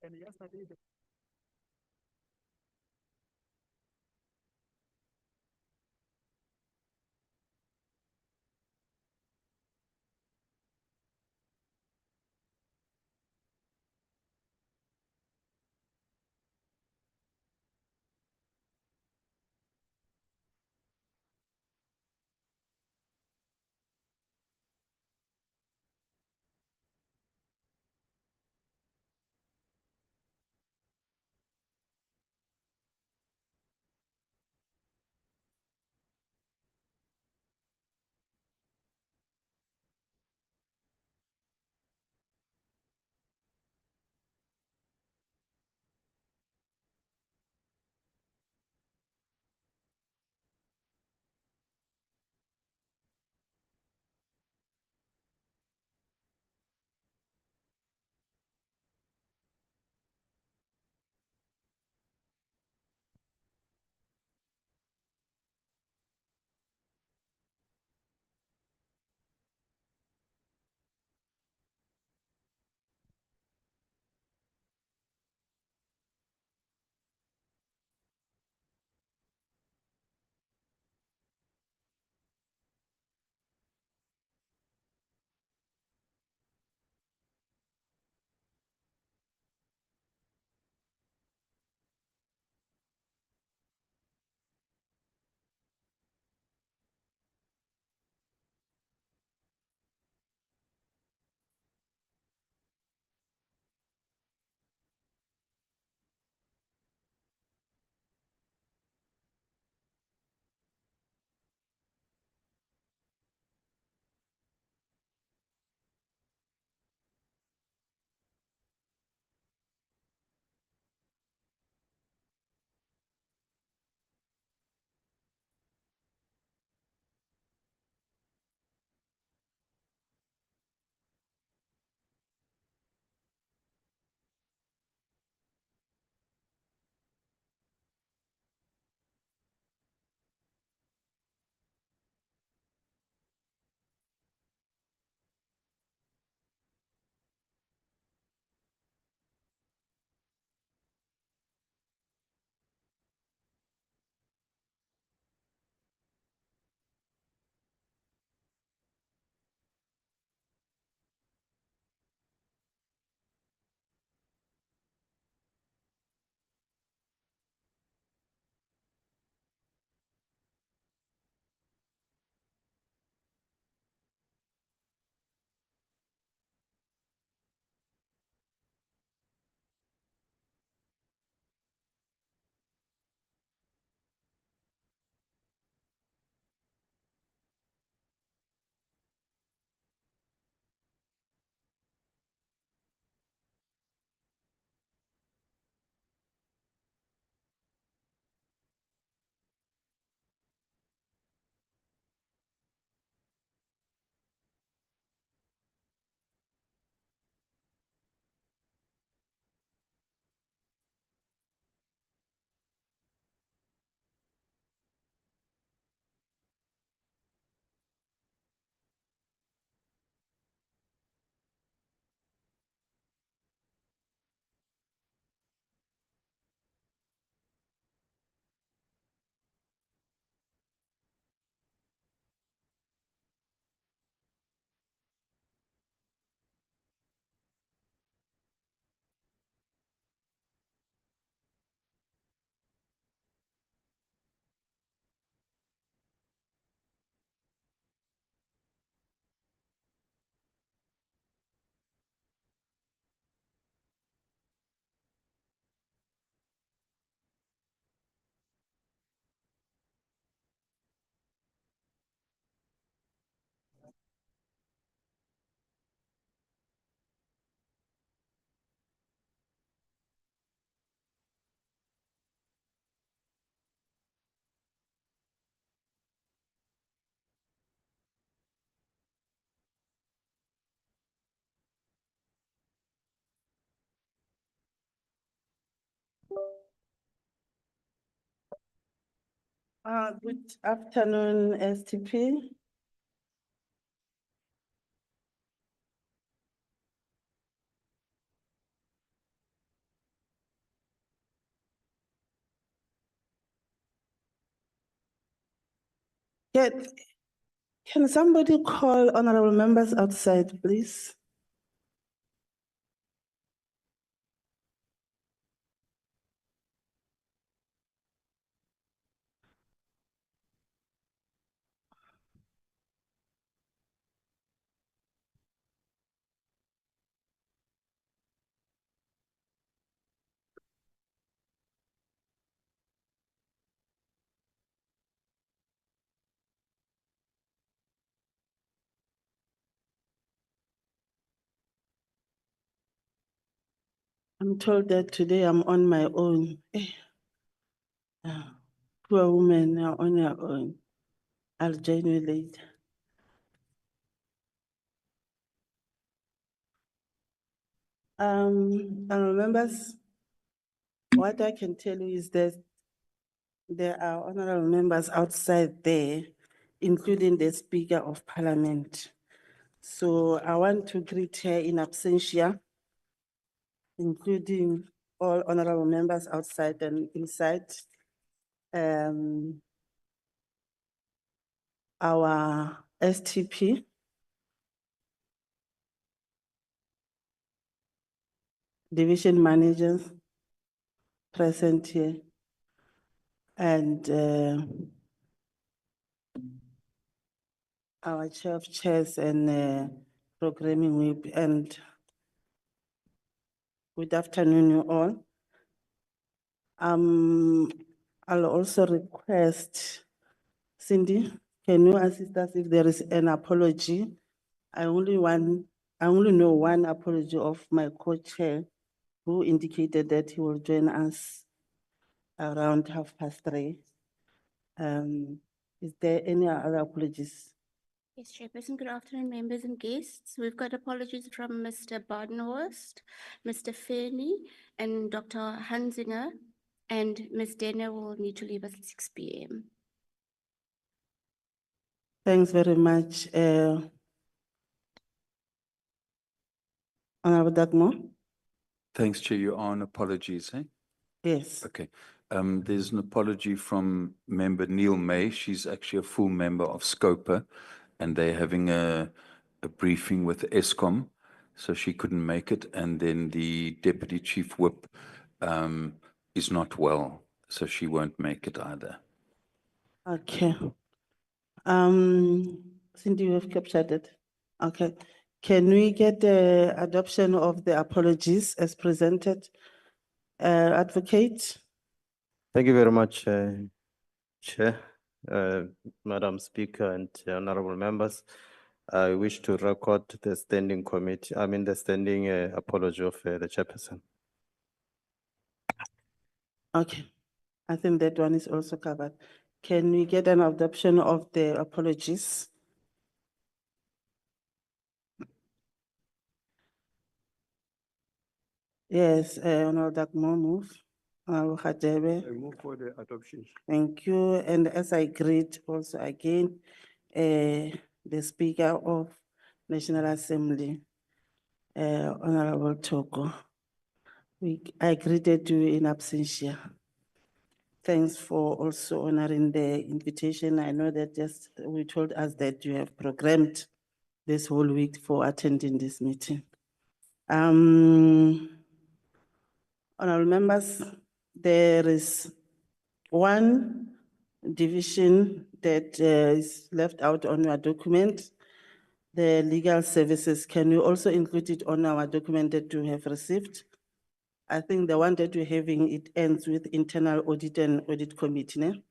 And yesterday, Good afternoon, STP. Can somebody call honorable members outside, please? I'm told that today I'm on my own. Poor woman, you're on your own. I'll join you later. Honorable members, what I can tell you is that there are honorable members outside there, including the Speaker of Parliament. So I want to greet her in absentia, including all honorable members outside and inside. Our STP, division managers present here, and our chair of chairs and programming whip, and good afternoon, you all. I'll also request, Cindy, can you assist us if there is an apology? I only know one apology of my co-chair who indicated that he will join us around 3:30. Is there any other apologies? Yes, Chairperson, good afternoon, members and guests. We've got apologies from Mr. Badenhorst, Mr. Fernie, and Dr. Hansinger, and Ms. Denner will need to leave us at 6 p.m. Thanks very much. Honorable Dagmo? Thanks, Chair. You're on apologies, eh? Yes. Okay. There's an apology from member Neil May. She's actually a full member of SCOPA, and they're having a briefing with ESCOM, so she couldn't make it. And then the Deputy Chief Whip is not well, so she won't make it either. Okay. Cindy, you have captured it. Okay. Can we get the adoption of the apologies as presented? Advocate? Thank you very much, Chair, Madam Speaker, and honorable members. I wish to record the standing committee, the standing apology of the chairperson. Okay. I think that one is also covered. Can we get an adoption of the apologies? Yes, Honorable Dagmo, move. Honorable Hadebe. I move for the adoption. Thank you. And as I greet also again, the Speaker of National Assembly, Honorable Toko. I greeted you in absentia. Thanks for also honoring the invitation. I know that just we told us that you have programmed this whole week for attending this meeting. Honorable members, there is one division that is left out on your document, the legal services. Can you also include it on our document that you have received? I think the one that we're having, it ends with internal audit and audit committee. Ne?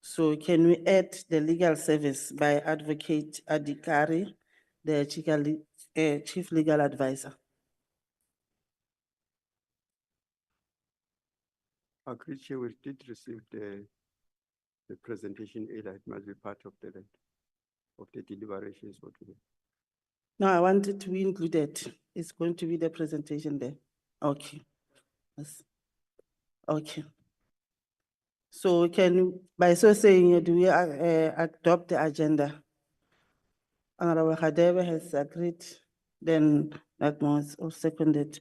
So can we add the legal service by Advocate Adikari, the chief legal advisor? Agreed, Chair, we did receive the presentation earlier. It must be part of the deliberations for today. No, I wanted to be included. It's going to be the presentation there. Okay. Yes. Okay. So can, by so saying, do we adopt the agenda? Honorable Hadebe has agreed, then that was all seconded.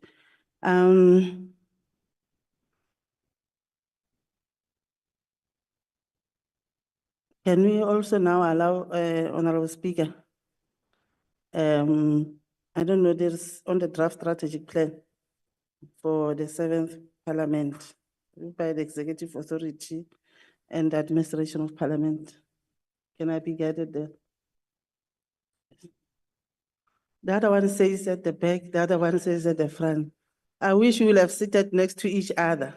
Can we also now allow, Honorable Speaker? I don't know, there's on the draft strategic plan for the 7th Parliament by the Executive Authority and the Administration of Parliament. Can I be guided there? The other one says at the back, the other one says at the front. I wish we would have seated next to each other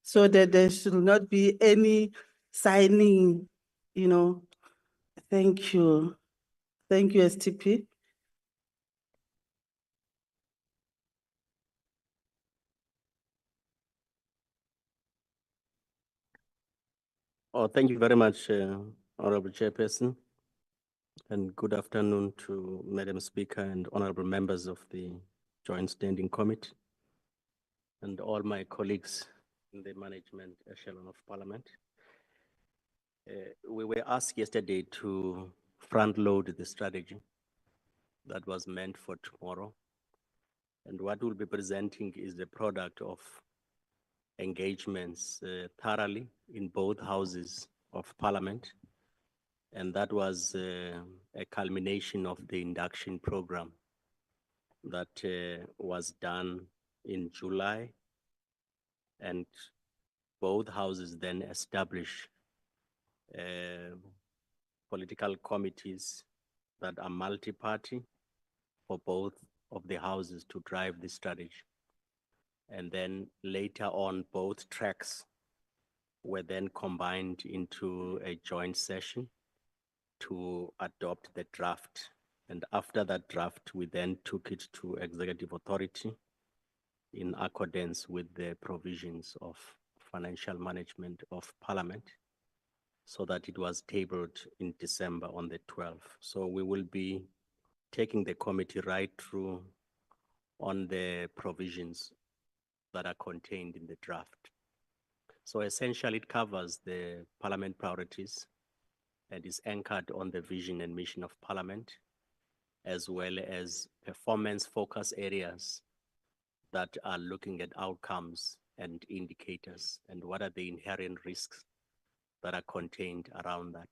so that there should not be any signing, you know. Thank you. Thank you, STP. Oh, thank you very much, Honorable Chairperson. And good afternoon to Madam Speaker and honorable members of the Joint Standing Committee and all my colleagues in the management echelon of Parliament. We were asked yesterday to front load the strategy that was meant for tomorrow. And what we'll be presenting is the product of engagements thoroughly in both houses of Parliament. And that was a culmination of the induction program that was done in July. And both houses then established political committees that are multi-party for both of the houses to drive the strategy. And then later on, both tracks were then combined into a joint session to adopt the draft. And after that draft, we then took it to executive authority in accordance with the provisions of financial management of Parliament, so that it was tabled in December on the 12th. So we will be taking the committee right through on the provisions that are contained in the draft. So essentially it covers the Parliament priorities and is anchored on the vision and mission of Parliament, as well as performance focus areas that are looking at outcomes and indicators and what are the inherent risks that are contained around that.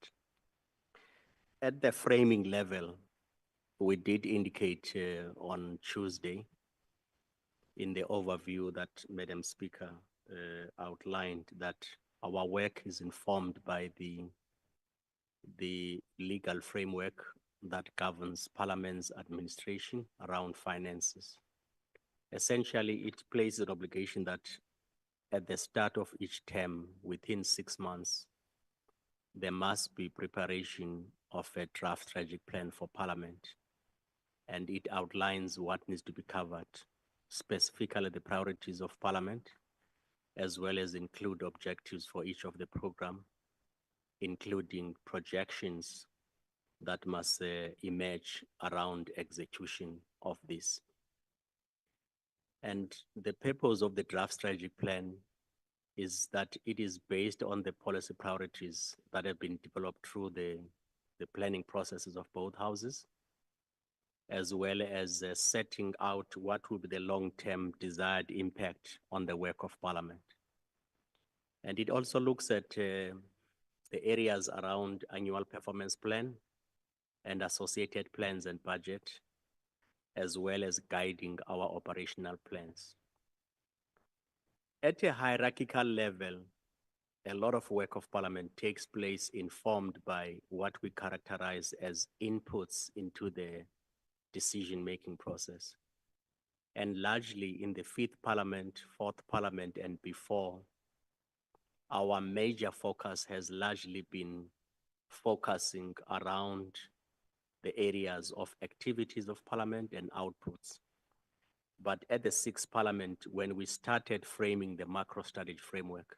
At the framing level, we did indicate on Tuesday in the overview that Madam Speaker outlined that our work is informed by the legal framework that governs Parliament's administration around finances. Essentially, it places an obligation that at the start of each term, within 6 months, there must be preparation of a draft strategic plan for Parliament. And it outlines what needs to be covered, specifically the priorities of Parliament, as well as include objectives for each of the program, including projections that must emerge around execution of this. And the purpose of the draft strategic plan is that it is based on the policy priorities that have been developed through the planning processes of both houses, as well as setting out what will be the long-term desired impact on the work of Parliament. And it also looks at the areas around annual performance plan and associated plans and budget, as well as guiding our operational plans. At a hierarchical level, a lot of work of Parliament takes place informed by what we characterize as inputs into the decision-making process. And largely in the 5th Parliament, 4th Parliament, and before, our major focus has largely been focusing around the areas of activities of Parliament and outputs. But at the 6th Parliament, when we started framing the macro strategy framework,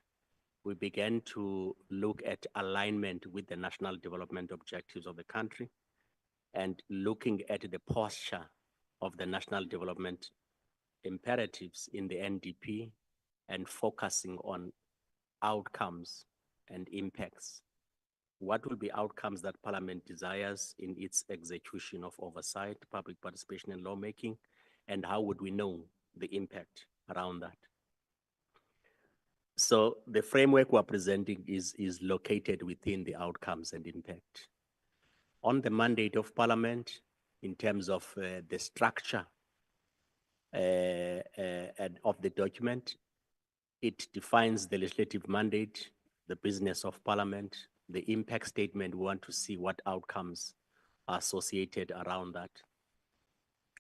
we began to look at alignment with the national development objectives of the country and looking at the posture of the national development imperatives in the NDP and focusing on outcomes and impacts. What will be outcomes that Parliament desires in its execution of oversight, public participation and lawmaking, and how would we know the impact around that? So the framework we're presenting is located within the outcomes and impact. On the mandate of Parliament, in terms of the structure and of the document, it defines the legislative mandate, the business of Parliament, the impact statement. We want to see what outcomes are associated around that.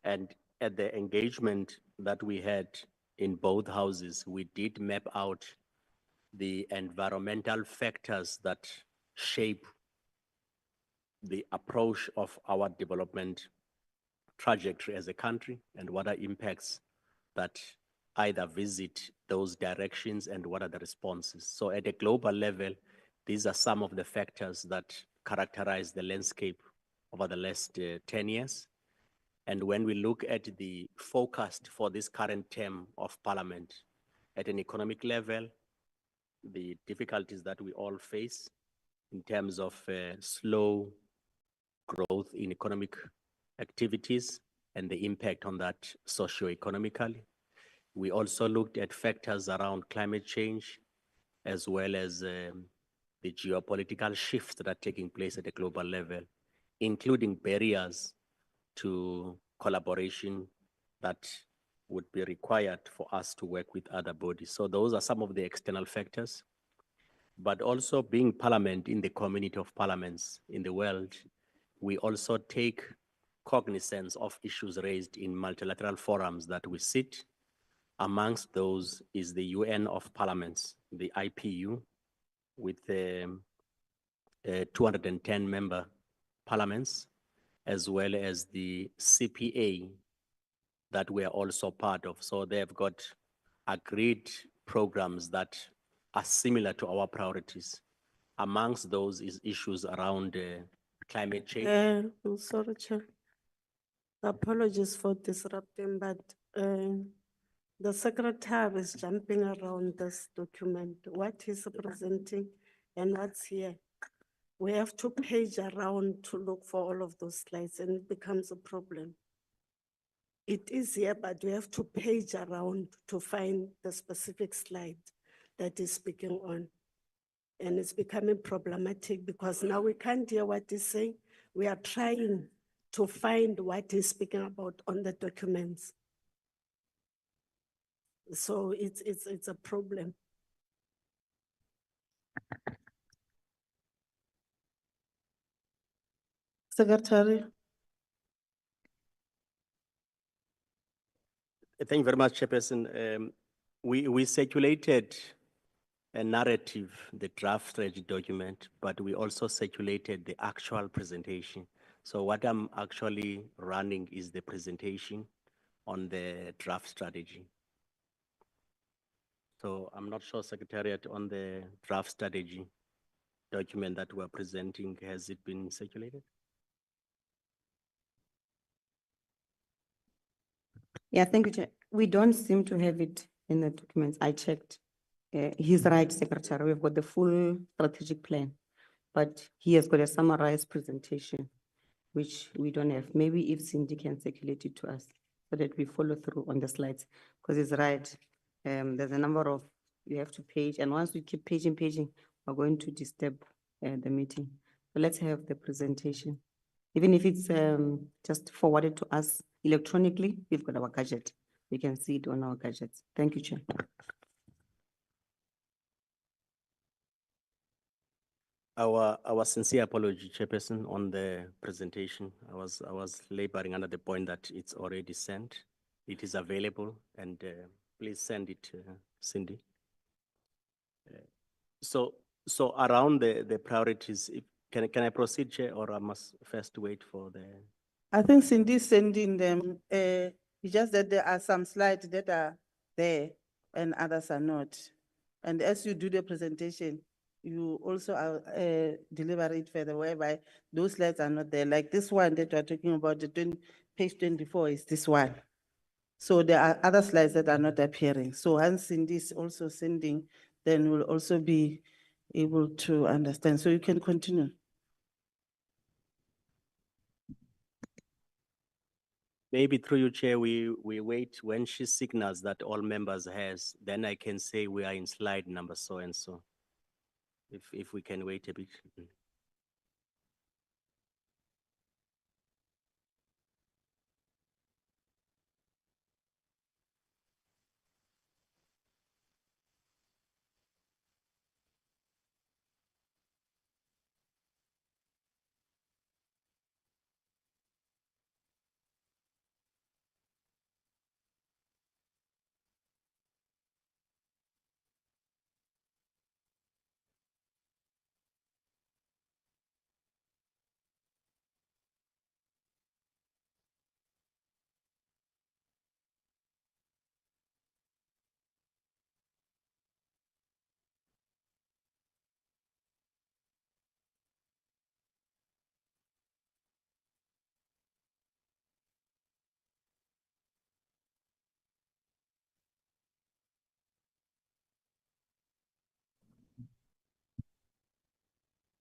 And at the engagement that we had in both houses, we did map out the environmental factors that shape the approach of our development trajectory as a country and what are impacts that either visit those directions and what are the responses. So at a global level, these are some of the factors that characterize the landscape over the last 10 years. And when we look at the forecast for this current term of Parliament, at an economic level, the difficulties that we all face in terms of slow growth in economic activities and the impact on that socio-economically. We also looked at factors around climate change, as well as the geopolitical shifts that are taking place at a global level, including barriers to collaboration that would be required for us to work with other bodies. So those are some of the external factors. But also being Parliament in the community of parliaments in the world, we also take cognizance of issues raised in multilateral forums that we sit. Amongst those is the UN of Parliaments, the IPU, with 210 member parliaments, as well as the CPA that we are also part of. So they've got agreed programs that are similar to our priorities. Amongst those is issues around climate change. I'm sorry, Chair. Apologies for disrupting, but the secretary is jumping around this document. What he's presenting and what's here. We have to page around to look for all of those slides, and it becomes a problem. It is here, but we have to page around to find the specific slide that is speaking on. And it's becoming problematic because now we can't hear what he's saying. We are trying to find what he's speaking about on the documents. So it's a problem. Secretary. Thank you very much, Chairperson. We circulated a narrative, the draft strategy document, but we also circulated the actual presentation. So what I'm actually running is the presentation on the draft strategy. So I'm not sure, Secretariat, on the draft strategy document that we're presenting, has it been circulated? Yeah, thank you, Chair. We don't seem to have it in the documents. I checked. He's right, Secretary. We've got the full strategic plan, but he has got a summarized presentation, which we don't have. Maybe if Cindy can circulate it to us so that we follow through on the slides, because it's right. There's a number of, you have to page, and once we keep paging, we're going to disturb the meeting. So let's have the presentation. Even if it's just forwarded to us electronically, we've got our gadget. We can see it on our gadgets. Thank you, Chair. Our sincere apology, Chairperson, on the presentation. I was laboring under the point that it's already sent. It is available, and please send it, Cindy. So around the priorities, can I proceed, Chair, or I must first wait for the? I think Cindy's sending them. It's just that there are some slides that are there and others are not. And as you do the presentation, you also deliver it further, whereby those slides are not there. Like this one that we're talking about, page 24 is this one. So there are other slides that are not appearing. So once Cindy is also sending, then we'll also be able to understand. So you can continue. Maybe through you, Chair, we wait when she signals that all members has, then I can say we are in slide number so and so. If we can wait a bit.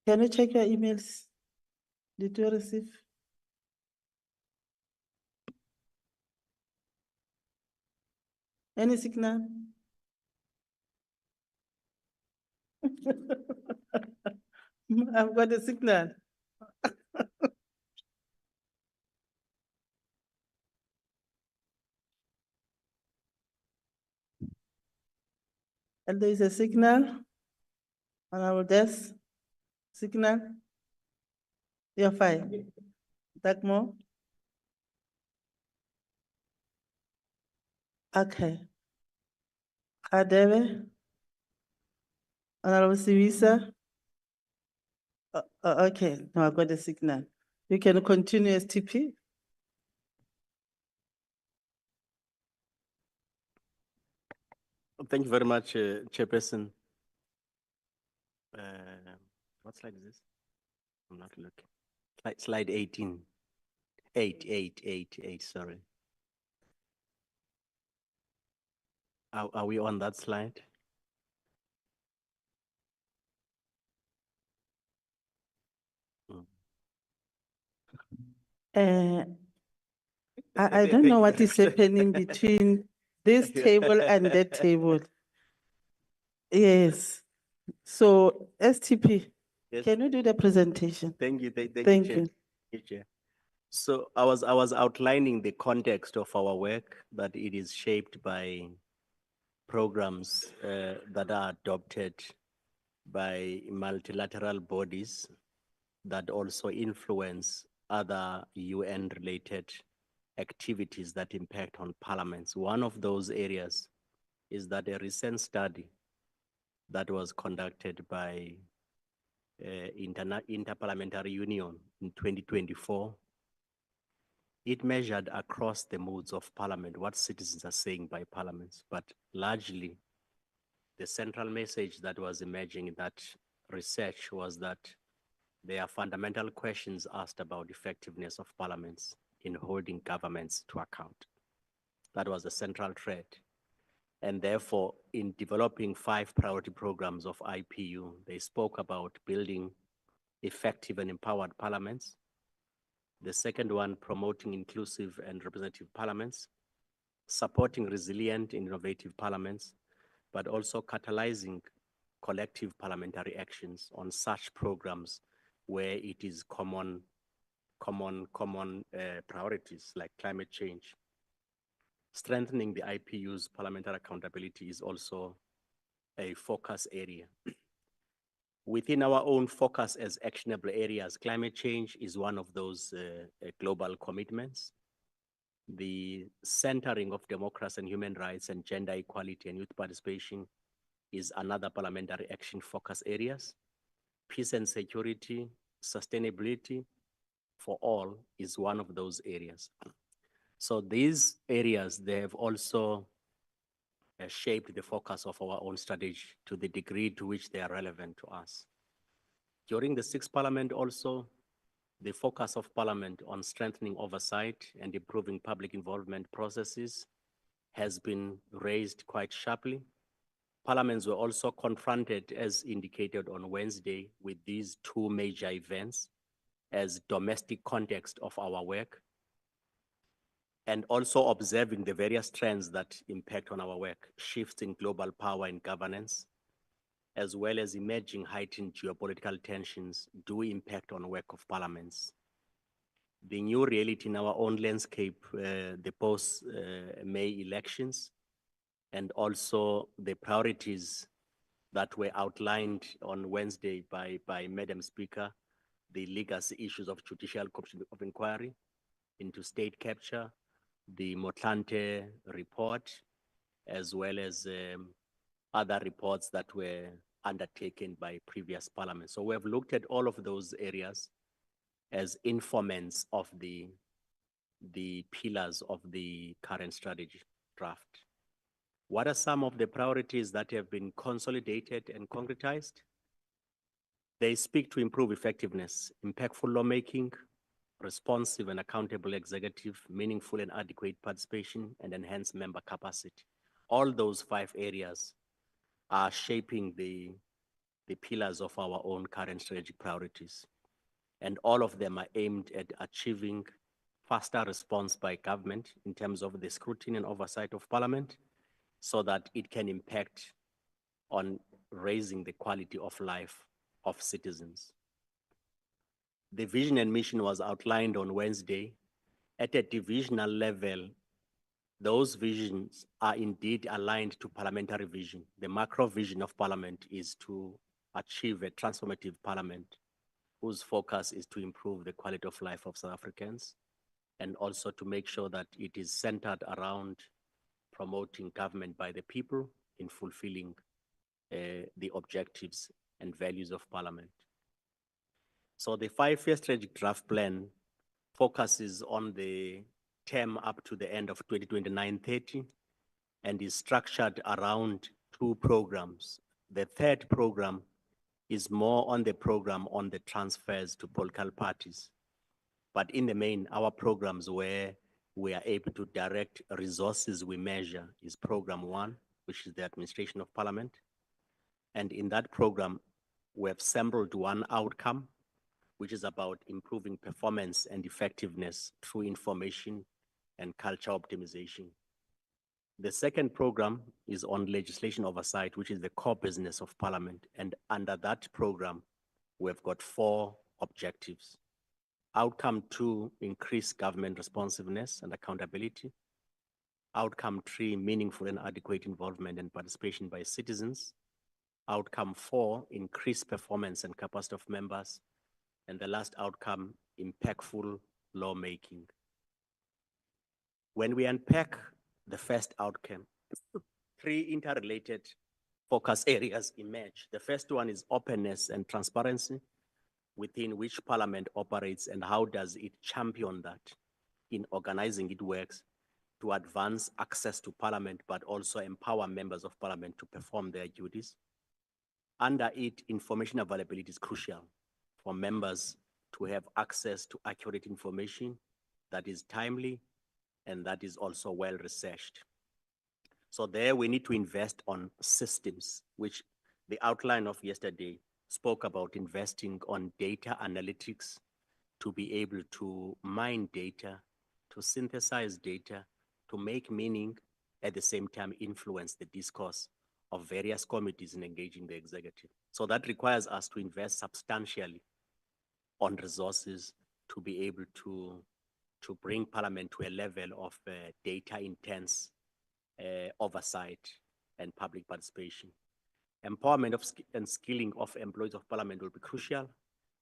Can you check your emails? Did you receive? Any signal? I've got a signal. And there is a signal on our desk. Signal. You're fine. Dagmo? Okay. Adebe? Honorable Sivisa? Okay, no, I got a signal. You can continue STP. Thank you very much, Chairperson. What slide is this? I'm not looking. Slide 18. 8, sorry. Are we on that slide? I don't know what is happening between this table and that table. Yes. So STP, Yes. can you do the presentation? Thank you, thank you, Thank Chair. you. Thank you, Chair. So I was outlining the context of our work, that it is shaped by programs that are adopted by multilateral bodies that also influence other UN-related activities that impact on parliaments. One of those areas is that a recent study that was conducted by Interparliamentary Union in 2024, it measured across the modes of parliament what citizens are saying by parliaments, but largely the central message that was emerging in that research was that there are fundamental questions asked about effectiveness of parliaments in holding governments to account. That was the central thread. And therefore, in developing 5 priority programs of IPU, they spoke about building effective and empowered parliaments. The second one, promoting inclusive and representative parliaments, supporting resilient and innovative parliaments, but also catalyzing collective parliamentary actions on such programs where it is common priorities like climate change. Strengthening the IPU's parliamentary accountability is also a focus area. Within our own focus as actionable areas, climate change is one of those global commitments. The centering of democracy and human rights and gender equality and youth participation is another parliamentary action focus areas. Peace and security, sustainability for all is one of those areas. So these areas, they have also shaped the focus of our own strategy to the degree to which they are relevant to us. During the 6th Parliament also, the focus of Parliament on strengthening oversight and improving public involvement processes has been raised quite sharply. Parliaments were also confronted, as indicated on Wednesday, with these 2 major events as domestic context of our work. and also observing the various trends that impact on our work, shifts in global power and governance, as well as emerging heightened geopolitical tensions do impact on work of parliaments. The new reality in our own landscape, the post-May elections, and also the priorities that were outlined on Wednesday by Madam Speaker, the legacy issues of judicial commission of inquiry into state capture, the Motlante report, as well as other reports that were undertaken by previous parliaments. So we have looked at all of those areas as informants of the pillars of the current strategy draft. What are some of the priorities that have been consolidated and concretized? They speak to improve effectiveness, impactful lawmaking, responsive and accountable executive, meaningful and adequate participation, and enhanced member capacity. All those 5 areas are shaping the pillars of our own current strategic priorities. And all of them are aimed at achieving faster response by government in terms of the scrutiny and oversight of parliament, so that it can impact on raising the quality of life of citizens. The vision and mission was outlined on Wednesday. At a divisional level, those visions are indeed aligned to parliamentary vision. The macro vision of parliament is to achieve a transformative parliament whose focus is to improve the quality of life of South Africans, and also to make sure that it is centered around promoting government by the people in fulfilling the objectives and values of parliament. So the 5-year strategic draft plan focuses on the term up to the end of 2029-30 and is structured around 2 programs. The 3rd program is more on the program on the transfers to political parties. But in the main, our programs where we are able to direct resources we measure is program 1, which is the administration of parliament. And in that program, we have sampled 1 outcome, which is about improving performance and effectiveness through information and culture optimization. The 2nd program is on legislation oversight, which is the core business of parliament. And under that program, we've got 4 objectives. Outcome 2, increase government responsiveness and accountability. Outcome 3, meaningful and adequate involvement and participation by citizens. Outcome 4, increase performance and capacity of members. And the last outcome, impactful lawmaking. When we unpack the first outcome, 3 interrelated focus areas emerge. The first one is openness and transparency, within which parliament operates, and how does it champion that in organizing its works to advance access to parliament, but also empower members of parliament to perform their duties. Under it, information availability is crucial for members to have access to accurate information that is timely and that is also well researched. So there we need to invest on systems, which the outline of yesterday spoke about investing on data analytics to be able to mine data, to synthesize data, to make meaning, at the same time influence the discourse of various committees in engaging the executive. So that requires us to invest substantially on resources to be able to bring parliament to a level of data intense oversight and public participation. Empowerment of and skilling of employees of parliament will be crucial.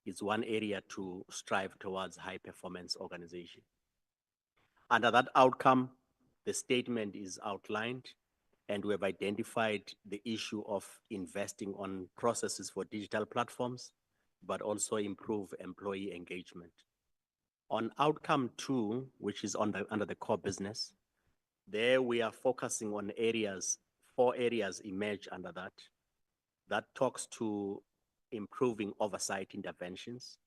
It's one area to strive towards high performance organization. Under that outcome, the statement is outlined, and we have identified the issue of investing on processes for digital platforms, but also improve employee engagement. On outcome 2, which is under the core business, there we are focusing on areas, 4 areas emerge under that. That talks to improving oversight interventions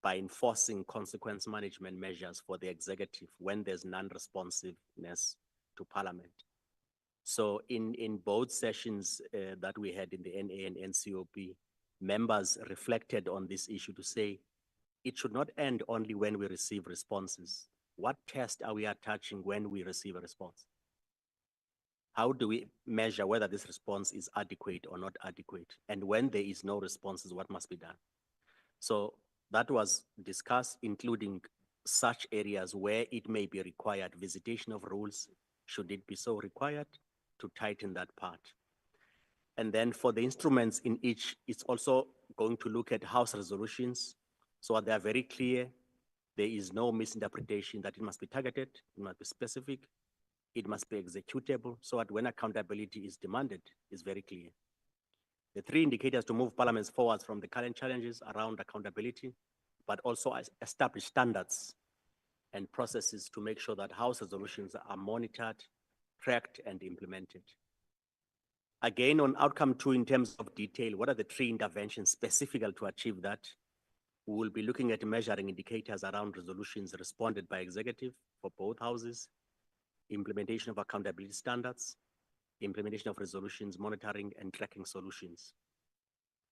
by enforcing consequence management measures for the executive when there's non-responsiveness to parliament. So in both sessions that we had in the NA and NCOP, members reflected on this issue to say, it should not end only when we receive responses. what test are we attaching when we receive a response? How do we measure whether this response is adequate or not adequate? And when there is no responses, what must be done? So that was discussed, including such areas where it may be required visitation of rules, should it be so required, to tighten that part. And then for the instruments in each, it's also going to look at House resolutions. So they are very clear. There is no misinterpretation that it must be targeted, it must be specific, it must be executable, so that when accountability is demanded, it's very clear. The three indicators to move parliaments forward from the current challenges around accountability, but also establish standards and processes to make sure that House resolutions are monitored, tracked, and implemented. Again, on outcome 2, in terms of detail, what are the three interventions specifically to achieve that? We will be looking at measuring indicators around resolutions responded by executive for both houses, implementation of accountability standards, implementation of resolutions, monitoring and tracking solutions.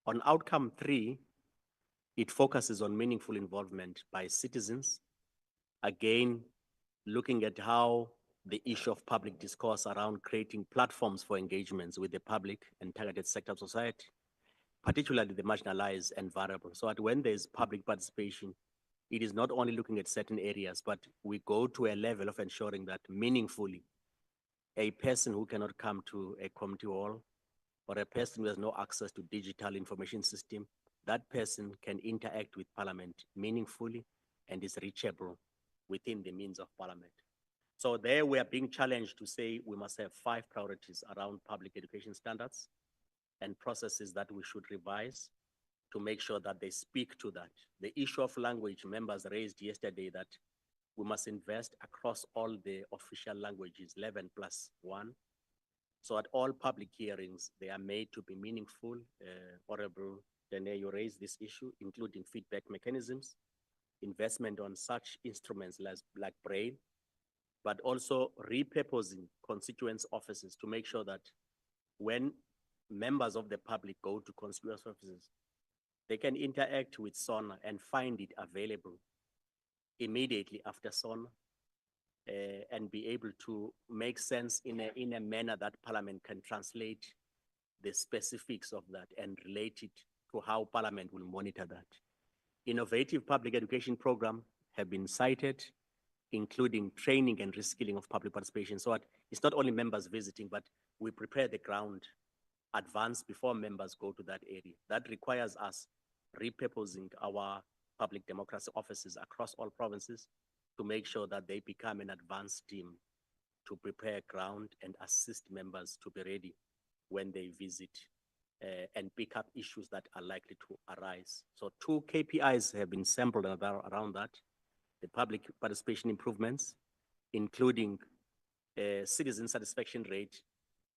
On outcome 3, it focuses on meaningful involvement by citizens. Again, looking at how the issue of public discourse around creating platforms for engagements with the public and targeted sector of society, particularly the marginalized and vulnerable. So that when there's public participation, it is not only looking at certain areas, but we go to a level of ensuring that meaningfully a person who cannot come to a committee hall or a person who has no access to digital information system, that person can interact with Parliament meaningfully and is reachable within the means of Parliament. So there we are being challenged to say we must have 5 priorities around public education standards and processes that we should revise to make sure that they speak to that. The issue of language, members raised yesterday that we must invest across all the official languages, 11+1, so at all public hearings, they are made to be meaningful. Honorable Dene, you raised this issue, including feedback mechanisms, investment on such instruments like Braille, but also repurposing constituents offices to make sure that when members of the public go to constituents offices, they can interact with SONA and find it available immediately after SONA and be able to make sense in a manner that Parliament can translate the specifics of that and relate it to how Parliament will monitor that. Innovative public education programs have been cited, including training and reskilling of public participation. So it's not only members visiting, but we prepare the ground, advance before members go to that area. That requires us repurposing our public democracy offices across all provinces to make sure that they become an advanced team to prepare ground and assist members to be ready when they visit and pick up issues that are likely to arise. So 2 KPIs have been sampled around that. The public participation improvements, including citizen satisfaction rate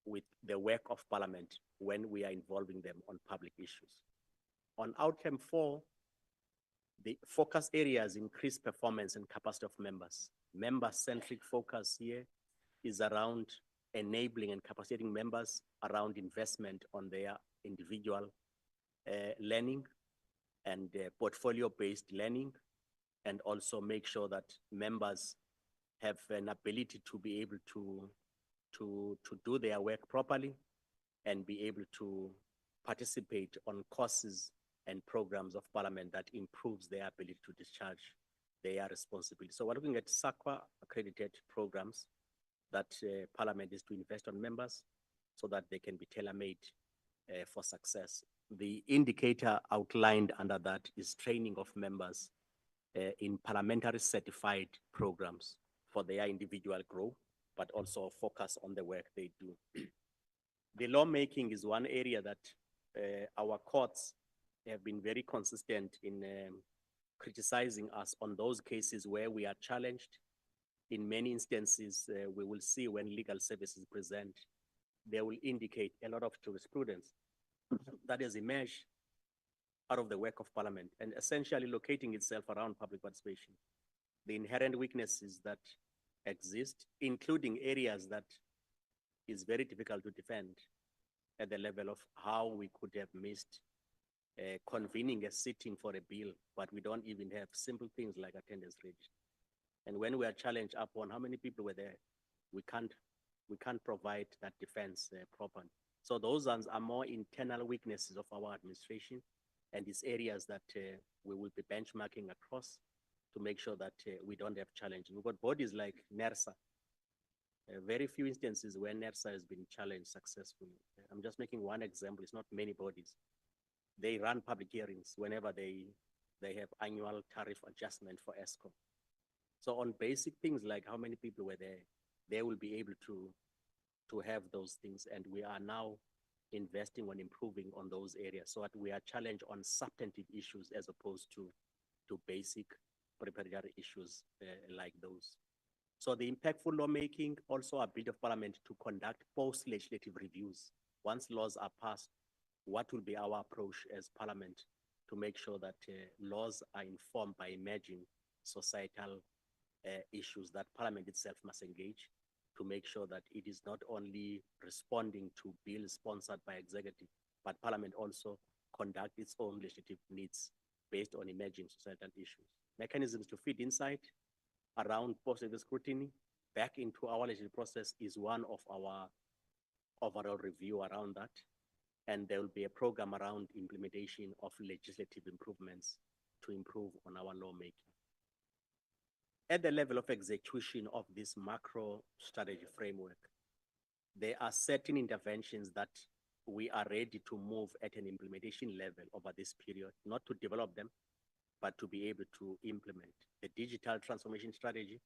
with the work of Parliament when we are involving them on public issues. On outcome 4, the focus areas increase performance and capacity of members. Member-centric focus here is around enabling and capacitating members around investment on their individual learning and portfolio-based learning, and also make sure that members have an ability to be able to do their work properly and be able to participate on courses and programs of Parliament that improves their ability to discharge their responsibility. So we're looking at SAQA accredited programs that Parliament is to invest on members so that they can be tailor-made for success. The indicator outlined under that is training of members in parliamentary certified programs for their individual growth, but also focus on the work they do. The lawmaking is one area that our courts have been very consistent in criticizing us on those cases where we are challenged. In many instances, we will see when legal services present, they will indicate a lot of jurisprudence that has emerged out of the work of Parliament and essentially locating itself around public participation. The inherent weaknesses that exist, including areas that is very difficult to defend at the level of how we could have missed convening a sitting for a bill, but we don't even have simple things like attendance register. And when we are challenged upon how many people were there, we can't provide that defense properly. So those ones are more internal weaknesses of our administration, and these areas that we will be benchmarking across to make sure that we don't have challenges. We've got bodies like NERSA. Very few instances where NERSA has been challenged successfully. I'm just making one example. It's not many bodies. They run public hearings whenever they have annual tariff adjustment for ESCOM. So on basic things like how many people were there, they will be able to have those things. And we are now investing on improving on those areas so that we are challenged on substantive issues as opposed to basic preparatory issues like those. So the impactful lawmaking, also a bit of Parliament to conduct post-legislative reviews. Once laws are passed, what will be our approach as Parliament to make sure that laws are informed by emerging societal issues that Parliament itself must engage to make sure that it is not only responding to bills sponsored by executive, but Parliament also conduct its own legislative needs based on emerging societal issues. Mechanisms to feed insight around post-legislative scrutiny back into our legislative process is one of our overall review around that. And there will be a program around implementation of legislative improvements to improve on our lawmaking. At the level of execution of this macro strategy framework, there are certain interventions that we are ready to move at an implementation level over this period, not to develop them, but to be able to implement. The digital transformation strategy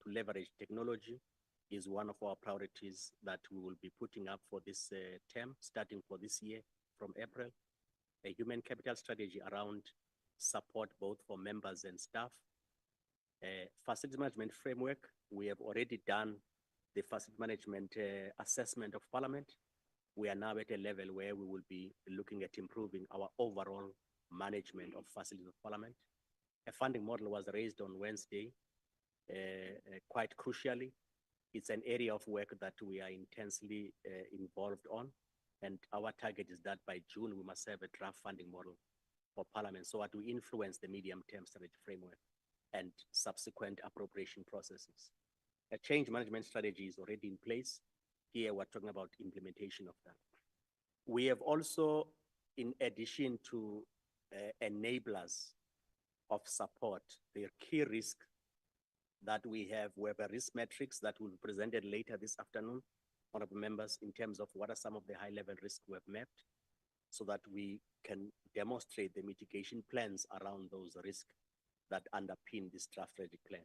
to leverage technology is one of our priorities that we will be putting up for this term, starting for this year from April. A human capital strategy around support both for members and staff. Facility management framework, we have already done the facility management assessment of Parliament. We are now at a level where we will be looking at improving our overall management of facilities of Parliament. A funding model was raised on Wednesday, quite crucially. It's an area of work that we are intensely involved on. And our target is that by June, we must have a draft funding model for Parliament so that we influence the medium-term strategy framework and subsequent appropriation processes. A change management strategy is already in place. Here, we're talking about implementation of that. We have also, in addition to enablers of support, the key risk that we have a risk matrix that will be presented later this afternoon, honorable members, in terms of what are some of the high-level risks we have mapped so that we can demonstrate the mitigation plans around those risks that underpin this draft strategic plan.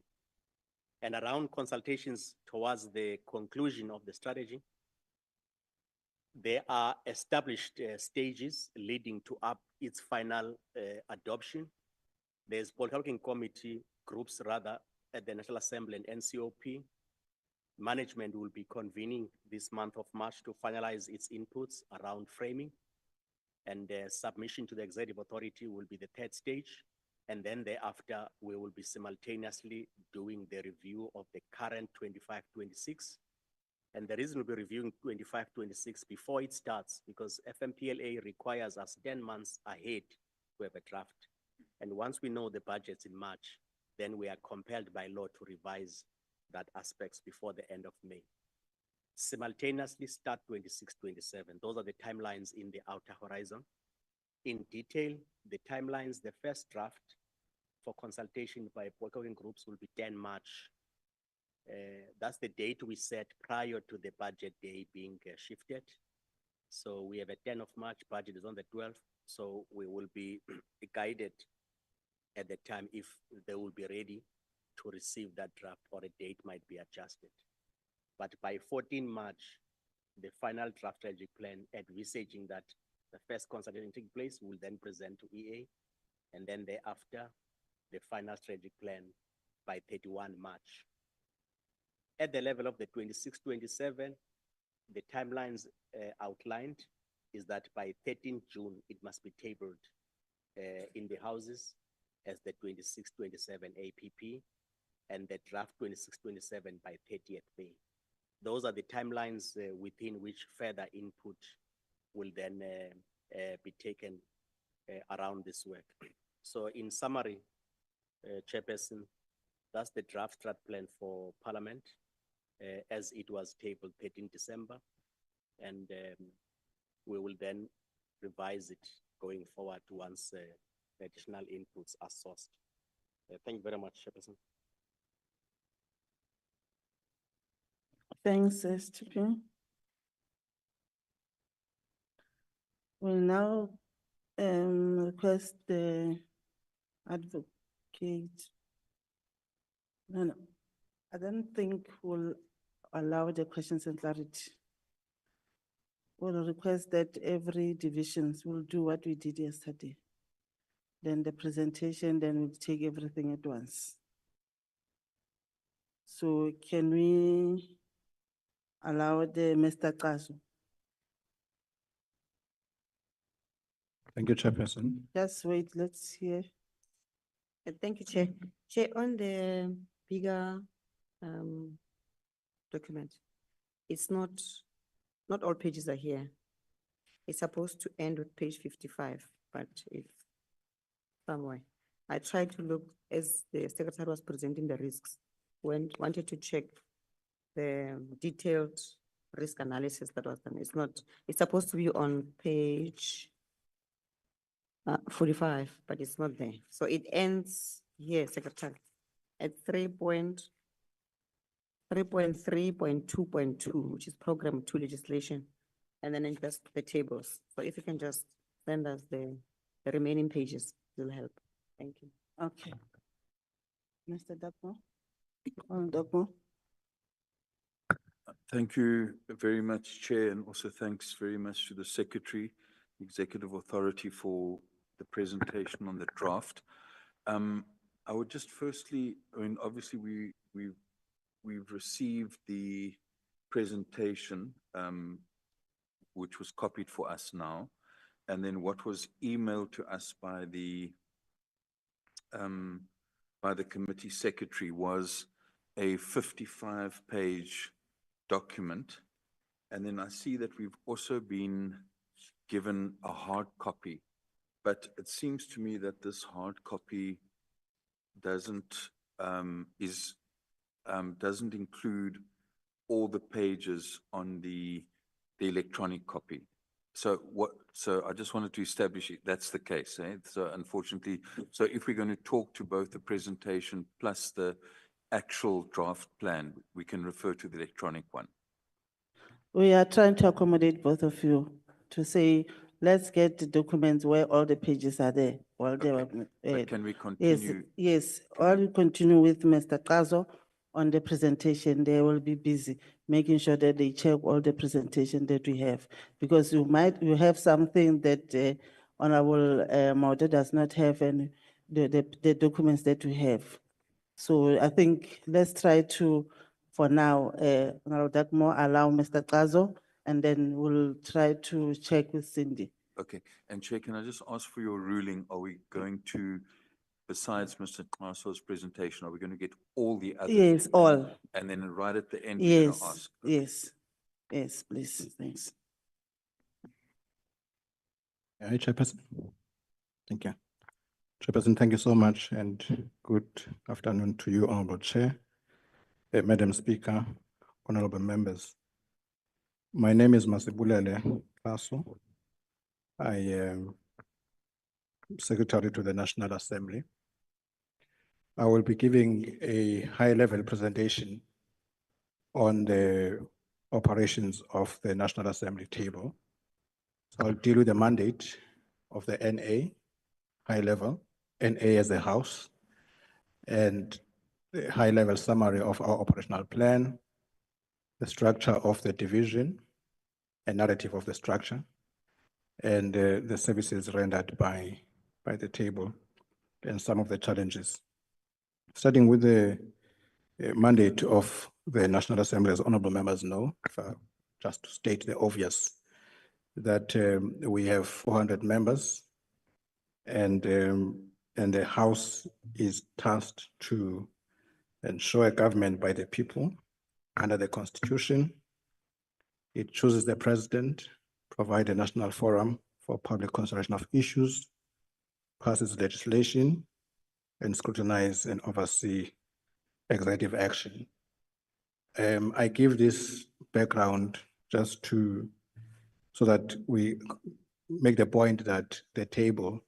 And around consultations towards the conclusion of the strategy, there are established stages leading to its final adoption. There's political committee groups rather at the National Assembly and NCOP. Management will be convening this month of March to finalize its inputs around framing, and submission to the executive authority will be the third stage. And then thereafter, we will be simultaneously doing the review of the current 25-26. And the reason we'll be reviewing 25-26 before it starts, because FMPLA requires us 10 months ahead to have a draft. And once we know the budgets in March, then we are compelled by law to revise that aspects before the end of May. Simultaneously start 26-27. Those are the timelines in the outer horizon. In detail, the timelines, the first draft for consultation by working groups will be 10 March. That's the date we set prior to the budget day being shifted. So we have a 10 of March, budget is on the 12th. So we will be guided at the time if they will be ready to receive that draft, or a date might be adjusted. But by 14 March, the final draft strategic plan envisaging that the first consultation take place will then present to EA, and then thereafter, the final strategic plan by 31 March. At the level of the 26-27, the timelines outlined is that by 13 June, it must be tabled in the houses as the 26-27 APP, and the draft 26-27 by 30th May. Those are the timelines within which further input will then be taken around this work. So in summary, Chairperson, That's the draft strat plan for Parliament, as it was tabled 13 December. And we will then revise it going forward once additional inputs are sourced. Thank you very much, Chairperson. Thanks, Stephen. We'll now request the advocate. No, I don't think we'll allow the questions and clarity. We'll request that every divisions will do what we did yesterday. Then the presentation, then we'll take everything at once. So can we allow the Mr. Kasu? Thank you, Chairperson. Just wait, let's hear. Thank you, Chair. Chair, on the bigger document, it's not all pages are here. It's supposed to end with page 55, but it's somewhere. I tried to look as the secretary was presenting the risks, wanted to check the detailed risk analysis that was done. It's supposed to be on page 45, but it's not there. So it ends here, Secretary, at 3.3.2.2, which is program 2 legislation. And then it's just the tables. So if you can just send us the remaining pages, will help. Thank you. Okay. Mr. Dakmo? Dakmo? Thank you very much, Chair, and also thanks very much to the Secretary, Executive Authority for the presentation on the draft. I would just firstly, I mean, obviously we've received the presentation, which was copied for us now, and then what was emailed to us by the committee secretary was a 55-page document. And then I see that we've also been given a hard copy, but it seems to me that this hard copy doesn't include all the pages on the electronic copy. So I just wanted to establish it, that's the case, eh? So unfortunately, so if we're going to talk to both the presentation plus the actual draft plan, we can refer to the electronic one. We are trying to accommodate both of you to say, let's get the documents where all the pages are there. While they were, But can we yes, continue? yes, or you continue with Mr. Kazo on the presentation. They will be busy making sure that they check all the presentation that we have. Because you have something that Honorable Maude does not have, and the documents that we have. So I think let's try to, for now, Honorable Dakmo, allow Mr. Kazo, and then we'll try to check with Cindy. Okay, and Chair, can I just ask for your ruling? Are we going to, besides Mr. Kaso's presentation, are we going to get all the others? Yes, all. And then right at the end, we're going to Yes, ask. yes, yes, please, thanks. Hi, Chairperson. Thank you. Chairperson, thank you so much, and good afternoon to you, Honorable Chair, Madam Speaker, honorable members. My name is Masibulele Kaso. I am Secretary to the National Assembly. I will be giving a high-level presentation on the operations of the National Assembly table. So I'll deal with the mandate of the NA, high level, NA as a house, and the high-level summary of our operational plan, the structure of the division, a narrative of the structure, and the services rendered by the table, and some of the challenges. Starting with the mandate of the National Assembly, as honorable members know, just to state the obvious, that we have 400 members, and the House is tasked to ensure a government by the people under the Constitution. It chooses the president, provide a national forum for public consideration of issues, passes legislation, and scrutinize and oversee executive action. I give this background just so that we make the point that the table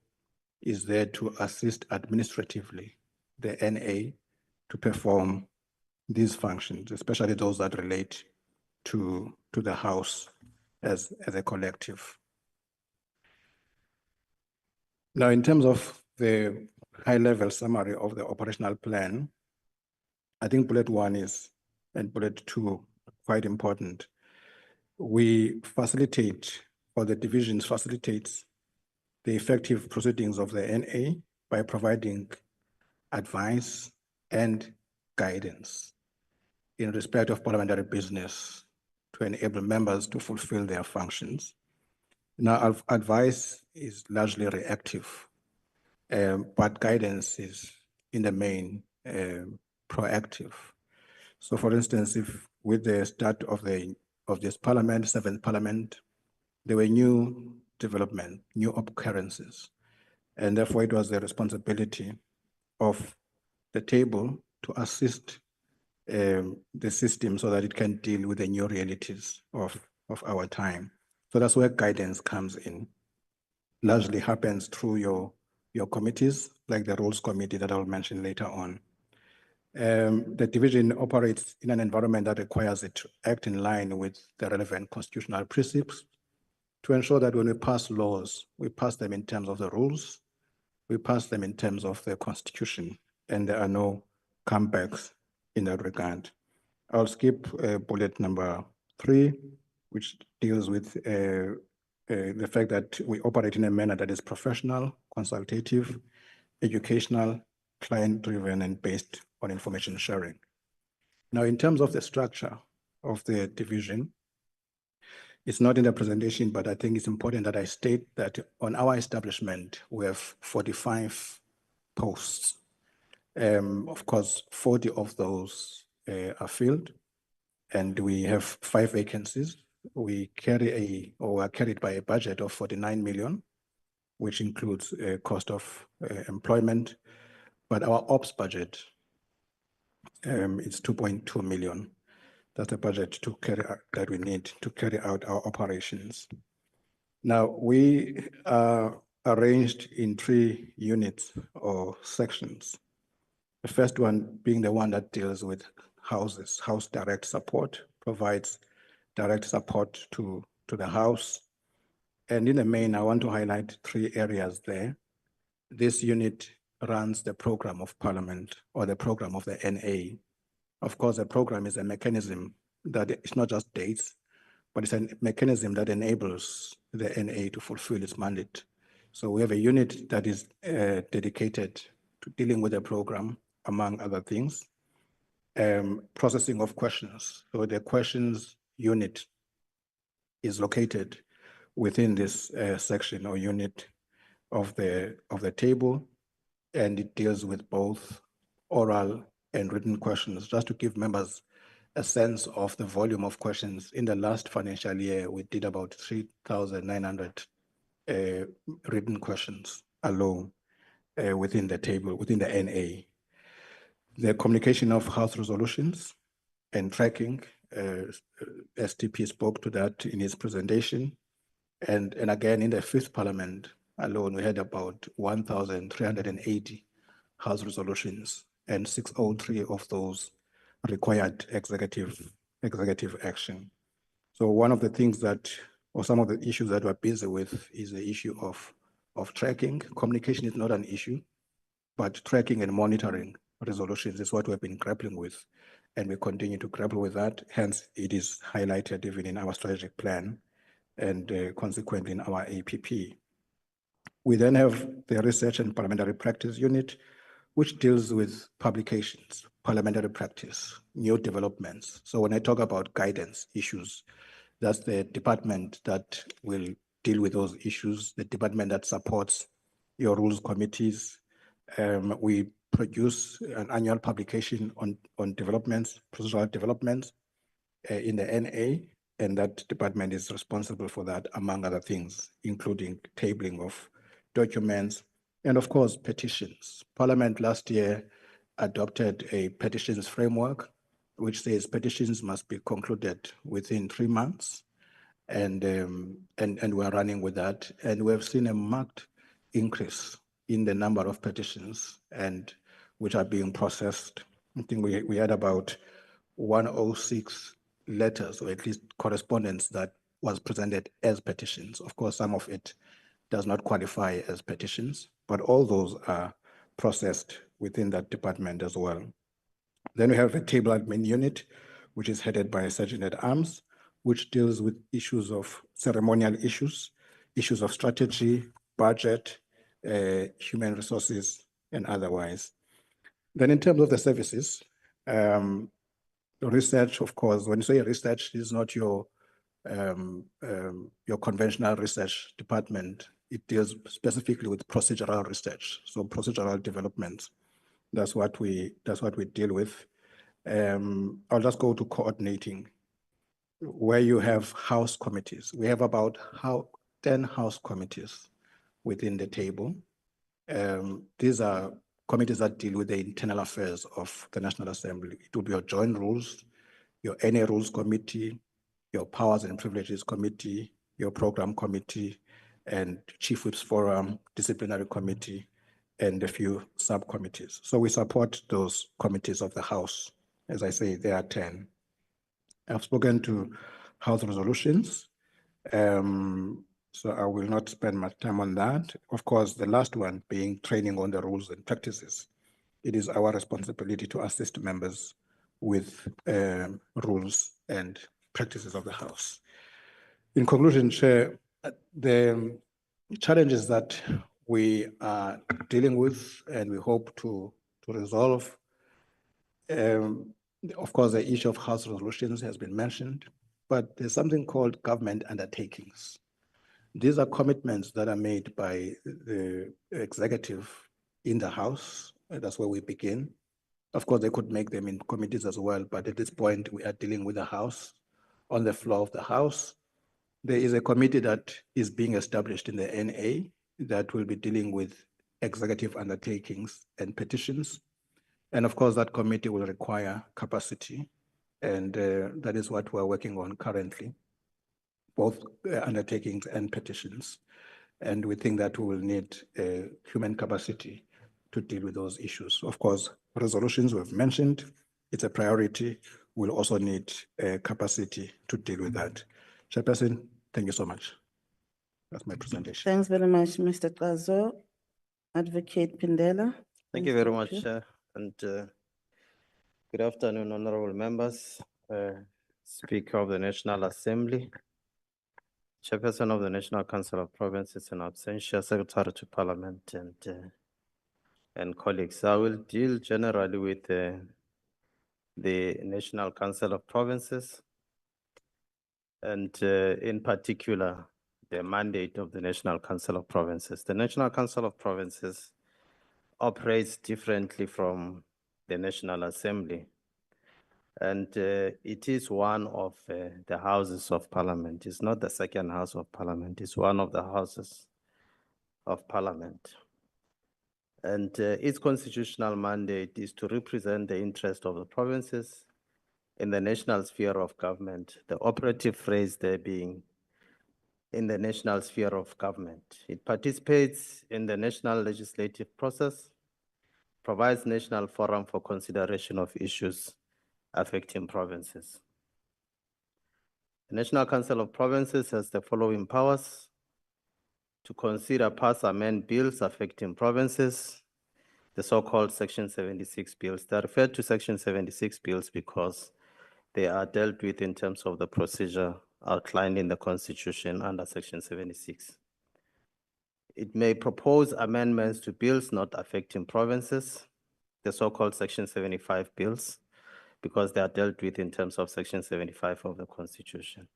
is there to assist administratively the NA to perform these functions, especially those that relate to the House as a collective. Now, in terms of the high-level summary of the operational plan, I think bullet 1 and bullet 2 quite important. We facilitate, or the divisions facilitates, the effective proceedings of the NA by providing advice and guidance in respect of parliamentary business to enable members to fulfill their functions. Now, advice is largely reactive, but guidance is in the main proactive. So for instance, if with the start of this parliament, 7th parliament, there were new development, new occurrences, and therefore it was the responsibility of the table to assist the system so that it can deal with the new realities of our time. So that's where guidance comes in. Largely happens through your committees, like the Rules Committee that I'll mention later on. The division operates in an environment that requires it to act in line with the relevant constitutional precepts to ensure that when we pass laws, we pass them in terms of the rules, we pass them in terms of the Constitution, and there are no comebacks in that regard. I'll skip bullet number 3, which deals with the fact that we operate in a manner that is professional, consultative, educational, client-driven, and based on information sharing. Now, in terms of the structure of the division, it's not in the presentation, but I think it's important that I state that on our establishment, we have 45 posts. Of course, 40 of those are filled, and we have 5 vacancies. We are carried by a budget of 49 million, which includes a cost of employment, but our ops budget is 2.2 million. That's the budget to carry out, that we need to carry out our operations. Now, we are arranged in 3 units or sections. The first one being the one that deals with houses. House direct support provides direct support to the House. And in the main, I want to highlight 3 areas there. This unit runs the program of Parliament, or the program of the NA. Of course, a program is a mechanism that it's not just dates, but it's a mechanism that enables the NA to fulfill its mandate. So we have a unit that is dedicated to dealing with the program, among other things. Processing of questions. So the questions unit is located within this section or unit of the table, and it deals with both oral and written questions. Just to give members a sense of the volume of questions, in the last financial year, we did about 3,900 written questions alone within the table, within the NA. The communication of House resolutions and tracking, STP spoke to that in his presentation. And again, in the 5th Parliament alone, we had about 1,380 House resolutions, and 603 of those required executive action. So one of the things that, or some of the issues that we're busy with, is the issue of tracking. Communication is not an issue, but tracking and monitoring resolutions is what we've been grappling with, and we continue to grapple with that. Hence, it is highlighted even in our strategic plan and consequently in our APP. We then have the Research and Parliamentary Practice Unit, which deals with publications, parliamentary practice, new developments. So when I talk about guidance issues, that's the department that will deal with those issues, the department that supports your rules committees. We produce an annual publication on developments, procedural developments in the NA, and that department is responsible for that, among other things, including tabling of documents, and of course, petitions. Parliament last year adopted a petitions framework, which says petitions must be concluded within 3 months. And we're running with that. And we have seen a marked increase in the number of petitions and which are being processed. I think we had about 106 letters, or at least correspondence, that was presented as petitions. Of course, some of it does not qualify as petitions, but all those are processed within that department as well. Then we have a table admin unit, which is headed by a sergeant at arms, which deals with issues of ceremonial issues, issues of strategy, budget, human resources, and otherwise. Then in terms of the services, research, of course, when you say research, is not your conventional research department. It deals specifically with procedural research, so procedural developments. That's what we deal with. I'll just go to coordinating, where you have house committees. We have about 10 house committees within the table. These are committees that deal with the internal affairs of the National Assembly. It will be your joint rules, your NA rules committee, your powers and privileges committee, your program committee, and chief whips forum, disciplinary committee, and a few subcommittees. So we support those committees of the House. As I say, there are 10. I've spoken to House resolutions, so I will not spend much time on that. Of course, the last one being training on the rules and practices. It is our responsibility to assist members with rules and practices of the House. In conclusion, Chair, the challenges that we are dealing with and we hope to resolve, of course, the issue of House resolutions has been mentioned, but there's something called government undertakings. These are commitments that are made by the executive in the House. That's where we begin. Of course, they could make them in committees as well, but at this point, we are dealing with the House. On the floor of the House, there is a committee that is being established in the NA that will be dealing with executive undertakings and petitions. And of course, that committee will require capacity, and that is what we're working on currently, both undertakings and petitions. And we think that we will need human capacity to deal with those issues. Of course, resolutions we've mentioned, it's a priority. We'll also need capacity to deal with that. Chairperson, thank you so much. That's my presentation. Thanks very much, Mr. Qazo. Advocate Pindela. Thank you very much, Chair, and good afternoon, honorable members, Speaker of the National Assembly, Chairperson of the National Council of Provinces in absentia, Secretary to Parliament, and colleagues. I will deal generally with the National Council of Provinces, and in particular, the mandate of the National Council of Provinces. The National Council of Provinces operates differently from the National Assembly, and it is one of the houses of Parliament. It's not the second house of Parliament, it's one of the houses of Parliament. And its constitutional mandate is to represent the interest of the provinces in the national sphere of government, the operative phrase there being in the national sphere of government. It participates in the national legislative process, provides national forum for consideration of issues affecting provinces. The National Council of Provinces has the following powers: to consider, pass, amend bills affecting provinces, the so-called Section 76 bills. They are referred to Section 76 bills because they are dealt with in terms of the procedure outlined in the Constitution under Section 76. It may propose amendments to bills not affecting provinces, the so-called Section 75 bills, because they are dealt with in terms of Section 75 of the Constitution.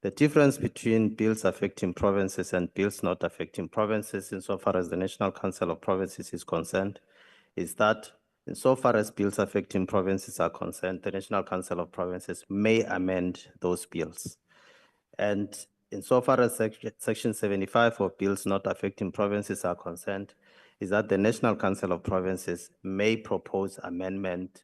The difference between bills affecting provinces and bills not affecting provinces, insofar as the National Council of Provinces is concerned, is that insofar as bills affecting provinces are concerned, the National Council of Provinces may amend those bills. And insofar as Section 75 of bills not affecting provinces are concerned, is that the National Council of Provinces may propose amendment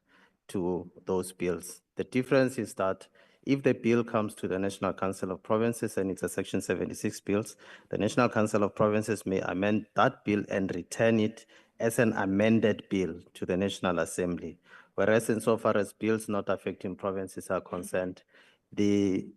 to those bills. The difference is that if the bill comes to the National Council of Provinces and it's a Section 76 bills, the National Council of Provinces may amend that bill and return it as an amended bill to the National Assembly. Whereas insofar as bills not affecting provinces are concerned, the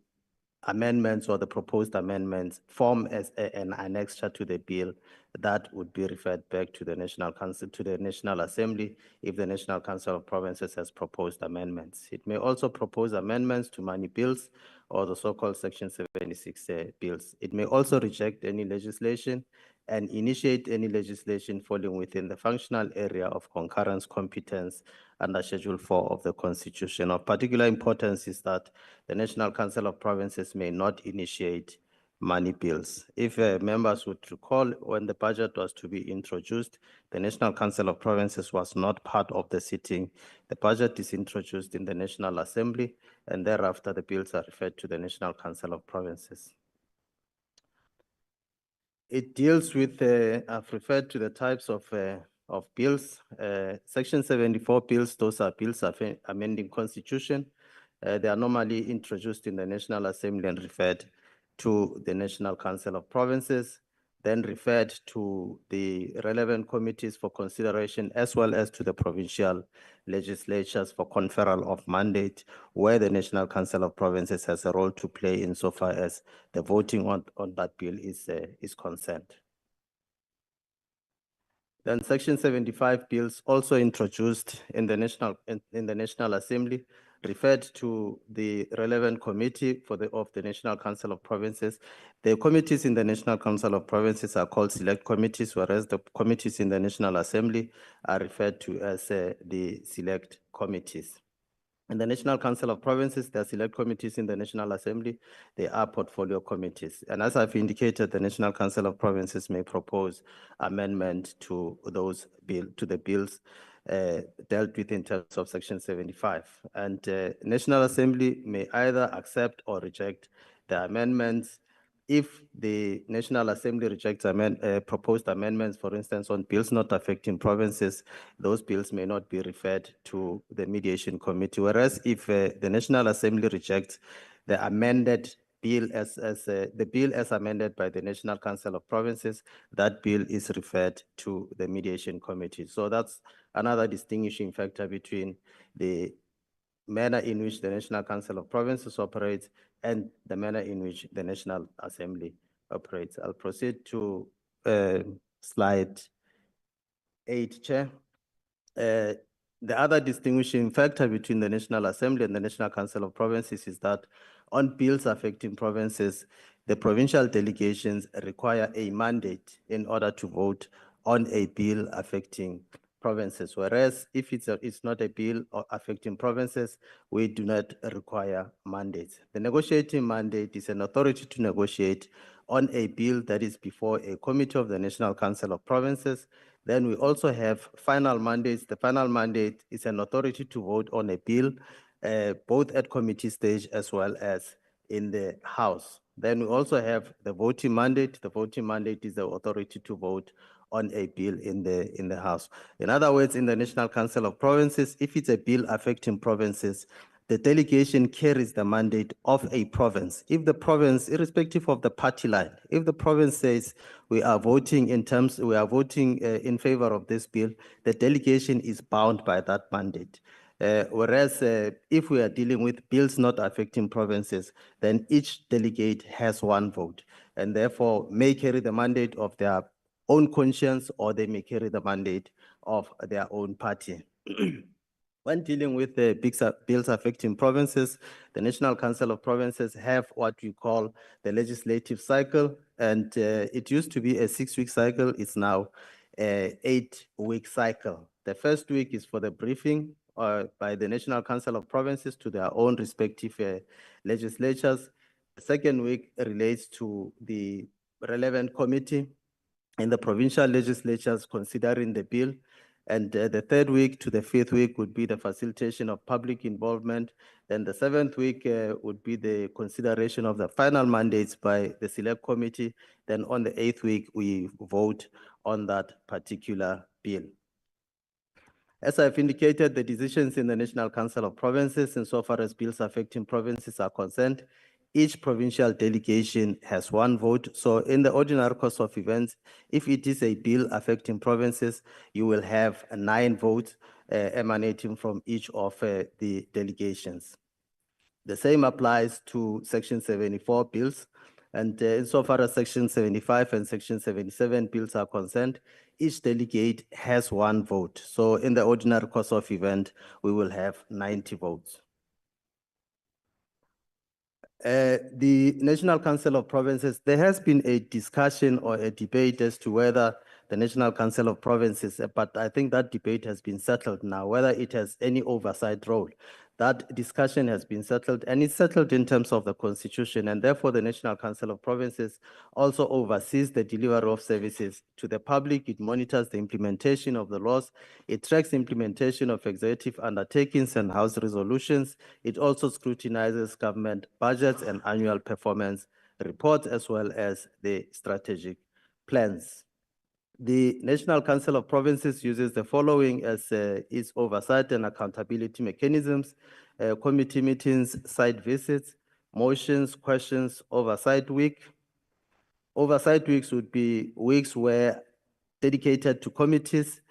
amendments or the proposed amendments form as an annexure to the bill that would be referred back to the National Council, to the National Assembly, if the National Council of Provinces has proposed amendments. It may also propose amendments to money bills or the so-called Section 76 bills. It may also reject any legislation and initiate any legislation falling within the functional area of concurrence competence under Schedule 4 of the Constitution. Of particular importance is that the National Council of Provinces may not initiate money bills. If members would recall, when the budget was to be introduced, the National Council of Provinces was not part of the sitting. The budget is introduced in the National Assembly, and thereafter the bills are referred to the National Council of Provinces. It deals with, I've referred to the types of bills. Section 74 bills, those are bills amending Constitution. They are normally introduced in the National Assembly and referred to the National Council of Provinces, then referred to the relevant committees for consideration, as well as to the provincial legislatures for conferral of mandate, where the National Council of Provinces has a role to play insofar as the voting on that bill is concerned. Then Section 75 bills also introduced in the National Assembly, referred to the relevant committee of the National Council of Provinces. The committees in the National Council of Provinces are called select committees, whereas the committees in the National Assembly are referred to as the select committees. In the National Council of Provinces, there are select committees. In the National Assembly, they are portfolio committees. And as I've indicated, the National Council of Provinces may propose amendment to those to the bills dealt with in terms of Section 75. And National Assembly may either accept or reject the amendments. If the National Assembly rejects proposed amendments, for instance, on bills not affecting provinces, those bills may not be referred to the mediation committee. Whereas if the National Assembly rejects the amended bill the bill as amended by the National Council of Provinces, that bill is referred to the mediation committee. So that's another distinguishing factor between the manner in which the National Council of Provinces operates and the manner in which the National Assembly operates. I'll proceed to slide 8, Chair. The other distinguishing factor between the National Assembly and the National Council of Provinces is that on bills affecting provinces, the provincial delegations require a mandate in order to vote on a bill affecting provinces, whereas if it's not a bill affecting provinces, we do not require mandates. The negotiating mandate is an authority to negotiate on a bill that is before a committee of the National Council of Provinces. Then we also have final mandates. The final mandate is an authority to vote on a bill, both at committee stage as well as in the House. Then we also have the voting mandate. The voting mandate is the authority to vote on a bill in the House. In other words, in the National Council of Provinces, if it's a bill affecting provinces, the delegation carries the mandate of a province. If the province, irrespective of the party line, if the province says we are voting in favor of this bill, the delegation is bound by that mandate. Whereas if we are dealing with bills not affecting provinces, then each delegate has one vote and therefore may carry the mandate of their own conscience, or they may carry the mandate of their own party. When dealing with the bills affecting provinces, the National Council of Provinces have what we call the legislative cycle, and it used to be a 6-week cycle. It's now an 8-week cycle. The first week is for the briefing by the National Council of Provinces to their own respective legislatures. The second week relates to the relevant committee in the provincial legislatures considering the bill. And the third week to the fifth week would be the facilitation of public involvement. Then the seventh week would be the consideration of the final mandates by the select committee. Then on the eighth week, we vote on that particular bill. As I've indicated, the decisions in the National Council of Provinces, insofar as bills affecting provinces are concerned, each provincial delegation has one vote. So in the ordinary course of events, if it is a bill affecting provinces, you will have 9 votes emanating from each of the delegations. The same applies to Section 74 bills. And insofar as Section 75 and Section 77 bills are concerned, each delegate has one vote. So in the ordinary course of event, we will have 90 votes. The National Council of Provinces, there has been a discussion or a debate as to whether the National Council of Provinces, but I think that debate has been settled now, whether it has any oversight role. That discussion has been settled, and it's settled in terms of the Constitution, and therefore the National Council of Provinces also oversees the delivery of services to the public. It monitors the implementation of the laws. It tracks implementation of executive undertakings and House resolutions. It also scrutinizes government budgets and annual performance reports, as well as the strategic plans. The National Council of Provinces uses the following as its oversight and accountability mechanisms: committee meetings, site visits, motions, questions, oversight week. Oversight weeks would be weeks where dedicated to committees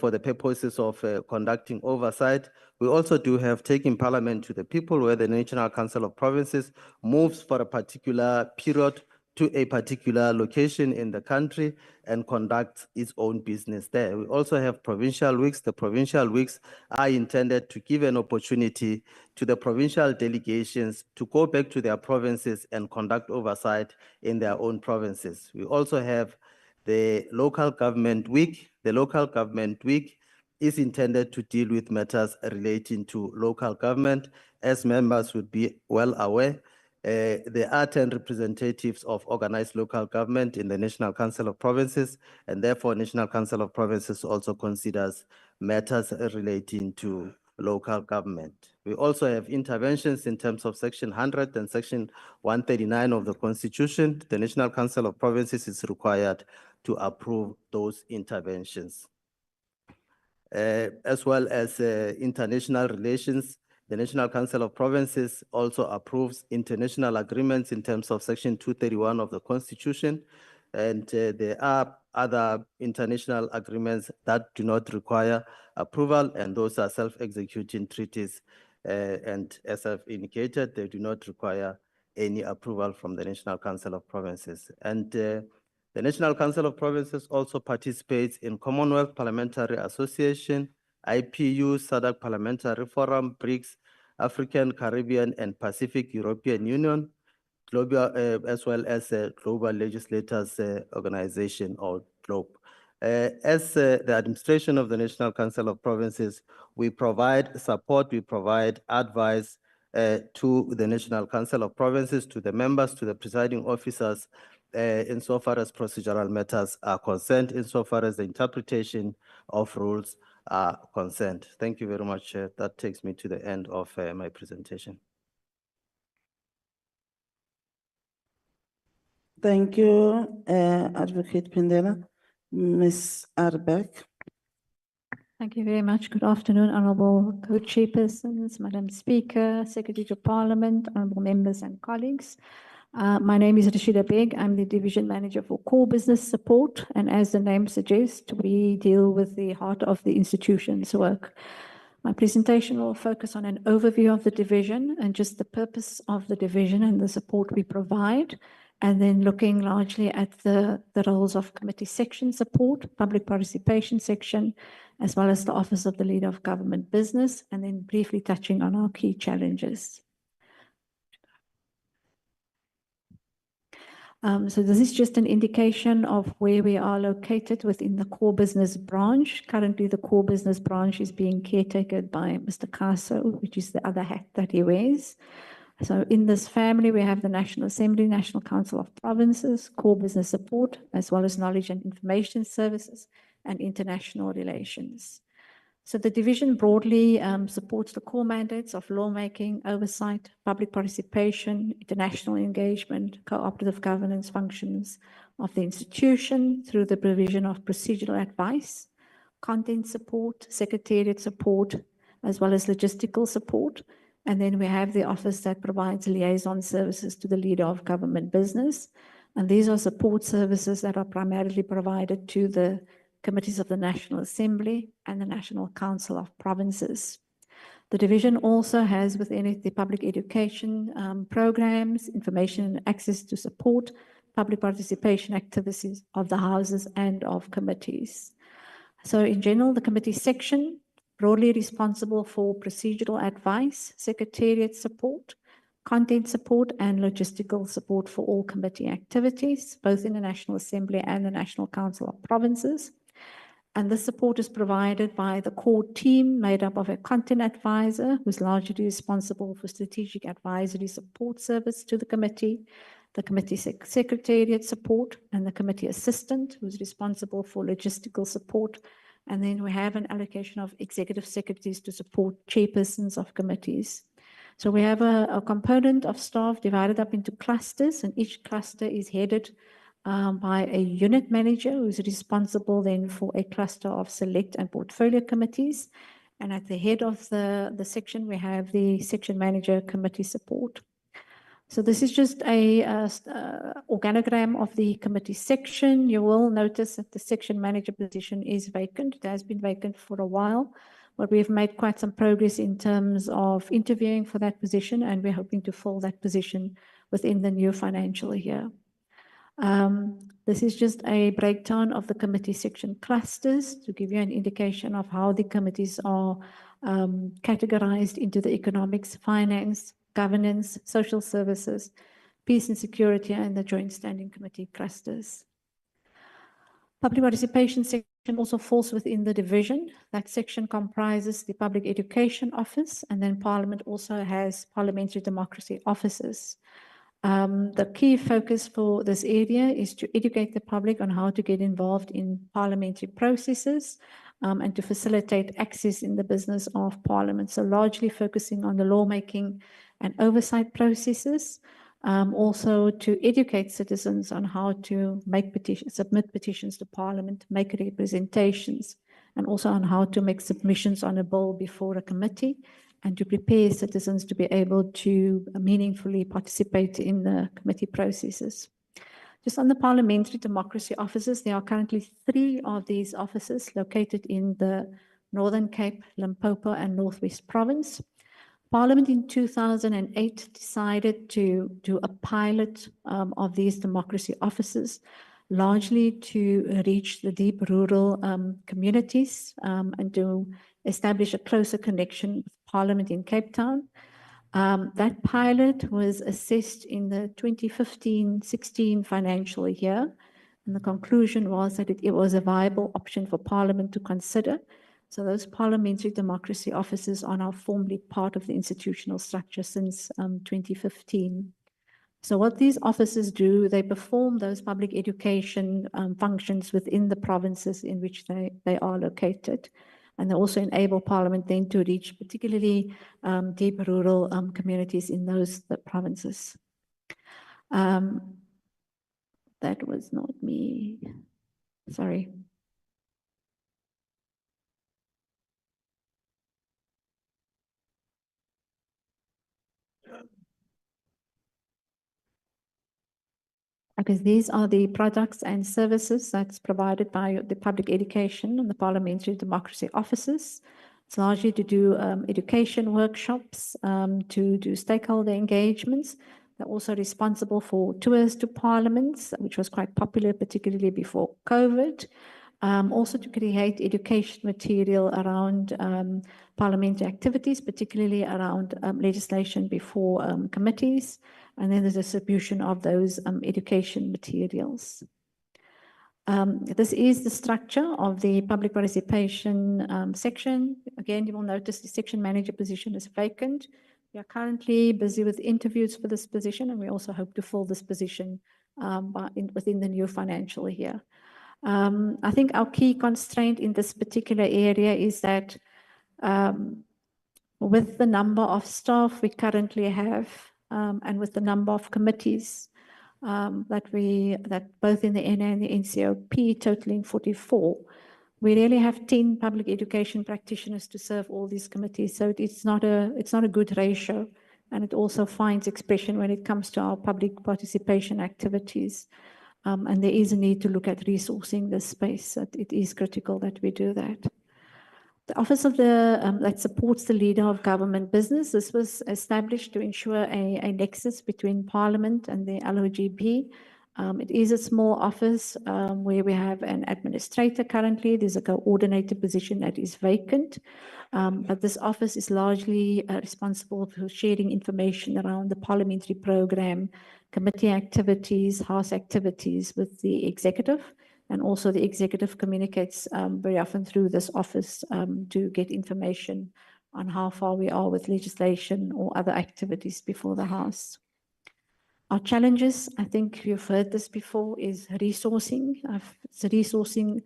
for the purposes of conducting oversight. We also do have taking Parliament to the people, where the National Council of Provinces moves for a particular period to a particular location in the country and conducts its own business there. We also have provincial weeks. The provincial weeks are intended to give an opportunity to the provincial delegations to go back to their provinces and conduct oversight in their own provinces. We also have the local government week. The local government week is intended to deal with matters relating to local government. As members would be well aware, there are 10 representatives of organized local government in the National Council of Provinces, and therefore National Council of Provinces also considers matters relating to local government. We also have interventions in terms of Section 100 and Section 139 of the Constitution. The National Council of Provinces is required to approve those interventions. As well as international relations, the National Council of Provinces also approves international agreements in terms of Section 231 of the Constitution. And there are other international agreements that do not require approval, and those are self-executing treaties. And as I've indicated, they do not require any approval from the National Council of Provinces. And the National Council of Provinces also participates in Commonwealth Parliamentary Association, IPU, SADC Parliamentary Forum, BRICS, African, Caribbean, and Pacific European Union, global, as well as Global Legislators Organization, or GLOBE. As the administration of the National Council of Provinces, we provide support, we provide advice to the National Council of Provinces, to the members, to the presiding officers, insofar as procedural matters are concerned, insofar as the interpretation of rules are concerned. Thank you very much. That takes me to the end of my presentation. Thank you, Advocate Pindela. Ms. Arbeck. Thank you very much. Good afternoon, Honourable Co-Chairpersons, Madam Speaker, Secretary to Parliament, Honourable Members and colleagues. My name is Rashida Beg. I'm the Division Manager for Core Business Support, and as the name suggests, we deal with the heart of the institution's work. My presentation will focus on an overview of the division and just the purpose of the division and the support we provide, and then looking largely at the roles of committee section support, public participation section, as well as the Office of the Leader of Government Business, and then briefly touching on our key challenges. So this is just an indication of where we are located within the core business branch. Currently, the core business branch is being caretakered by Mr. Kaso, which is the other hat that he wears. So in this family, we have the National Assembly, National Council of Provinces, core business support, as well as knowledge and information services, and international relations. So the division broadly supports the core mandates of lawmaking, oversight, public participation, international engagement, cooperative governance functions of the institution through the provision of procedural advice, content support, secretariat support, as well as logistical support. And then we have the office that provides liaison services to the leader of government business. And these are support services that are primarily provided to the committees of the National Assembly and the National Council of Provinces. The division also has within it the public education programs, information and access to support, public participation activities of the houses and of committees. So in general, the committee section broadly responsible for procedural advice, secretariat support, content support, and logistical support for all committee activities, both in the National Assembly and the National Council of Provinces. And this support is provided by the core team made up of a content advisor who's largely responsible for strategic advisory support service to the committee secretariat support, and the committee assistant who's responsible for logistical support. And then we have an allocation of executive secretaries to support chairpersons of committees. So we have a component of staff divided up into clusters, and each cluster is headed by a unit manager who's responsible then for a cluster of select and portfolio committees. And at the head of the section, we have the section manager committee support. So this is just a organogram of the committee section. You will notice that the section manager position is vacant. It has been vacant for a while, but we've made quite some progress in terms of interviewing for that position, and we're hoping to fill that position within the new financial year. This is just a breakdown of the committee section clusters to give you an indication of how the committees are categorized into the economics, finance, governance, social services, peace and security, and the joint standing committee clusters. Public participation section also falls within the division. That section comprises the public education office, and then Parliament also has parliamentary democracy offices. The key focus for this area is to educate the public on how to get involved in parliamentary processes and to facilitate access in the business of Parliament. So largely focusing on the lawmaking and oversight processes, also to educate citizens on how to make petitions, submit petitions to Parliament, make representations, and also on how to make submissions on a bill before a committee, and to prepare citizens to be able to meaningfully participate in the committee processes. Just on the parliamentary democracy offices, there are currently 3 of these offices located in the Northern Cape, Limpopo, and Northwest Province. Parliament in 2008 decided to do a pilot of these democracy offices, largely to reach the deep rural communities and to establish a closer connection with Parliament in Cape Town. That pilot was assessed in the 2015-16 financial year, and the conclusion was that it was a viable option for Parliament to consider. So those parliamentary democracy offices are now formally part of the institutional structure since 2015. So what these offices do, they perform those public education functions within the provinces in which they are located. And they also enable Parliament then to reach particularly deep rural communities in those provinces. That was not me. Sorry. Because these are the products and services that's provided by the public education and the parliamentary democracy offices. It's largely to do education workshops, to do stakeholder engagements. They're also responsible for tours to parliaments, which was quite popular, particularly before COVID. Also to create education material around parliamentary activities, particularly around legislation before committees, and then the distribution of those education materials. This is the structure of the public participation section. Again, you will notice the section manager position is vacant. We are currently busy with interviews for this position, and we also hope to fill this position within the new financial year. I think our key constraint in this particular area is that with the number of staff we currently have and with the number of committees that both in the NA and the NCOP totaling 44, we really have 10 public education practitioners to serve all these committees. So it's not a good ratio, and it also finds expression when it comes to our public participation activities. And there is a need to look at resourcing this space. It is critical that we do that. The Office of that supports the leader of government business. This was established to ensure a nexus between Parliament and the LOGP. It is a small office where we have an administrator currently. There's a coordinator position that is vacant. But this office is largely responsible for sharing information around the parliamentary program, committee activities, house activities with the executive. And also the executive communicates very often through this office to get information on how far we are with legislation or other activities before the House. Our challenges, I think you've heard this before, is resourcing. It's resourcing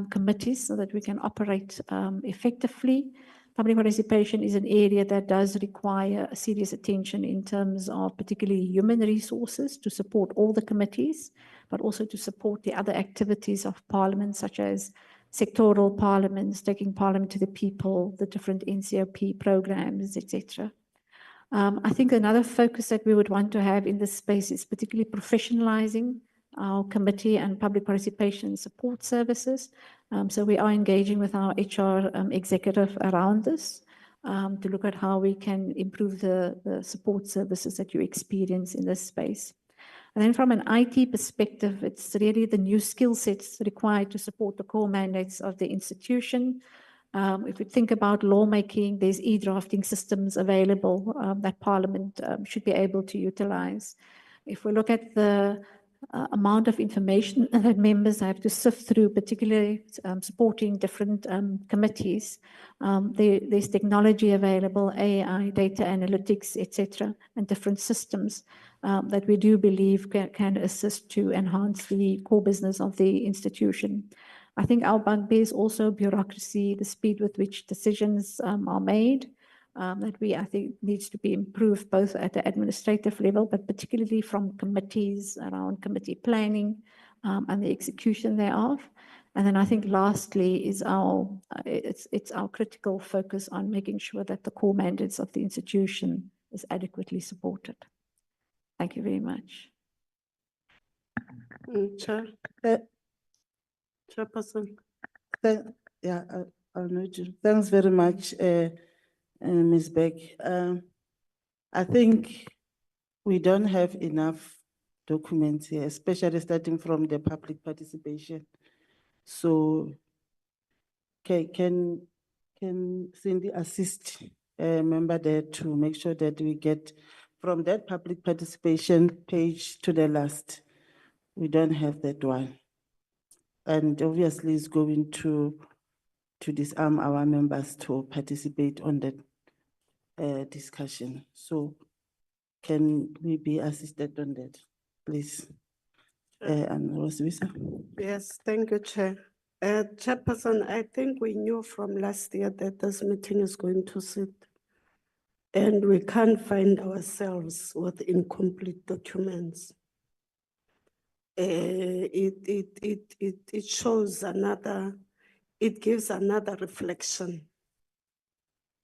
committees so that we can operate effectively. Public participation is an area that does require serious attention in terms of particularly human resources to support all the committees, but also to support the other activities of Parliament, such as sectoral parliaments, taking Parliament to the people, the different NCOP programs, etc. I think another focus that we would want to have in this space is particularly professionalizing our committee and public participation support services. So we are engaging with our HR executive around this to look at how we can improve the support services that you experience in this space. And then from an IT perspective, it's really the new skill sets required to support the core mandates of the institution. If we think about lawmaking, there's e-drafting systems available that Parliament should be able to utilize. If we look at the amount of information that members have to sift through, particularly supporting different committees, there's technology available, AI, data analytics, etc., and different systems that we do believe can assist to enhance the core business of the institution. I think our bugbear is also bureaucracy, the speed with which decisions are made, I think needs to be improved both at the administrative level, but particularly from committees around committee planning and the execution thereof. And then I think lastly is it's our critical focus on making sure that the core mandates of the institution is adequately supported. Thank you very much. Chair, Chairperson. Yeah, I'll note you. Thanks very much, Ms. Beck. I think we don't have enough documents here, especially starting from the public participation. So can Cindy assist a member there to make sure that we get from that public participation page to the last? We don't have that one. And obviously it's going to disarm our members to participate on that discussion. So can we be assisted on that, please? And Roswisa? Yes, thank you, Chair. Chairperson, I think we knew from last year that this meeting is going to sit, and we can't find ourselves with incomplete documents. It shows it gives another reflection,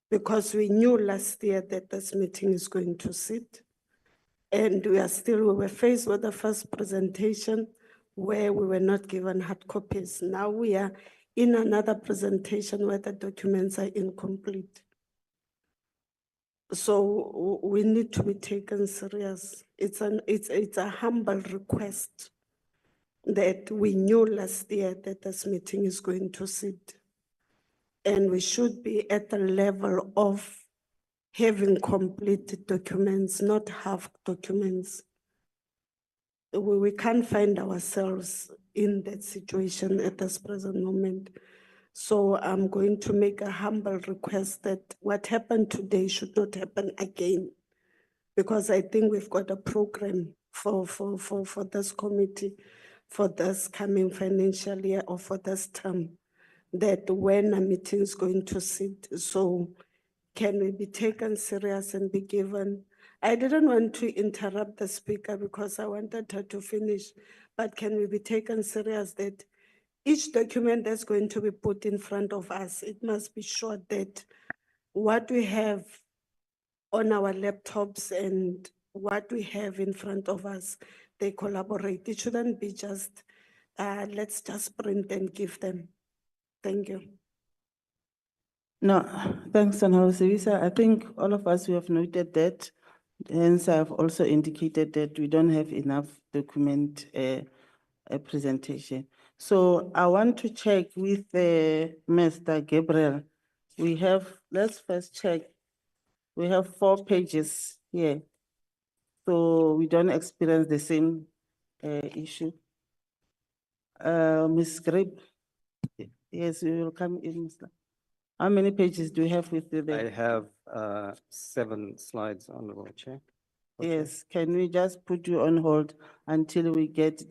because we knew last year that this meeting is going to sit, and we were faced with the first presentation where we were not given hard copies. Now we are in another presentation where the documents are incomplete. So we need to be taken serious. It's a humble request that we knew last year that this meeting is going to sit. And we should be at the level of having complete documents, not half documents. We can't find ourselves in that situation at this present moment. So I'm going to make a humble request that what happened today should not happen again, because I think we've got a program for this committee for this coming financial year or for this term, that when a meeting is going to sit. So can we be taken serious and be given? I didn't want to interrupt the speaker because I wanted her to finish, but can we be taken serious that each document that's going to be put in front of us, it must be sure that what we have on our laptops and what we have in front of us, they collaborate. It shouldn't be just, let's just print and give them. Thank you. No, thanks, Honorable Sibisa. I think all of us, we have noted that. Hence, I've also indicated that we don't have enough document a presentation. So I want to check with Mr. Gabriel. We have, let's first check. We have 4 pages here. So we don't experience the same issue. Ms. Grape, yes, we will come in, Mr. How many pages do you have with you I there? have 7 slides, Honorable Chair. Yes, can we just put you on hold until we get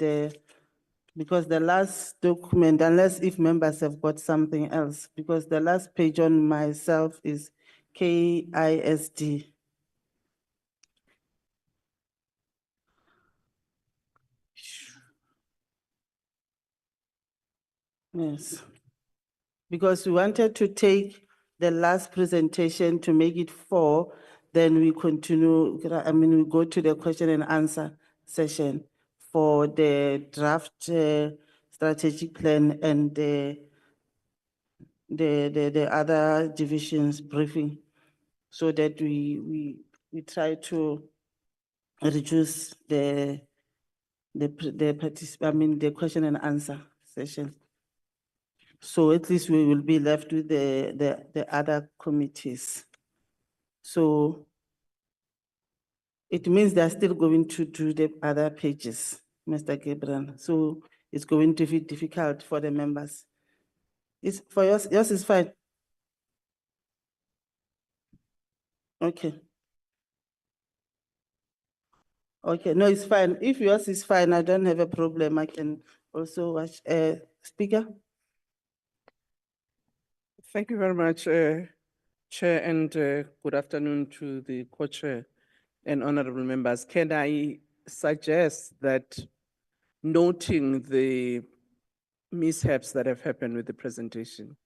because the last document, unless if members have got something else, because the last page on myself is KISD. Yes, because we wanted to take the last presentation to make it 4, then we continue, I mean, we go to the question and answer session for the draft strategic plan and the other divisions briefing, so that we try to reduce the question and answer session. So at least we will be left with the other committees. So it means they're still going to do the other pages, Mr. Gabriel. So it's going to be difficult for the members. It's for yours is fine. Okay. Okay, no, it's fine. If yours is fine, I don't have a problem. I can also watch. Speaker? Thank you very much, Chair, and good afternoon to the co-chair and honorable members. Can I suggest that, noting the mishaps that have happened with the presentation,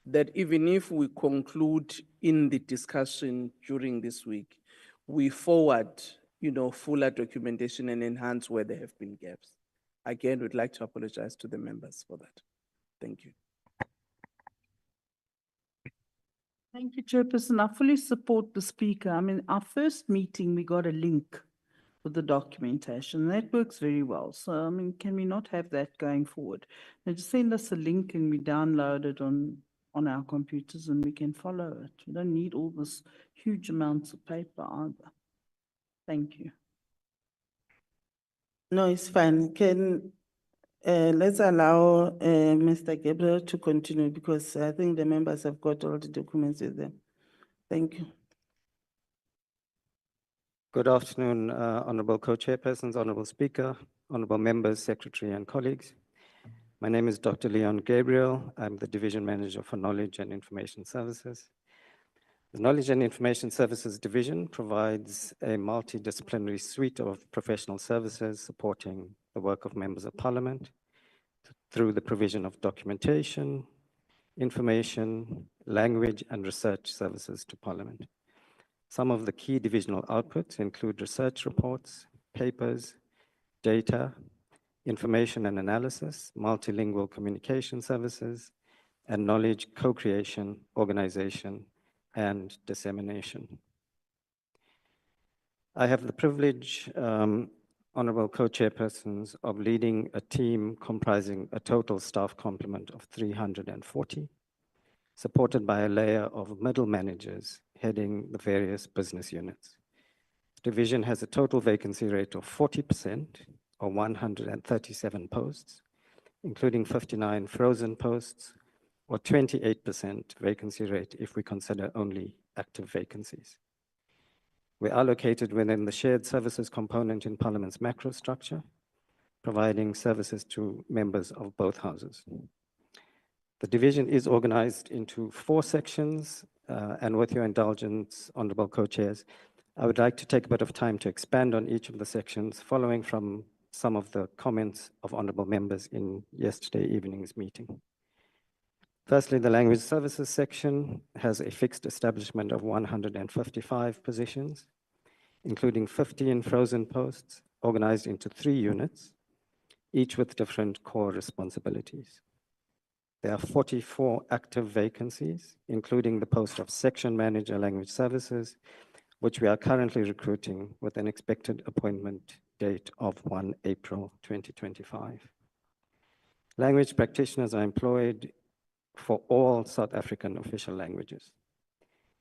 that even if we conclude in the discussion during this week, we forward, fuller documentation and enhance where there have been gaps. Again, we'd like to apologize to the members for that. Thank you. Thank you, Chairperson. I fully support the speaker. I mean, our first meeting, we got a link with the documentation. That works very well. So, I mean, can we not have that going forward? Now, just send us a link and we download it on our computers and we can follow it. We don't need all this huge amounts of paper either. Thank you. No, it's fine. Let's allow Mr. Gabriel to continue because I think the members have got all the documents with them. Thank you. Good afternoon, Honorable Co-Chairpersons, Honorable Speaker, Honorable Members, Secretary, and colleagues. My name is Dr. Leon Gabriel. I'm the Division Manager for Knowledge and Information Services. The Knowledge and Information Services Division provides a multidisciplinary suite of professional services supporting the work of members of Parliament through the provision of documentation, information, language, and research services to Parliament. Some of the key divisional outputs include research reports, papers, data, information and analysis, multilingual communication services, and knowledge co-creation, organization, and dissemination. I have the privilege, Honorable Co-Chairpersons, of leading a team comprising a total staff complement of 340, supported by a layer of middle managers heading the various business units. The division has a total vacancy rate of 40%, or 137 posts, including 59 frozen posts, or 28% vacancy rate if we consider only active vacancies. We are located within the shared services component in Parliament's macro structure, providing services to members of both houses. The division is organized into 4 sections, and with your indulgence, Honorable Co-Chairs, I would like to take a bit of time to expand on each of the sections, following from some of the comments of honorable members in yesterday evening's meeting. Firstly, the language services section has a fixed establishment of 155 positions, including 15 frozen posts organized into 3 units, each with different core responsibilities. There are 44 active vacancies, including the post of Section Manager Language Services, which we are currently recruiting with an expected appointment date of 1 April 2025. Language practitioners are employed for all South African official languages.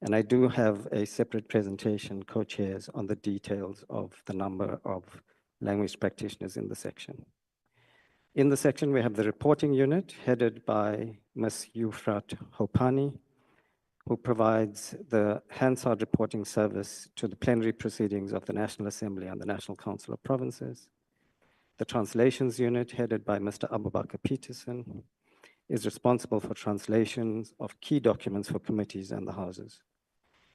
And I do have a separate presentation, co-chairs, on the details of the number of language practitioners in the section. In the section, we have the reporting unit headed by Ms. Euphrat Hopani, who provides the Hansard reporting service to the plenary proceedings of the National Assembly and the National Council of Provinces. The translations unit headed by Mr. Abubakar Peterson is responsible for translations of key documents for committees and the houses.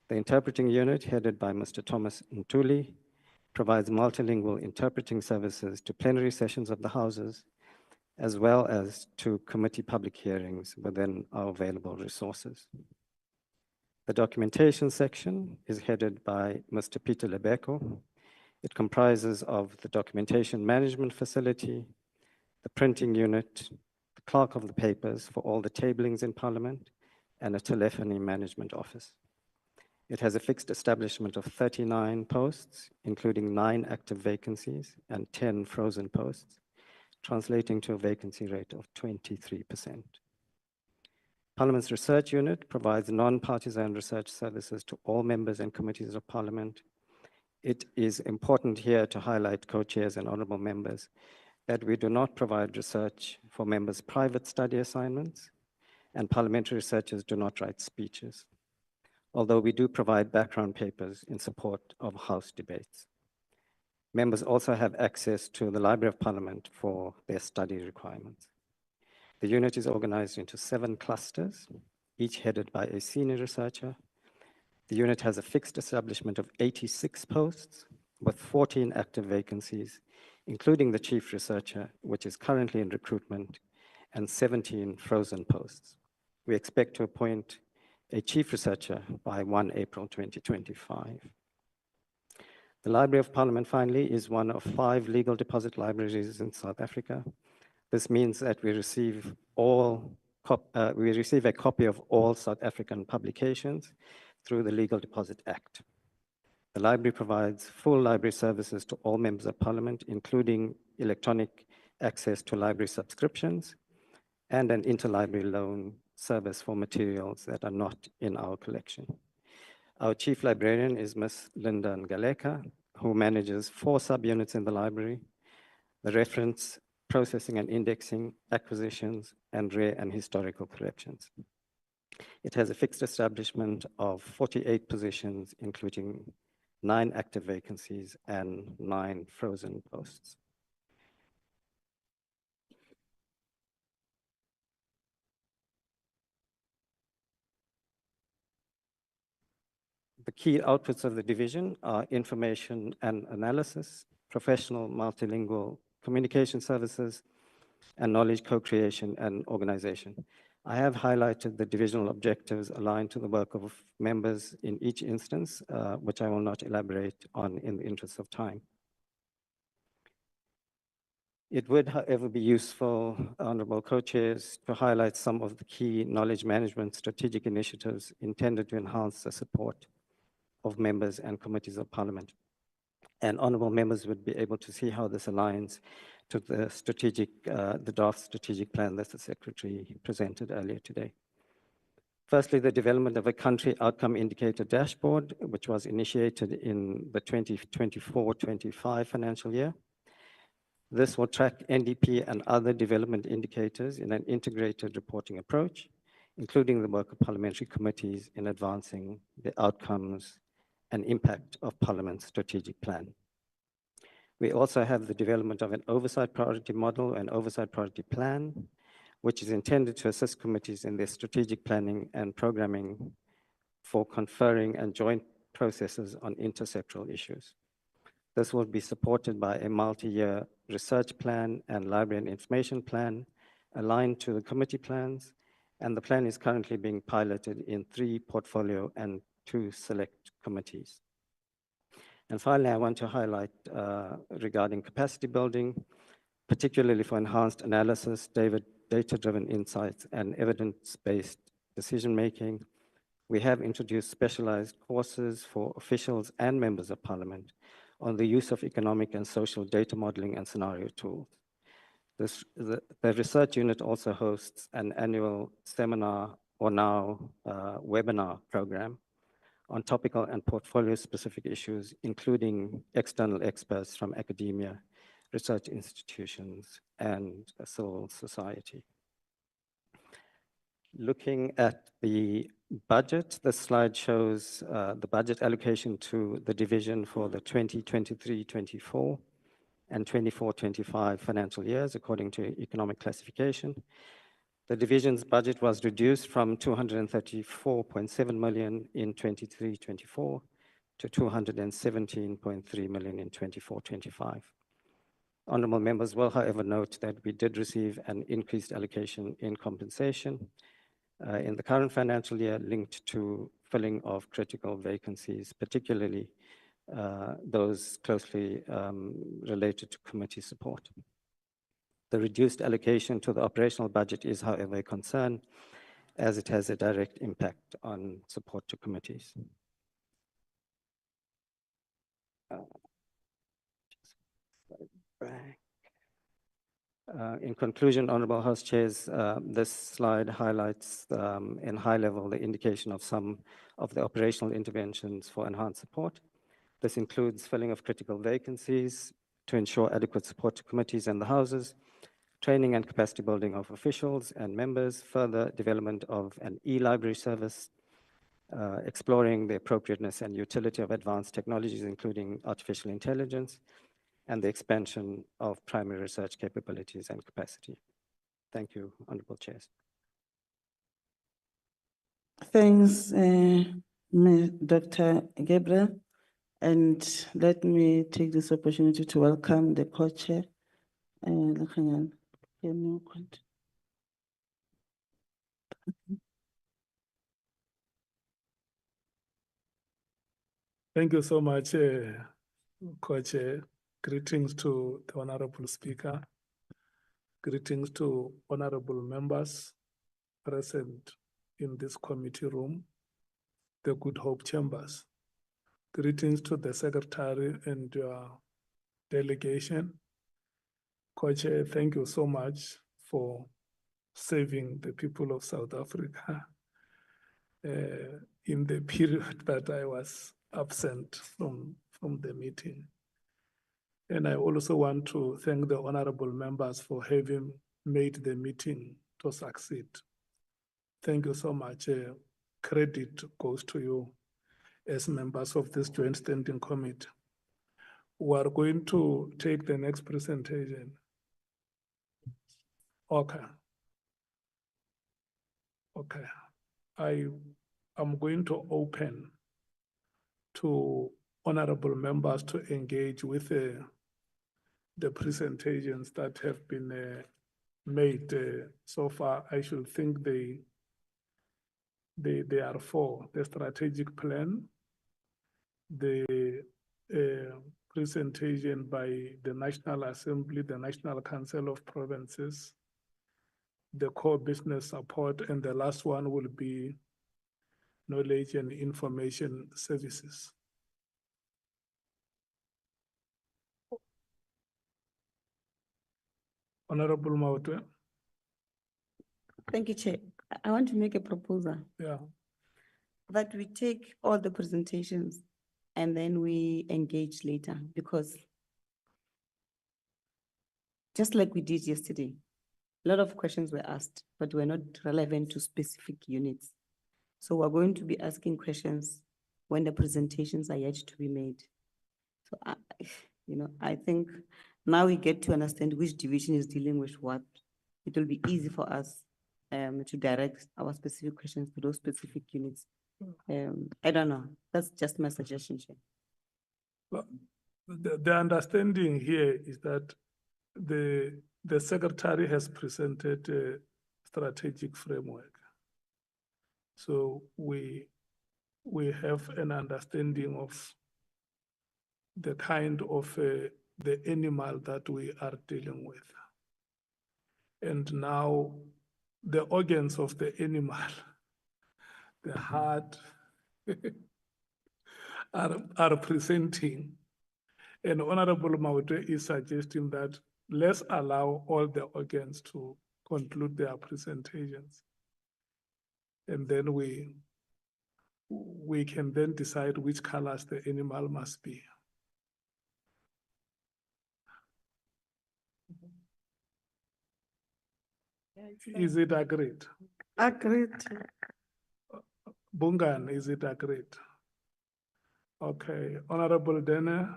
The interpreting unit headed by Mr. Thomas Ntuli provides multilingual interpreting services to plenary sessions of the houses, as well as to committee public hearings within our available resources. The documentation section is headed by Mr. Peter Lebeko. It comprises of the documentation management facility, the printing unit, the clerk of the papers for all the tablings in Parliament, and a telephony management office. It has a fixed establishment of 39 posts, including 9 active vacancies and 10 frozen posts, translating to a vacancy rate of 23%. Parliament's research unit provides non-partisan research services to all members and committees of Parliament. It is important here to highlight, co-chairs and honorable members, that we do not provide research for members' private study assignments, and parliamentary researchers do not write speeches, although we do provide background papers in support of House debates. Members also have access to the Library of Parliament for their study requirements. The unit is organized into 7 clusters, each headed by a senior researcher. The unit has a fixed establishment of 86 posts with 14 active vacancies, including the chief researcher, which is currently in recruitment, and 17 frozen posts. We expect to appoint a chief researcher by 1 April 2025. The Library of Parliament, finally, is one of 5 legal deposit libraries in South Africa. This means that we receive a copy of all South African publications through the Legal Deposit Act. The library provides full library services to all members of Parliament, including electronic access to library subscriptions and an interlibrary loan service for materials that are not in our collection. Our chief librarian is Ms. Linda Ngaleka, who manages 4 subunits in the library: the reference, processing and indexing, acquisitions, and rare and historical collections. It has a fixed establishment of 48 positions, including 9 active vacancies and 9 frozen posts. The key outputs of the division are information and analysis, professional multilingual communication services, and knowledge co-creation and organization. I have highlighted the divisional objectives aligned to the work of members in each instance, which I will not elaborate on in the interest of time. It would, however, be useful, honorable co-chairs, to highlight some of the key knowledge management strategic initiatives intended to enhance the support of members and committees of Parliament. And honorable members would be able to see how this aligns to the draft strategic plan that the Secretary presented earlier today. Firstly, the development of a country outcome indicator dashboard, which was initiated in the 2024-25 financial year. This will track NDP and other development indicators in an integrated reporting approach, including the work of parliamentary committees in advancing the outcomes and impact of Parliament's strategic plan. We also have the development of an oversight priority model and oversight priority plan, which is intended to assist committees in their strategic planning and programming for conferring and joint processes on intersectoral issues. This will be supported by a multi-year research plan and library and information plan aligned to the committee plans, and the plan is currently being piloted in 3 portfolio and 2 select committees. And finally, I want to highlight regarding capacity building, particularly for enhanced analysis, data-driven insights, and evidence-based decision-making. We have introduced specialized courses for officials and members of parliament on the use of economic and social data modeling and scenario tools. The research unit also hosts an annual seminar or now webinar program on topical and portfolio-specific issues, including external experts from academia, research institutions, and civil society. Looking at the budget, this slide shows the budget allocation to the division for the 2023-24 and 24-25 financial years, according to economic classification. The division's budget was reduced from 234.7 million in 23-24 to 217.3 million in 24-25. Honorable members will, however, note that we did receive an increased allocation in compensation in the current financial year linked to filling of critical vacancies, particularly those closely related to committee support. The reduced allocation to the operational budget is, however, a concern as it has a direct impact on support to committees. In conclusion, Honorable House Chairs, this slide highlights in high level the indication of some of the operational interventions for enhanced support. This includes filling of critical vacancies to ensure adequate support to committees and the houses, training and capacity building of officials and members, further development of an e-library service, exploring the appropriateness and utility of advanced technologies, including artificial intelligence, and the expansion of primary research capabilities and capacity. Thank you, Honorable Chairs. Thanks, Dr. Gabriel. And let me take this opportunity to welcome the co-chair. Thank you so much, Co-Chair. Greetings to the Honorable Speaker. Greetings to honorable members present in this committee room, the Good Hope Chambers. Greetings to the Secretary and your delegation. Co-Chair, thank you so much for saving the people of South Africa in the period that I was absent from the meeting. And I also want to thank the honorable members for having made the meeting to succeed. Thank you so much. Credit goes to you as members of this Joint Standing Committee. We are going to take the next presentation. Okay. I am going to open to honorable members to engage with the presentations that have been made so far. I should think they are for the strategic plan, the presentation by the National Assembly, the National Council of Provinces, the core business support, and the last one will be knowledge and information services. Honorable Mautwe. Thank you, Chair. I want to make a proposal. Yeah. That we take all the presentations and then we engage later, because just like we did yesterday, a lot of questions were asked, but were not relevant to specific units. So we're going to be asking questions when the presentations are yet to be made. So I think now we get to understand which division is dealing with what. It will be easy for us to direct our specific questions to those specific units. I don't know. That's just my suggestion, Chair. Well, the understanding here is that the secretary has presented a strategic framework. So we have an understanding of the kind of the animal that we are dealing with. And now the organs of the animal, the heart, are presenting. And Honorable Maute is suggesting that let's allow all the organs to conclude their presentations. And then we can then decide which colors the animal must be. Is it agreed? Agreed. Bungan, is it agreed? Okay, Honorable Dene,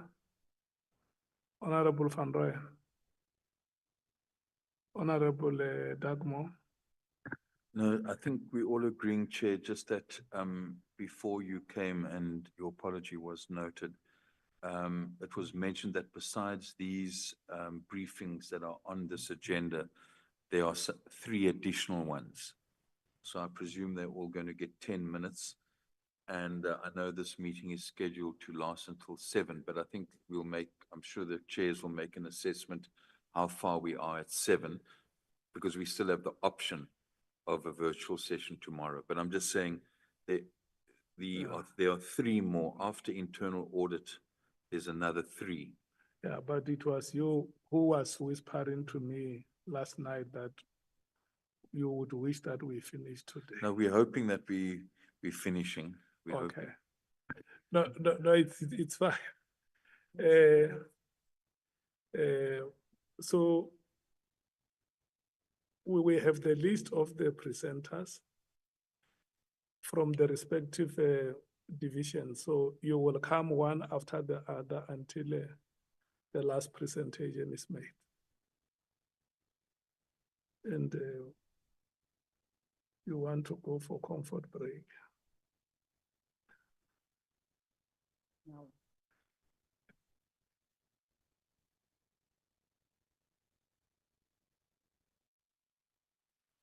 Honorable Van Rooyen, Honorable Dagmo. No, I think we all agreeing, Chair, just that before you came and your apology was noted, it was mentioned that besides these briefings that are on this agenda, there are 3 additional ones. So I presume they're all going to get 10 minutes. And I know this meeting is scheduled to last until 7, but I think I'm sure the chairs will make an assessment how far we are at 7, because we still have the option of a virtual session tomorrow. But I'm just saying there are 3 more. After internal audit, there's another 3. Yeah, but it was you who was whispering to me last night that you would wish that we finish today. No, we're hoping that we're finishing. We're Okay. hoping. No, it's fine. So we have the list of the presenters from the respective divisions. So you will come one after the other until the last presentation is made. And you want to go for comfort break. No.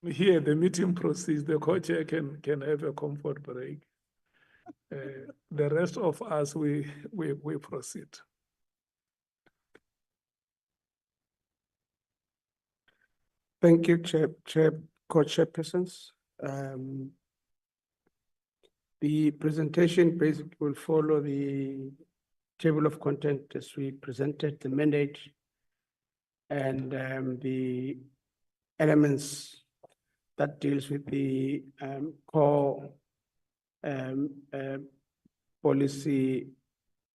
Here, the meeting proceeds. The co-chair can have a comfort break. The rest of us, we proceed. Thank you, co-chairpersons. The presentation basically will follow the table of content as we presented, the mandate and the elements that deals with the core policy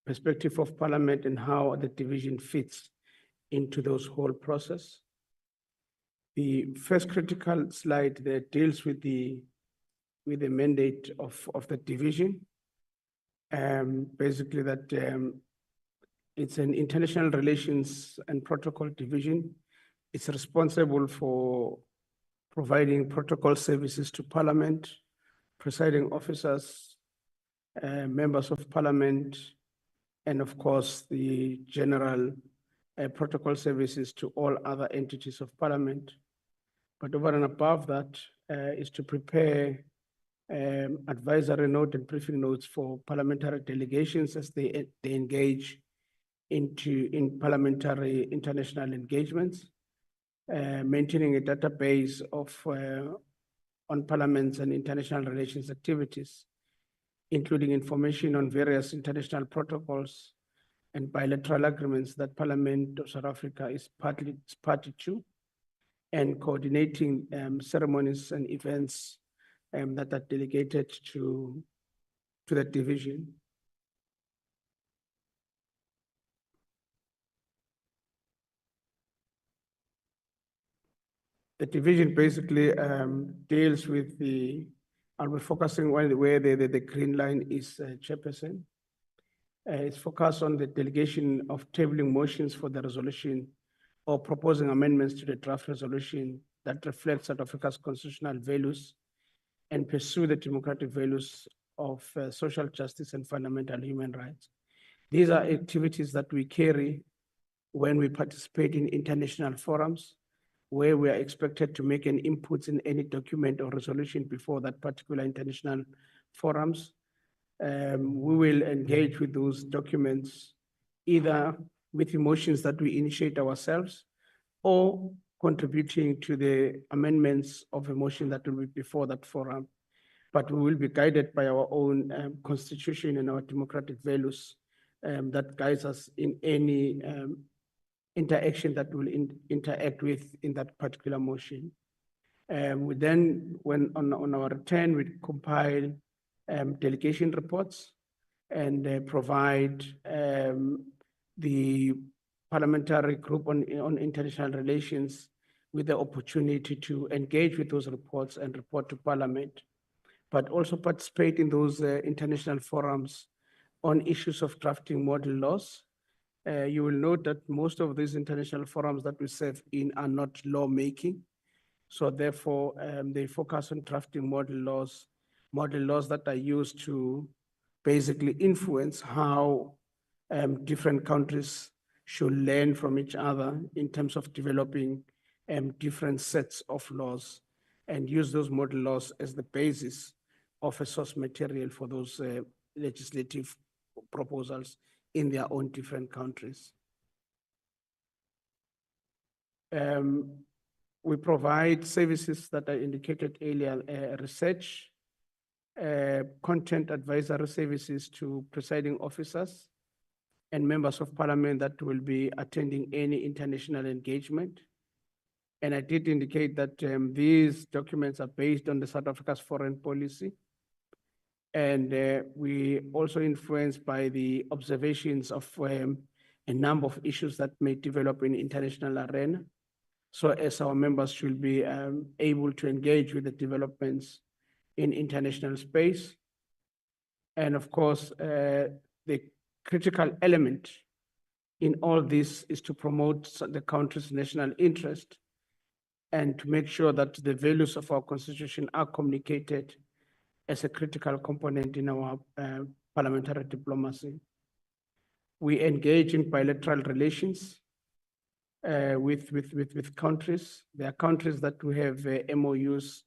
perspective of Parliament and how the division fits into those whole process. The first critical slide there deals with the mandate of the division. Basically that it's an international relations and protocol division. It's responsible for providing protocol services to Parliament, presiding officers, members of Parliament, and of course, the general protocol services to all other entities of Parliament. But over and above that is to prepare advisory note and briefing notes for parliamentary delegations as they engage in parliamentary international engagements, maintaining a database of on Parliament's and international relations activities, including information on various international protocols and bilateral agreements that Parliament of South Africa is party to, and coordinating ceremonies and events that are delegated to the division. The division basically deals with I'll be focusing on where the green line is, Chairperson. It's focused on the delegation of tabling motions for the resolution or proposing amendments to the draft resolution that reflect South Africa's constitutional values and pursue the democratic values of social justice and fundamental human rights. These are activities that we carry when we participate in international forums, where we are expected to make an input in any document or resolution before that particular international forums. We will engage with those documents either with emotions that we initiate ourselves or contributing to the amendments of a motion that will be before that forum. But we will be guided by our own constitution and our democratic values that guides us in any interaction that we'll interact with in that particular motion. We then, when on our return, we compile delegation reports and provide the parliamentary group on international relations with the opportunity to engage with those reports and report to Parliament, but also participate in those international forums on issues of drafting model laws. You will note that most of these international forums that we serve in are not lawmaking. So therefore, they focus on drafting model laws that are used to basically influence how different countries should learn from each other in terms of developing different sets of laws and use those model laws as the basis of a source material for those legislative proposals in their own different countries. We provide services that are indicated earlier, research, content advisory services to presiding officers and members of parliament that will be attending any international engagement. And I did indicate that these documents are based on the South Africa's foreign policy. And we also influenced by the observations of a number of issues that may develop in international arena. So as our members should be able to engage with the developments in international space. And of course, the critical element in all this is to promote the country's national interest and to make sure that the values of our constitution are communicated as a critical component in our parliamentary diplomacy. We engage in bilateral relations with countries. There are countries that we have MOUs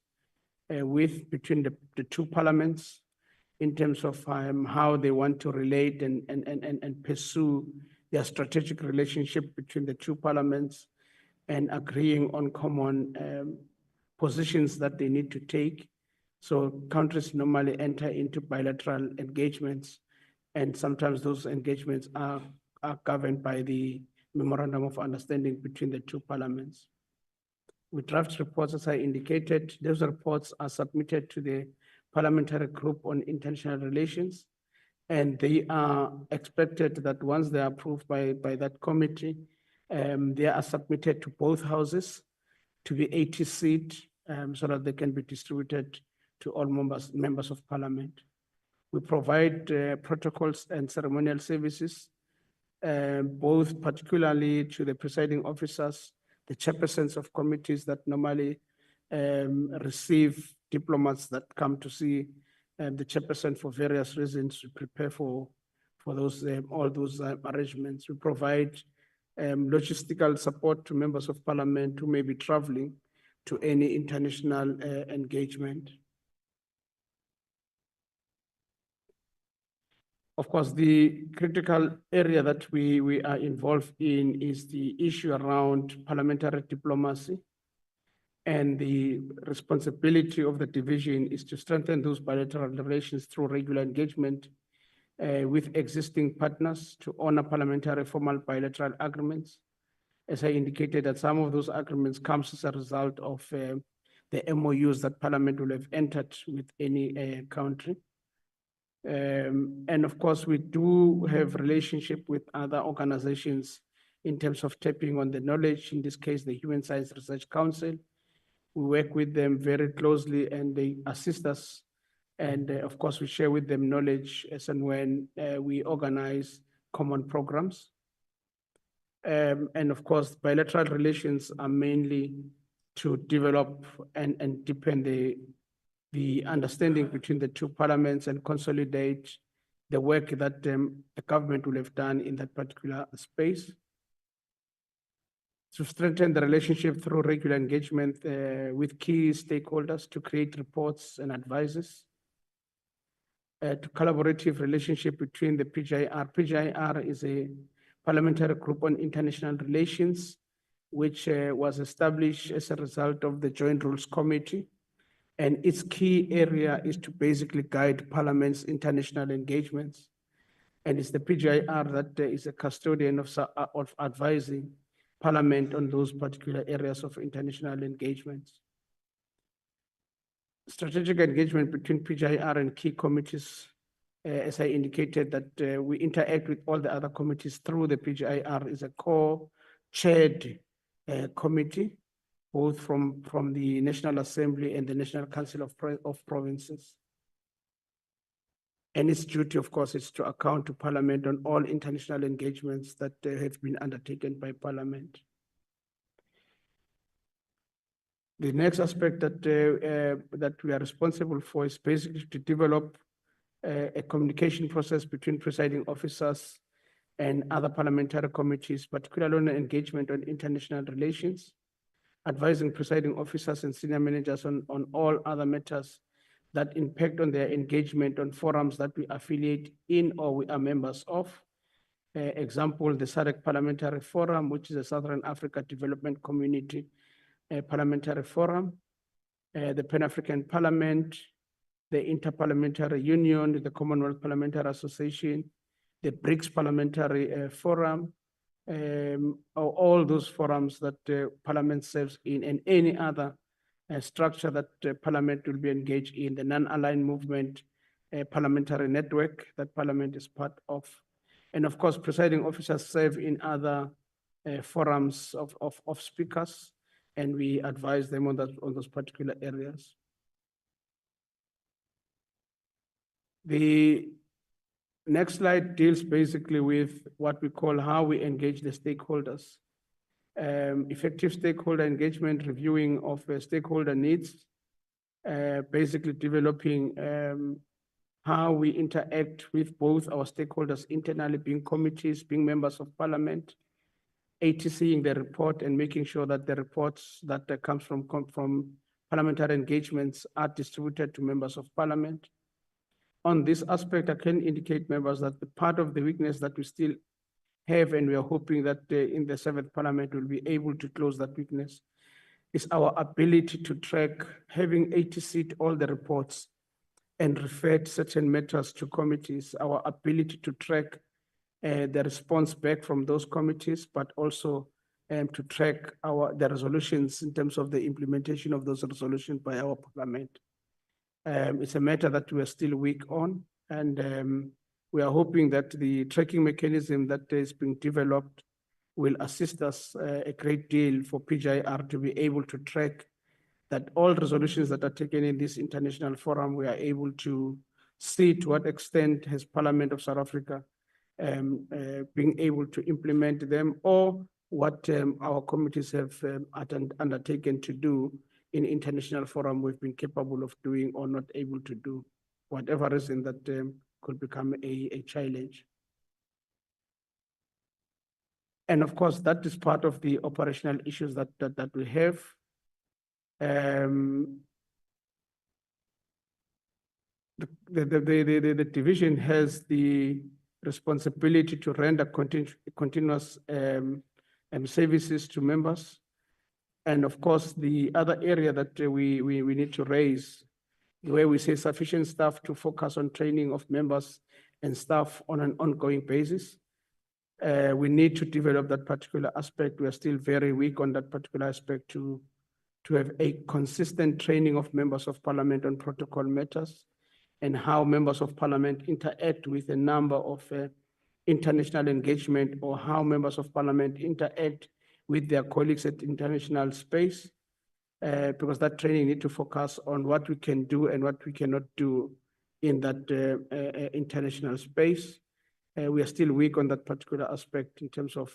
with between the two parliaments in terms of how they want to relate and pursue their strategic relationship between the two parliaments and agreeing on common positions that they need to take. So countries normally enter into bilateral engagements, and sometimes those engagements are governed by the Memorandum of Understanding between the two parliaments. We draft reports, as I indicated. Those reports are submitted to the Parliamentary Group on International Relations, and they are expected that once they are approved by that committee, they are submitted to both houses to be 80 seat so that they can be distributed to all members of Parliament. We provide protocols and ceremonial services, both particularly to the presiding officers, the chairpersons of committees that normally receive diplomats that come to see the chairperson for various reasons to prepare for those all those arrangements. We provide logistical support to members of Parliament who may be traveling to any international engagement. Of course, the critical area that we are involved in is the issue around parliamentary diplomacy. And the responsibility of the division is to strengthen those bilateral relations through regular engagement with existing partners to honor parliamentary formal bilateral agreements. As I indicated, that some of those agreements comes as a result of the MOUs that Parliament will have entered with any country. And of course, we do have relationship with other organizations in terms of tapping on the knowledge, in this case, the Human Science Research Council. We work with them very closely and they assist us And of course, we share with them knowledge as and when we organize common programs. And of course, bilateral relations are mainly to develop and deepen the understanding between the two parliaments and consolidate the work that the government will have done in that particular space. To strengthen the relationship through regular engagement with key stakeholders to create reports and advices. To collaborative relationship between the PGIR. PGIR is a parliamentary group on international relations, which was established as a result of the Joint Rules Committee. And its key area is to basically guide Parliament's international engagements. And it's the PGIR that is a custodian of advising Parliament on those particular areas of international engagements. Strategic engagement between PGIR and key committees, as I indicated, that we interact with all the other committees through the PGIR is a co-chaired committee, both from the National Assembly and the National Council of Provinces. And its duty, of course, is to account to Parliament on all international engagements that have been undertaken by Parliament. The next aspect that we are responsible for is basically to develop a communication process between presiding officers and other parliamentary committees, particularly on engagement on international relations, advising presiding officers and senior managers on all other matters that impact on their engagement on forums that we affiliate in or we are members of. Example, the SADC Parliamentary Forum, which is a Southern Africa Development Community Parliamentary Forum, the Pan-African Parliament, the Interparliamentary Union, the Commonwealth Parliamentary Association, the BRICS Parliamentary Forum, all those forums that Parliament serves in, and any other structure that Parliament will be engaged in, the non-aligned movement parliamentary network that Parliament is part of. And of course, presiding officers serve in other forums of speakers, and we advise them on those particular areas. The next slide deals basically with what we call how we engage the stakeholders. Effective stakeholder engagement, reviewing of stakeholder needs, basically developing how we interact with both our stakeholders internally, being committees, being members of Parliament, ATCing the report and making sure that the reports that comes from parliamentary engagements are distributed to members of Parliament. On this aspect, I can indicate members that the part of the weakness that we still have, and we are hoping that in the 7th Parliament we'll be able to close that weakness, is our ability to track, having ATC'd all the reports and referred certain matters to committees, our ability to track the response back from those committees, but also to track the resolutions in terms of the implementation of those resolutions by our Parliament. It's a matter that we are still weak on, and we are hoping that the tracking mechanism that is being developed will assist us a great deal for PGIR to be able to track that all resolutions that are taken in this international forum, we are able to see to what extent has Parliament of South Africa being able to implement them, or what our committees have undertaken to do in international forum we've been capable of doing or not able to do, whatever reason that could become a challenge. And of course, that is part of the operational issues that we have. The division has the responsibility to render continuous services to members. And of course, the other area that we need to raise, where we say sufficient staff to focus on training of members and staff on an ongoing basis. We need to develop that particular aspect. We are still very weak on that particular aspect to have a consistent training of members of Parliament on protocol matters and how members of Parliament interact with a number of international engagement, or how members of Parliament interact with their colleagues at international space, because that training need to focus on what we can do and what we cannot do in that international space. We are still weak on that particular aspect in terms of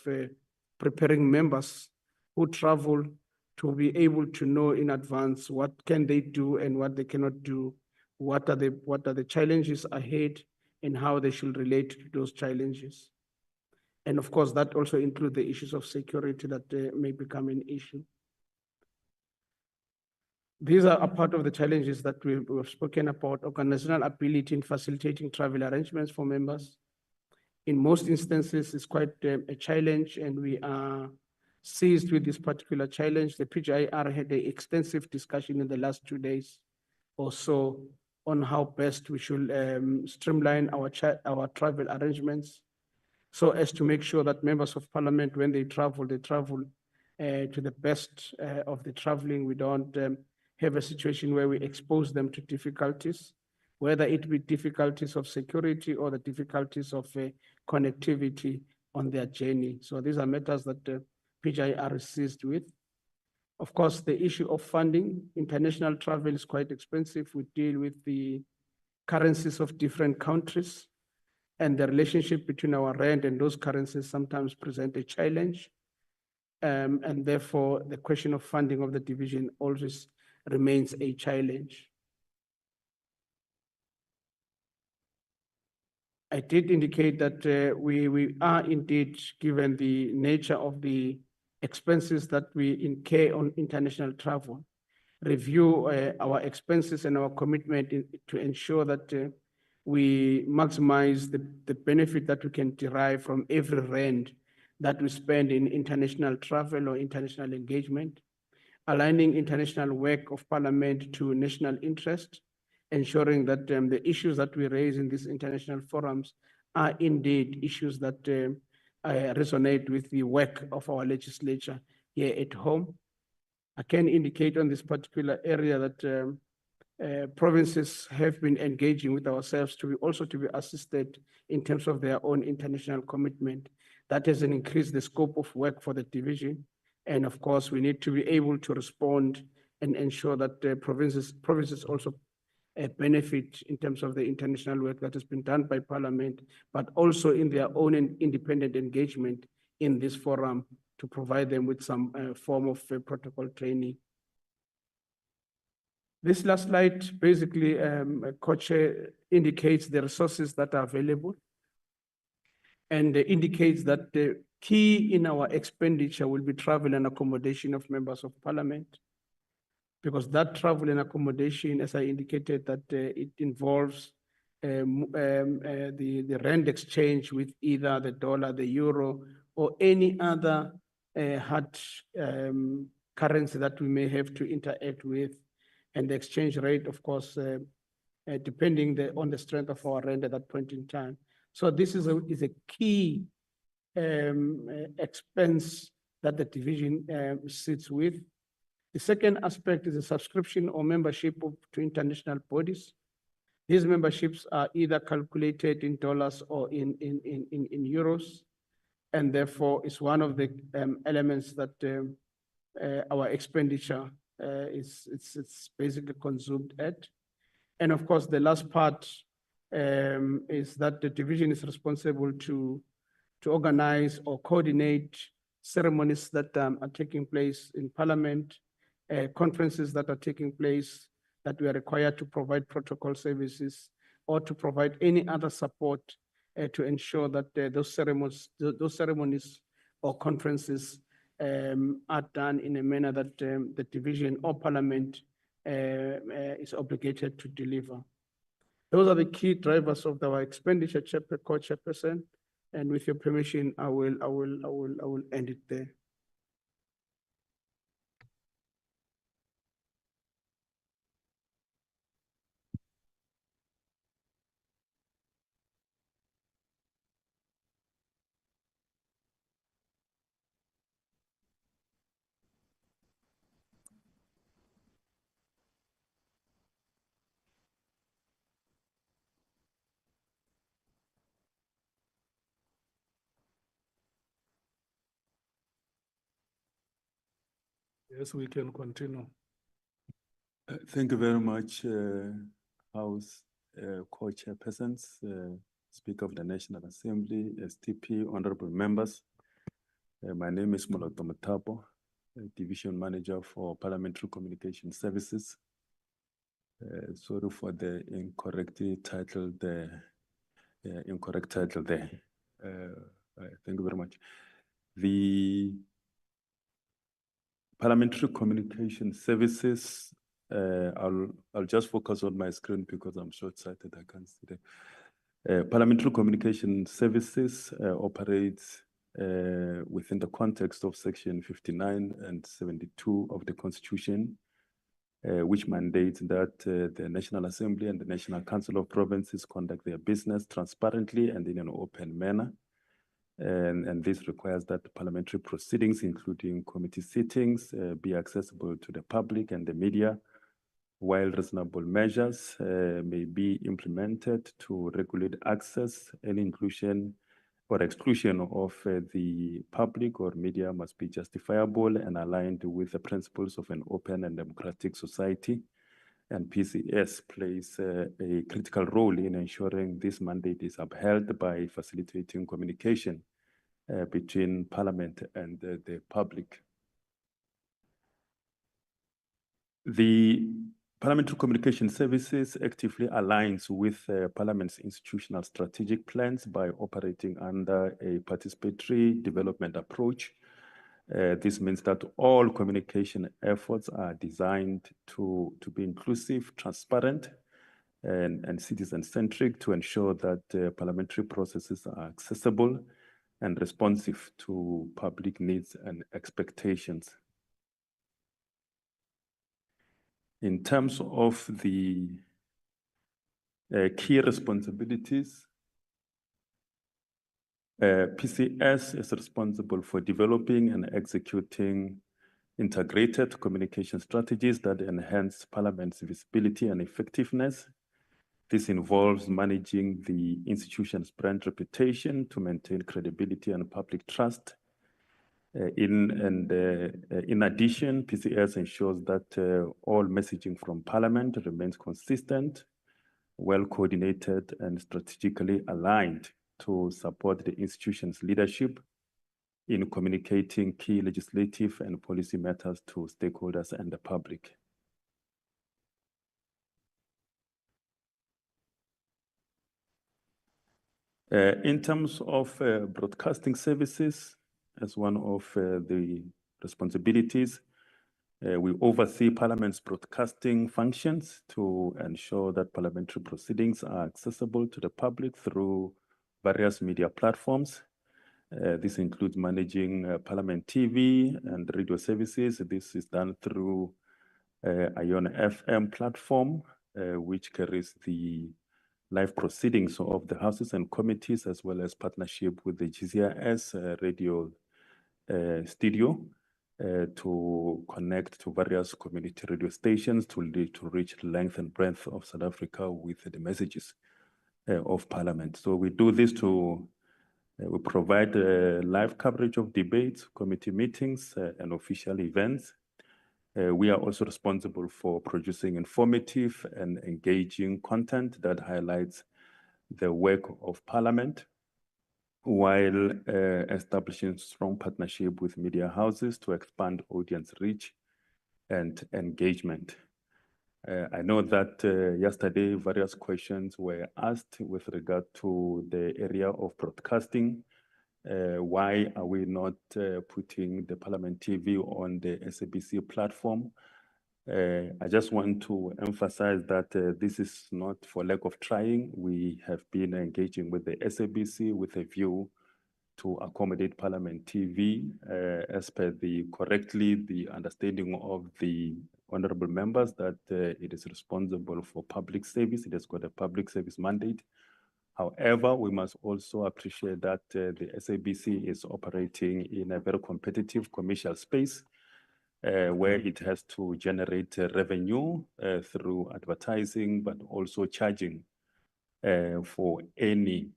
preparing members who travel to be able to know in advance what can they do and what they cannot do, what are the challenges ahead, and how they should relate to those challenges. And of course, that also includes the issues of security that may become an issue. These are a part of the challenges that we've spoken about: organizational ability in facilitating travel arrangements for members. In most instances, it's quite a challenge, and we are seized with this particular challenge. The PGIR had an extensive discussion in the last 2 days or so on how best we should streamline our travel arrangements, so as to make sure that members of parliament, when they travel to the best of the traveling. We don't have a situation where we expose them to difficulties, whether it be difficulties of security or the difficulties of connectivity on their journey. So these are matters that PGIR is seized with. Of course, the issue of funding. International travel is quite expensive. We deal with the currencies of different countries, and the relationship between our rand and those currencies sometimes present a challenge. And therefore, the question of funding of the division always remains a challenge. I did indicate that we are indeed, given the nature of the expenses that we incur on international travel, review our expenses and our commitment to ensure that we maximize the benefit that we can derive from every rand that we spend in international travel or international engagement, aligning international work of parliament to national interest, ensuring that the issues that we raise in these international forums are indeed issues that resonate with the work of our legislature here at home. I can indicate on this particular area that provinces have been engaging with ourselves to be assisted in terms of their own international commitment. That has increased the scope of work for the division. And of course, we need to be able to respond and ensure that provinces also benefit in terms of the international work that has been done by parliament, but also in their own independent engagement in this forum to provide them with some form of protocol training. This last slide basically, co-chair, indicates the resources that are available and indicates that the key in our expenditure will be travel and accommodation of members of parliament, because that travel and accommodation, as I indicated, that it involves the rand exchange with either the dollar, the euro, or any other hard currency that we may have to interact with, and the exchange rate, of course, depending on the strength of our rand at that point in time. So this is a key expense that the division sits with. The second aspect is a subscription or membership to international bodies. These memberships are either calculated in dollars or in euros, and therefore it's one of the elements that our expenditure it's basically consumed at. And of course, the last part is that the division is responsible to organize or coordinate ceremonies that are taking place in parliament, conferences that are taking place, that we are required to provide protocol services or to provide any other support to ensure that those ceremonies or conferences are done in a manner that the division or parliament is obligated to deliver. Those are the key drivers of our expenditure, co-chairperson. And with your permission, I will end it there. Yes, we can continue. Thank you very much, House co-chairpersons, Speaker of the National Assembly, STP, honorable members. My name is Moloto Matapo, Division Manager for Parliamentary Communication Services. Sorry for the incorrect title there. Thank you very much. The Parliamentary Communication Services, I'll just focus on my screen because I'm short-sighted, I can't see the Parliamentary Communication Services operates within the context of Section 59 and 72 of the Constitution, which mandates that the National Assembly and the National Council of Provinces conduct their business transparently and in an open manner. And this requires that parliamentary proceedings, including committee sittings, be accessible to the public and the media, while reasonable measures may be implemented to regulate access and inclusion or exclusion of the public or media must be justifiable and aligned with the principles of an open and democratic society. And PCS plays a critical role in ensuring this mandate is upheld by facilitating communication between Parliament and the public. The Parliamentary Communication Services actively aligns with Parliament's institutional strategic plans by operating under a participatory development approach. This means that all communication efforts are designed to be inclusive, transparent, and citizen-centric to ensure that parliamentary processes are accessible and responsive to public needs and expectations. In terms of the key responsibilities, PCS is responsible for developing and executing integrated communication strategies that enhance Parliament's visibility and effectiveness. This involves managing the institution's brand reputation to maintain credibility and public trust. In addition, PCS ensures that all messaging from Parliament remains consistent, well coordinated, and strategically aligned to support the institution's leadership in communicating key legislative and policy matters to stakeholders and the public. In terms of broadcasting services, as one of the responsibilities, we oversee Parliament's broadcasting functions to ensure that parliamentary proceedings are accessible to the public through various media platforms. This includes managing Parliament TV and radio services. This is done through Ion FM platform, which carries the live proceedings of the houses and committees, as well as partnership with the GCIS radio studio to connect to various community radio stations to reach the length and breadth of South Africa with the messages of Parliament. So we do this to we provide live coverage of debates, committee meetings, and official events. We are also responsible for producing informative and engaging content that highlights the work of Parliament, while establishing strong partnership with media houses to expand audience reach and engagement. I know that yesterday various questions were asked with regard to the area of broadcasting. Why are we not putting the Parliament TV on the SABC platform? I just want to emphasize that this is not for lack of trying. We have been engaging with the SABC with a view to accommodate Parliament TV as per the understanding of the honorable members that it is responsible for public service. It has got a public service mandate. However, we must also appreciate that the SABC is operating in a very competitive commercial space where it has to generate revenue through advertising, but also charging for any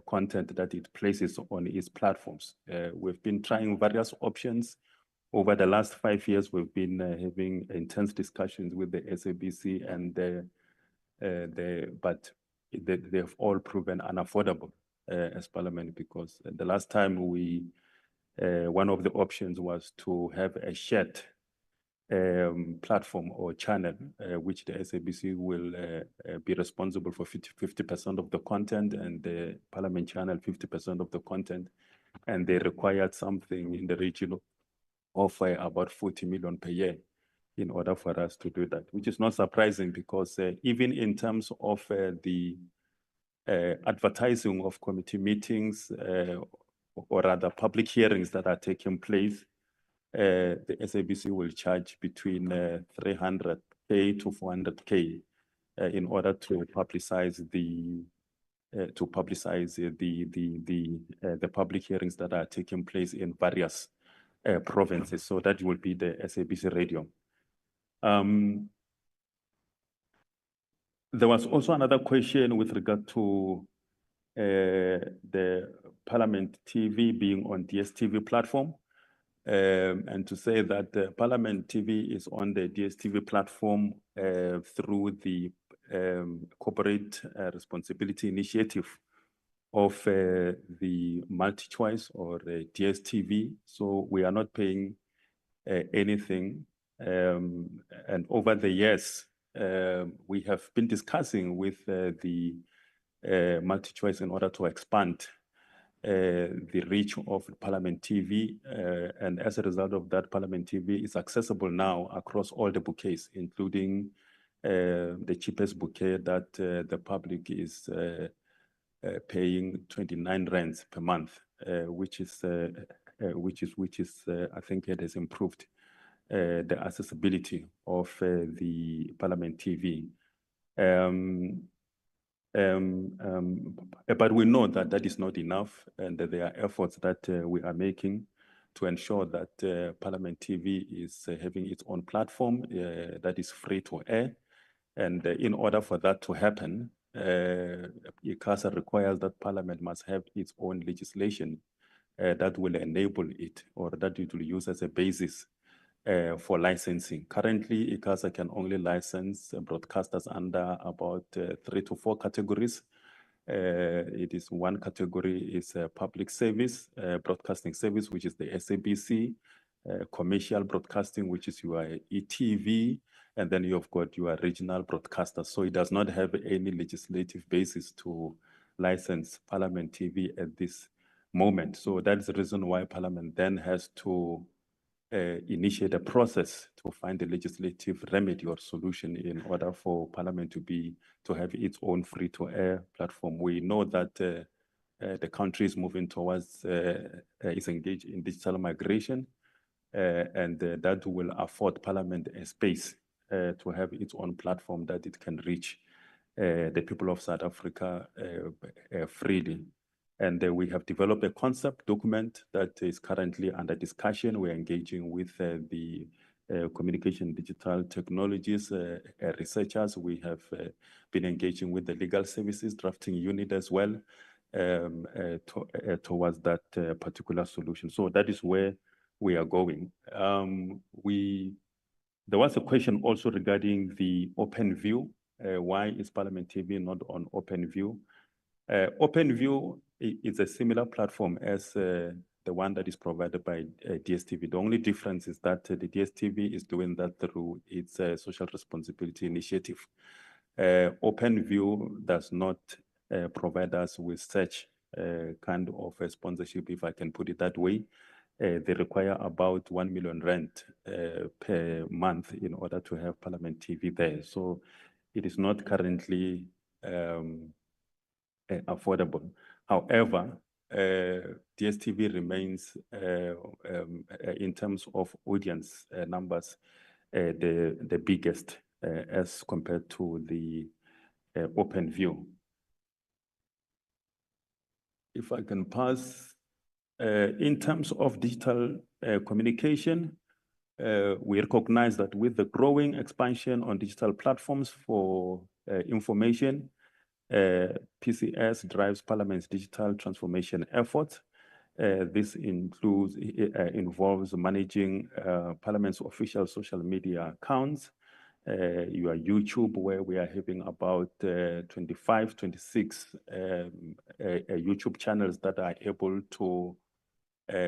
content that it places on its platforms. We've been trying various options. Over the last 5 years, we've been having intense discussions with the SABC, and but they've all proven unaffordable as Parliament, because the last time one of the options was to have a shared platform or channel, which the SABC will be responsible for 50% of the content, and the Parliament channel 50% of the content, and they required something in the region of about 40 million per year in order for us to do that, which is not surprising, because even in terms of the advertising of committee meetings, or rather public hearings that are taking place, the SABC will charge between 300K to 400K in order to publicize the public hearings that are taking place in various provinces. So that will be the SABC radio. There was also another question with regard to the Parliament TV being on DSTV platform. And to say that Parliament TV is on the DSTV platform through the corporate responsibility initiative of the multi-choice or DSTV. So we are not paying anything. And over the years, we have been discussing with the multi-choice in order to expand the reach of Parliament TV, and as a result of that, Parliament TV is accessible now across all the bouquets, including the cheapest bouquet that the public is paying 29 rands per month, which is I think it has improved the accessibility of the Parliament TV. But we know that that is not enough, and that there are efforts that we are making to ensure that Parliament TV is having its own platform that is free to air. And in order for that to happen, ICASA requires that Parliament must have its own legislation that will enable it, or that it will use as a basis for licensing. Currently, ICASA can only license broadcasters under about 3 to 4 categories. It is one category is public service, broadcasting service, which is the SABC, commercial broadcasting, which is your ETV, and then you've got your regional broadcasters. So it does not have any legislative basis to license Parliament TV at this moment. So that's the reason why Parliament then has to initiate a process to find a legislative remedy or solution in order for Parliament to have its own free-to-air platform. We know that the country is moving towards, is engaged in digital migration, and that will afford Parliament a space to have its own platform that it can reach the people of South Africa freely. And we have developed a concept document that is currently under discussion. We're engaging with the communication digital technologies researchers. We have been engaging with the legal services drafting unit as well towards that particular solution. So that is where we are going. There was a question also regarding the OpenView. Why is Parliament TV not on OpenView? OpenView is a similar platform as the one that is provided by DSTV. The only difference is that the DSTV is doing that through its social responsibility initiative. OpenView does not provide us with such kind of a sponsorship, if I can put it that way. They require about 1 million rand per month in order to have Parliament TV there. So it is not currently affordable. However, DSTV remains, in terms of audience numbers, the biggest as compared to the OpenView. If I can pass, in terms of digital communication, we recognize that with the growing expansion on digital platforms for information, PCS drives Parliament's digital transformation efforts. This involves managing Parliament's official social media accounts, your YouTube, where we are having about 25, 26 YouTube channels that are able to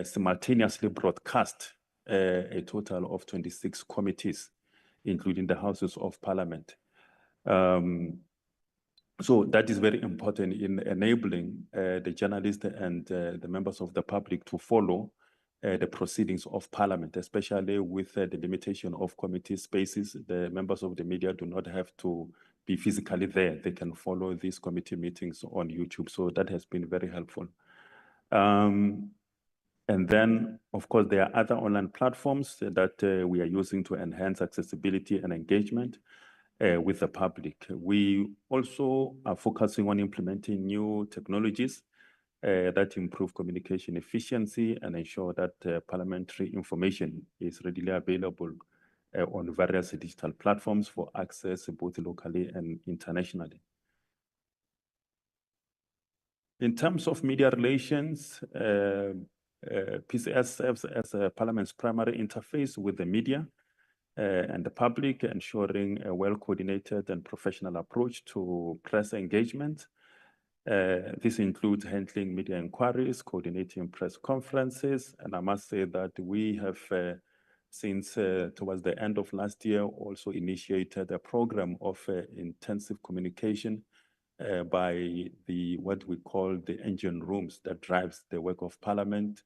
simultaneously broadcast a total of 26 committees, including the Houses of Parliament. So that is very important in enabling the journalists and the members of the public to follow the proceedings of Parliament, especially with the limitation of committee spaces. The members of the media do not have to be physically there. They can follow these committee meetings on YouTube. So that has been very helpful. And then, of course, there are other online platforms that we are using to enhance accessibility and engagement with the public. We also are focusing on implementing new technologies that improve communication efficiency and ensure that parliamentary information is readily available on various digital platforms for access both locally and internationally. In terms of media relations, PCS serves as a Parliament's primary interface with the media and the public, ensuring a well-coordinated and professional approach to press engagement. This includes handling media inquiries, coordinating press conferences, and I must say that we have, since towards the end of last year, also initiated a program of intensive communication by what we call the engine rooms that drives the work of Parliament.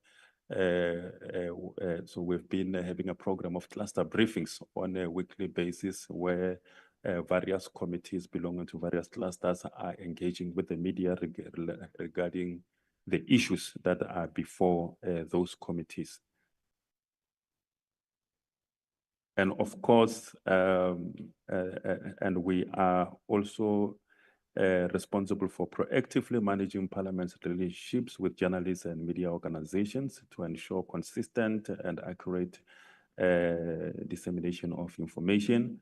So we've been having a program of cluster briefings on a weekly basis where various committees belonging to various clusters are engaging with the media regarding the issues that are before those committees. And of course, and we are also responsible for proactively managing Parliament's relationships with journalists and media organizations to ensure consistent and accurate dissemination of information.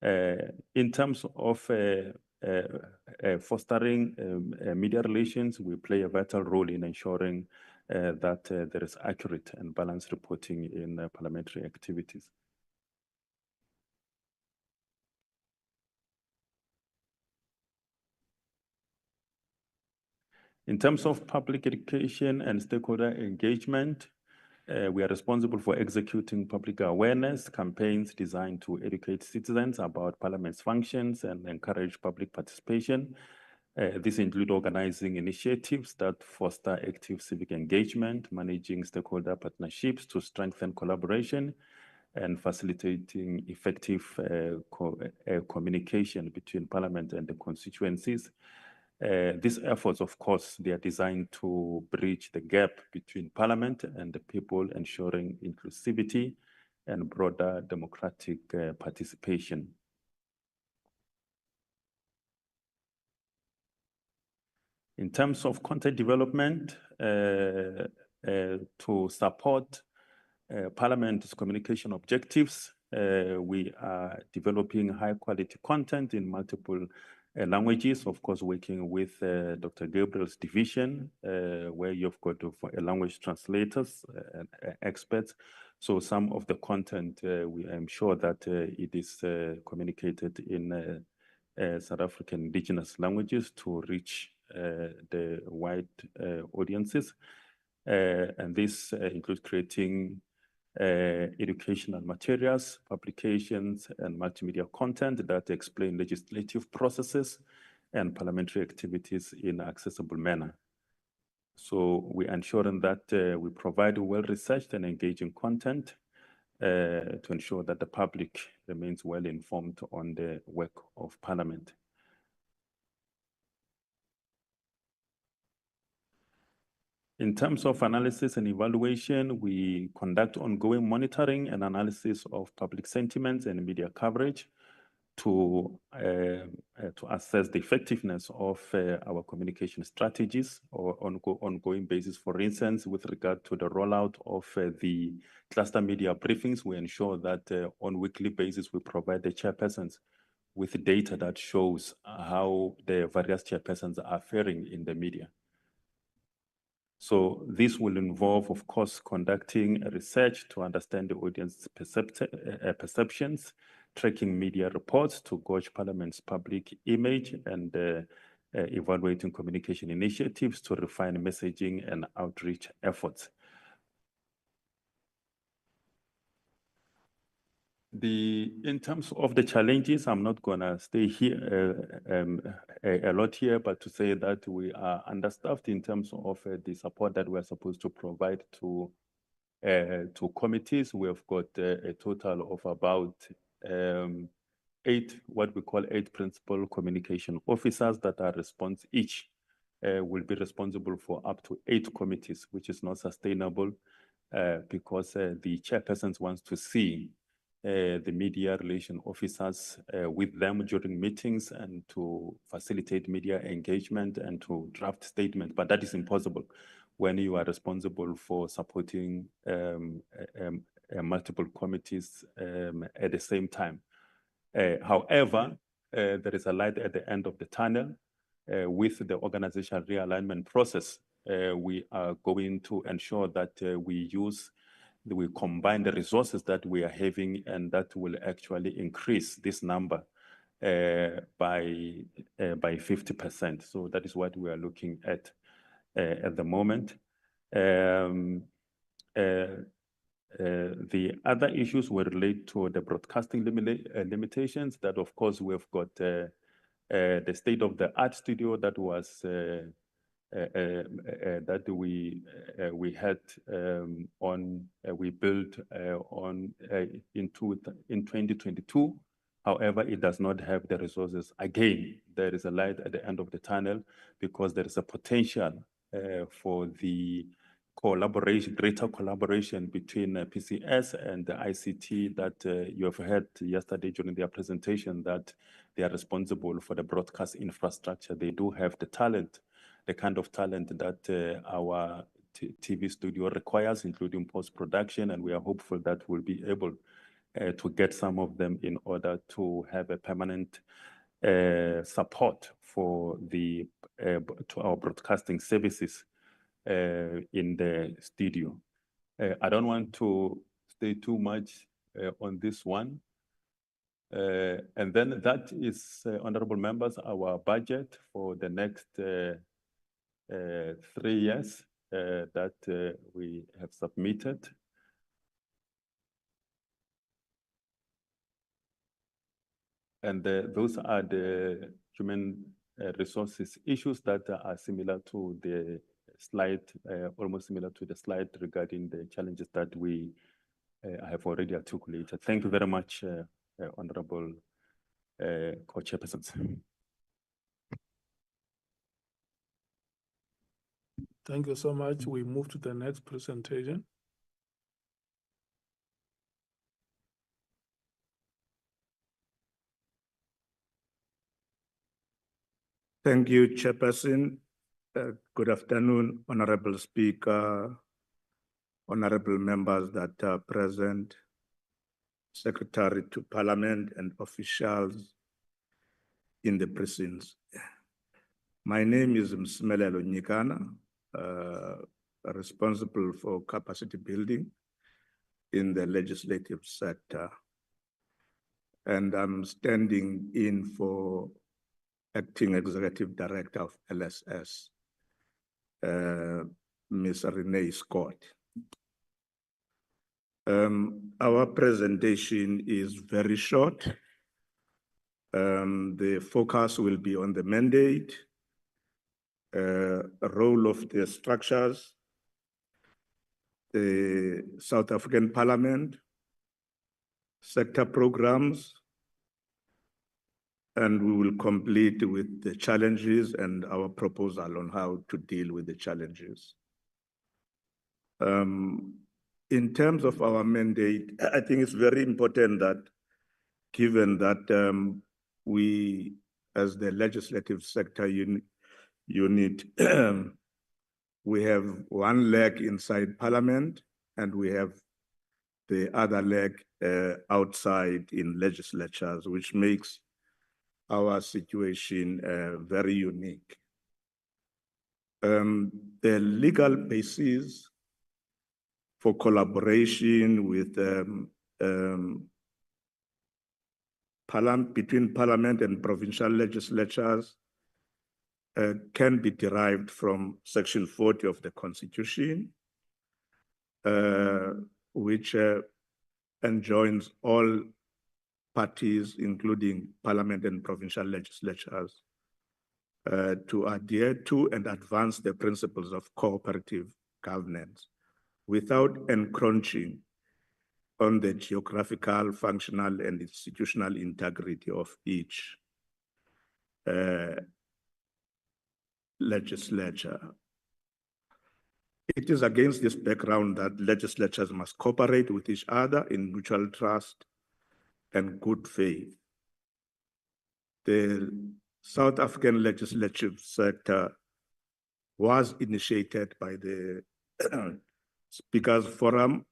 In terms of fostering media relations, we play a vital role in ensuring that there is accurate and balanced reporting in parliamentary activities. In terms of public education and stakeholder engagement, we are responsible for executing public awareness campaigns designed to educate citizens about Parliament's functions and encourage public participation. This includes organizing initiatives that foster active civic engagement, managing stakeholder partnerships to strengthen collaboration, and facilitating effective communication between Parliament and the constituencies. These efforts, of course, they are designed to bridge the gap between Parliament and the people, ensuring inclusivity and broader democratic participation. In terms of content development, to support Parliament's communication objectives, we are developing high-quality content in multiple languages, of course, working with Dr. Gabriel's division, where you've got language translators and experts. So some of the content, I'm sure that it is communicated in South African indigenous languages to reach the wide audiences. And this includes creating educational materials, publications, and multimedia content that explain legislative processes and parliamentary activities in an accessible manner. So we're ensuring that we provide well-researched and engaging content to ensure that the public remains well-informed on the work of Parliament. In terms of analysis and evaluation, we conduct ongoing monitoring and analysis of public sentiments and media coverage to assess the effectiveness of our communication strategies or ongoing basis. For instance, with regard to the rollout of the cluster media briefings, we ensure that on weekly basis, we provide the chairpersons with data that shows how the various chairpersons are faring in the media. So this will involve, of course, conducting research to understand the audience's perceptions, tracking media reports to gauge Parliament's public image and evaluating communication initiatives to refine messaging and outreach efforts. In terms of the challenges, I'm not gonna stay here a lot here, but to say that we are understaffed in terms of the support that we're supposed to provide to committees. We have got a total of about 8, what we call 8 principal communication officers that are each will be responsible for up to 8 committees, which is not sustainable because the chairpersons wants to see the media relation officers with them during meetings and to facilitate media engagement and to draft statements, but that is impossible when you are responsible for supporting multiple committees at the same time. However, there is a light at the end of the tunnel. With the organizational realignment process, we are going to ensure that we combine the resources that we are having, and that will actually increase this number by 50%. So that is what we are looking at the moment. The other issues will relate to the broadcasting limitations. That, of course, we've got the state-of-the-art studio that was that we built in 2022. However, it does not have the resources. Again, there is a light at the end of the tunnel because there is a potential for the greater collaboration between PCS and the ICT that you have heard yesterday during their presentation, that they are responsible for the broadcast infrastructure. They do have the talent, the kind of talent that our TV studio requires, including post-production, and we are hopeful that we'll be able to get some of them in order to have a permanent support for to our broadcasting services in the studio. I don't want to stay too much on this one. And then that is, honorable members, our budget for the next 3 years that we have submitted. And those are the human resources issues that are similar to the slide, almost similar to the slide regarding the challenges that we have already articulated. Thank you very much, honorable co-chairpersons. Thank you so much. We move to the next presentation. Thank you, Chairperson. Good afternoon, Honorable Speaker, honorable members that are present, Secretary to Parliament and officials in the precincts. My name is Msmelelo Nyikana, responsible for capacity building in the legislative sector. And I'm standing in for Acting Executive Director of LSS, Ms. Renee Scott. Our presentation is very short. The focus will be on the mandate, role of the structures, the South African Parliament, sector programs, and we will complete with the challenges and our proposal on how to deal with the challenges. In terms of our mandate, I think it's very important that, given that we, as the legislative sector unit, we have one leg inside Parliament and we have the other leg outside in legislatures, which makes our situation very unique. The legal basis for collaboration with between Parliament and provincial legislatures can be derived from Section 40 of the Constitution, which enjoins all parties, including Parliament and provincial legislatures, to adhere to and advance the principles of cooperative governance without encroaching on the geographical, functional, and institutional integrity of each legislature. It is against this background that legislatures must cooperate with each other in mutual trust and good faith. The South African legislative sector was initiated by the Speakers Forum,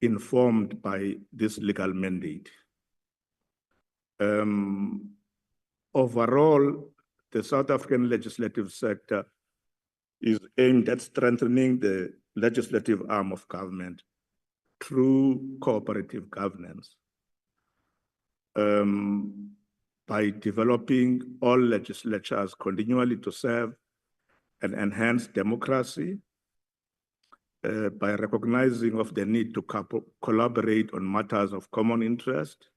informed by this legal mandate. Overall, the South African legislative sector is aimed at strengthening the legislative arm of government through cooperative governance. By developing all legislatures continually to serve and enhance democracy, by recognizing of the need to collaborate on matters of common interest,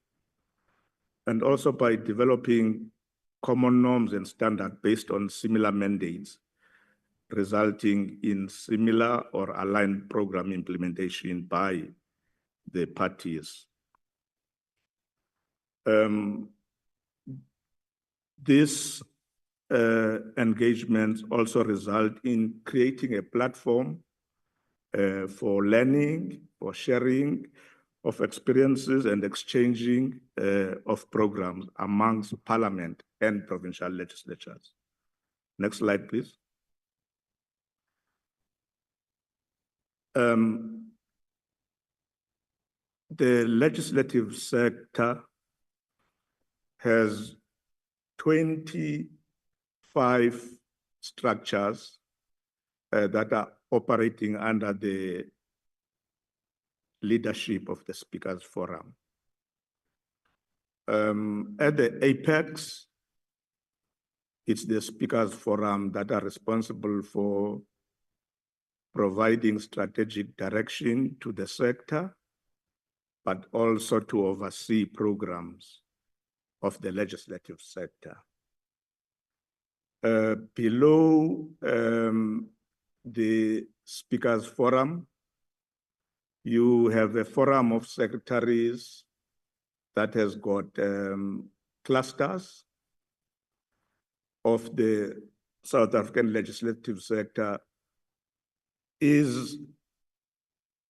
and also by developing common norms and standards based on similar mandates, resulting in similar or aligned program implementation by the parties. This engagement also result in creating a platform for learning, for sharing of experiences and exchanging of programs amongst Parliament and provincial legislatures. Next slide, please. The legislative sector has 25 structures that are operating under the leadership of the Speakers Forum. At the apex, it's the Speakers Forum that are responsible for providing strategic direction to the sector, but also to oversee programs of the legislative sector. Below the Speakers Forum, you have a forum of secretaries that has got clusters of the South African legislative sector is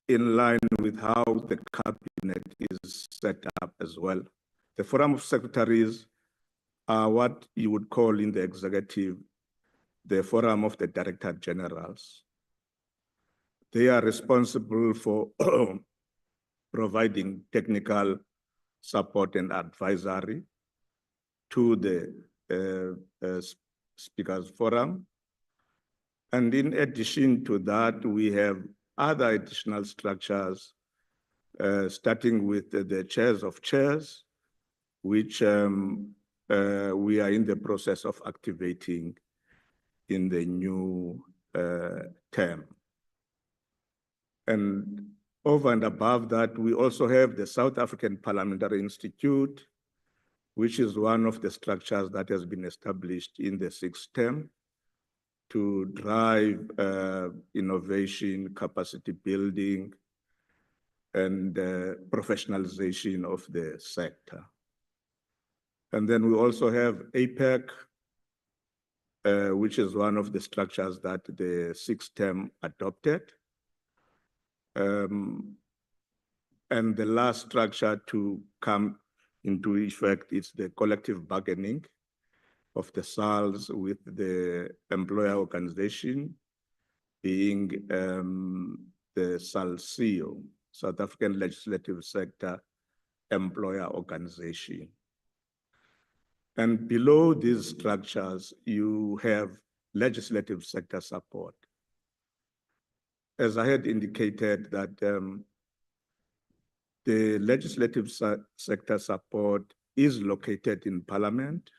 in line with how the cabinet is set up as well. The forum of secretaries are what you would call in the executive the forum of the director generals. They are responsible for providing technical support and advisory to the Speakers Forum. And in addition to that, we have other additional structures, starting with the chairs of chairs, which we are in the process of activating in the new term. And over and above that, we also have the South African Parliamentary Institute, which is one of the structures that has been established in the 6th term to drive innovation, capacity building, and professionalization of the sector. And then we also have APEC, which is one of the structures that the 6th term adopted. And the last structure to come into effect is the collective bargaining of the SALs with the employer organization, being the SALCEO, South African Legislative Sector Employer Organization. And below these structures, you have legislative sector support. As I had indicated that the legislative sector support is located in Parliament.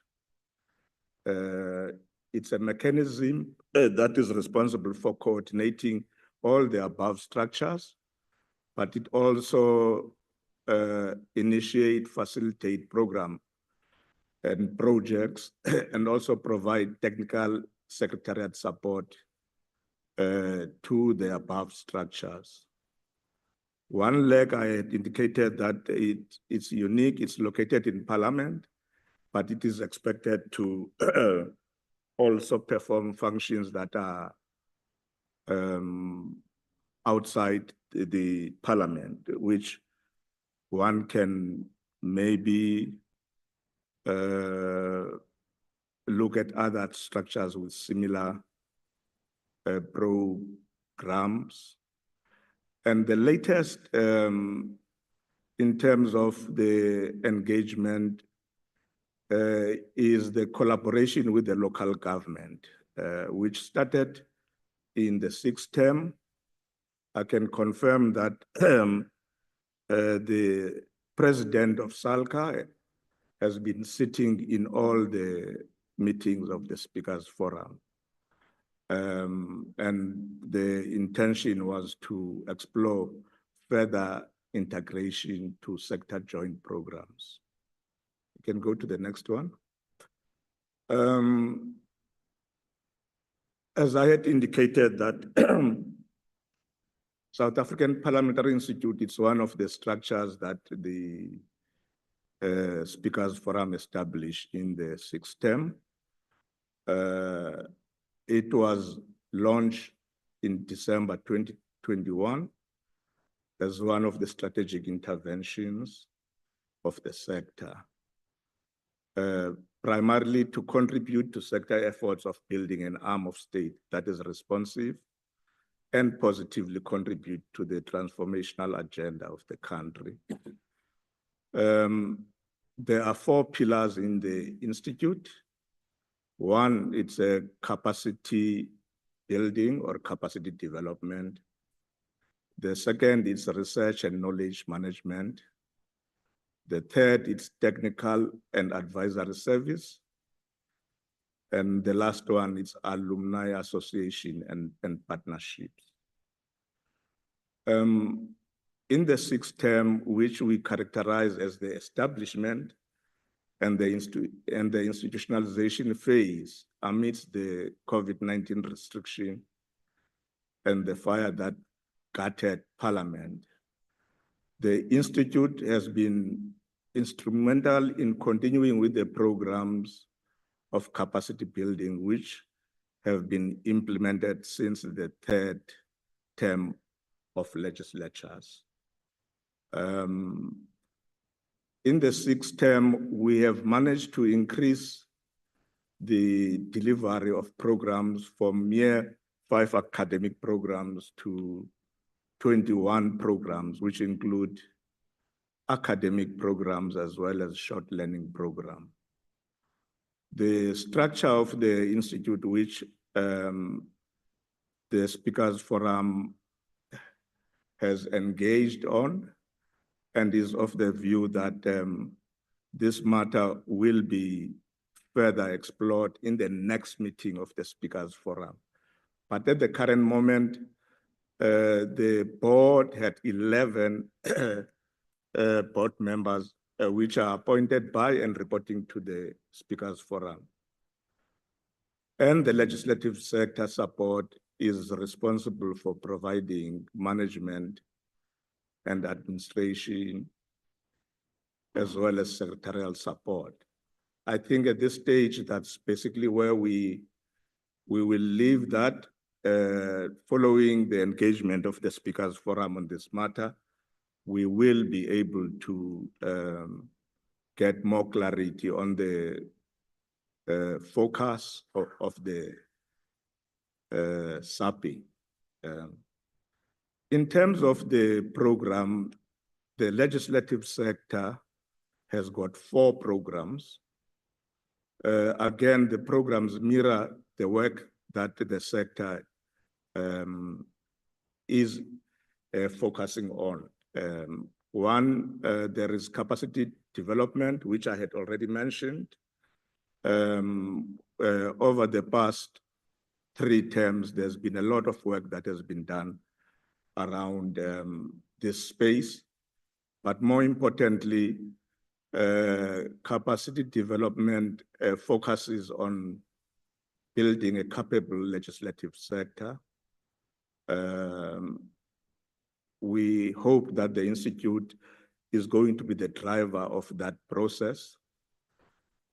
It's a mechanism that is responsible for coordinating all the above structures, but it also initiate, facilitate program and projects and also provide technical secretariat support to the above structures. One leg I had indicated that it's unique, it's located in Parliament, but it is expected to also perform functions that are outside the Parliament, which one can maybe look at other structures with similar programs. And the latest in terms of the engagement is the collaboration with the local government, which started in the 6th term. I can confirm that the president of SALCA has been sitting in all the meetings of the Speakers Forum. And the intention was to explore further integration to sector joint programs. You can go to the next one. As I had indicated that South African Parliamentary Institute is one of the structures that the Speakers Forum established in the 6th term. It was launched in December 2021 as one of the strategic interventions of the sector, primarily to contribute to sector efforts of building an arm of state that is responsive and positively contribute to the transformational agenda of the country. There are 4 pillars in the Institute. One, it's a capacity building or capacity development. The second is research and knowledge management. The third is technical and advisory service. And the last one is alumni association and partnerships. In the 6th term, which we characterize as the establishment and the institutionalization phase amidst the COVID-19 restriction and the fire that gutted Parliament, the Institute has been instrumental in continuing with the programs of capacity building, which have been implemented since the 3rd term of legislatures. In the 6th term, we have managed to increase the delivery of programs from mere 5 academic programs to 21 programs, which include academic programs as well as short learning program. The structure of the Institute, which the Speakers Forum has engaged on, and is of the view that this matter will be further explored in the next meeting of the Speakers Forum. But at the current moment, the board had 11 board members, which are appointed by and reporting to the Speakers Forum. And the legislative sector support is responsible for providing management and administration, as well as secretarial support. I think at this stage, that's basically where we will leave that. Following the engagement of the Speakers Forum on this matter, we will be able to get more clarity on the focus of the SAPI. In terms of the program, the legislative sector has got 4 programs. Again, the programs mirror the work that the sector is focusing on. One, there is capacity development, which I had already mentioned. Over the past 3 terms, there's been a lot of work that has been done around this space. But more importantly, capacity development focuses on building a capable legislative sector. We hope that the Institute is going to be the driver of that process.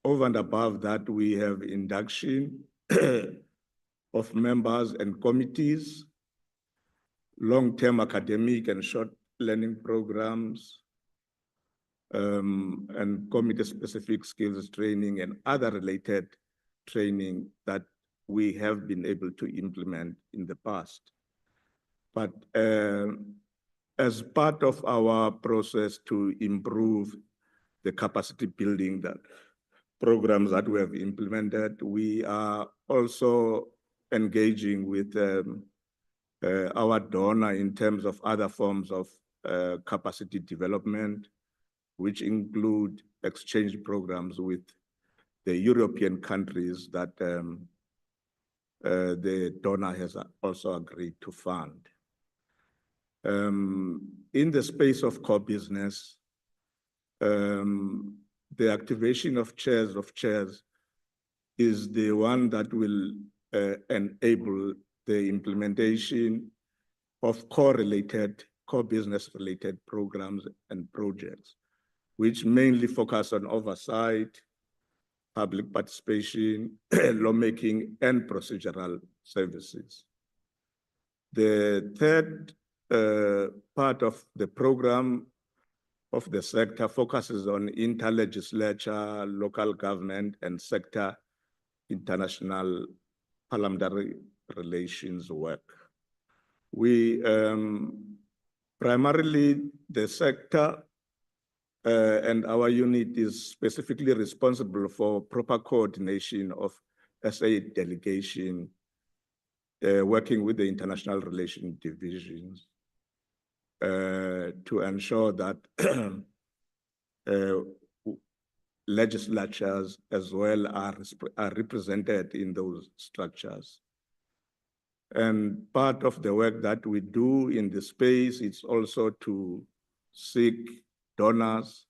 Over and above that, we have induction of members and committees, long-term academic and short learning programs, and committee-specific skills training and other related training that we have been able to implement in the past. But as part of our process to improve the capacity building that programs that we have implemented, we are also engaging with our donor in terms of other forms of capacity development, which include exchange programs with the European countries that the donor has also agreed to fund. In the space of core business, the activation of chairs is the one that will enable the implementation of core business related programs and projects, which mainly focus on oversight, public participation, lawmaking, and procedural services. The third part of the program of the sector focuses on inter-legislature, local government, and sector international parliamentary relations work. We primarily, the sector and our unit is specifically responsible for proper coordination of SA delegation, working with the international relations divisions to ensure that legislatures as well are represented in those structures. And part of the work that we do in the space is also to seek donors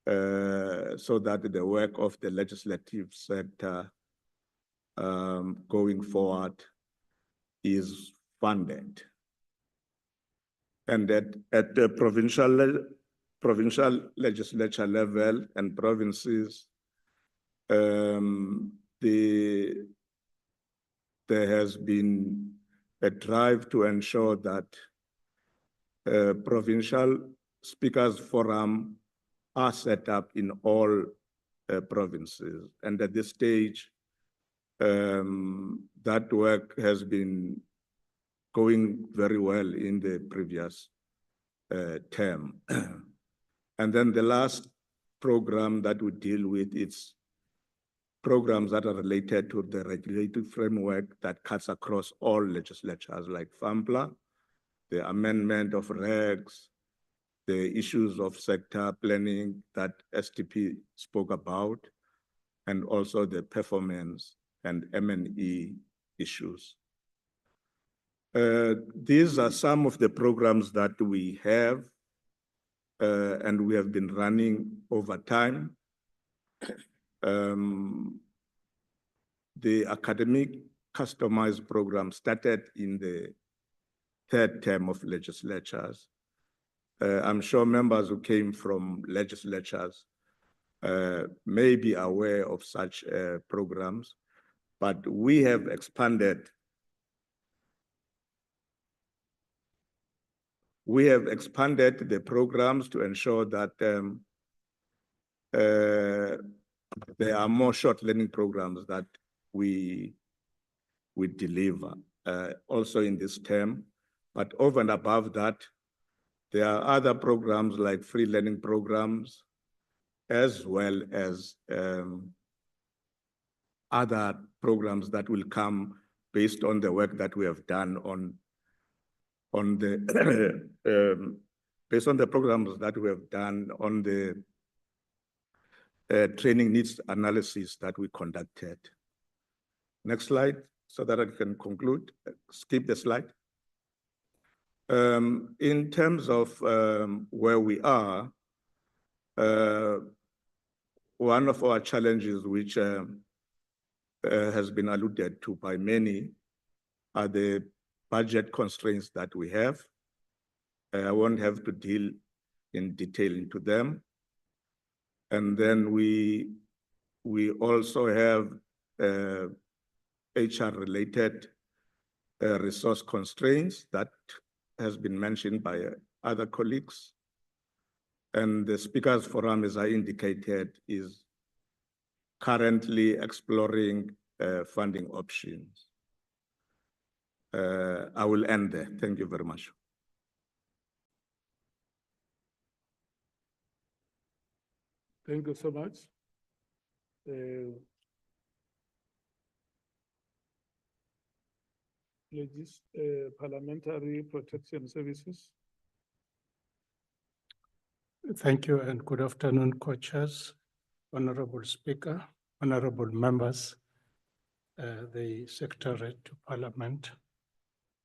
so that the work of the legislative sector going forward is funded. And at the provincial legislature level and provinces, there has been a drive to ensure that provincial speakers forum are set up in all provinces. And at this stage, that work has been going very well in the previous term. And then the last program that we deal with is programs that are related to the regulatory framework that cuts across all legislatures, like FAMPLA, the amendment of regs, the issues of sector planning that STP spoke about, and also the performance and M&E issues. These are some of the programs that we have and we have been running over time. The academic customized program started in the 3rd term of legislatures. I'm sure members who came from legislatures may be aware of such programs, but we have expanded. We have expanded the programs to ensure that there are more short learning programs that we deliver also in this term. But over and above that, there are other programs like free learning programs, as well as other programs that will come based on the work that we have done on the based on the programs that we have done on the training needs analysis that we conducted. Next slide, so that I can conclude. Skip the slide. In terms of where we are, one of our challenges, which has been alluded to by many, are the budget constraints that we have. I won't have to deal in detail into them. And then we also have HR-related resource constraints that has been mentioned by other colleagues. And the Speakers Forum, as I indicated, is currently exploring funding options. I will end there. Thank you very much. Thank you so much. Parliamentary Protection Services. Thank you and good afternoon, co-chairs, Honorable Speaker, honorable members, the Secretary to Parliament,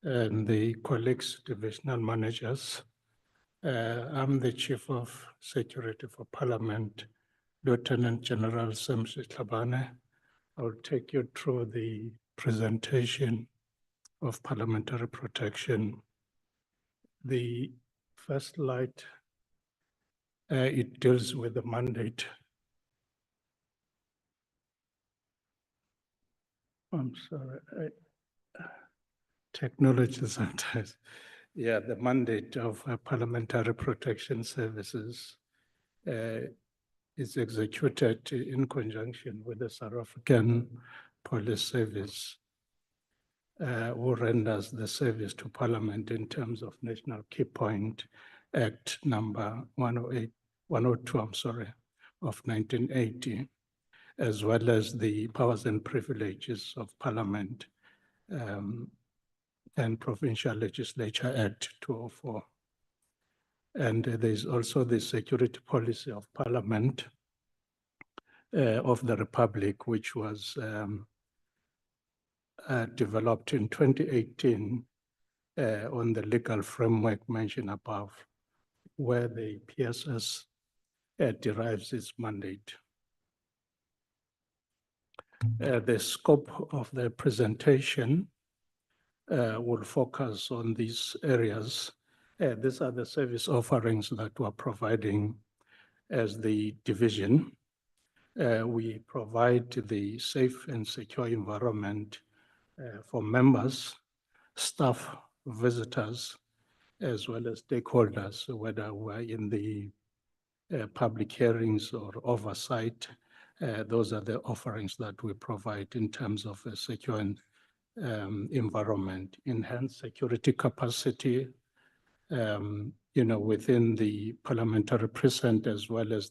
and the colleagues, divisional managers. I'm the Chief of Security for Parliament, Lieutenant General Samsi Tlhabane. I'll take you through the presentation of parliamentary protection. The first slide, it deals with the mandate. I'm sorry, technology sometimes. Yeah, the mandate of Parliamentary Protection Services is executed in conjunction with the South African Police Service, who renders the service to Parliament in terms of National Key Point Act number 102, of 1980, as well as the powers and privileges of Parliament and Provincial Legislature Act 204. And there's also the security policy of Parliament of the Republic, which was developed in 2018 on the legal framework mentioned above, where the PSS derives its mandate. The scope of the presentation will focus on these areas. These are the service offerings that we're providing as the division. We provide the safe and secure environment for members, staff, visitors, as well as stakeholders, whether we're in the public hearings or oversight. Those are the offerings that we provide in terms of a secure environment, enhanced security capacity, within the parliamentary precinct, as well as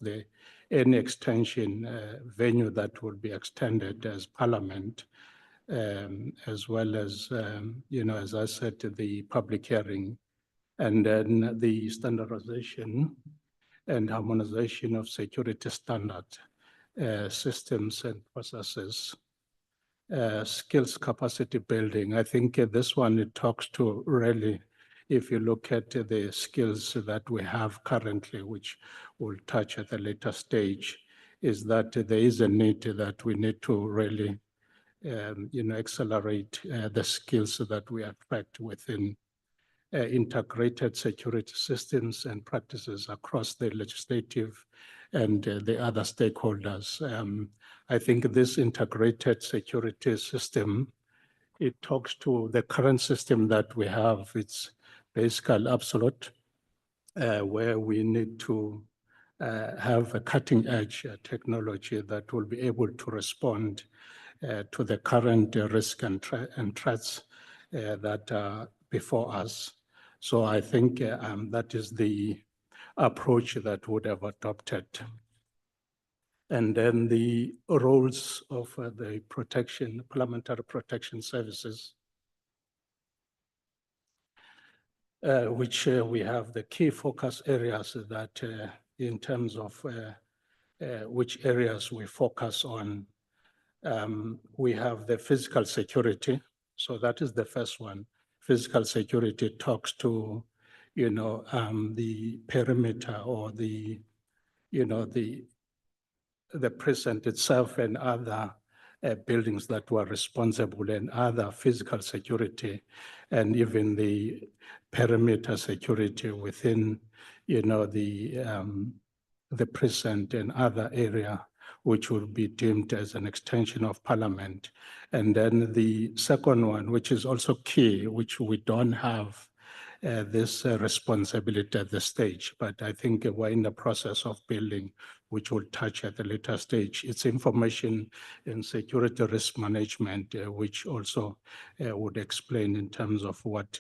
any extension venue that will be extended as Parliament, as well as, as I said, the public hearing, and then the standardization and harmonization of security standard systems and processes. Skills capacity building. I think this one, it talks to really, if you look at the skills that we have currently, which we'll touch at a later stage, is that there is a need that we need to really, accelerate the skills that we attract within integrated security systems and practices across the legislative and the other stakeholders. I think this integrated security system, it talks to the current system that we have. It's basically absolute, where we need to have a cutting edge technology that will be able to respond to the current risk and threats that are before us. So I think that is the approach that would have adopted. And then the roles of the Parliamentary Protection Services. which we have the key focus areas that in terms of which areas we focus on. We have the physical security. So that is the first one. Physical security talks to, the perimeter or the precinct itself and other buildings that were responsible and other physical security and even the perimeter security within, the precinct and other area which will be deemed as an extension of Parliament. And then the second one, which is also key, which we don't have this responsibility at this stage, but I think we're in the process of building, which we'll touch at a later stage. It's information and security risk management, which also would explain in terms of what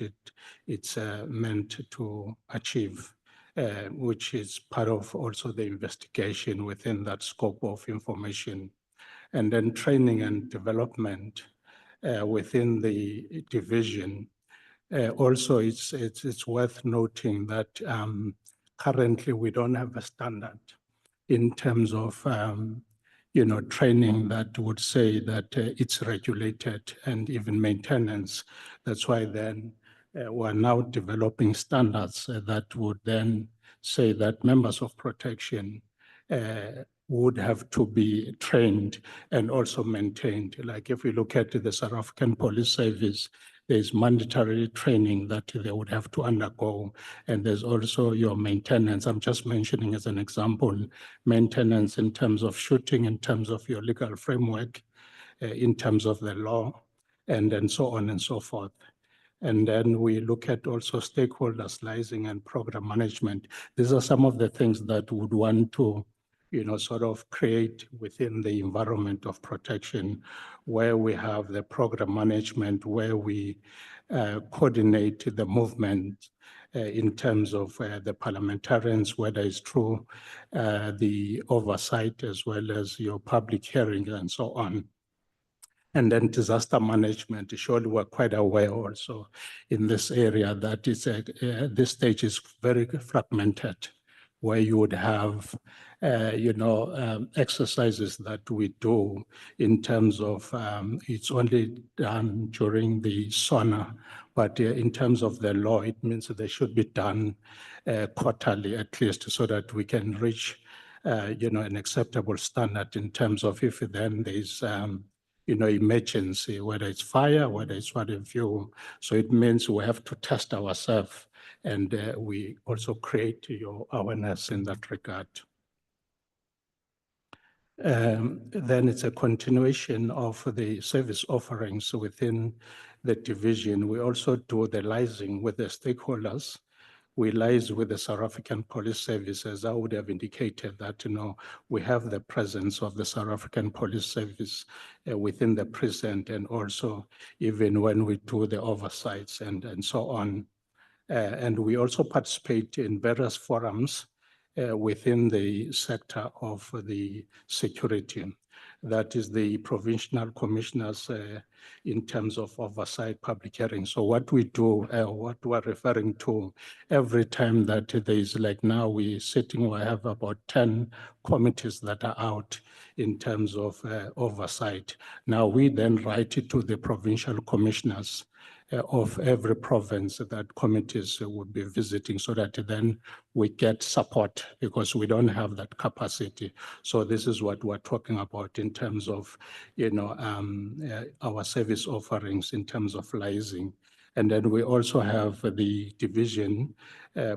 it's meant to achieve. Which is part of also the investigation within that scope of information. And then training and development within the division. Also, it's worth noting that currently we don't have a standard in terms of training that would say that it's regulated and even maintenance. That's why then we're now developing standards that would then say that members of protection would have to be trained and also maintained. Like if we look at the South African Police Service, there's mandatory training that they would have to undergo. And there's also your maintenance. I'm just mentioning as an example, maintenance in terms of shooting, in terms of your legal framework, in terms of the law, and so on and so forth. And then we look at also stakeholders liaising and program management. These are some of the things that would want to, sort of create within the environment of protection, where we have the program management, where we coordinate the movement in terms of the parliamentarians, whether it's through the oversight as well as your public hearing and so on. And then disaster management, surely we're quite aware also in this area that it's this stage is very fragmented, where you would have, exercises that we do in terms of it's only done during the SONA, but in terms of the law, it means that they should be done quarterly at least, so that we can reach, an acceptable standard in terms of if then there's emergency, whether it's fire, whether it's what have you. So it means we have to test ourselves, and we also create your awareness in that regard. Then it's a continuation of the service offerings within the division. We also do the liaising with the stakeholders. We liaise with the South African Police Service, as I would have indicated that, we have the presence of the South African Police Service within the precinct, and also even when we do the oversights and so on. And we also participate in various forums within the sector of the security. That is the provincial commissioners in terms of oversight public hearing. So what we do, what we're referring to, every time that there is, like now we have about 10 committees that are out in terms of oversight. Now we then write it to the provincial commissioners of every province that committees would be visiting, so that then we get support, because we don't have that capacity. So this is what we're talking about in terms of, our service offerings in terms of liaising. And then we also have the division,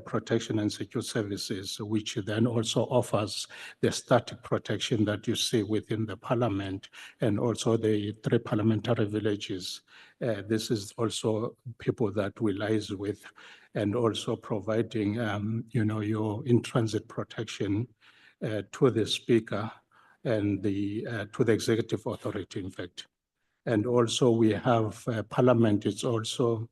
protection and secure services, which then also offers the static protection that you see within the parliament, and also the 3 parliamentary villages. This is also people that we liaise with, and also providing, your in-transit protection to the speaker and to the executive authority, in fact. And also we have Parliament, it's also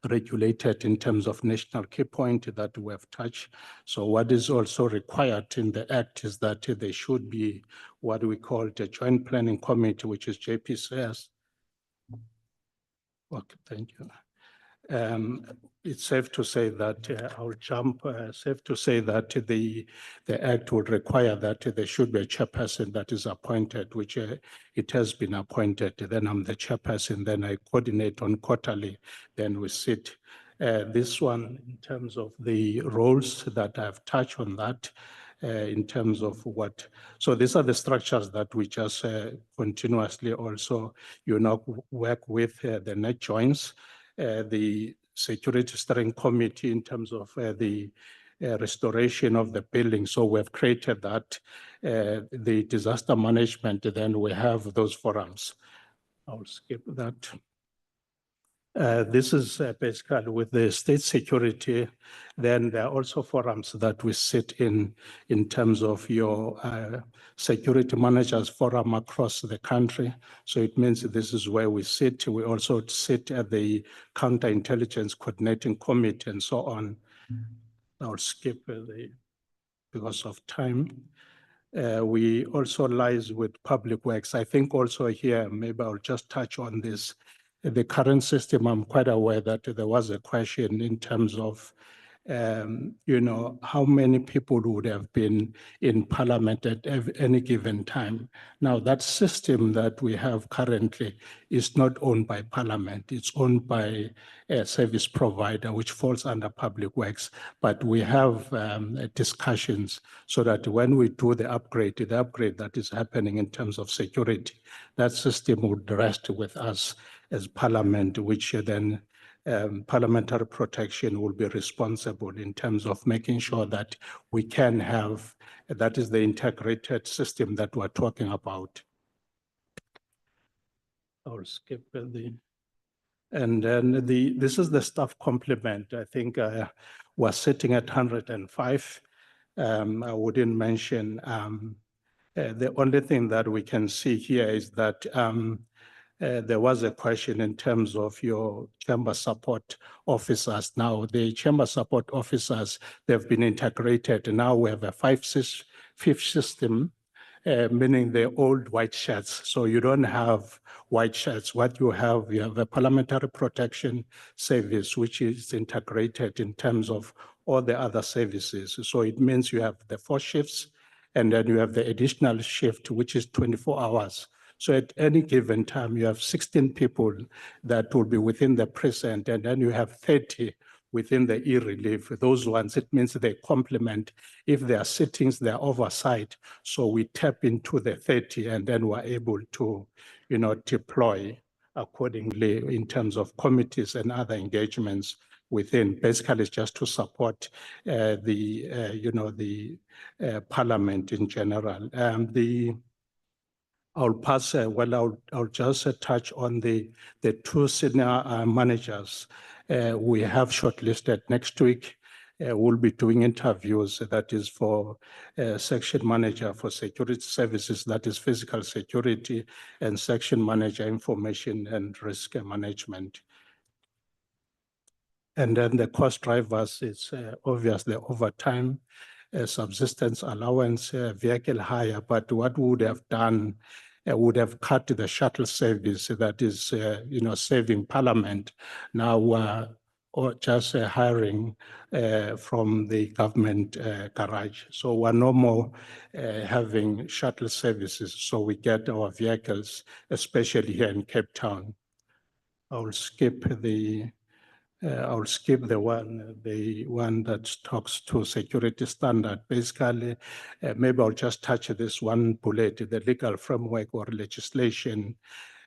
regulated in terms of national key point that we have touched. So what is also required in the Act is that there should be what we call the Joint Planning Committee, which is JPCS. Okay, thank you. it's safe to say that safe to say that the Act would require that there should be a chairperson that is appointed, which it has been appointed. Then I'm the chairperson, then I coordinate on quarterly, then we sit. This one, in terms of the roles that I've touched on that, in terms of what, so these are the structures that we just continuously also, work with the net joints, the Security Steering Committee in terms of the restoration of the building. So we've created that, the disaster management, then we have those forums. I'll skip that. This is basically with the state security. Then there are also forums that we sit in terms of your security managers forum across the country. So it means this is where we sit. We also sit at the counterintelligence coordinating committee and so on. I'll skip because of time. We also liaise with public works. I think also here, maybe I'll just touch on this. The current system, I'm quite aware that there was a question in terms of, how many people would have been in Parliament at any given time. Now, that system that we have currently is not owned by Parliament. It's owned by a service provider, which falls under Public Works. But we have discussions so that when we do the upgrade that is happening in terms of security, that system would rest with us as Parliament, which then parliamentary protection will be responsible in terms of making sure that we can have, that is the integrated system that we're talking about. I'll skip and then this is the staff complement. I think we're sitting at 105. I wouldn't mention, the only thing that we can see here is that there was a question in terms of your chamber support officers. Now, the chamber support officers, they've been integrated. Now we have a fifth system, meaning the old white shirts. So you don't have white shirts. What you have a parliamentary protection service, which is integrated in terms of all the other services. So it means you have the 4 shifts, and then you have the additional shift, which is 24 hours. So at any given time, you have 16 people that will be within the precinct, and then you have 30 within the e-relief. Those ones, it means they complement. If there are sittings, there are oversight. So we tap into the 30, and then we're able to, deploy accordingly in terms of committees and other engagements within. Basically, it's just to support the Parliament in general. I'll pass, I'll just touch on the 2 senior managers. We have shortlisted next week. We'll be doing interviews, that is for section manager for security services, that is physical security, and section manager information and risk management. And then the cost drivers is obviously overtime, subsistence allowance, vehicle hire. But what we would have done, would have cut the shuttle service that is, saving Parliament. Now we're just hiring from the government garage. So we're no more having shuttle services. So we get our vehicles, especially here in Cape Town. I'll skip the one that talks to security standard. Basically, maybe I'll just touch this one bullet, the legal framework or legislation.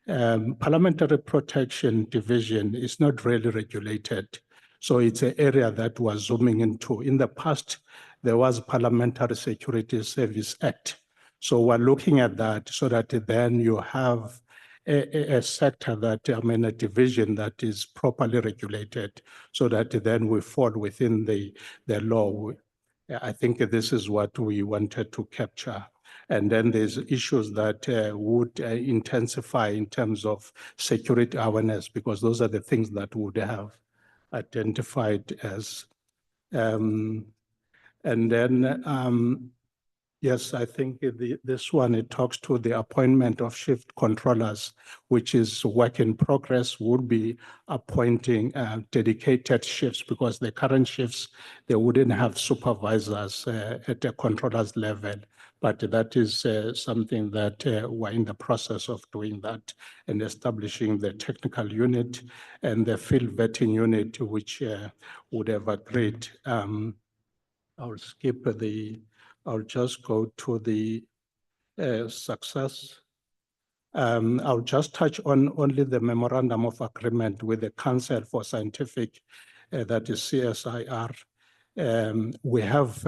Parliamentary Protection Division is not really regulated. So it's an area that we're zooming into. In the past, there was Parliamentary Security Service Act. So we're looking at that so that then you have a sector that, a division that is properly regulated so that then we fall within the law. I think this is what we wanted to capture. And then there's issues that would intensify in terms of security awareness, because those are the things that would have identified as. And then Yes, I think this one, it talks to the appointment of shift controllers, which is work in progress, would be appointing dedicated shifts because the current shifts, they wouldn't have supervisors at the controllers level. But that is something that we're in the process of doing that and establishing the technical unit and the field vetting unit, which would have agreed. I'll skip I'll just go to the success. I'll just touch on only the memorandum of agreement with the Council for Scientific, that is CSIR. We have,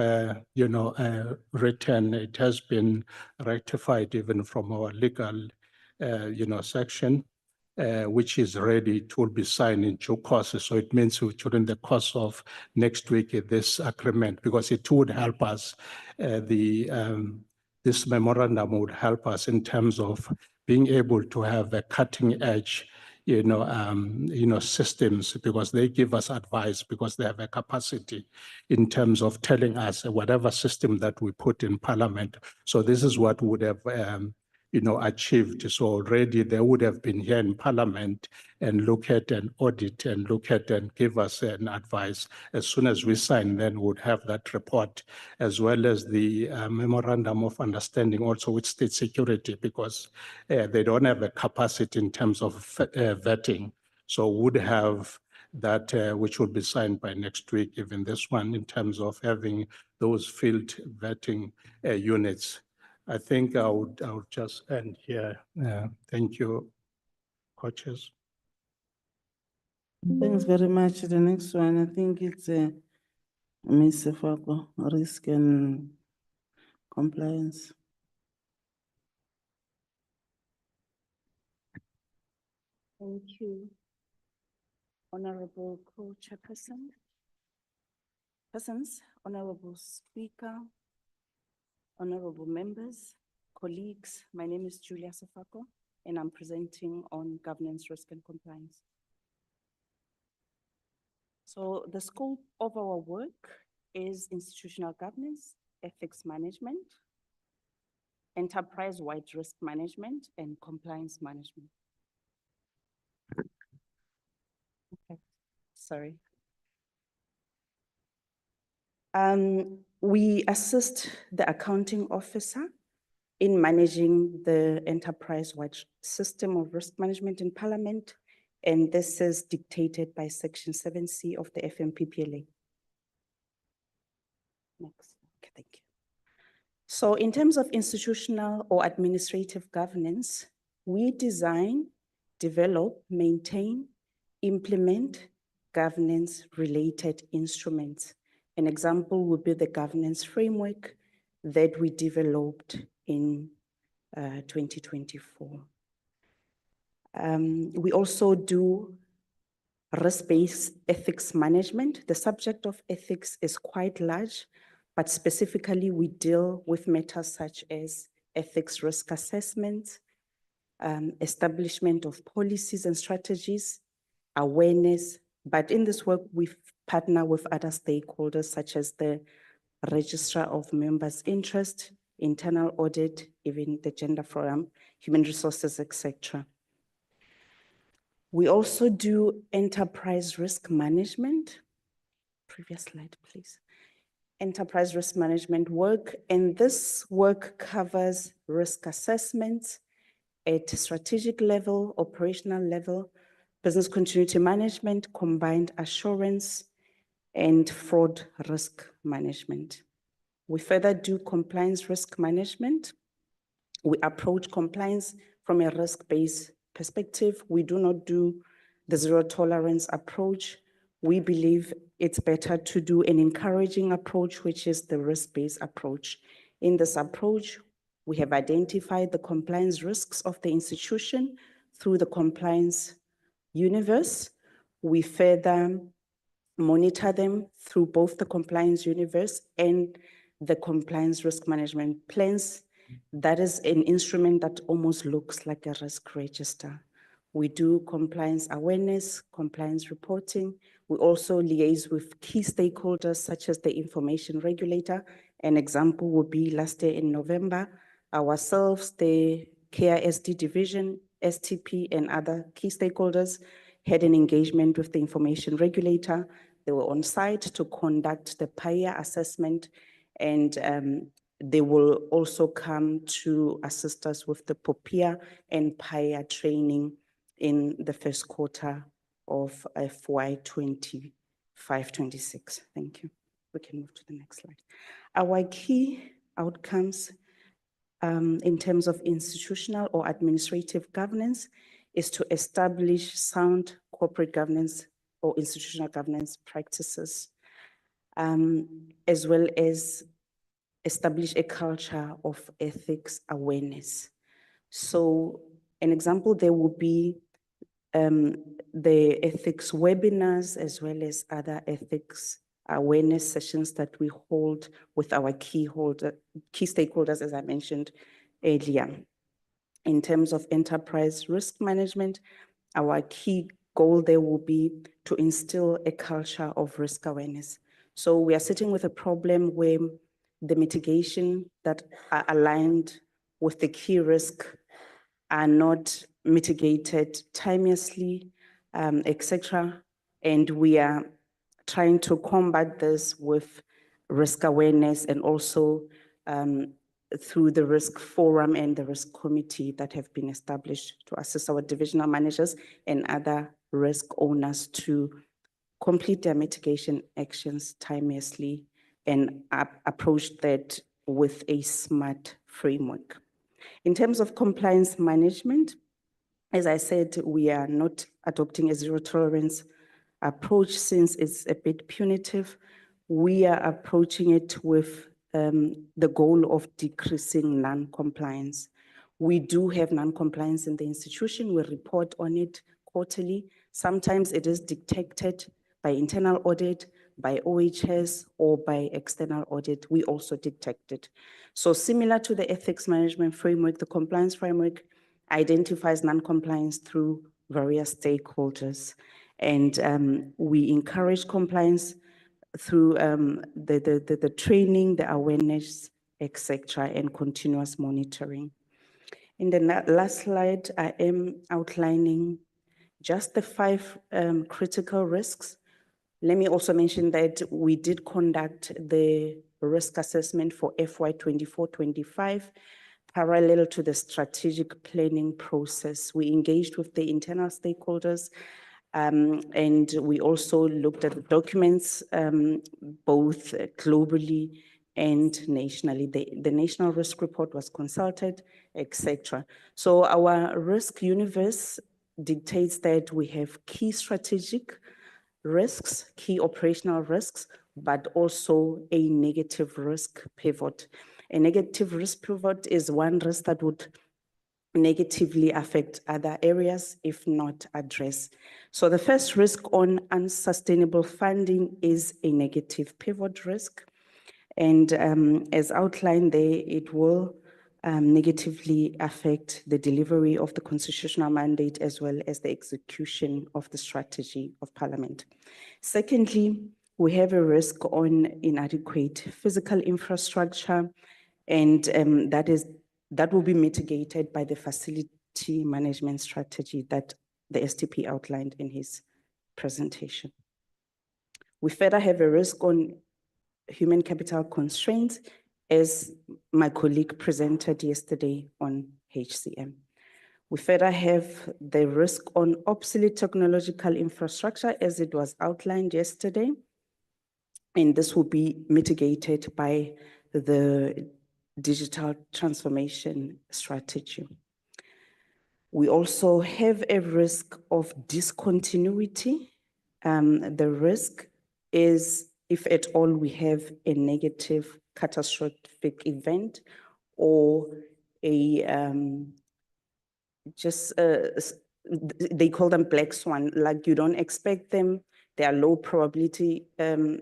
written, it has been rectified even from our legal, section, which is ready. It will be signed in due course. So it means during the course of next week, this agreement, because it would help us, this memorandum would help us in terms of being able to have a cutting edge, systems, because they give us advice, because they have a capacity in terms of telling us whatever system that we put in Parliament. So this is what would have, achieved. So already they would have been here in Parliament and look at an audit and look at and give us an advice. As soon as we sign, then we'll have that report, as well as the memorandum of understanding also with state security, because they don't have a capacity in terms of vetting. So would have that which will be signed by next week, even this one, in terms of having those field vetting units. I think I'll just end here. Thank you, coaches. Thanks very much. The next one, I think it's Ms. Sefako, risk and compliance. Thank you, Honorable Co-Chairperson, persons, Honorable Speaker, Honorable members, colleagues. My name is Julia Sefako, and I'm presenting on governance, risk, and compliance. So the scope of our work is institutional governance, ethics management, enterprise-wide risk management, and compliance management. Okay, sorry. We assist the accounting officer in managing the enterprise-wide system of risk management in Parliament, and this is dictated by Section 7C of the FMPPLA. Next, okay, thank you. So in terms of institutional or administrative governance, we design, develop, maintain, implement governance-related instruments. An example would be the governance framework that we developed in 2024. We also do risk-based ethics management. The subject of ethics is quite large, but specifically we deal with matters such as ethics risk assessment, establishment of policies and strategies, awareness. But in this work, we partner with other stakeholders such as the Registrar of Members' Interest, internal audit, even the Gender Forum, human resources, etc. We also do enterprise risk management. Previous slide, please. Enterprise risk management work, and this work covers risk assessments at strategic level, operational level, business continuity management, combined assurance, and fraud risk management. We further do compliance risk management. We approach compliance from a risk-based perspective. We do not do the zero tolerance approach. We believe it's better to do an encouraging approach, which is the risk-based approach. In this approach, we have identified the compliance risks of the institution through the compliance universe. We further monitor them through both the compliance universe and the compliance risk management plans. That is an instrument that almost looks like a risk register. We do compliance awareness, compliance reporting. We also liaise with key stakeholders such as the information regulator. An example would be last year in November, ourselves, the KISD division, STP, and other key stakeholders had an engagement with the information regulator. They were on site to conduct the PAIA assessment, and they will also come to assist us with the POPIA and PAIA training in the first quarter of FY 25-26. Thank you. We can move to the next slide. Our key outcomes in terms of institutional or administrative governance is to establish sound corporate governance or institutional governance practices, as well as establish a culture of ethics awareness. So an example there would be the ethics webinars, as well as other ethics awareness sessions that we hold with our key stakeholders, as I mentioned earlier. In terms of enterprise risk management, our key goal there will be to instill a culture of risk awareness. So we are sitting with a problem where the mitigation that are aligned with the key risk are not mitigated timeously, etc. And we are trying to combat this with risk awareness and also through the risk forum and the risk committee that have been established to assist our divisional managers and other risk owners to complete their mitigation actions timeously and approach that with a smart framework. In terms of compliance management, as I said, we are not adopting a zero tolerance approach since it's a bit punitive. We are approaching it with the goal of decreasing non-compliance. We do have non-compliance in the institution. We report on it quarterly. Sometimes it is detected by internal audit, by OHS, or by external audit. We also detect it. So similar to the ethics management framework, the compliance framework identifies non-compliance through various stakeholders. And we encourage compliance through the training, the awareness, etc., and continuous monitoring. In the last slide, I am outlining just the 5 critical risks. Let me also mention that we did conduct the risk assessment for FY 24-25 parallel to the strategic planning process. We engaged with the internal stakeholders, and we also looked at the documents both globally and nationally. The national risk report was consulted, etc. So our risk universe dictates that we have key strategic risks, key operational risks, but also a negative risk pivot. A negative risk pivot is one risk that would negatively affect other areas if not addressed. So the first risk on unsustainable funding is a negative pivot risk. And as outlined there, it will negatively affect the delivery of the constitutional mandate as well as the execution of the strategy of Parliament. Secondly, we have a risk on inadequate physical infrastructure, and that will be mitigated by the facility management strategy that the STP outlined in his presentation. We further have a risk on human capital constraints, as my colleague presented yesterday on HCM. We further have the risk on obsolete technological infrastructure, as it was outlined yesterday, and this will be mitigated by the digital transformation strategy. We also have a risk of discontinuity. The risk is, if at all, we have a negative catastrophic event or a they call them black swan, like you don't expect them. They are low probability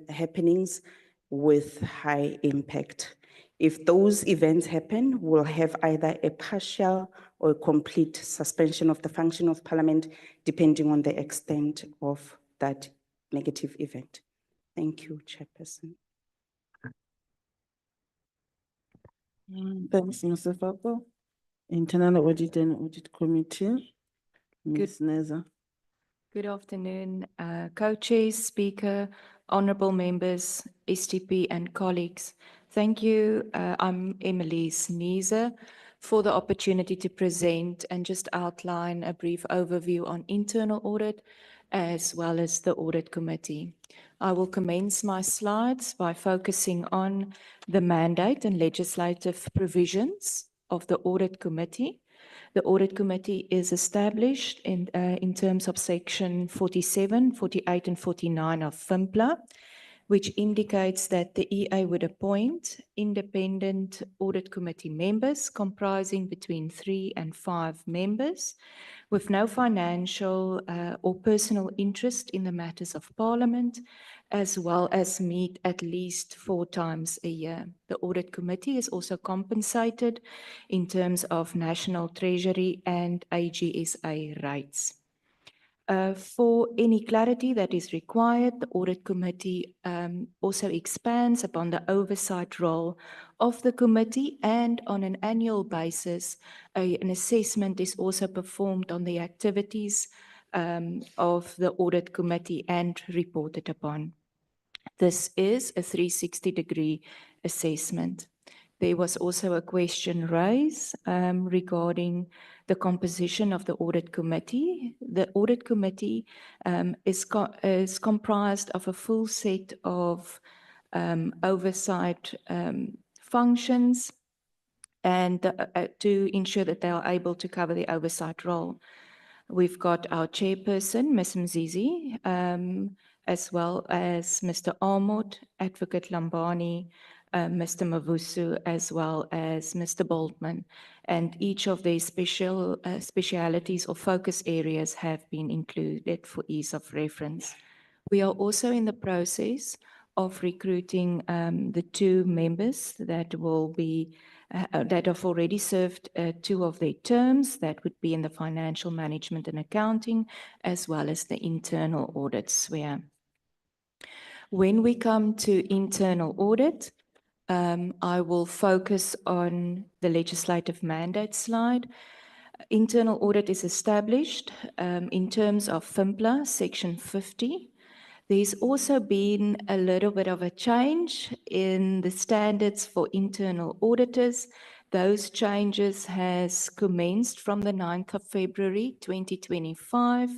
happenings with high impact. If those events happen, we'll have either a partial or a complete suspension of the function of Parliament, depending on the extent of that negative event. Thank you, Chairperson. Thanks, Mr. Fapo. Internal Audit and Audit Committee, Ms. Neza. Good afternoon, co-chairs, speaker, honorable members, STP and colleagues. Thank you. I'm Emily Sneezer for the opportunity to present and just outline a brief overview on internal audit as well as the audit committee. I will commence my slides by focusing on the mandate and legislative provisions of the audit committee. The audit committee is established in terms of section 47, 48 and 49 of FIMPLA, which indicates that the EA would appoint independent audit committee members comprising between 3 and 5 members with no financial or personal interest in the matters of Parliament, as well as meet at least 4 times a year. The audit committee is also compensated in terms of National Treasury and AGSA rates. For any clarity that is required, the audit committee also expands upon the oversight role of the committee, and on an annual basis, an assessment is also performed on the activities of the audit committee and reported upon. This is a 360-degree assessment. There was also a question raised regarding the composition of the audit committee. The audit committee is comprised of a full set of oversight functions and to ensure that they are able to cover the oversight role. We've got our chairperson, Ms. Mzizi, as well as Mr. Armod, Advocate Lambani, Mr. Mavusu, as well as Mr. Boltman, and each of their specialities or focus areas have been included for ease of reference. We are also in the process of recruiting the 2 members that will be that have already served 2 of their terms. That would be in the financial management and accounting, as well as the internal audit sphere. When we come to internal audit, I will focus on the legislative mandate slide. Internal audit is established in terms of FIMPLA, section 50. There's also been a little bit of a change in the standards for internal auditors. Those changes has commenced from the 9th of February 2025.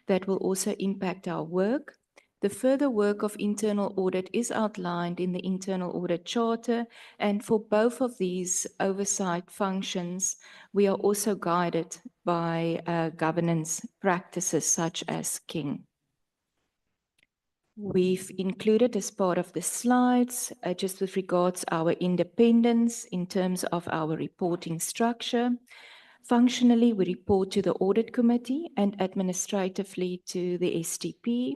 That will also impact our work. The further work of internal audit is outlined in the Internal Audit Charter, and for both of these oversight functions, we are also guided by governance practices such as King. We've included as part of the slides, just with regards our independence in terms of our reporting structure. Functionally, we report to the Audit Committee and administratively to the STP.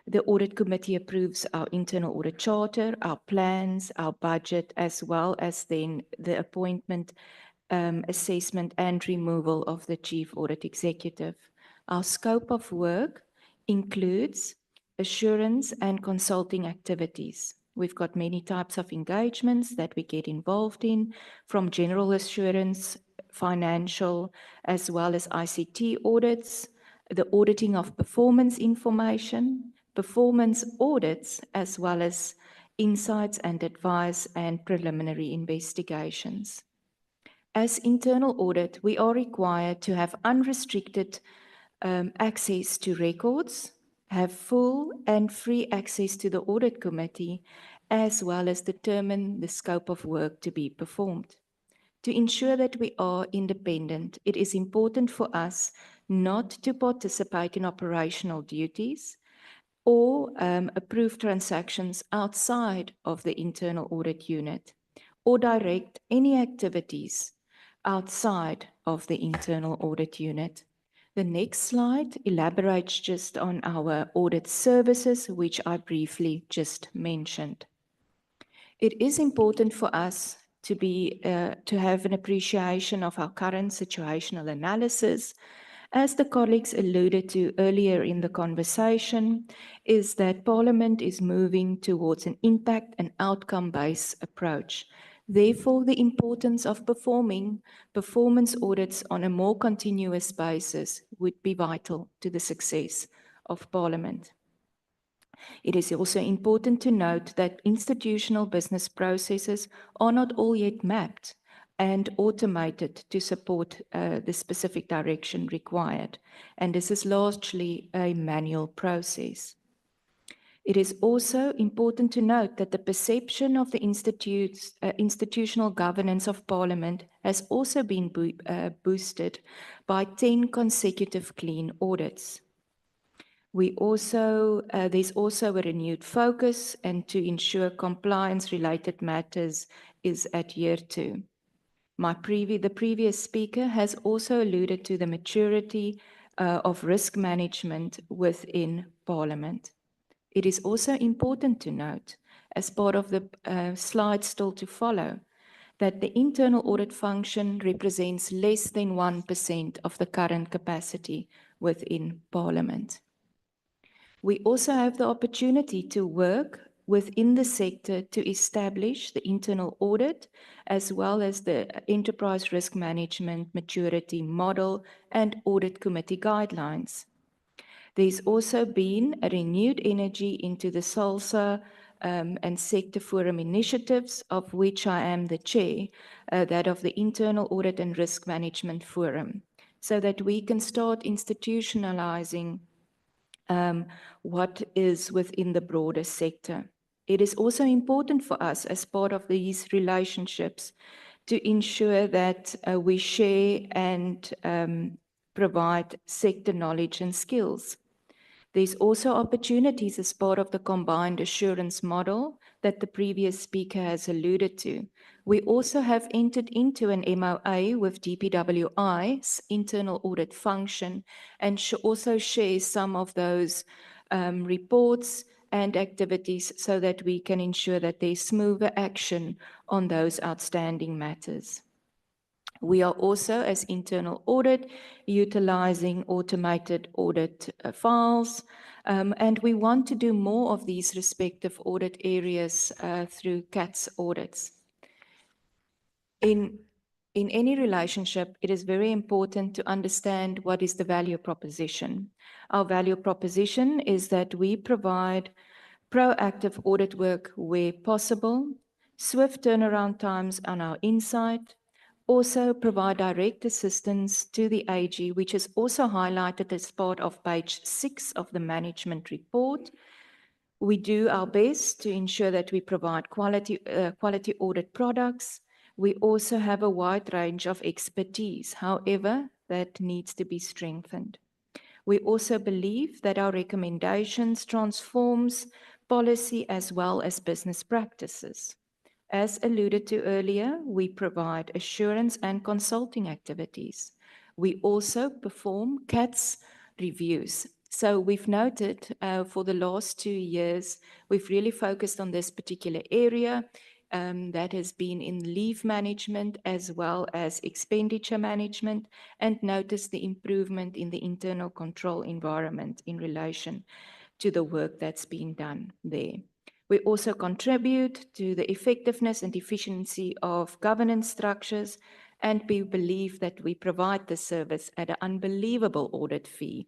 The Audit Committee approves our Internal Audit Charter, our plans, our budget, as well as then the appointment, assessment and removal of the Chief Audit Executive. Our scope of work includes assurance and consulting activities. We've got many types of engagements that we get involved in, from general assurance, financial, as well as ICT audits, the auditing of performance information, performance audits, as well as insights and advice and preliminary investigations. As internal audit, we are required to have unrestricted access to records, have full and free access to the Audit Committee, as well as determine the scope of work to be performed. To ensure that we are independent, it is important for us not to participate in operational duties or approve transactions outside of the internal audit unit, or direct any activities outside of the internal audit unit. The next slide elaborates just on our audit services, which I briefly just mentioned. It is important for us to have an appreciation of our current situational analysis. As the colleagues alluded to earlier in the conversation, is that Parliament is moving towards an impact and outcome-based approach. Therefore, the importance of performing performance audits on a more continuous basis would be vital to the success of Parliament. It is also important to note that institutional business processes are not all yet mapped and automated to support the specific direction required, and this is largely a manual process. It is also important to note that the perception of the institutional governance of Parliament has also been boosted by 10 consecutive clean audits. There's also a renewed focus and to ensure compliance-related matters is adhered to. The previous speaker has also alluded to the maturity of risk management within Parliament. It is also important to note, as part of the slides still to follow, that the internal audit function represents less than 1% of the current capacity within Parliament. We also have the opportunity to work within the sector to establish the internal audit as well as the enterprise risk management maturity model and audit committee guidelines. There's also been a renewed energy into the SALSA and sector forum initiatives, of which I am the chair, that of the Internal Audit and Risk Management Forum, so that we can start institutionalizing what is within the broader sector. It is also important for us as part of these relationships to ensure that we share and provide sector knowledge and skills. There's also opportunities as part of the combined assurance model that the previous speaker has alluded to. We also have entered into an MOA with DPWI's internal audit function and also share some of those reports and activities so that we can ensure that there's smoother action on those outstanding matters. We are also, as internal audit, utilizing automated audit files, and we want to do more of these respective audit areas through CATS audits. In any relationship, it is very important to understand what is the value proposition. Our value proposition is that we provide proactive audit work where possible, swift turnaround times on our insight, also provide direct assistance to the AG, which is also highlighted as part of page 6 of the management report. We do our best to ensure that we provide quality audit products. We also have a wide range of expertise. However, that needs to be strengthened. We also believe that our recommendations transforms policy as well as business practices. As alluded to earlier, we provide assurance and consulting activities. We also perform CATS reviews. So we've noted for the last 2 years, we've really focused on this particular area that has been in leave management as well as expenditure management, and noticed the improvement in the internal control environment in relation to the work that's been done there. We also contribute to the effectiveness and efficiency of governance structures, and we believe that we provide the service at an unbelievable audit fee,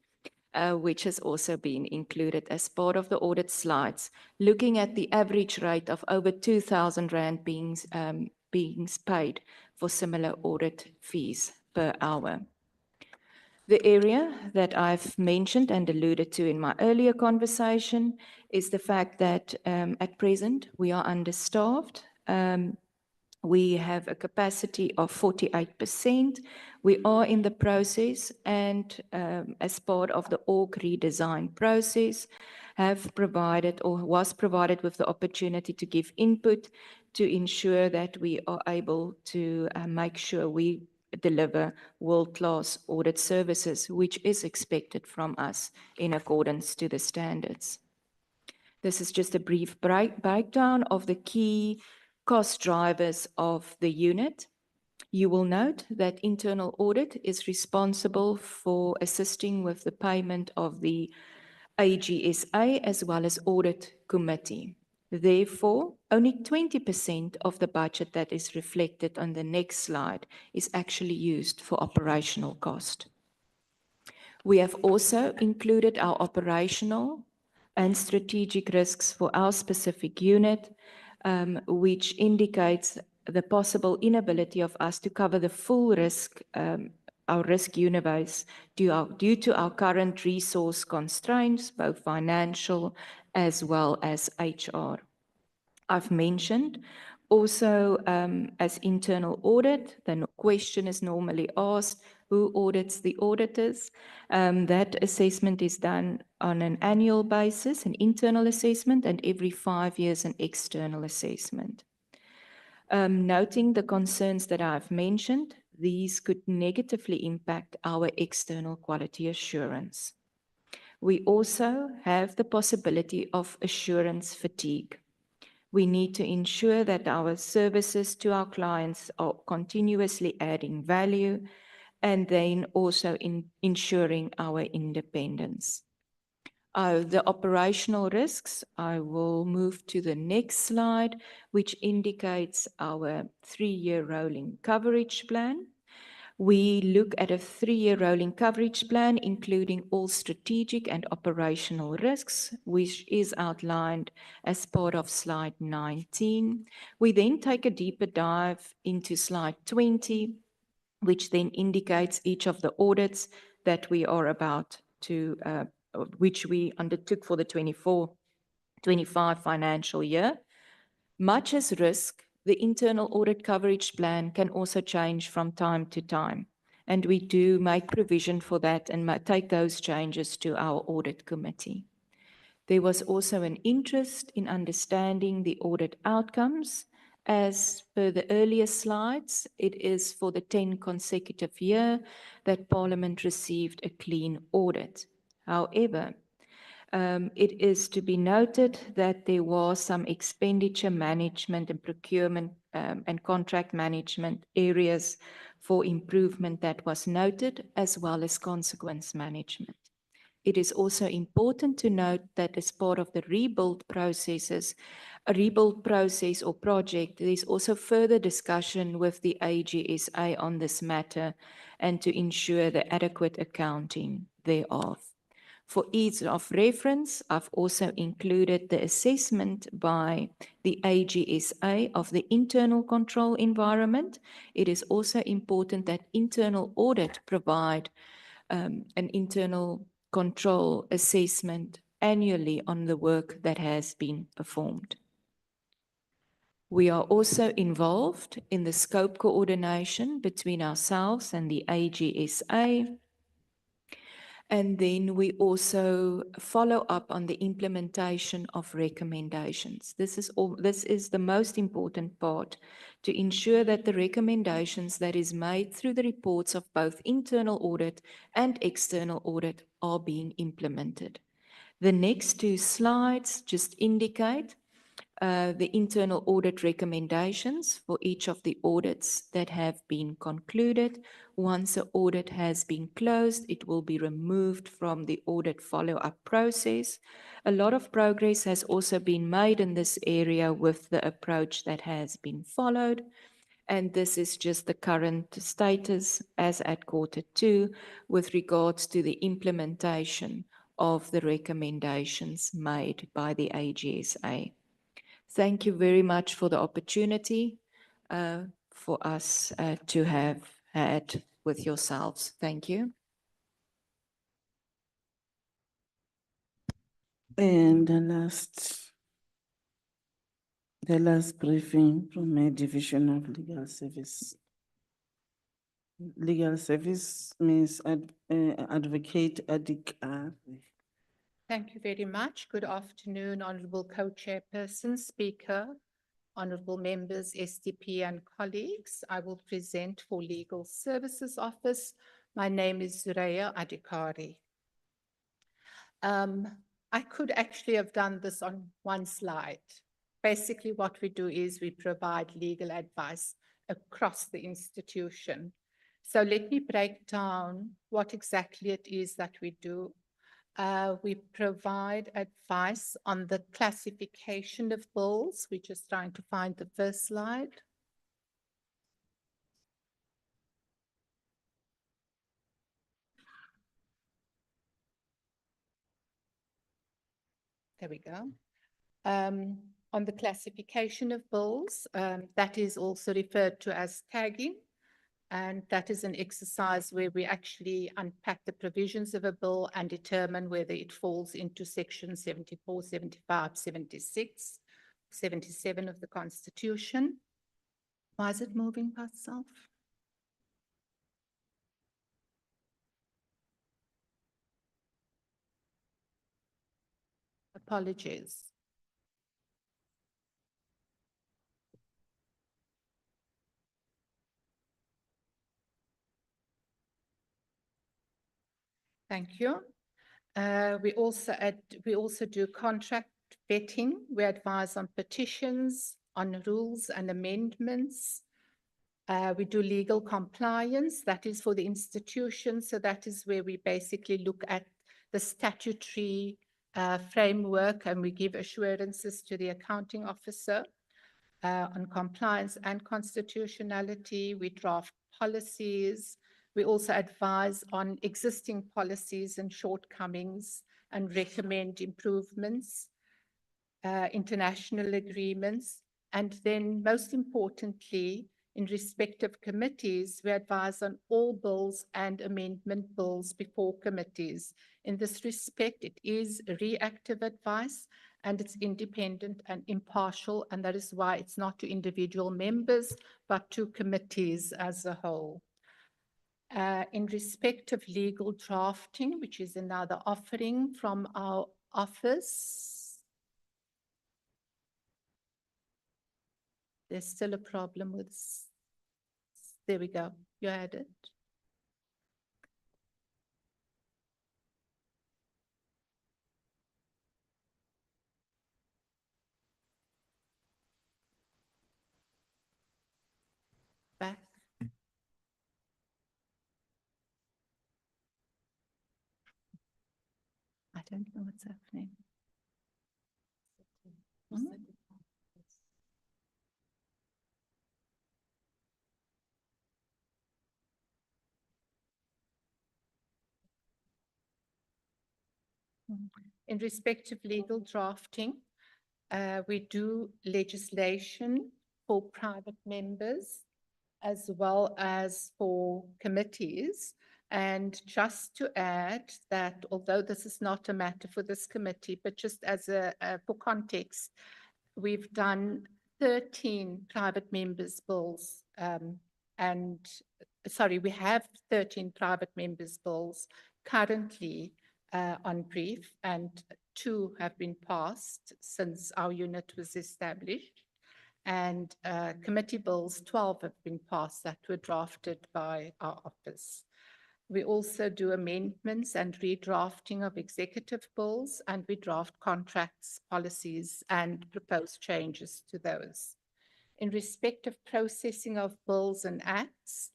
which has also been included as part of the audit slides, looking at the average rate of over 2,000 Rand being paid for similar audit fees per hour. The area that I've mentioned and alluded to in my earlier conversation is the fact that at present we are understaffed. We have a capacity of 48%. We are in the process and as part of the org redesign process have provided or was provided with the opportunity to give input to ensure that we are able to make sure we deliver world-class audit services, which is expected from us in accordance to the standards. This is just a brief breakdown of the key cost drivers of the unit. You will note that internal audit is responsible for assisting with the payment of the AGSA as well as audit committee. Therefore, only 20% of the budget that is reflected on the next slide is actually used for operational cost. We have also included our operational and strategic risks for our specific unit, which indicates the possible inability of us to cover the full risk, our risk universe due to our current resource constraints, both financial as well as HR. I've mentioned also as internal audit, the question is normally asked, who audits the auditors? That assessment is done on an annual basis, an internal assessment, and every 5 years an external assessment. Noting the concerns that I've mentioned, these could negatively impact our external quality assurance. We also have the possibility of assurance fatigue. We need to ensure that our services to our clients are continuously adding value and then also ensuring our independence. The operational risks, I will move to the next slide, which indicates our 3-year rolling coverage plan. We look at a 3-year rolling coverage plan, including all strategic and operational risks, which is outlined as part of slide 19. We then take a deeper dive into slide 20, which then indicates each of the audits that we are about to, which we undertook for the 24-25 financial year. Much as risk, the internal audit coverage plan can also change from time to time, and we do make provision for that and take those changes to our audit committee. There was also an interest in understanding the audit outcomes. As per the earlier slides, it is for the 10 consecutive year that Parliament received a clean audit. However, it is to be noted that there was some expenditure management and procurement and contract management areas for improvement that was noted, as well as consequence management. It is also important to note that as part of the rebuild processes, a rebuild process or project, there is also further discussion with the AGSA on this matter and to ensure the adequate accounting thereof. For ease of reference, I've also included the assessment by the AGSA of the internal control environment. It is also important that internal audit provide an internal control assessment annually on the work that has been performed. We are also involved in the scope coordination between ourselves and the AGSA. And then we also follow up on the implementation of recommendations. This is the most important part, to ensure that the recommendations that is made through the reports of both internal audit and external audit are being implemented. The next 2 slides just indicate the internal audit recommendations for each of the audits that have been concluded. Once an audit has been closed, it will be removed from the audit follow-up process. A lot of progress has also been made in this area with the approach that has been followed. And this is just the current status as at Q2 with regards to the implementation of the recommendations made by the AGSA. Thank you very much for the opportunity for us to have had with yourselves. Thank you. And the last briefing from a division of legal service. Legal service means Advocate Adhikari. Thank you very much. Good afternoon, Honourable Co-Chairperson, Speaker, Honourable Members, STP and colleagues. I will present for Legal Services Office. My name is Zuraya Adhikari. I could actually have done this on one slide, basically what we do is we provide legal advice across the institution. So let me break down what exactly it is that we do. We provide advice on the classification of bills. We're just trying to find the first slide. There we go. On the classification of bills, that is also referred to as tagging. And that is an exercise where we actually unpack the provisions of a bill and determine whether it falls into section 74, 75, 76, 77 of the Constitution. Why is it moving by itself? Apologies. Thank you. We also do contract vetting. We advise on petitions, on rules and amendments. We do legal compliance. That is for the institution. So that is where we basically look at the statutory framework, and we give assurances to the accounting officer on compliance and constitutionality. We draft policies. We also advise on existing policies and shortcomings and recommend improvements, international agreements. And then most importantly, in respect of committees, we advise on all bills and amendment bills before committees. In this respect, it is reactive advice and it's independent and impartial, and that is why it's not to individual members, but to committees as a whole. In respect of legal drafting, which is another offering from our office, there's still a problem with, there we go, you had it. Back. I don't know what's happening. Hmm? In respect of legal drafting, we do legislation for private members as well as for committees. And just to add that although this is not a matter for this committee, but just as for context, we've done 13 private members' bills we have 13 private members' bills currently on brief, and 2 have been passed since our unit was established. And committee bills, 12 have been passed that were drafted by our office. We also do amendments and redrafting of executive bills, and we draft contracts, policies, and propose changes to those. In respect of processing of bills and acts,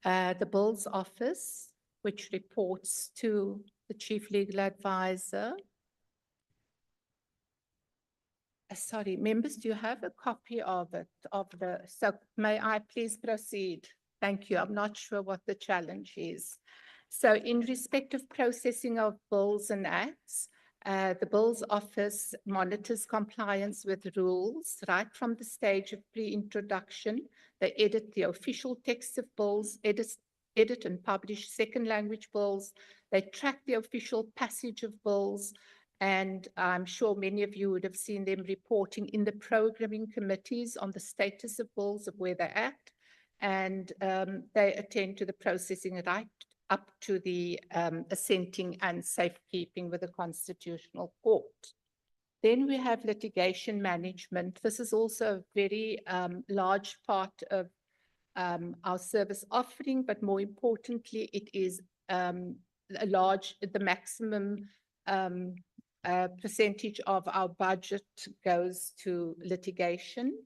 the Bills Office, which reports to the Chief Legal Advisor. Sorry, members, do you have a copy of it? So may I please proceed? Thank you. I'm not sure what the challenge is. So in respect of processing of bills and acts, the Bills Office monitors compliance with rules right from the stage of pre-introduction. They edit the official text of bills, edit and publish second language bills. They track the official passage of bills, and I'm sure many of you would have seen them reporting in the programming committees on the status of bills, of where they're at, and they attend to the processing right up to the assenting and safekeeping with the Constitutional Court. Then we have litigation management. This is also a very large part of our service offering, but more importantly, it is the maximum percentage of our budget goes to litigation.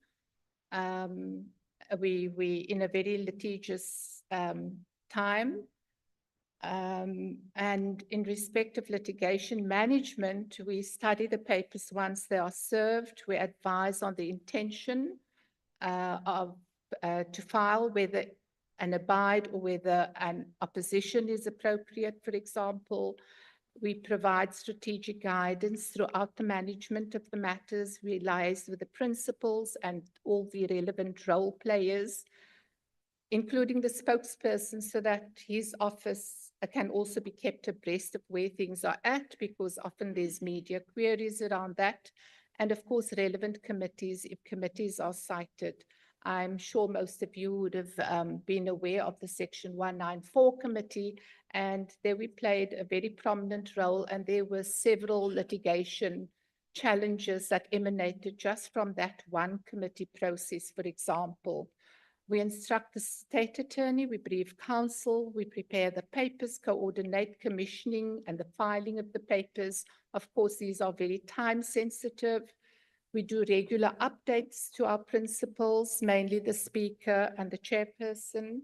We in a very litigious time. And in respect of litigation management, we study the papers once they are served. We advise on the intention to file, whether an abide or whether an opposition is appropriate, for example. We provide strategic guidance throughout the management of the matters. We liaise with the principals and all the relevant role players, including the spokesperson, so that his office can also be kept abreast of where things are at, because often there's media queries around that. And of course, relevant committees, if committees are cited. I'm sure most of you would have been aware of the Section 194 committee, and there we played a very prominent role, and there were several litigation challenges that emanated just from that one committee process, for example. We instruct the state attorney, we brief counsel, we prepare the papers, coordinate commissioning and the filing of the papers. Of course, these are very time sensitive. We do regular updates to our principals, mainly the speaker and the chairperson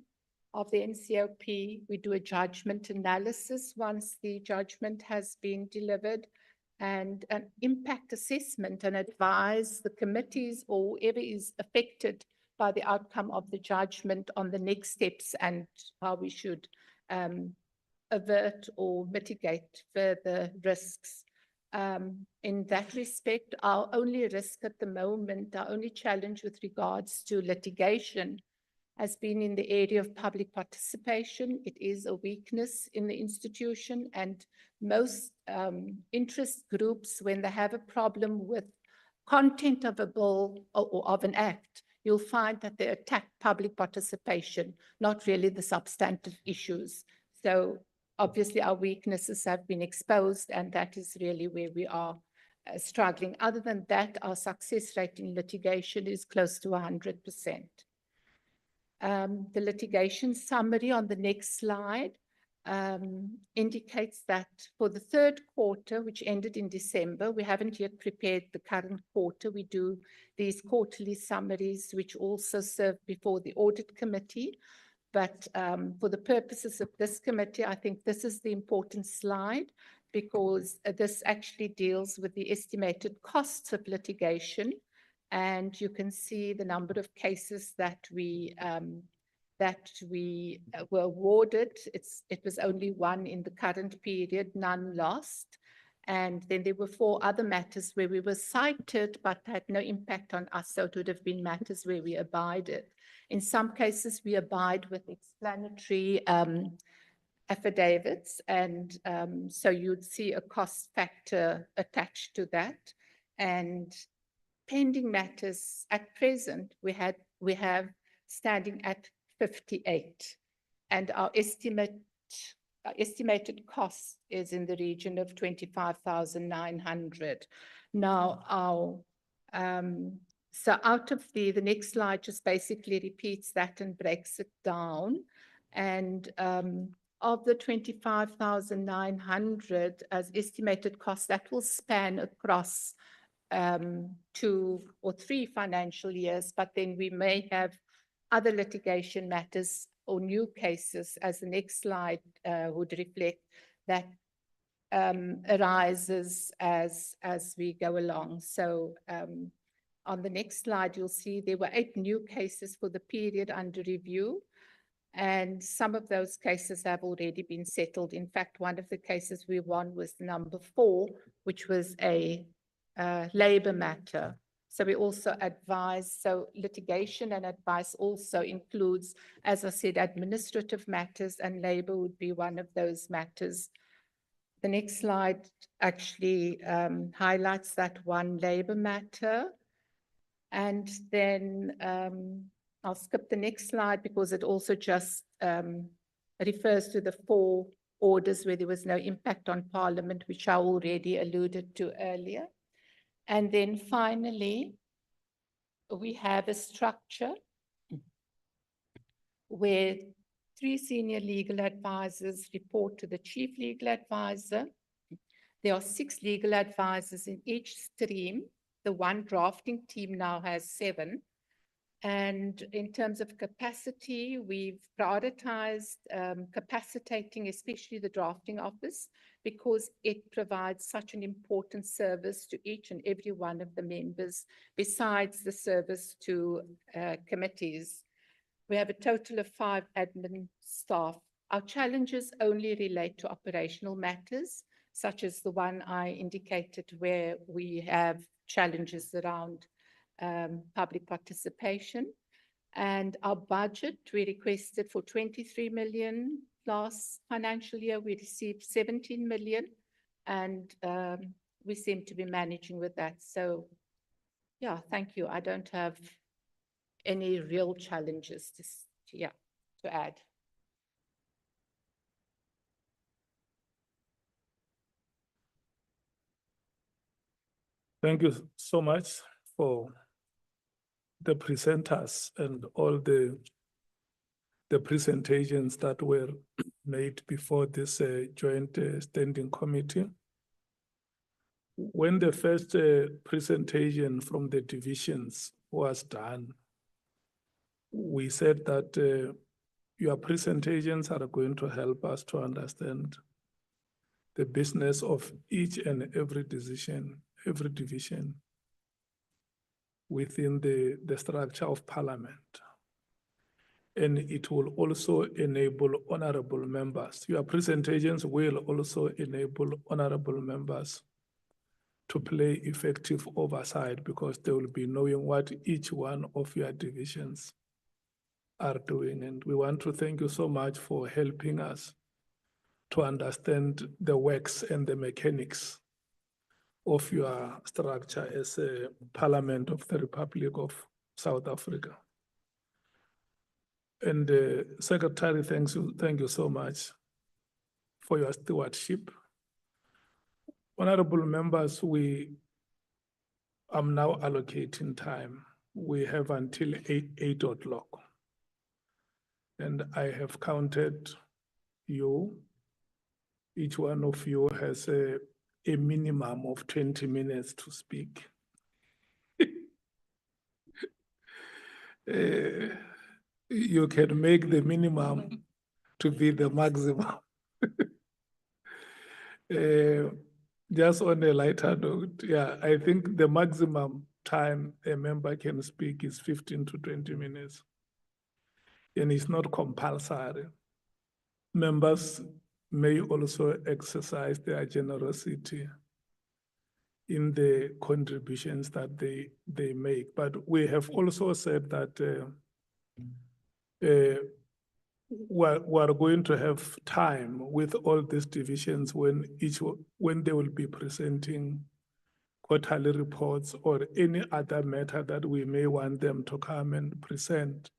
of the NCOP. We do a judgment analysis once the judgment has been delivered, and an impact assessment, and advise the committees or whoever is affected by the outcome of the judgment on the next steps and how we should avert or mitigate further risks. In that respect, our only risk at the moment, our only challenge with regards to litigation has been in the area of public participation. It is a weakness in the institution, and most interest groups, when they have a problem with content of a bill or of an act, you'll find that they attack public participation, not really the substantive issues. So obviously our weaknesses have been exposed, and that is really where we are struggling. Other than that, our success rate in litigation is close to 100%. The litigation summary on the next slide indicates that for the third quarter, which ended in December, we haven't yet prepared the current quarter. We do these quarterly summaries, which also serve before the audit committee. But for the purposes of this committee, I think this is the important slide, because this actually deals with the estimated costs of litigation. And you can see the number of cases that we were awarded. It was only one in the current period, none lost. And then there were 4 other matters where we were cited, but had no impact on us. So it would have been matters where we abided. In some cases, we abide with explanatory affidavits. And so you'd see a cost factor attached to that. And pending matters at present, we have standing at 58. And our estimated cost is in the region of 25,900. Now, so out of the next slide just basically repeats that and breaks it down. And of the 25,900 as estimated cost, that will span across 2 or 3 financial years, but then we may have other litigation matters or new cases, as the next slide would reflect, that arises as we go along. So on the next slide, you'll see there were 8 new cases for the period under review, and some of those cases have already been settled. In fact, one of the cases we won was number 4, which was a labor matter. So we also advise, so litigation and advice also includes, as I said, administrative matters, and labor would be one of those matters. The next slide actually highlights that one labor matter. And then I'll skip the next slide because it also just refers to the 4 orders where there was no impact on Parliament, which I already alluded to earlier. And then finally, we have a structure where 3 senior legal advisors report to the chief legal advisor. There are 6 legal advisors in each stream. The one drafting team now has 7. And in terms of capacity, we've prioritized capacitating, especially the drafting office, because it provides such an important service to each and every one of the members, besides the service to committees. We have a total of 5 admin staff. Our challenges only relate to operational matters, such as the one I indicated where we have challenges around public participation. And our budget, we requested for 23 million. Last financial year, we received 17 million, and we seem to be managing with that. So yeah, thank you. I don't have any real challenges to add. Thank you so much for the presenters and all the presentations that were made before this joint standing committee. When the first presentation from the divisions was done, we said that your presentations are going to help us to understand the business of each and every division within the structure of Parliament. And it will also enable honorable members. Your presentations will also enable honorable members to play effective oversight, because they will be knowing what each one of your divisions are doing. And we want to thank you so much for helping us to understand the works and the mechanics of your structure as a Parliament of the Republic of South Africa. And Secretary, thank you so much for your stewardship. Honorable members, I'm now allocating time. We have until 8 o'clock. And I have counted you. Each one of you has a minimum of 20 minutes to speak. You can make the minimum to be the maximum. Just on a lighter note, yeah, I think the maximum time a member can speak is 15 to 20 minutes. And it's not compulsory. Members may also exercise their generosity in the contributions that they make. But we have also said that we're going to have time with all these divisions when they will be presenting quarterly reports or any other matter that we may want them to come and present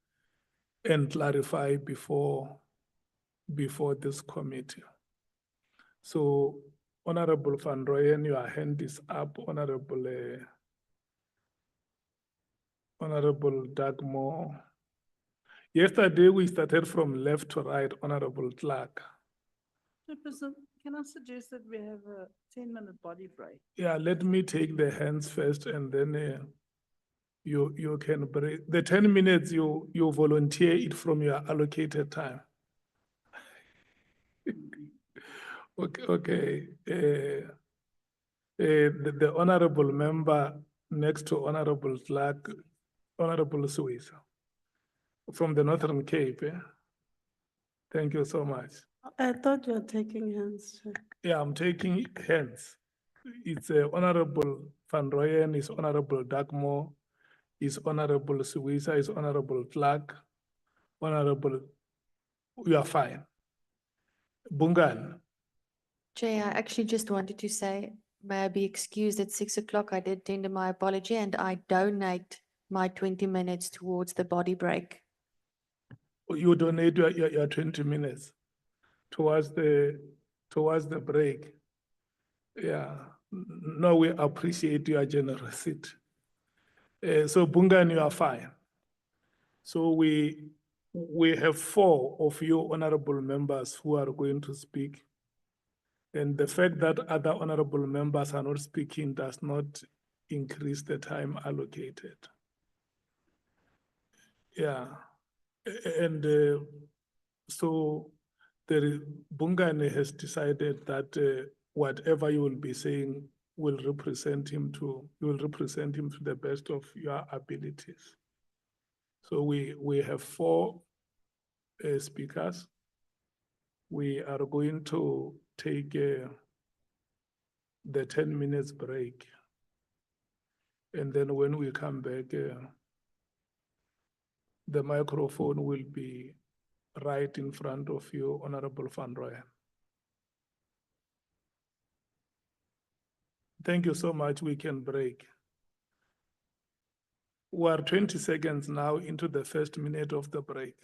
and clarify before this committee. So, Honorable Van Rooyen, your hand is up. Honorable Dagmore. Yesterday, we started from left to right, Honorable Clark. Chairperson, can I suggest that we have a 10-minute body break? Yeah, let me take the hands first, and then you can break. The 10 minutes, you volunteer it from your allocated time. Okay. The honorable member next to Honorable Clark, Honorable Swiss from the Northern Cape. Thank you so much. I thought you were taking hands. Chair. Yeah, I'm taking hands. It's Honorable Van Rooyen, is Honorable Dagmore, is Honorable Suisa, is Honorable Clark, Honorable, you are fine. Bungan. Chair, I actually just wanted to say, may I be excused at 6 o'clock? I did tender my apology and I donate my 20 minutes towards the body break. You donate your 20 minutes towards the break. Yeah, no, we appreciate your generosity. So Bungan, you are fine. So we have 4 of you honorable members who are going to speak. And the fact that other honorable members are not speaking does not increase the time allocated. Yeah, and so Bungane has decided that whatever you will be saying will represent him to, you will represent him to the best of your abilities. So we have 4 speakers. We are going to take the 10 minutes break. And then when we come back, the microphone will be right in front of you, Honorable Van Rooyen. Thank you so much. We can break. We are 20 seconds now into the first minute of the break.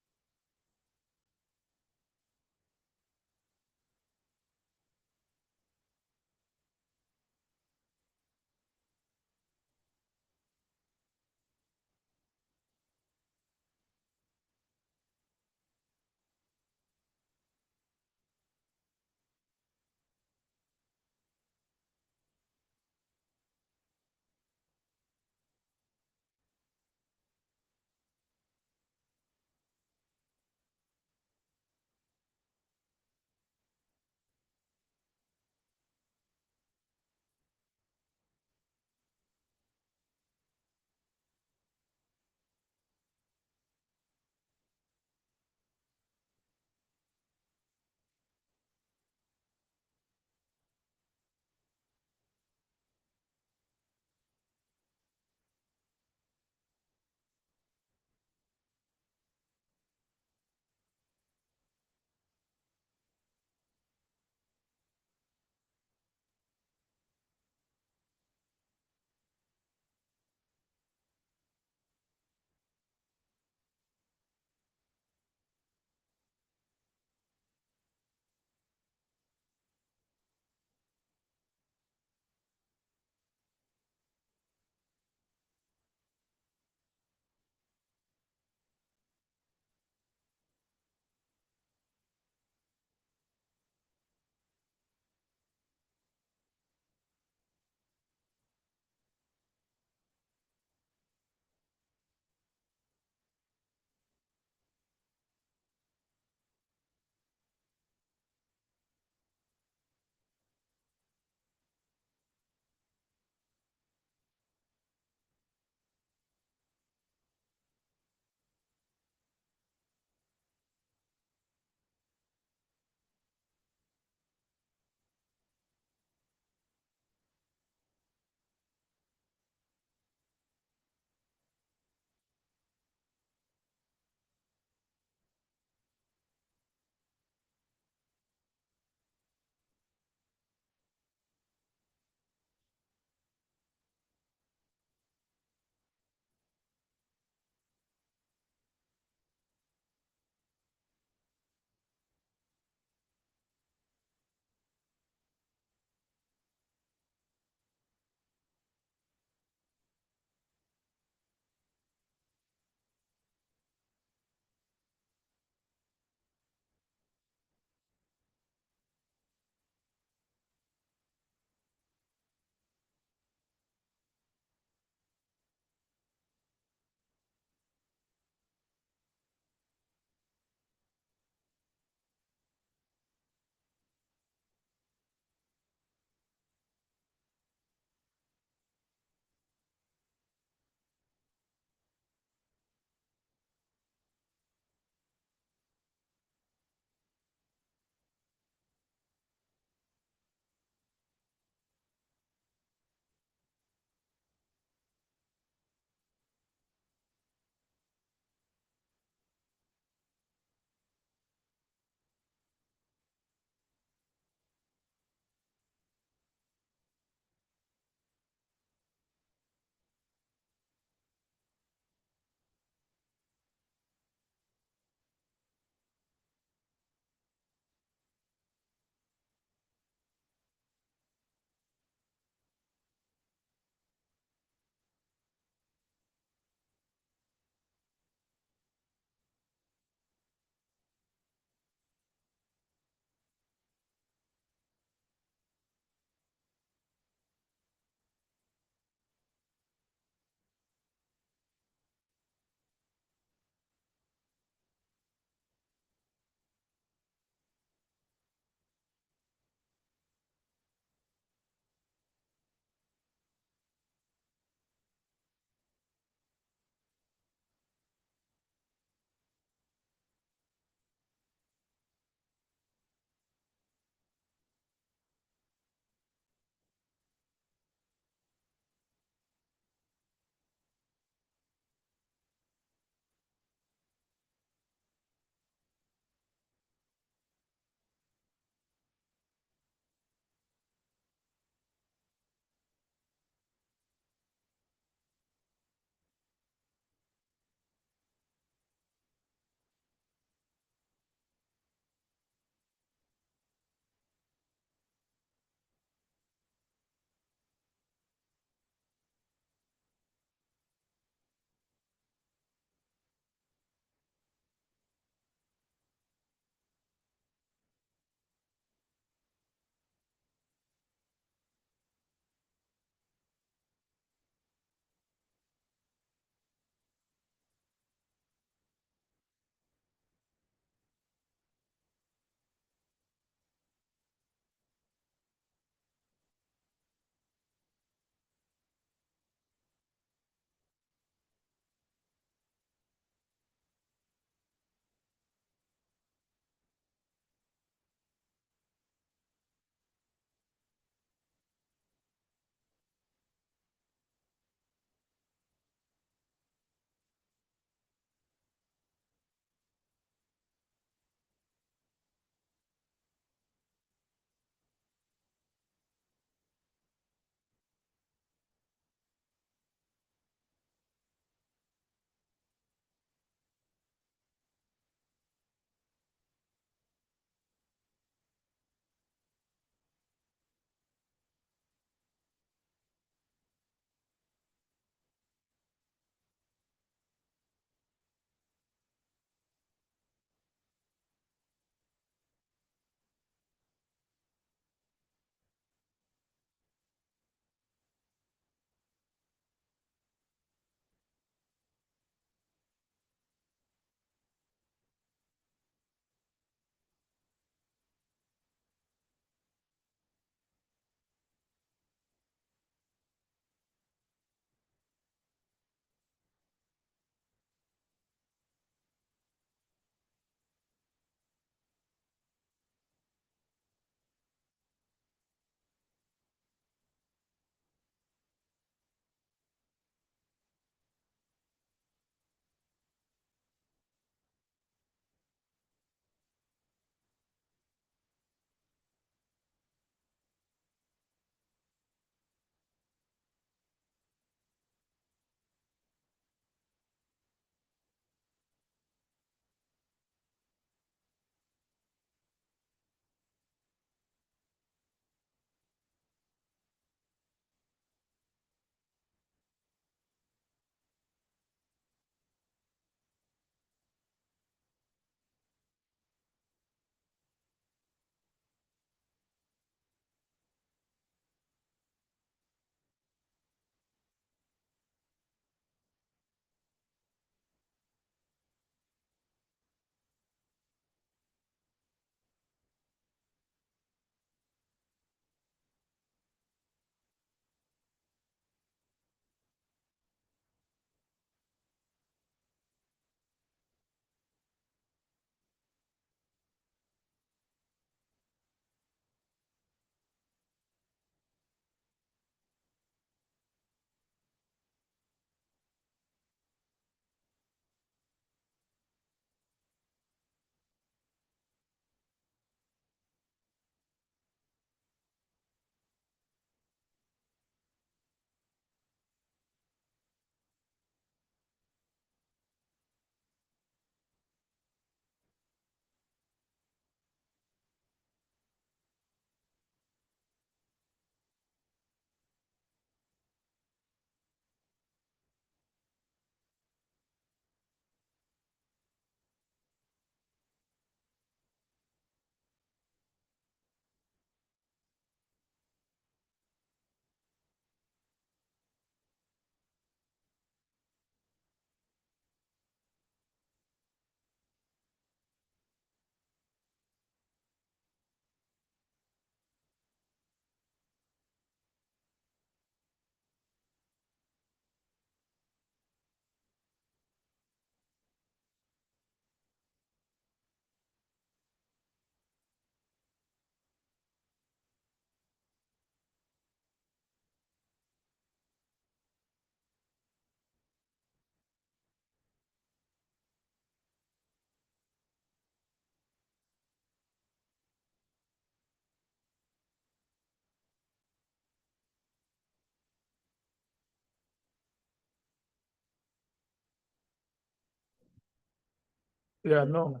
Yeah, no.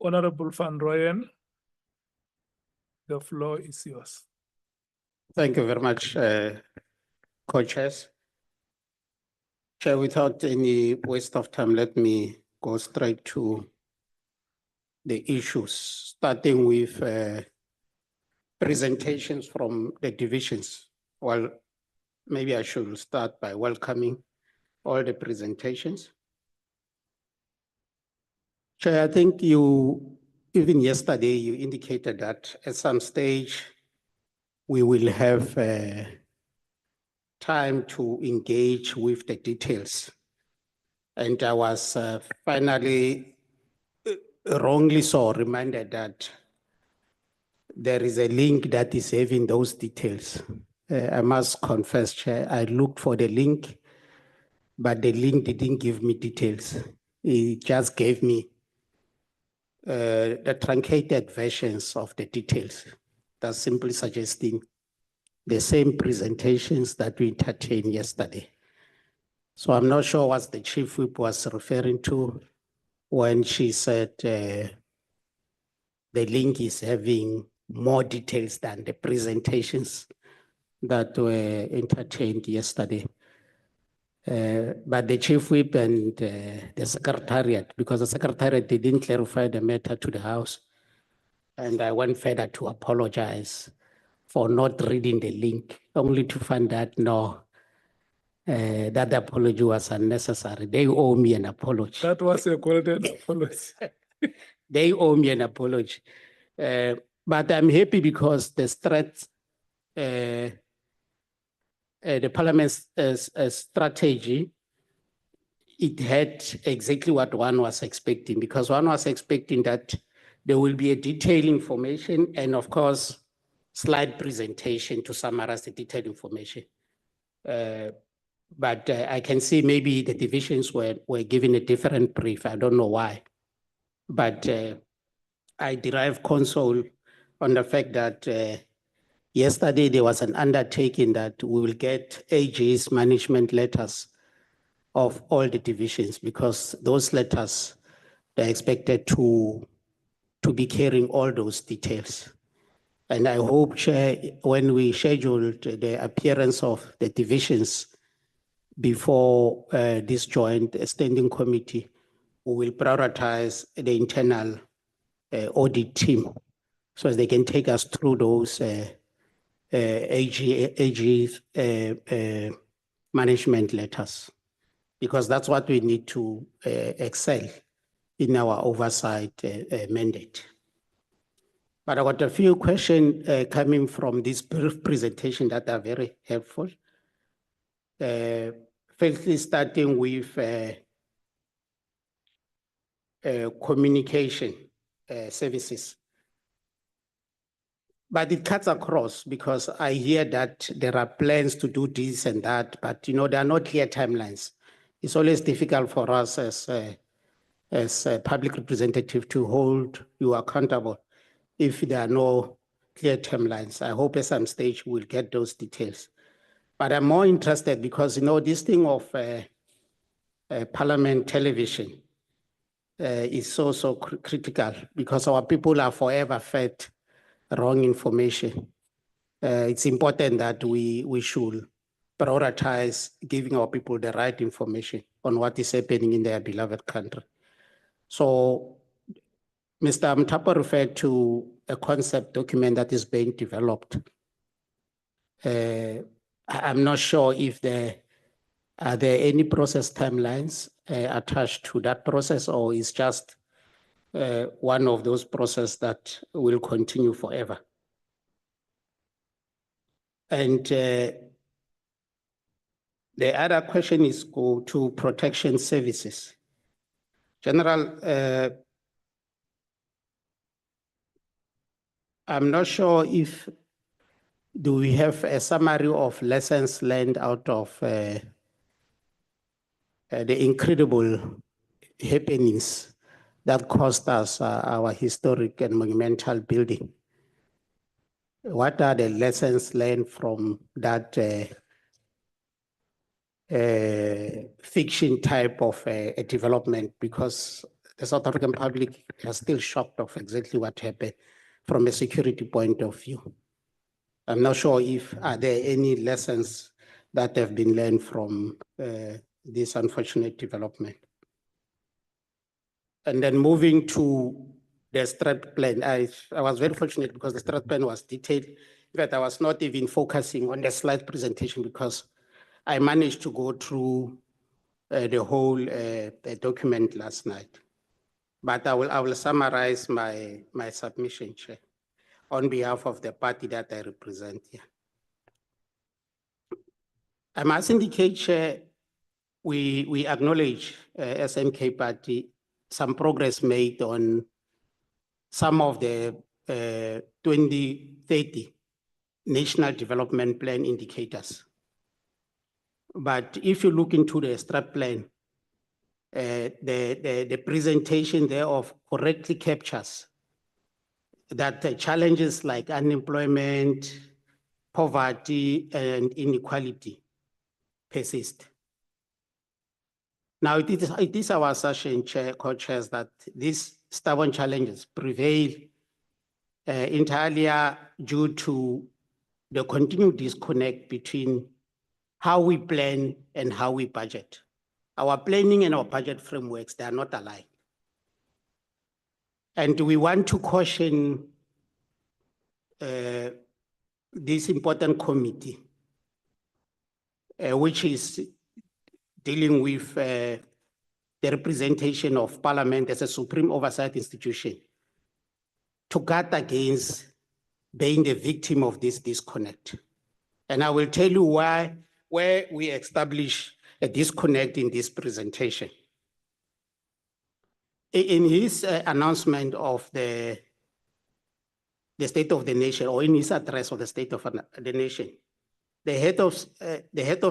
Honorable Van Rooyen, the floor is yours. Thank you very much, co-chairs. Chair, without any waste of time, let me go straight to the issues, starting with presentations from the divisions. Well, maybe I should start by welcoming all the presentations. Chair, I think you, even yesterday, you indicated that at some stage we will have time to engage with the details. And I was finally wrongly so reminded that there is a link that is having those details. I must confess, Chair, I looked for the link, but the link didn't give me details. It just gave me the truncated versions of the details. That's simply suggesting the same presentations that we entertained yesterday. So I'm not sure what the Chief Whip was referring to when she said the link is having more details than the presentations that were entertained yesterday. But the Chief Whip and the Secretariat, because the Secretariat didn't clarify the matter to the House, and I went further to apologize for not reading the link, only to find that no, that apology was unnecessary. They owe me an apology. That was a golden apology. They owe me an apology. But I'm happy because the threat, the Parliament's strategy, it had exactly what one was expecting, because one was expecting that there will be a detailed information and, of course, slide presentation to summarize the detailed information. But I can see maybe the divisions were given a different brief. I don't know why. But I derive console on the fact that yesterday there was an undertaking that we will get AG's management letters of all the divisions, because those letters are expected to be carrying all those details. And I hope, Chair, when we scheduled the appearance of the divisions before this joint standing committee, we will prioritize the internal audit team so as they can take us through those AG's management letters, because that's what we need to excel in our oversight mandate. But I got a few questions coming from this brief presentation that are very helpful. Firstly, starting with communication services. But it cuts across, because I hear that there are plans to do this and that, but there are no clear timelines. It's always difficult for us as a public representative to hold you accountable if there are no clear timelines. I hope at some stage we'll get those details. But I'm more interested because, this thing of Parliament television is so critical, because our people are forever fed wrong information. It's important that we should prioritize giving our people the right information on what is happening in their beloved country. So Mr. Mtapa referred to a concept document that is being developed. I'm not sure if are there any process timelines attached to that process, or is just one of those processes that will continue forever. And the other question is go to protection services. General, I'm not sure if do we have a summary of lessons learned out of the incredible happenings that cost us our historic and monumental building. What are the lessons learned from that fiction type of a development? Because the South African public are still shocked of exactly what happened from a security point of view. I'm not sure if are there any lessons that have been learned from this unfortunate development. And then moving to the strat plan, I was very fortunate because the strat plan was detailed. In fact, I was not even focusing on the slide presentation because I managed to go through the whole document last night. But I will summarize my submission, Chair, on behalf of the party that I represent here. I must indicate, Chair, we acknowledge as NK Party some progress made on some of the 2030 National Development Plan indicators. But if you look into the strat plan, the presentation thereof correctly captures that challenges like unemployment, poverty, and inequality persist. Now, it is our assertion, co-chairs, that these stubborn challenges prevail entirely due to the continued disconnect between how we plan and how we budget. Our planning and our budget frameworks, they are not aligned. And we want to caution this important committee, which is dealing with the representation of Parliament as a supreme oversight institution, to guard against being the victim of this disconnect. And I will tell you where we establish a disconnect in this presentation. In his announcement of the State of the Nation, or in his address of the State of the Nation, the head of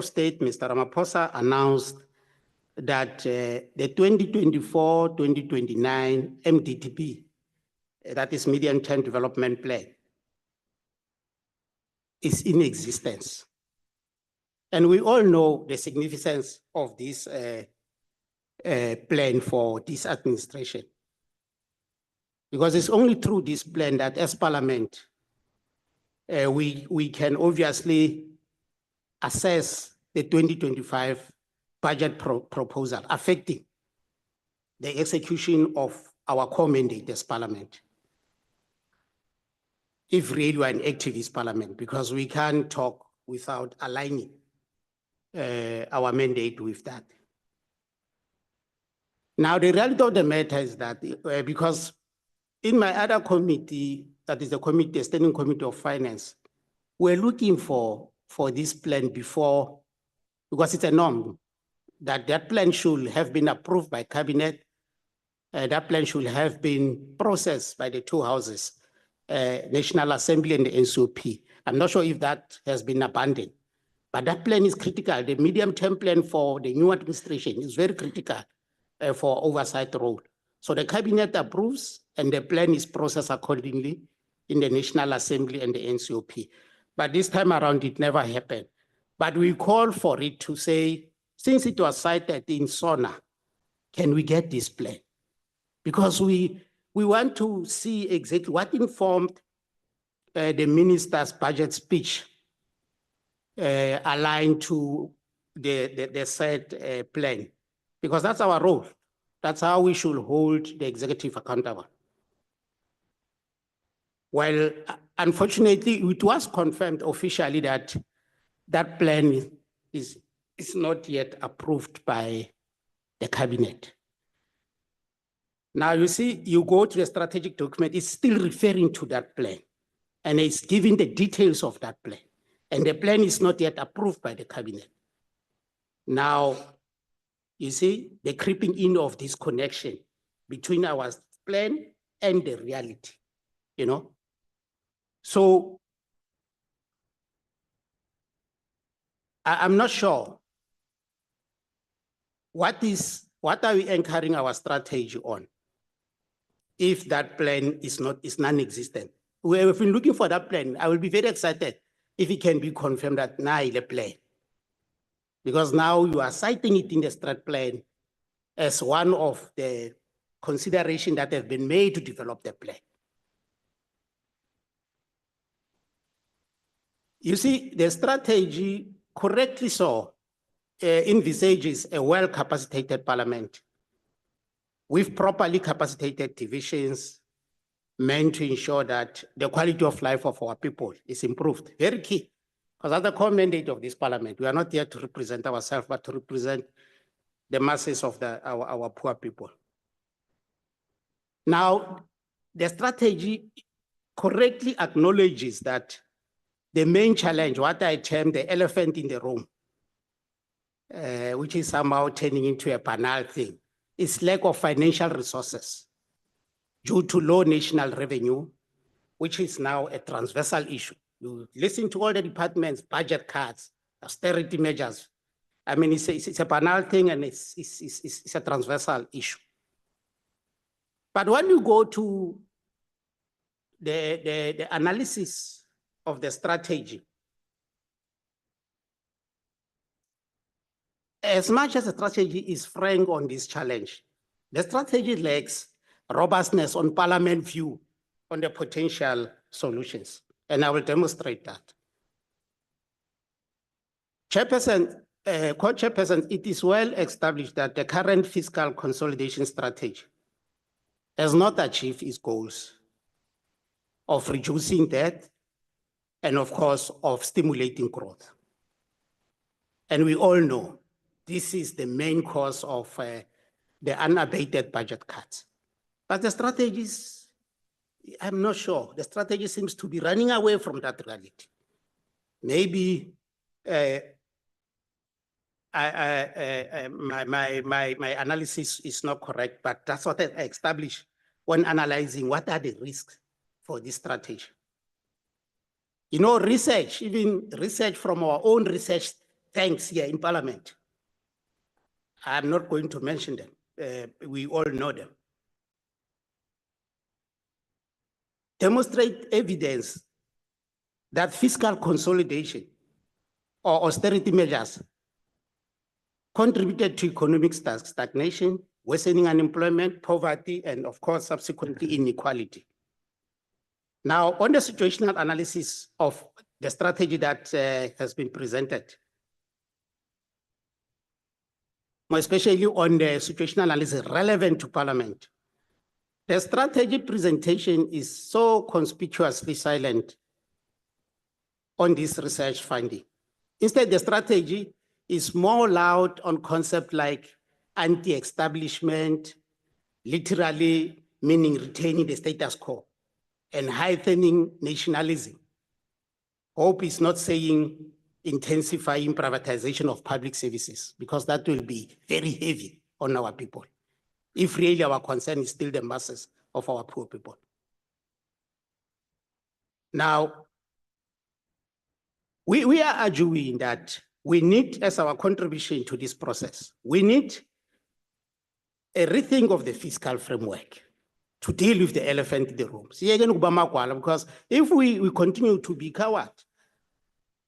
state, Mr. Ramaphosa, announced that the 2024-2029 MDTP, that is Medium-Term Development Plan, is in existence. And we all know the significance of this plan for this administration. Because it's only through this plan that as Parliament, we can obviously assess the 2025 budget proposal affecting the execution of our core mandate as Parliament. If really we're an activist Parliament, because we can't talk without aligning our mandate with that. Now, the reality of the matter is that because in my other committee, that is the Standing Committee of Finance, we're looking for this plan before, because it's a norm that plan should have been approved by Cabinet. That plan should have been processed by the two houses, National Assembly and the NCOP. I'm not sure if that has been abandoned, but that plan is critical. The medium-term plan for the new administration is very critical for oversight role. So the Cabinet approves and the plan is processed accordingly in the National Assembly and the NCOP. But this time around, it never happened. But we call for it to say, since it was cited in SONA, can we get this plan? Because we want to see exactly what informed the minister's budget speech aligned to the said plan, because that's our role. That's how we should hold the executive accountable. Well, unfortunately, it was confirmed officially that that plan is not yet approved by the Cabinet. Now, you see, you go to the strategic document, it's still referring to that plan, and it's giving the details of that plan. And the plan is not yet approved by the Cabinet. Now, you see the creeping in of this connection between our plan and the reality, you know? So I'm not sure what are we anchoring our strategy on if that plan is non-existent. We have been looking for that plan. I will be very excited if it can be confirmed that now the plan, because now you are citing it in the strat plan as one of the consideration that have been made to develop the plan. You see, the strategy correctly so envisages a well-capacitated parliament with properly capacitated divisions meant to ensure that the quality of life of our people is improved. Very key, because that's the core mandate of this parliament. We are not here to represent ourselves, but to represent the masses of our poor people. Now, the strategy correctly acknowledges that the main challenge, what I term the elephant in the room, which is somehow turning into a banal thing, is lack of financial resources due to low national revenue, which is now a transversal issue. You listen to all the departments, budget cuts, austerity measures. I mean, it's a banal thing and it's a transversal issue. But when you go to the analysis of the strategy, as much as the strategy is frank on this challenge, the strategy lacks robustness on Parliament view on the potential solutions, and I will demonstrate that. Chairperson, Co-Chairperson, it is well established that the current fiscal consolidation strategy has not achieved its goals of reducing debt and, of course, of stimulating growth. And we all know this is the main cause of the unabated budget cuts. But the strategies, I'm not sure, the strategy seems to be running away from that reality. Maybe my analysis is not correct, but that's what I established when analyzing what are the risks for this strategy. You know, research, even research from our own research tanks here in Parliament, I'm not going to mention them. We all know them. Demonstrate evidence that fiscal consolidation or austerity measures contributed to economic stagnation, worsening unemployment, poverty, and of course, subsequently inequality. Now, on the situational analysis of the strategy that has been presented, more especially on the situational analysis relevant to Parliament, the strategy presentation is so conspicuously silent on this research finding. Instead, the strategy is more loud on concepts like anti-establishment, literally meaning retaining the status quo, and heightening nationalism. Hope is not saying intensifying privatization of public services, because that will be very heavy on our people, if really our concern is still the masses of our poor people. Now, we are arguing that we need, as our contribution to this process, we need a rethink of the fiscal framework to deal with the elephant in the room. Because if we continue to be coward,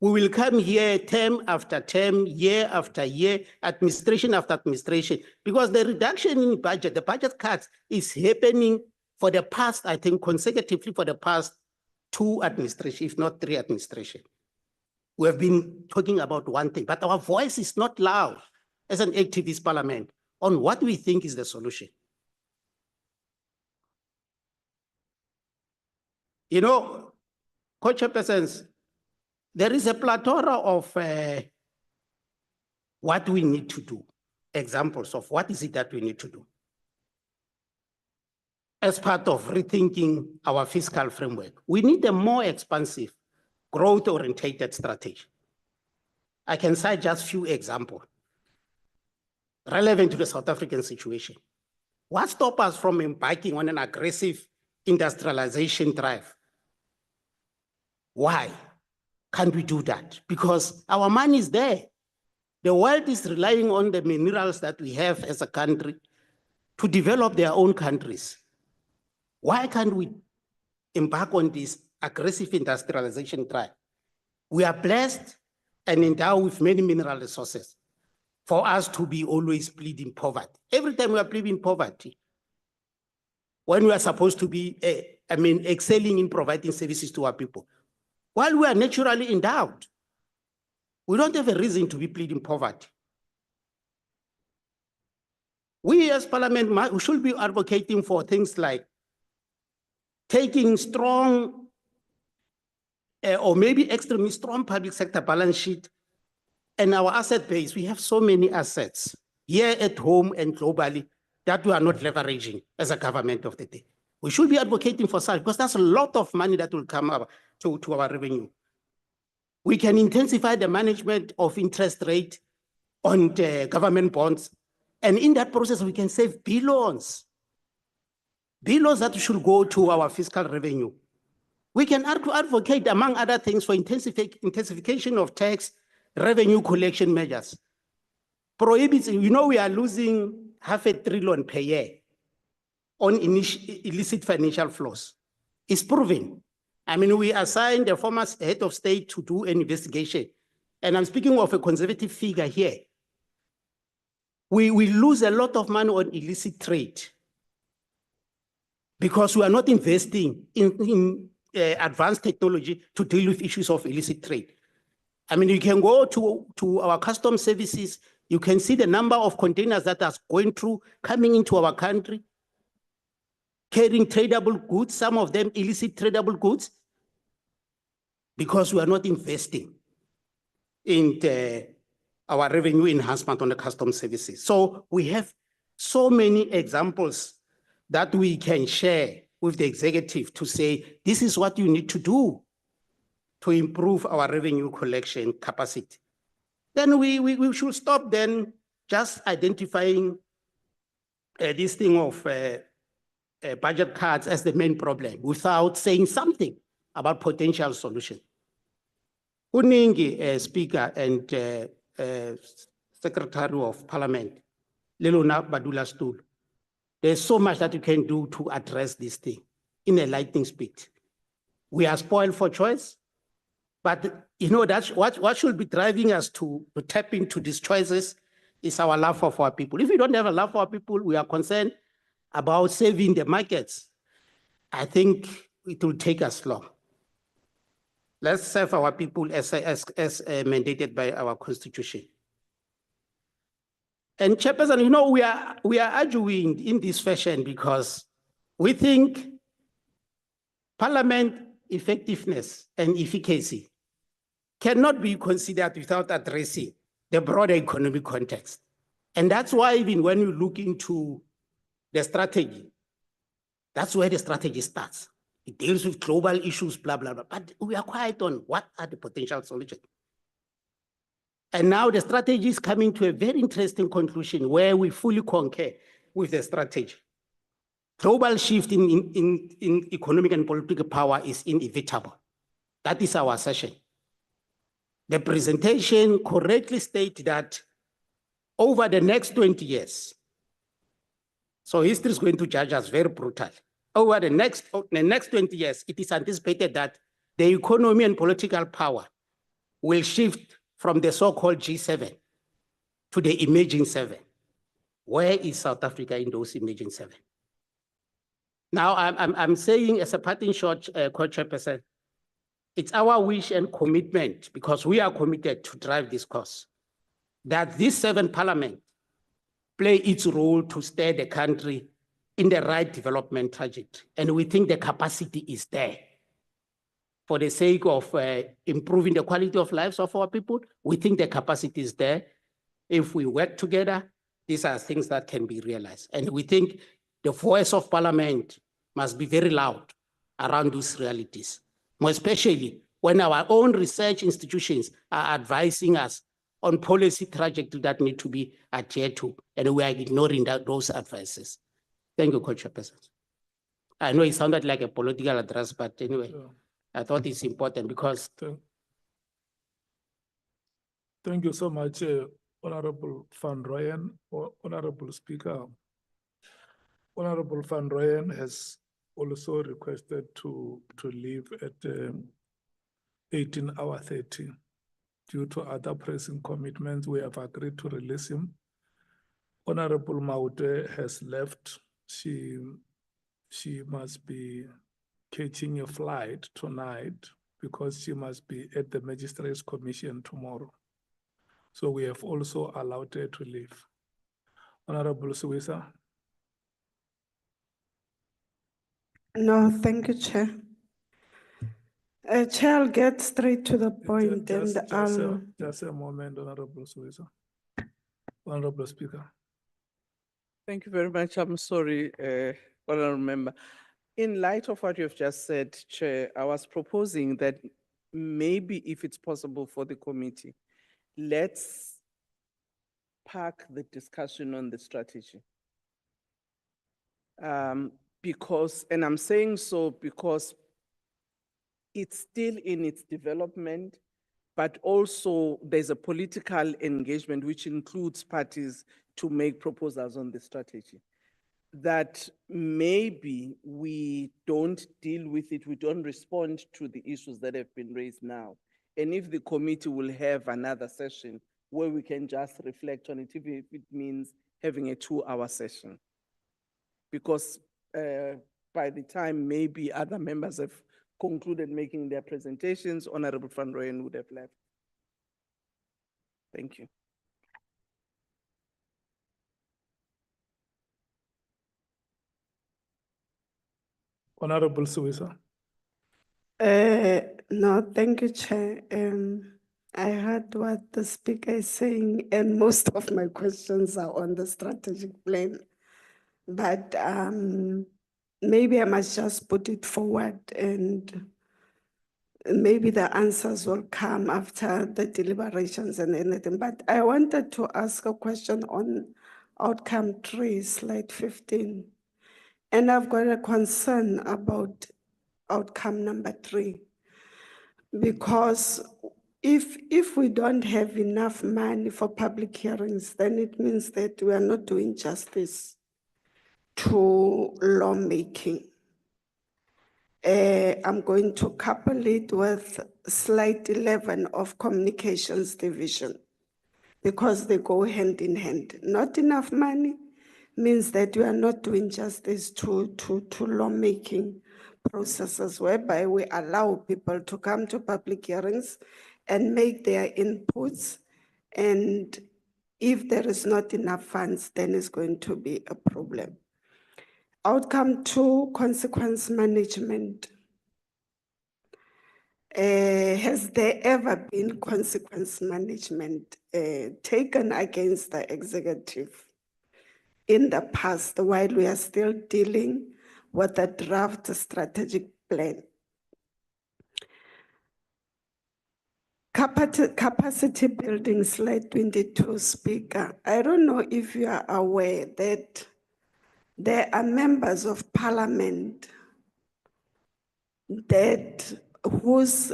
we will come here term after term, year after year, administration after administration, because the reduction in budget, the budget cuts is happening for the past, I think, consecutively for the past 2 administrations, if not 3 administrations. We have been talking about one thing, but our voice is not loud as an activist parliament on what we think is the solution. You know, Co-Chairpersons, there is a plethora of what we need to do, examples of what is it that we need to do as part of rethinking our fiscal framework. We need a more expansive, growth-oriented strategy. I can cite just a few examples relevant to the South African situation. What stops us from embarking on an aggressive industrialization drive? Why can't we do that? Because our money is there. The world is relying on the minerals that we have as a country to develop their own countries. Why can't we embark on this aggressive industrialization drive? We are blessed and endowed with many mineral resources for us to be always pleading poverty. Every time we are pleading poverty, when we are supposed to be, excelling in providing services to our people. While we are naturally endowed, we don't have a reason to be pleading poverty. We as Parliament we should be advocating for things like taking strong or maybe extremely strong public sector balance sheet and our asset base. We have so many assets here at home and globally that we are not leveraging as a government of the day. We should be advocating for such because that's a lot of money that will come up to our revenue. We can intensify the management of interest rate on the government bonds. And in that process, we can save billions that should go to our fiscal revenue. We can advocate, among other things, for intensification of tax revenue collection measures. Prohibits, we are losing $500 billion per year on illicit financial flows. It's proven. We assigned the former head of state to do an investigation. And I'm speaking of a conservative figure here. We lose a lot of money on illicit trade because we are not investing in advanced technology to deal with issues of illicit trade. You can go to our customs services, you can see the number of containers that are going through, coming into our country, carrying tradable goods, some of them illicit tradable goods, because we are not investing in our revenue enhancement on the customs services. So we have so many examples that we can share with the executive to say, this is what you need to do to improve our revenue collection capacity. Then we should stop then just identifying this thing of budget cuts as the main problem without saying something about potential solution. Kuningi, Speaker and Secretary of Parliament, Lelona Badula Stool, there's so much that you can do to address this thing in a lightning speed. We are spoiled for choice, but that's what should be driving us to tap into these choices is our love for our people. If we don't have a love for our people, we are concerned about saving the markets. I think it will take us long. Let's serve our people as mandated by our constitution. And Chairperson, we are arguing in this fashion because we think Parliament effectiveness and efficacy cannot be considered without addressing the broader economic context. And that's why even when you look into the strategy, that's where the strategy starts. It deals with global issues, blah, blah, blah. But we are quiet on what are the potential solutions. And now the strategy is coming to a very interesting conclusion where we fully concur with the strategy. Global shift in economic and political power is inevitable. That is our assertion. The presentation correctly states that over the next 20 years, so history is going to judge us very brutally. Over the next 20 years, it is anticipated that the economy and political power will shift from the so-called G7 to the emerging 7. Where is South Africa in those emerging 7? Now, I'm saying as a parting shot, Co-Chairperson, it's our wish and commitment, because we are committed to drive this course, that this 7th Parliament play its role to steer the country in the right development trajectory. And we think the capacity is there. For the sake of improving the quality of lives of our people, we think the capacity is there. If we work together, these are things that can be realized. And we think the voice of Parliament must be very loud around those realities, more especially when our own research institutions are advising us on policy trajectory that need to be adhered to, and we are ignoring those advices. Thank you, Co-Chairperson. I know it sounded like a political address, but anyway, Sure. I thought it's important because. Thank you so much, Honorable Van Rooyen, Honorable Speaker. Honorable Van Rooyen has also requested to leave at 18:30. Due to other pressing commitments, we have agreed to release him. Honorable Maude has left. She she must be catching a flight tonight because she must be at the Magistrates Commission tomorrow. So we have also allowed her to leave. Honorable Suisa. No, thank you, Chair. Chair, I'll get straight to the point and I'll. Just a moment, Honorable Suisa. Honorable Speaker. Thank you very much. I'm sorry, Honourable Member. In light of what you've just said, Chair, I was proposing that maybe if it's possible for the committee, let's park the discussion on the strategy. Because, and I'm saying so because it's still in its development, but also there's a political engagement which includes parties to make proposals on the strategy. That maybe we don't deal with it, we don't respond to the issues that have been raised now. And if the committee will have another session where we can just reflect on it, if it means having a 2-hour session. Because by the time maybe other members have concluded making their presentations, Honorable Van Rooyen would have left. Thank you. Honorable Suisa. No, thank you, Chair. I heard what the speaker is saying, and most of my questions are on the strategic plan. But maybe I must just put it forward and maybe the answers will come after the deliberations and anything. But I wanted to ask a question on outcome 3, slide 15. And I've got a concern about outcome number 3. Because if we don't have enough money for public hearings, then it means that we are not doing justice to lawmaking. I'm going to couple it with slide 11 of Communications Division because they go hand in hand. Not enough money means that we are not doing justice to lawmaking processes whereby we allow people to come to public hearings and make their inputs. And if there is not enough funds, then it's going to be a problem. Outcome 2, consequence management. Has there ever been consequence management taken against the executive in the past while we are still dealing with the draft strategic plan? Capacity building, slide 22, Speaker. I don't know if you are aware that there are members of parliament that whose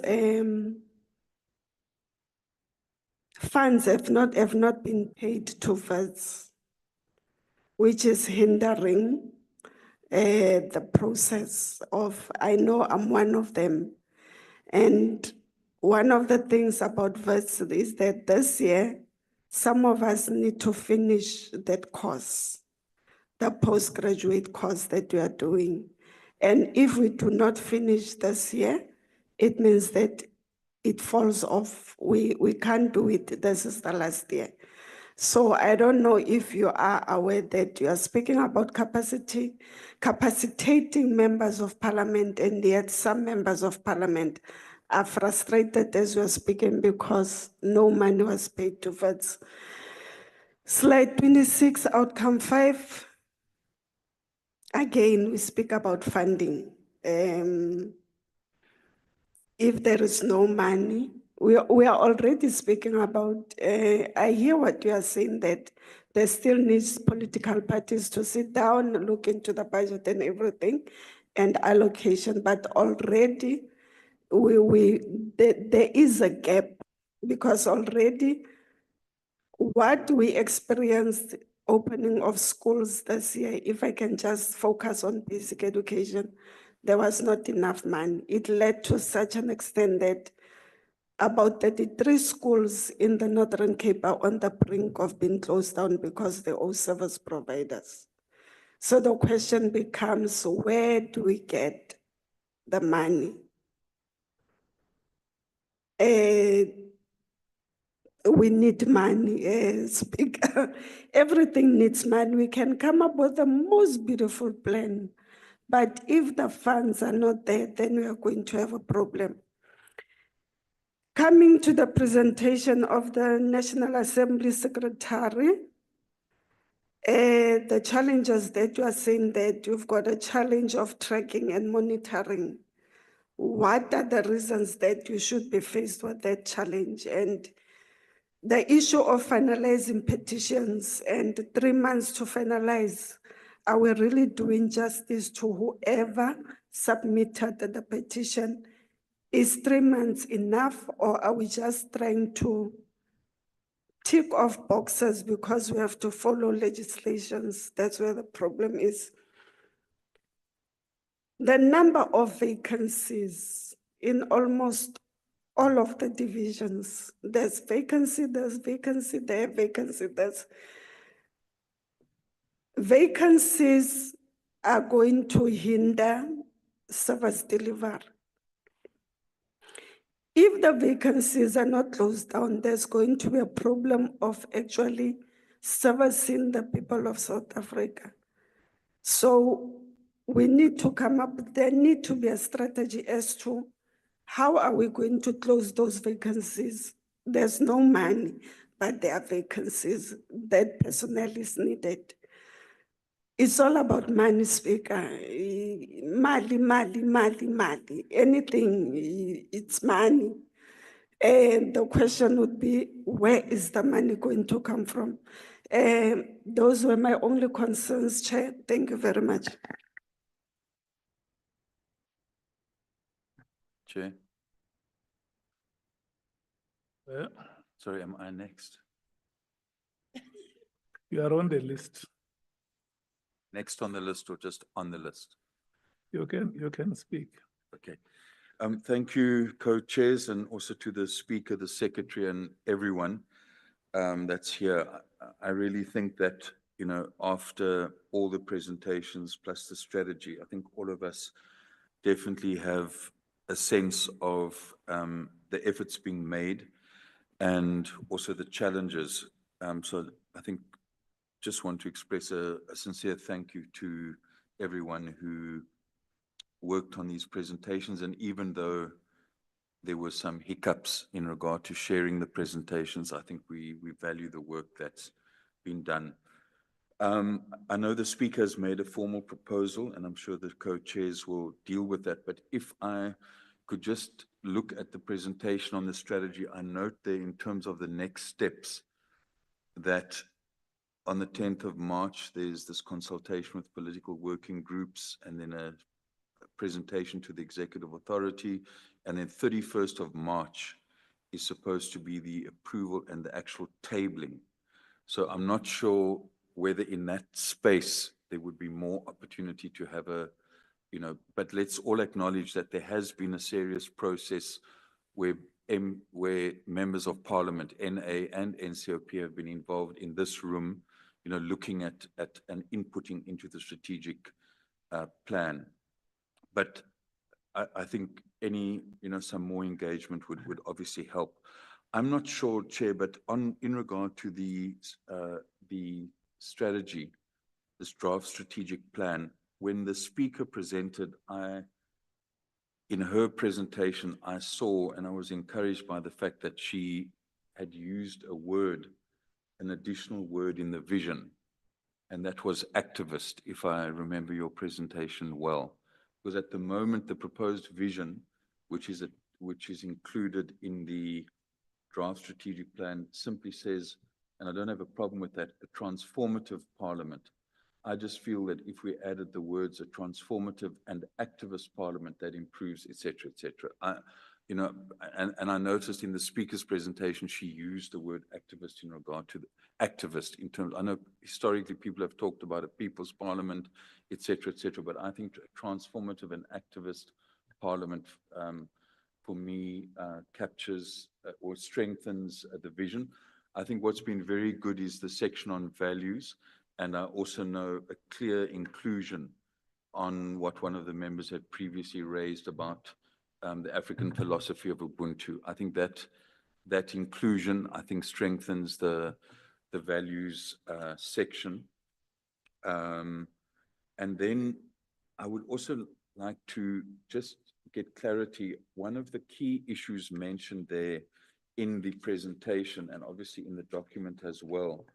funds have not been paid to VETS, which is hindering the process of, I know I'm one of them. And one of the things about VETS is that this year, some of us need to finish that course, the postgraduate course that we are doing. And if we do not finish this year, it means that it falls off. We can't do it. This is the last year. So I don't know if you are aware that you are speaking about capacitating members of parliament, and yet some members of parliament are frustrated as we are speaking because no money was paid to VETS. Slide 26, outcome 5. Again, we speak about funding. If there is no money, we are already speaking about, I hear what you are saying, that there still needs political parties to sit down, look into the budget and everything, and allocation, but already there is a gap because already what we experienced opening of schools this year, if I can just focus on basic education, there was not enough money. It led to such an extent that about 33 schools in the Northern Cape are on the brink of being closed down because they owe service providers. So the question becomes, where do we get the money? We need money, Speaker. Everything needs money. We can come up with the most beautiful plan, but if the funds are not there, then we are going to have a problem. Coming to the presentation of the National Assembly Secretary, the challenges that you are saying that you've got a challenge of tracking and monitoring. What are the reasons that you should be faced with that challenge? And the issue of finalizing petitions and 3 months to finalize, are we really doing justice to whoever submitted the petition? Is 3 months enough, or are we just trying to tick off boxes because we have to follow legislations? That's where the problem is. The number of vacancies in almost all of the divisions, there's vacancy, there's vacancy, there's vacancy, there's vacancies are going to hinder service delivery. If the vacancies are not closed down, there's going to be a problem of actually servicing the people of South Africa. So we need to come up, there need to be a strategy as to how are we going to close those vacancies. There's no money, but there are vacancies, that personnel is needed. It's all about money, Speaker. Mali. Anything, it's money. And the question would be, where is the money going to come from? Those were my only concerns, Chair. Thank you very much. Chair. Yeah, Sorry, am I next? you are on the list. Next on the list or just on the list? You can speak. Okay. Thank you, co-chairs, and also to the speaker, the secretary, and everyone that's here. I really think that, you know, after all the presentations plus the strategy, I think all of us definitely have a sense of the efforts being made and also the challenges. So I think just want to express a sincere thank you to everyone who worked on these presentations. And even though there were some hiccups in regard to sharing the presentations, I think we value the work that's been done. I know the speaker has made a formal proposal, and I'm sure the co-chairs will deal with that. But if I could just look at the presentation on the strategy, I note there in terms of the next steps that on the 10th of March, there's this consultation with political working groups, and then a presentation to the executive authority. And then 31st of March is supposed to be the approval and the actual tabling. So I'm not sure whether in that space there would be more opportunity to have a, you know, but let's all acknowledge that there has been a serious process where members of Parliament, NA and NCOP, have been involved in this room, you know, looking at and inputting into the strategic plan. But I think any, you know, some more engagement would obviously help. I'm not sure, Chair, but in regard to the strategy, this draft strategic plan, when the speaker presented, in her presentation, I saw, and I was encouraged by the fact that she had used a word, an additional word in the vision, and that was activist, if I remember your presentation well. Because at the moment, the proposed vision, which is included in the draft strategic plan, simply says, and I don't have a problem with that, a transformative parliament. I just feel that if we added the words a transformative and activist parliament, that improves, et cetera, et cetera. You know, and I noticed in the speaker's presentation, she used the word activist in regard to the activist in terms, I know historically people have talked about a people's parliament, et cetera, but I think a transformative and activist parliament, for me, captures or strengthens the vision. I think what's been very good is the section on values, And I also know a clear inclusion on what one of the members had previously raised about the African philosophy of Ubuntu. I think that inclusion, I think, strengthens the values section. And then I would also like to just get clarity. One of the key issues mentioned there in the presentation, and obviously in the document as well,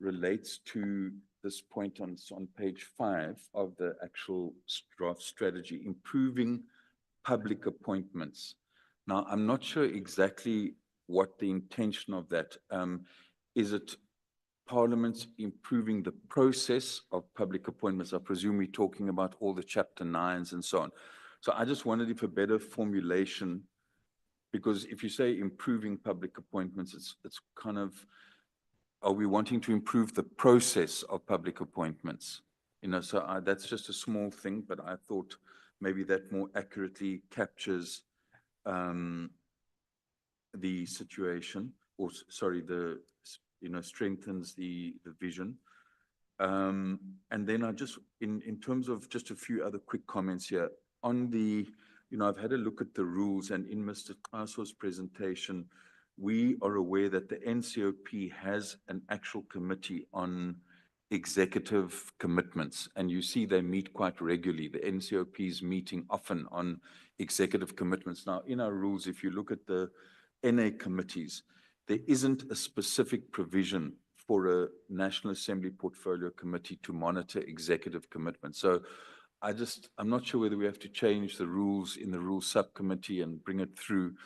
relates to this point on page 5 of the actual draft strategy, improving public appointments. Now, I'm not sure exactly what the intention of that. Is it Parliament improving the process of public appointments? I presume we're talking about all the chapter 9s and so on. So I just wondered if a better formulation, because if you say improving public appointments, it's kind of, are we wanting to improve the process of public appointments? You know, so that's just a small thing, but I thought maybe that more accurately captures the situation, or sorry, strengthens the vision. And then I just, in terms of just a few other quick comments here, on the, I've had a look at the rules, and in Mr. Qaso's presentation, we are aware that the NCOP has an actual committee on executive commitments, and you see they meet quite regularly. The NCOP is meeting often on executive commitments. Now, in our rules, if you look at the NA committees, there isn't a specific provision for a National Assembly Portfolio Committee to monitor executive commitments. So I'm not sure whether we have to change the rules in the rules subcommittee and bring it through,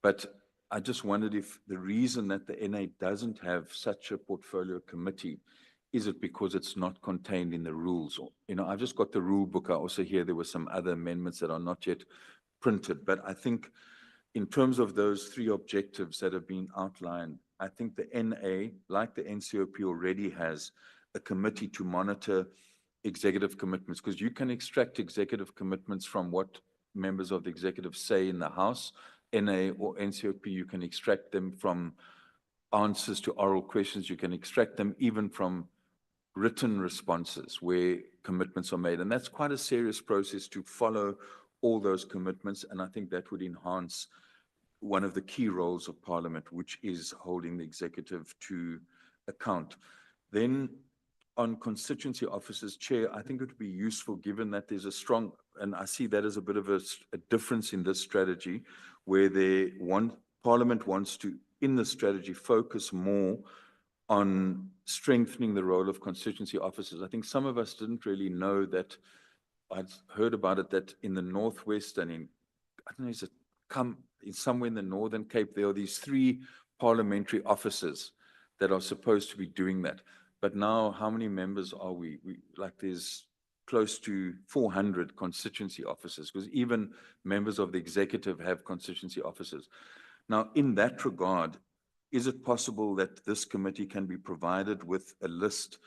but I just wondered if the reason that the NA doesn't have such a portfolio committee, is it because it's not contained in the rules? Or, I've just got the rule book. I also hear there were some other amendments that are not yet printed, but I think in terms of those 3 objectives that have been outlined, I think the NA, like the NCOP, already has a committee to monitor executive commitments, because you can extract executive commitments from what members of the executive say in the House. NA or NCOP, you can extract them from answers to oral questions. You can extract them even from written responses where commitments are made. And that's quite a serious process to follow all those commitments. And I think that would enhance one of the key roles of Parliament, which is holding the executive to account. Then on constituency officers, Chair, I think it would be useful, given that there's a strong, and I see that as a bit of a difference in this strategy, where Parliament wants to, in the strategy, focus more on strengthening the role of constituency officers. I think some of us didn't really know that. I'd heard about it, that in the Northwest and in, I don't know, is it somewhere in the Northern Cape, there are these 3 parliamentary officers that are supposed to be doing that. But now, how many members are we? There's close to 400 constituency officers, because even members of the executive have constituency officers. Now, in that regard, is it possible that this committee can be provided with a list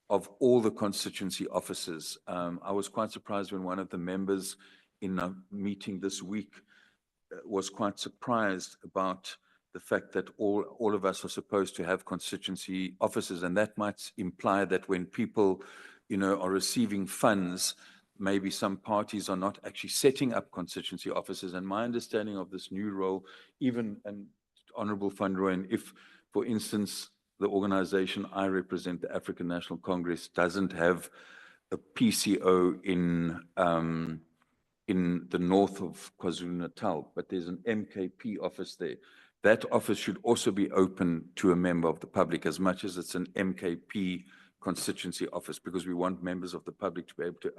of all the constituency officers? I was quite surprised when one of the members in a meeting this week was quite surprised about the fact that all of us are supposed to have constituency officers, and that might imply that when people, are receiving funds, maybe some parties are not actually setting up constituency officers. And my understanding of this new role, even, and Honorable Van Rooyen, if, for instance, the organization I represent, the African National Congress, doesn't have a PCO in the north of KwaZulu-Natal, but there's an MKP office there. That office should also be open to a member of the public, as much as it's an MKP constituency office, because we want members of the public to be able to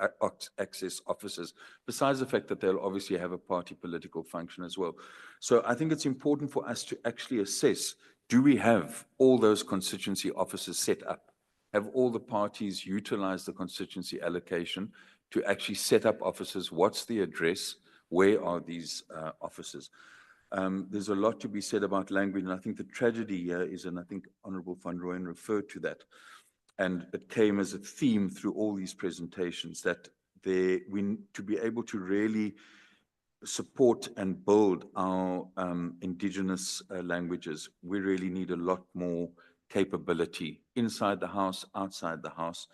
access offices, besides the fact that they'll obviously have a party political function as well. So I think it's important for us to actually assess, do we have all those constituency offices set up? Have all the parties utilized the constituency allocation to actually set up offices? What's the address? Where are these offices? There's a lot to be said about language, and I think the tragedy here is, and I think Honorable Van Rooyen referred to that, and it came as a theme through all these presentations, that to be able to really support and build our indigenous languages, we really need a lot more capability inside the House, outside the House.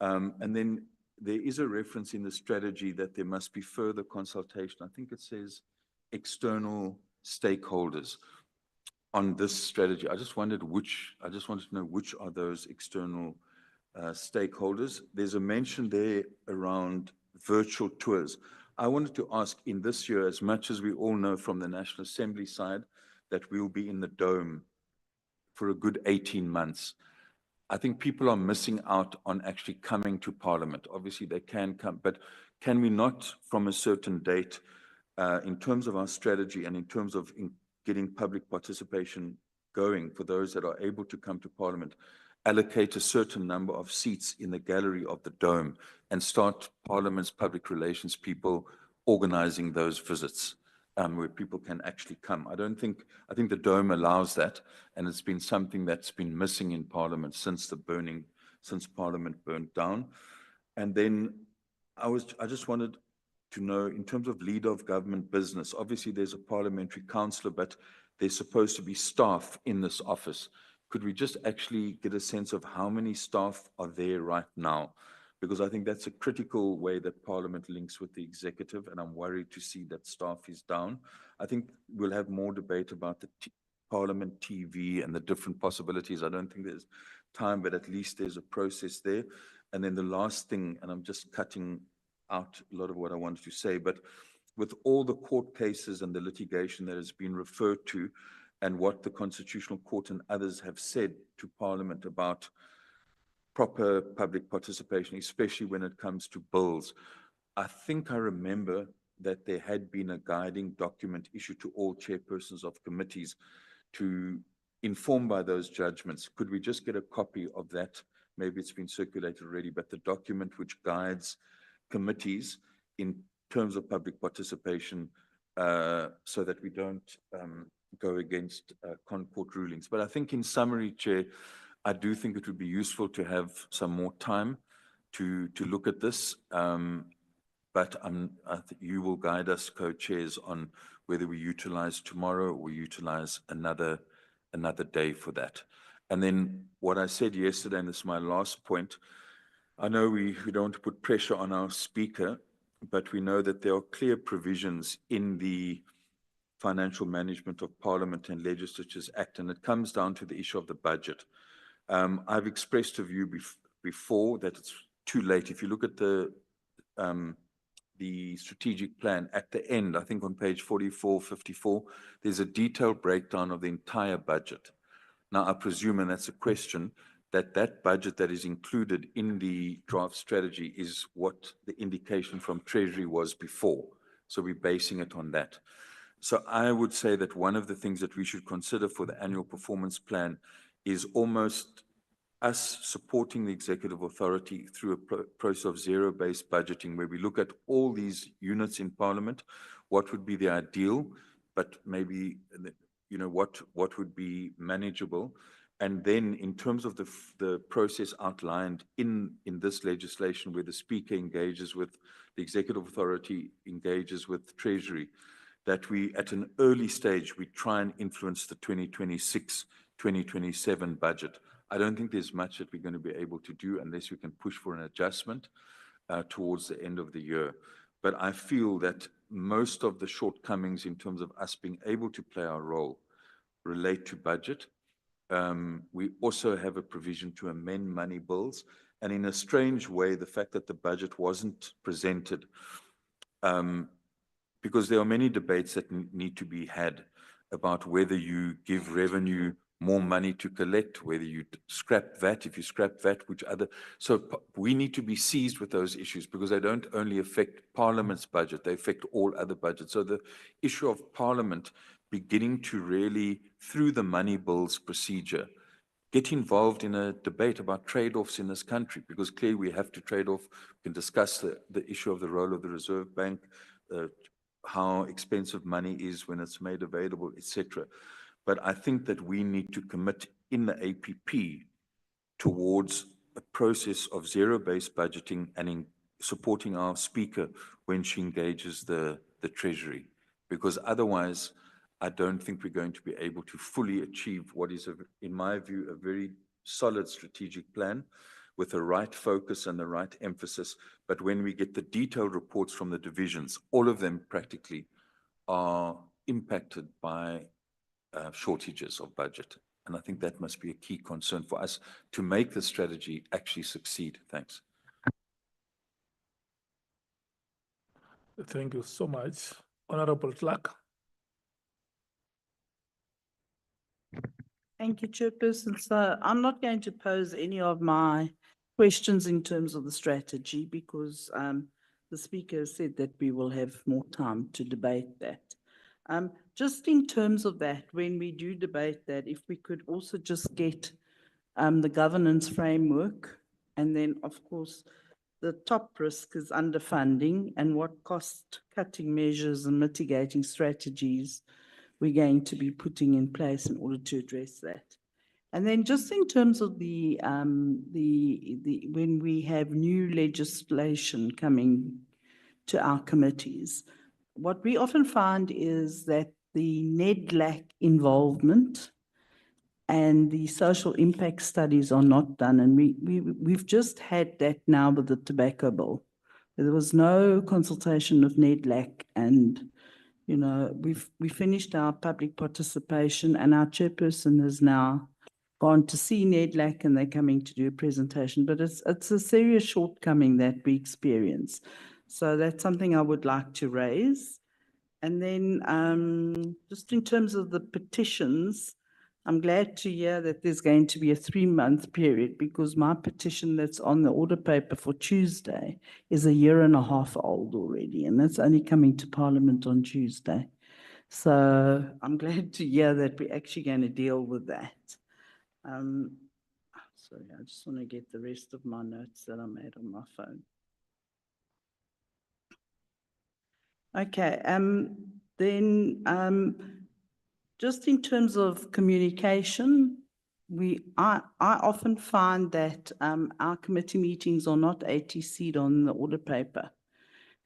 And then there is a reference in the strategy that there must be further consultation. I think it says external stakeholders on this strategy. I just wanted to know which are those external stakeholders. There's a mention there around virtual tours. I wanted to ask, in this year, as much as we all know from the National Assembly side that we'll be in the Dome for a good 18 months, I think people are missing out on actually coming to Parliament. Obviously, they can come, but can we not, from a certain date, in terms of our strategy and in terms of getting public participation going for those that are able to come to Parliament, allocate a certain number of seats in the gallery of the Dome and start Parliament's public relations people organizing those visits where people can actually come. I think the Dome allows that, and it's been something that's been missing in Parliament since Parliament burned down. And then I just wanted to know, in terms of leader of government business, obviously there's a parliamentary councillor, but there's supposed to be staff in this office. Could we just actually get a sense of how many staff are there right now? Because I think that's a critical way that Parliament links with the executive, and I'm worried to see that staff is down. I think we'll have more debate about the Parliament TV and the different possibilities. I don't think there's time, but at least there's a process there. And then the last thing, and I'm just cutting out a lot of what I wanted to say, but with all the court cases and the litigation that has been referred to, and what the Constitutional Court and others have said to Parliament about proper public participation, especially when it comes to bills, I think I remember that there had been a guiding document issued to all chairpersons of committees to inform by those judgments. Could we just get a copy of that? Maybe it's been circulated already, but the document which guides committees in terms of public participation, so that we don't go against court rulings. But I think in summary, Chair, I do think it would be useful to have some more time to look at this. But I think you will guide us, co-chairs, on whether we utilize tomorrow or utilize another day for that. And then what I said yesterday, and this is my last point, I know we don't want to put pressure on our speaker, but we know that there are clear provisions in the Financial Management of Parliament and Legislatures Act, and it comes down to the issue of the budget. I've expressed a view before that it's too late. If you look at the strategic plan at the end, I think on page 44, 54, there's a detailed breakdown of the entire budget. Now, I presume, and that's a question, that budget that is included in the draft strategy is what the indication from Treasury was before. So we're basing it on that. So I would say that one of the things that we should consider for the annual performance plan is almost us supporting the executive authority through a process of zero-based budgeting, where we look at all these units in Parliament, what would be the ideal, but maybe, you know, what would be manageable. And then in terms of the process outlined in this legislation, where the Speaker engages with the executive authority, engages with Treasury, that we, at an early stage, we try and influence the 2026, 2027 budget. I don't think there's much that we're going to be able to do unless we can push for an adjustment towards the end of the year. But I feel that most of the shortcomings in terms of us being able to play our role relate to budget. We also have a provision to amend money bills. And in a strange way, the fact that the budget wasn't presented, because there are many debates that need to be had about whether you give revenue more money to collect, whether you scrap VAT, if you scrap VAT, which other. So we need to be seized with those issues, because they don't only affect Parliament's budget, they affect all other budgets. So the issue of Parliament beginning to really, through the money bills procedure, get involved in a debate about trade-offs in this country, because clearly we have to trade off. We can discuss the issue of the role of the Reserve Bank, how expensive money is when it's made available, etc. But I think that we need to commit in the APP towards a process of zero-based budgeting and in supporting our Speaker when she engages the Treasury. Because otherwise, I don't think we're going to be able to fully achieve what is, in my view, a very solid strategic plan with the right focus and the right emphasis. But when we get the detailed reports from the divisions, all of them practically are impacted by shortages of budget. And I think that must be a key concern for us to make the strategy actually succeed. Thanks. Thank you so much. Honorable Clerk. Thank you, Chairperson. So I'm not going to pose any of my questions in terms of the strategy because the speaker has said that we will have more time to debate that. Just in terms of that, when we do debate that, if we could also just get the governance framework, and then of course the top risk is underfunding and what cost-cutting measures and mitigating strategies we're going to be putting in place in order to address that. And then just in terms of when we have new legislation coming to our committees, what we often find is that the NEDLAC involvement and the social impact studies are not done. And we've just had that now with the tobacco bill. There was no consultation of NEDLAC, and you know, we finished our public participation, and our chairperson has now gone to see NEDLAC, and they're coming to do a presentation. But it's a serious shortcoming that we experience. So that's something I would like to raise. And then just in terms of the petitions, I'm glad to hear that there's going to be a 3-month period, because my petition that's on the order paper for Tuesday is 1.5 years old already, and that's only coming to Parliament on Tuesday. So I'm glad to hear that we're actually going to deal with that. Sorry, I just want to get the rest of my notes that I made on my phone. Okay, just in terms of communication, I often find that our committee meetings are not ATC'd on the order paper,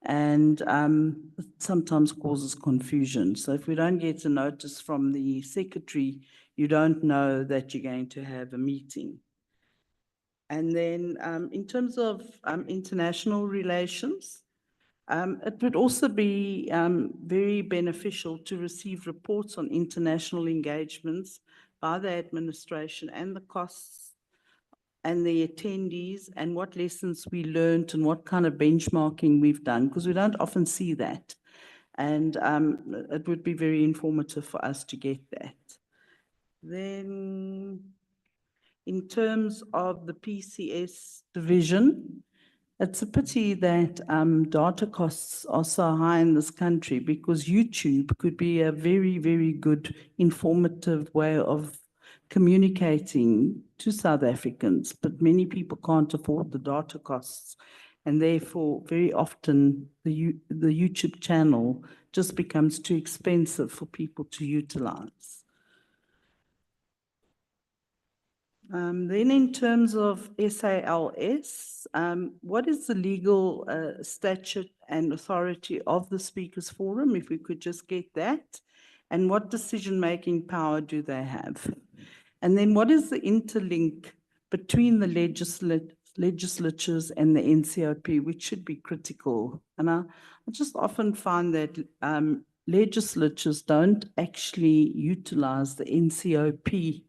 and it sometimes causes confusion. So if we don't get a notice from the secretary, you don't know that you're going to have a meeting. And then in terms of international relations, it would also be very beneficial to receive reports on international engagements by the administration and the costs and the attendees, and what lessons we learned and what kind of benchmarking we've done, because we don't often see that. And it would be very informative for us to get that. Then in terms of the PCS division, it's a pity that data costs are so high in this country, because YouTube could be a very, very good informative way of communicating to South Africans, but many people can't afford the data costs, and therefore very often the YouTube channel just becomes too expensive for people to utilize. Then in terms of SALS, what is the legal statute and authority of the Speakers Forum, if we could just get that? And what decision-making power do they have? And then what is the interlink between the legislatures and the NCOP, which should be critical? And I just often find that legislatures don't actually utilize the NCOP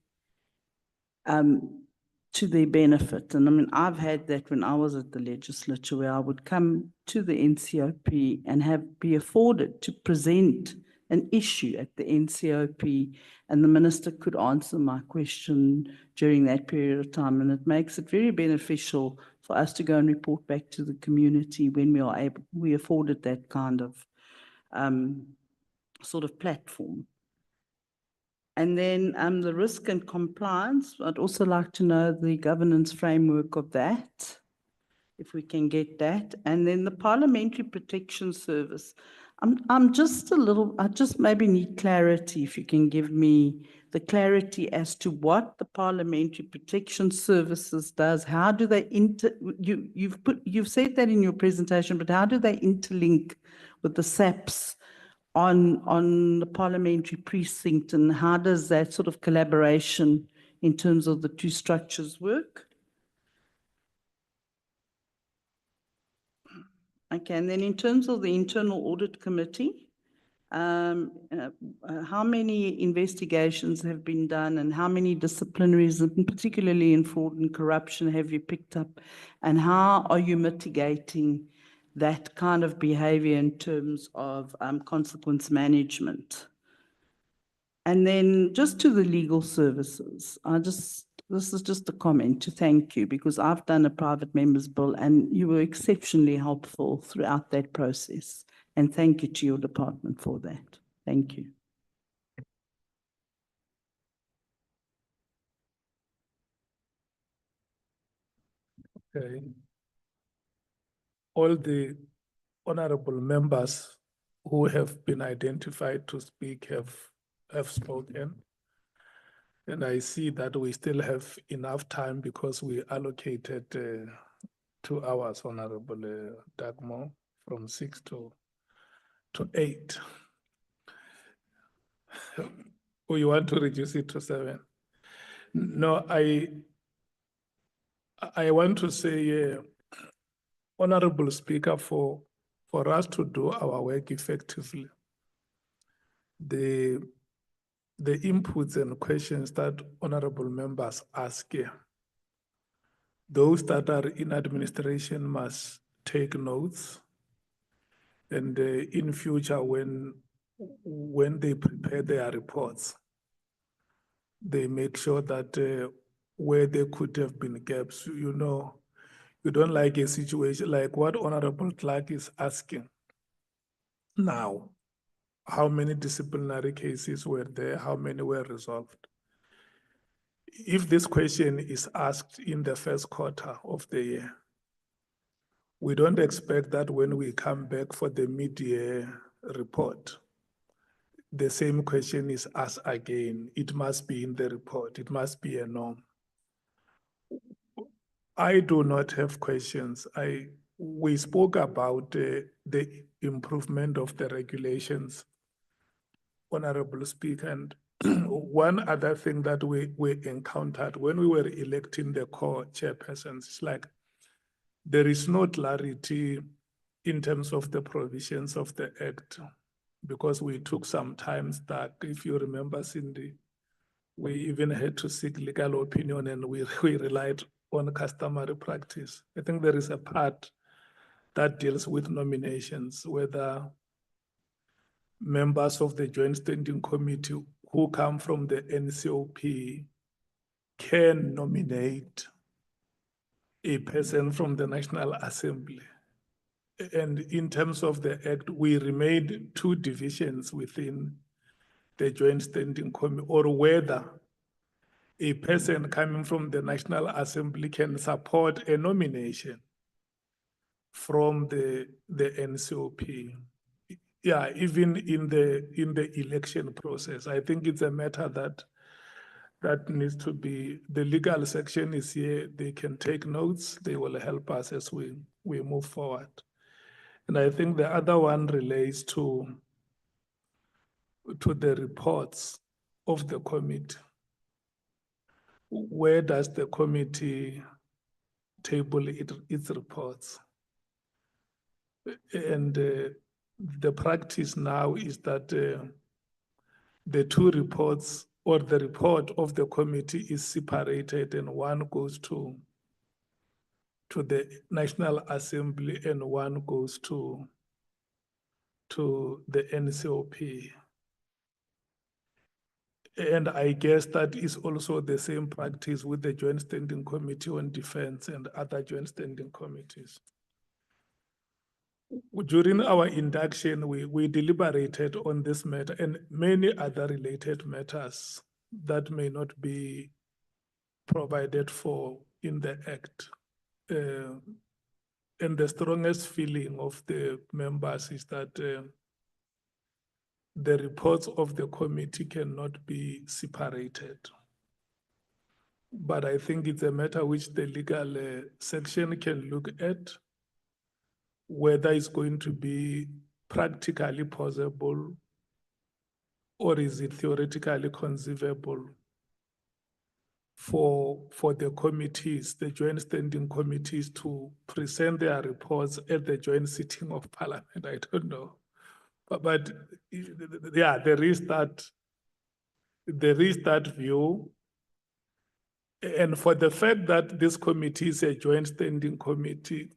to their benefit. And I mean, I've had that when I was at the legislature, where I would come to the NCOP and be afforded to present an issue at the NCOP, and the minister could answer my question during that period of time. And it makes it very beneficial for us to go and report back to the community when we afforded that kind of sort of platform. And then the risk and compliance, I'd also like to know the governance framework of that, if we can get that. And then the Parliamentary Protection Service. I just maybe need clarity, if you can give me the clarity as to what the Parliamentary Protection Services does. How do they you've said that in your presentation, but how do they interlink with the SAPS on the parliamentary precinct, and how does that sort of collaboration in terms of the two structures work? Okay, and then in terms of the internal audit committee, how many investigations have been done and how many disciplinaries, and particularly in fraud and corruption, have you picked up? And how are you mitigating that kind of behavior in terms of consequence management? And then just to the legal services, this is just a comment to thank you, because I've done a private member's bill and you were exceptionally helpful throughout that process. And thank you to your department for that. Thank you. Okay. All the honorable members who have been identified to speak have spoken. And I see that we still have enough time because we allocated 2 hours, Honorable Dagmore, from 6 to 8. Or you want to reduce it to 7? No, I want to say, Honorable Speaker, for us to do our work effectively, the inputs and questions that honorable members ask here, those that are in administration must take notes, and in future when they prepare their reports, they make sure that where there could have been gaps, you know, you don't like a situation like what Honorable Clark is asking now. How many disciplinary cases were there? How many were resolved? If this question is asked in the first quarter of the year, we don't expect that when we come back for the mid-year report, the same question is asked again. It must be in the report. It must be a norm. I do not have questions. We spoke about the improvement of the regulations, Honorable Speaker, and one other thing that we encountered when we were electing the core chairpersons is like there is no clarity in terms of the provisions of the Act, because we took some time that, if you remember, Cindy, we even had to seek legal opinion and we relied on customary practice. I think there is a part that deals with nominations, whether members of the Joint Standing Committee who come from the NCOP can nominate a person from the National Assembly. And in terms of the Act, we remained 2 divisions within the Joint Standing Committee, or whether a person coming from the National Assembly can support a nomination from the NCOP. Yeah, even in the election process, I think it's a matter that needs to be, the legal section is here. They can take notes. They will help us as we move forward. And I think the other one relates to the reports of the committee. Where does the committee table its reports? And the practice now is that the 2 reports, or the report of the committee, is separated, and one goes to the National Assembly and one goes to the NCOP. And I guess that is also the same practice with the Joint Standing Committee on Defense and other joint standing committees. During our induction, we deliberated on this matter and many other related matters that may not be provided for in the Act. And the strongest feeling of the members is that the reports of the committee cannot be separated. But I think it's a matter which the legal section can look at, whether it's going to be practically possible, or is it theoretically conceivable for the committees, the joint standing committees, to present their reports at the joint sitting of Parliament? I don't know. But yeah, there is that view. And for the fact that this committee is a joint standing committee,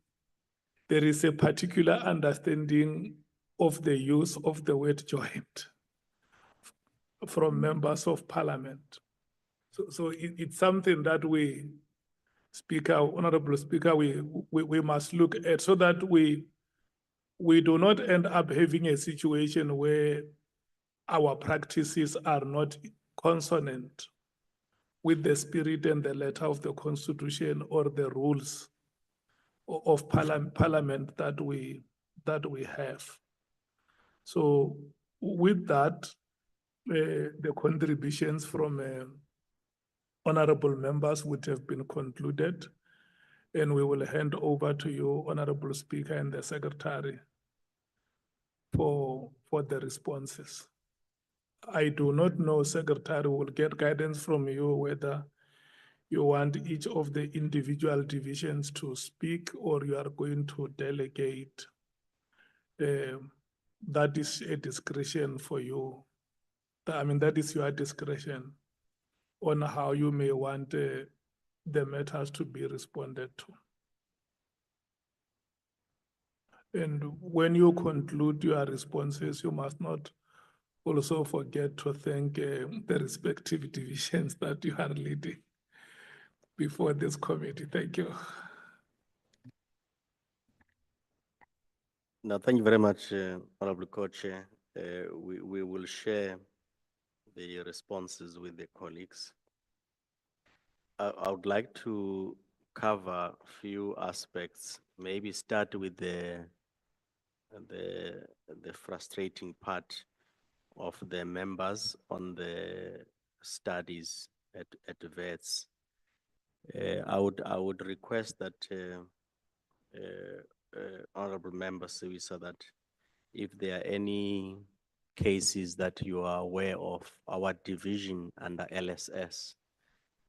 there is a particular understanding of the use of the word joint from members of Parliament. So it's something that we, Speaker, Honorable Speaker, we must look at, so that we do not end up having a situation where our practices are not consonant with the spirit and the letter of the Constitution or the rules of Parliament that we have. So with that, the contributions from honorable members would have been concluded, and we will hand over to you, Honorable Speaker, and the Secretary for the responses. I do not know, Secretary, will get guidance from you whether you want each of the individual divisions to speak, or you are going to delegate. That is a discretion for you. I mean, that is your discretion on how you may want the matters to be responded to. And when you conclude your responses, you must not also forget to thank the respective divisions that you are leading before this committee. Thank you. No, thank you very much, Honorable Co-Chair. We will share the responses with the colleagues. I would like to cover a few aspects, maybe start with the frustrating part of the members on the studies at VETS. I would request that honorable members, so that if there are any cases that you are aware of, our division under LSS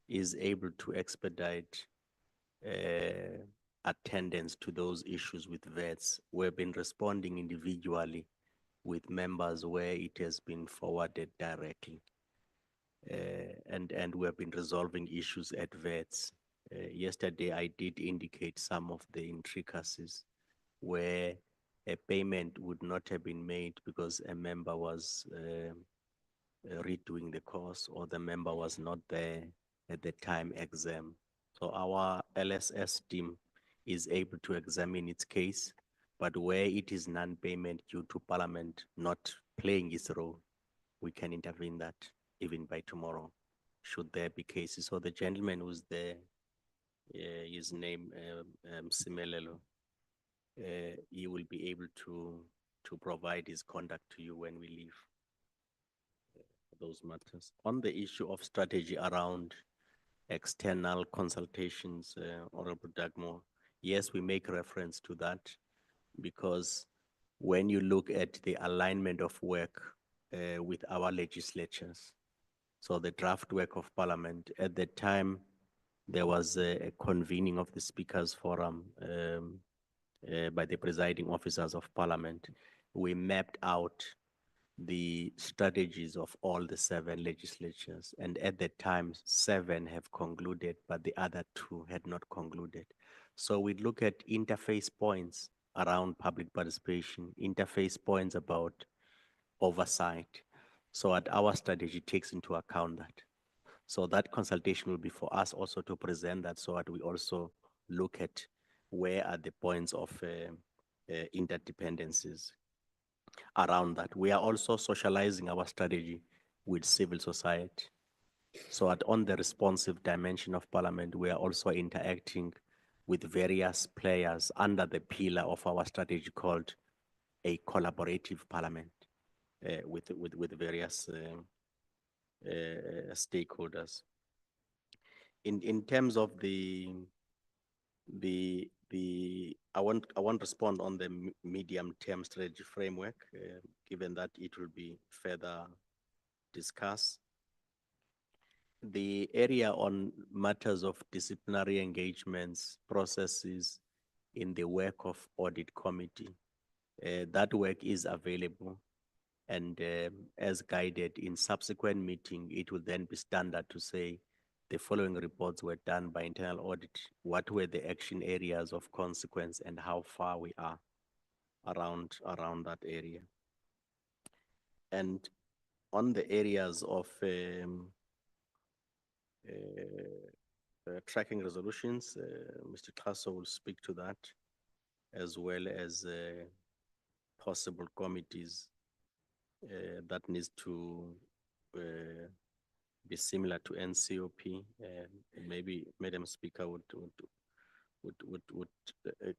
is able to expedite attendance to those issues with vets. We've been responding individually with members where it has been forwarded directly. And we have been resolving issues at vets. Yesterday, I did indicate some of the intricacies where a payment would not have been made because a member was redoing the course, or the member was not there at the time exam. So our LSS team is able to examine its case, but where it is non-payment due to Parliament not playing its role, we can intervene that even by tomorrow, should there be cases. So the gentleman who's there, his name Simelelo, he will be able to provide his contact to you when we leave those matters. On the issue of strategy around external consultations, Honorable Dagmore, yes, we make reference to that, because when you look at the alignment of work with our legislatures, so the draft work of Parliament, at the time there was a convening of the Speakers Forum by the presiding officers of Parliament. We mapped out the strategies of all the 7 legislatures, and at that time 7 have concluded, but the other 2 had not concluded. So we look at interface points around public participation, interface points about oversight. So at our strategy takes into account that. So that consultation will be for us also to present that, so that we also look at where are the points of interdependencies around that. We are also socializing our strategy with civil society. So on the responsive dimension of Parliament, we are also interacting with various players under the pillar of our strategy called a collaborative Parliament with various stakeholders. In terms of the I won't respond on the medium-term strategy framework, given that it will be further discussed. The area on matters of disciplinary engagements, processes in the work of audit committee, that work is available. And as guided in subsequent meeting, it will then be standard to say the following reports were done by internal audit. What were the action areas of consequence and how far we are around that area. And on the areas of tracking resolutions, Mr. Klasso will speak to that, as well as possible committees that needs to be similar to NCOP. Maybe Madam Speaker would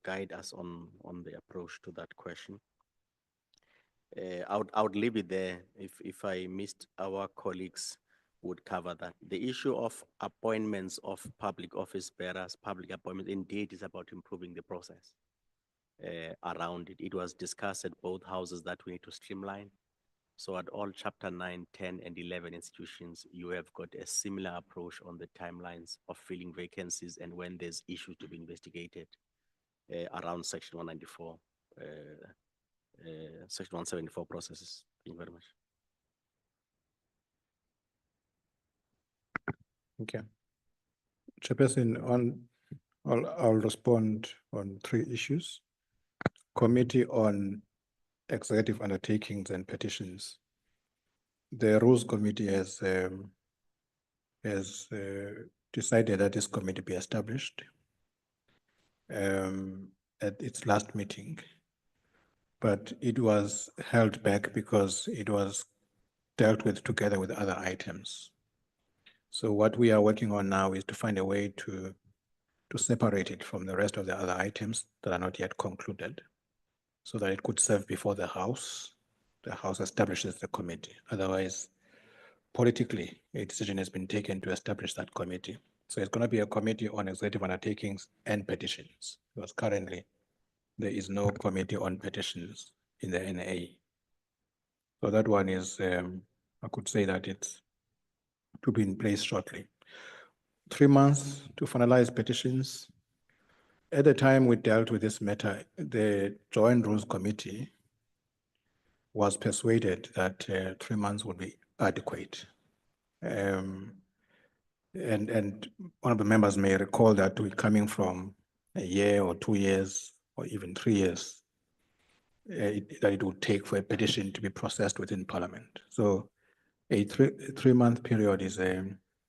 guide us on the approach to that question. I would leave it there. If I missed, our colleagues would cover that. The issue of appointments of public office bearers, public appointments, indeed is about improving the process around it. It was discussed at both houses that we need to streamline. So at all chapter 9, 10, and 11 institutions, you have got a similar approach on the timelines of filling vacancies and when there's issues to be investigated around section 194, section 174 processes. Thank you very much. Okay. Chairperson, I'll respond on 3 issues. Committee on Executive Undertakings and Petitions. The Rules Committee has decided that this committee be established at its last meeting, but it was held back because it was dealt with together with other items. So what we are working on now is to find a way to separate it from the rest of the other items that are not yet concluded, so that it could serve before the House. The House establishes the committee. Otherwise, politically, a decision has been taken to establish that committee. So it's going to be a committee on executive undertakings and petitions, because currently there is no committee on petitions in the NA. So that one is, I could say that it's to be in place shortly. 3 months to finalize petitions. At the time we dealt with this matter, the Joint Rules Committee was persuaded that 3 months would be adequate. And one of the members may recall that we're coming from a year or 2 years or even 3 years that it would take for a petition to be processed within Parliament. So a three-month period is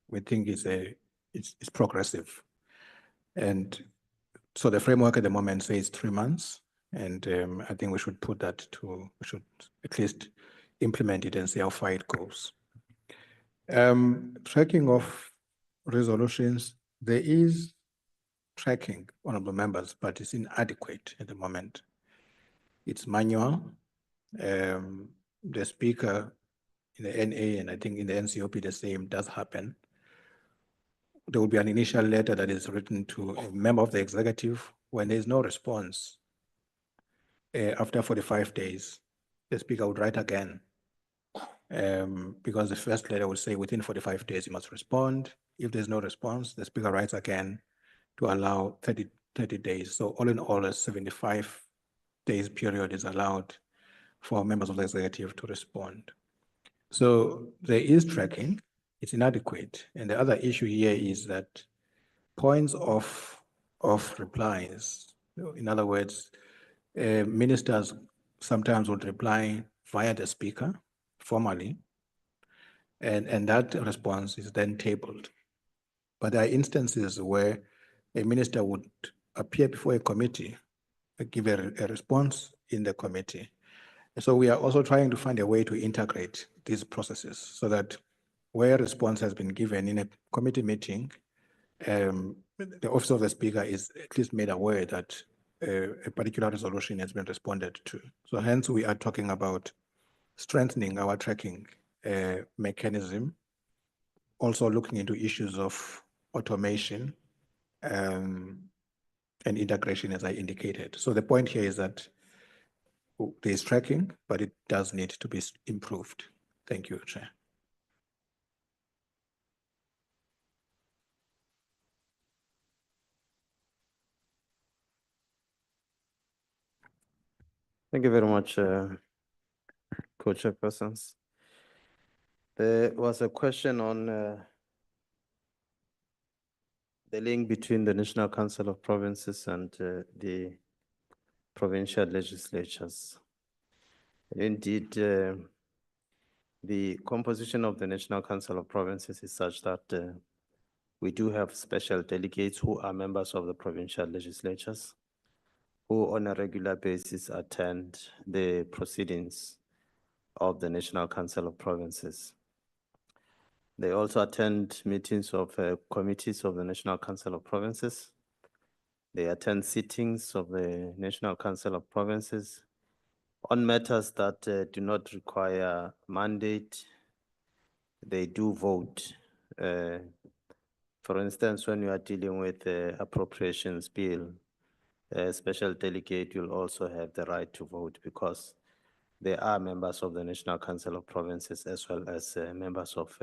we think it's progressive. And so the framework at the moment says 3 months. And I think we should put that we should at least implement it and see how far it goes. Tracking of resolutions, there is tracking, honorable members, but it's inadequate at the moment. It's manual. The speaker in the NA and I think in the NCOP the same does happen. There will be an initial letter that is written to a member of the executive. When there is no response, after 45 days, the speaker would write again. Because the first letter will say within 45 days you must respond. If there's no response, the speaker writes again to allow 30 days. So all in all, a 75 days period is allowed for members of the executive to respond. So there is tracking, it's inadequate. And the other issue here is that points of replies, in other words, ministers sometimes would reply via the speaker formally, and that response is then tabled. But there are instances where a minister would appear before a committee, give a response in the committee. So we are also trying to find a way to integrate these processes so that where a response has been given in a committee meeting, the office of the speaker is at least made aware that a particular resolution has been responded to. So hence we are talking about strengthening our tracking mechanism, also looking into issues of automation, and integration, as I indicated. So the point here is that there is tracking, but it does need to be improved. Thank you, Chair. Thank you very much, co-chairpersons. There was a question on the link between the National Council of Provinces and the provincial legislatures. Indeed, the composition of the National Council of Provinces is such that we do have special delegates who are members of the provincial legislatures, who on a regular basis attend the proceedings of the National Council of Provinces. They also attend meetings of committees of the National Council of Provinces. They attend sittings of the National Council of Provinces on matters that do not require mandate. They do vote. For instance, when you are dealing with the appropriations bill, a special delegate will also have the right to vote because they are members of the National Council of Provinces as well as members of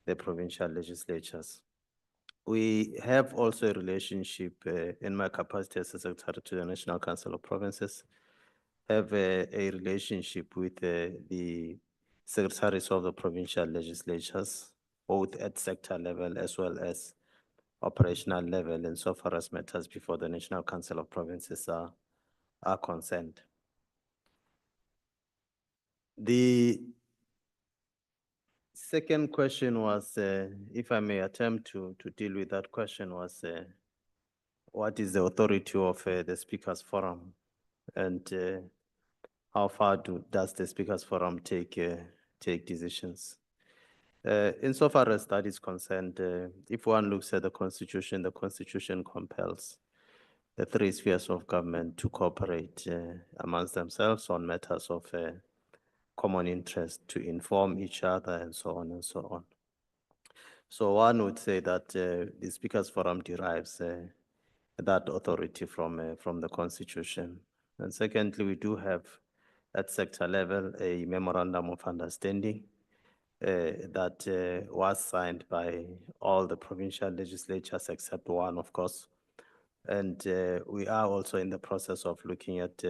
the provincial legislatures. We have also a relationship in my capacity as a secretary to the National Council of Provinces, have a relationship with the secretaries of the provincial legislatures, both at sector level as well as operational level, insofar as matters before the National Council of Provinces are concerned. The second question was, if I may attempt to deal with that question, was what is the authority of the Speakers Forum, and how far does the Speakers Forum take decisions? Insofar as that is concerned, if one looks at the Constitution compels the three spheres of government to cooperate amongst themselves on matters of common interest, to inform each other, and so on and so on. So one would say that the Speakers Forum derives that authority from the Constitution. And secondly, we do have at sector level a memorandum of understanding that was signed by all the provincial legislatures except one, of course. And we are also in the process of looking at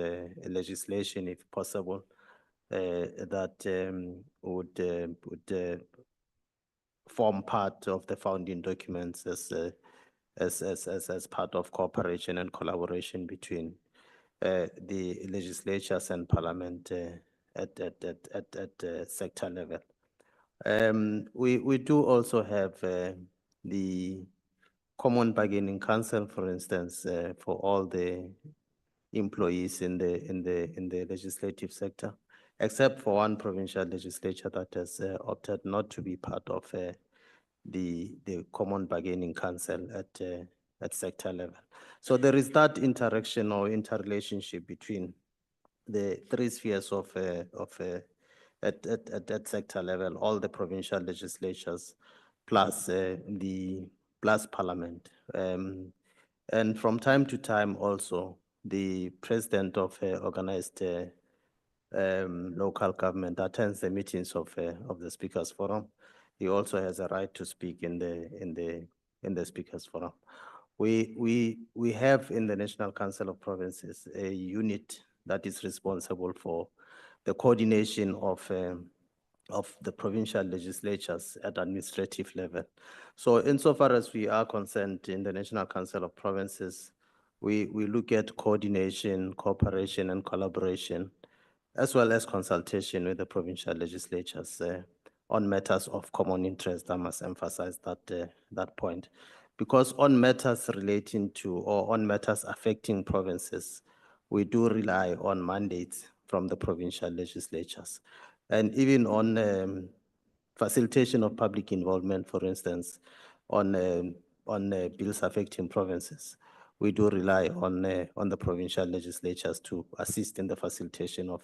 legislation, if possible, that would form part of the founding documents as part of cooperation and collaboration between the legislatures and parliament at sector level. We do also have the Common Bargaining Council, for instance, for all the employees in the legislative sector, except for one provincial legislature that has opted not to be part of the Common Bargaining Council at sector level. So there is that interaction or interrelationship between the three spheres of at sector level, all the provincial legislatures, plus plus parliament. And from time to time also, the president of organized local government attends the meetings of the Speakers Forum. He also has a right to speak in the Speakers Forum. We have in the National Council of Provinces a unit that is responsible for the coordination of the provincial legislatures at administrative level. So insofar as we are concerned in the National Council of Provinces, we look at coordination, cooperation, and collaboration, as well as consultation with the provincial legislatures on matters of common interest. I must emphasize that point. Because on matters relating to or on matters affecting provinces, we do rely on mandates from the provincial legislatures. And even on facilitation of public involvement, for instance, on bills affecting provinces, we do rely on the provincial legislatures to assist in the facilitation of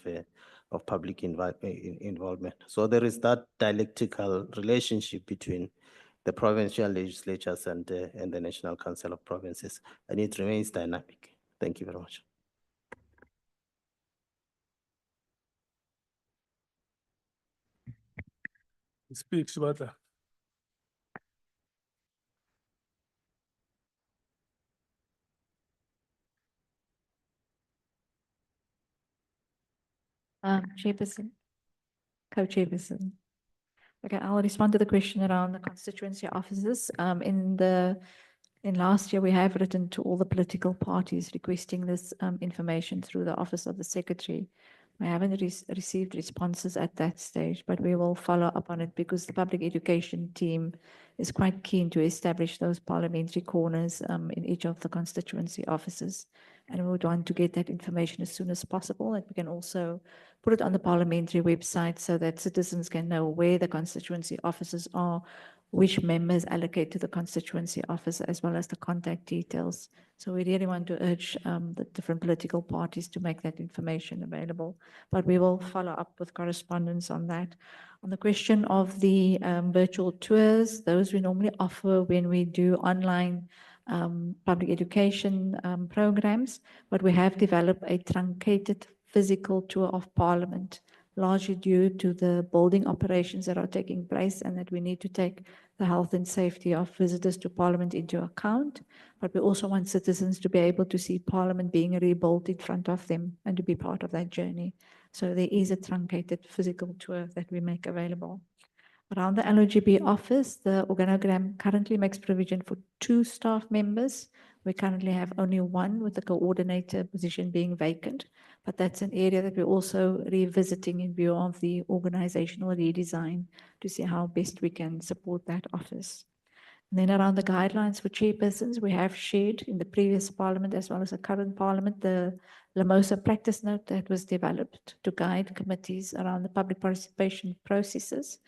public involvement. So there is that dialectical relationship between the provincial legislatures and the National Council of Provinces, and it remains dynamic. Thank you very much. Speak, Shibata. Chairperson, co-chairperson. Okay, I'll respond to the question around the constituency offices. In last year, we have written to all the political parties requesting this information through the Office of the Secretary. We haven't received responses at that stage, but we will follow up on it because the public education team is quite keen to establish those parliamentary corners in each of the constituency offices. And we would want to get that information as soon as possible. And we can also put it on the parliamentary website so that citizens can know where the constituency offices are, which members allocate to the constituency office, as well as the contact details. So we really want to urge the different political parties to make that information available. But we will follow up with correspondence on that. On the question of the virtual tours, those we normally offer when we do online public education programs, but we have developed a truncated physical tour of Parliament, largely due to the building operations that are taking place and that we need to take the health and safety of visitors to Parliament into account. But we also want citizens to be able to see Parliament being rebuilt in front of them and to be part of that journey. So there is a truncated physical tour that we make available. Around the LOGB office, the organogram currently makes provision for 2 staff members. We currently have only 1 with the coordinator position being vacant, but that's an area that we're also revisiting in view of the organizational redesign to see how best we can support that office. And then around the guidelines for chairpersons, we have shared in the previous parliament as well as the current parliament, the Lamosa practice note that was developed to guide committees around the public participation processes.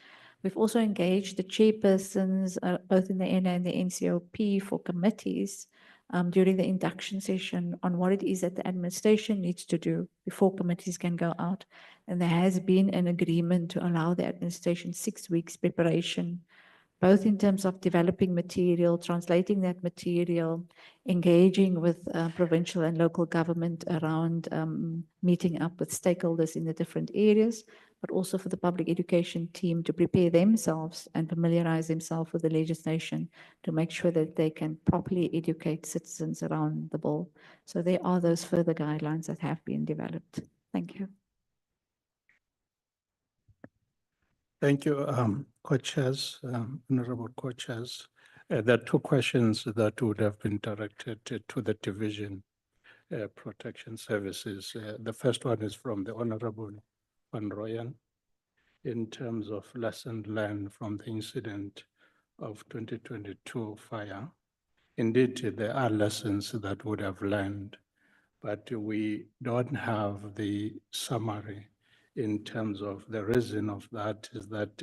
We've also engaged the chairpersons, both in the NA and the NCOP for committees during the induction session on what it is that the administration needs to do before committees can go out. And there has been an agreement to allow the administration 6 weeks preparation, both in terms of developing material, translating that material, engaging with provincial and local government around meeting up with stakeholders in the different areas, but also for the public education team to prepare themselves and familiarize themselves with the legislation to make sure that they can properly educate citizens around the bill. So there are those further guidelines that have been developed. Thank you. Thank you, co-chairs, honorable co-chairs. There are 2 questions that would have been directed to the Division Protection Services. The first one is from the Honorable Van Rooyen in terms of lessons learned from the incident of 2022 fire. Indeed, there are lessons that would have learned, but we don't have the summary in terms of the reason of that is that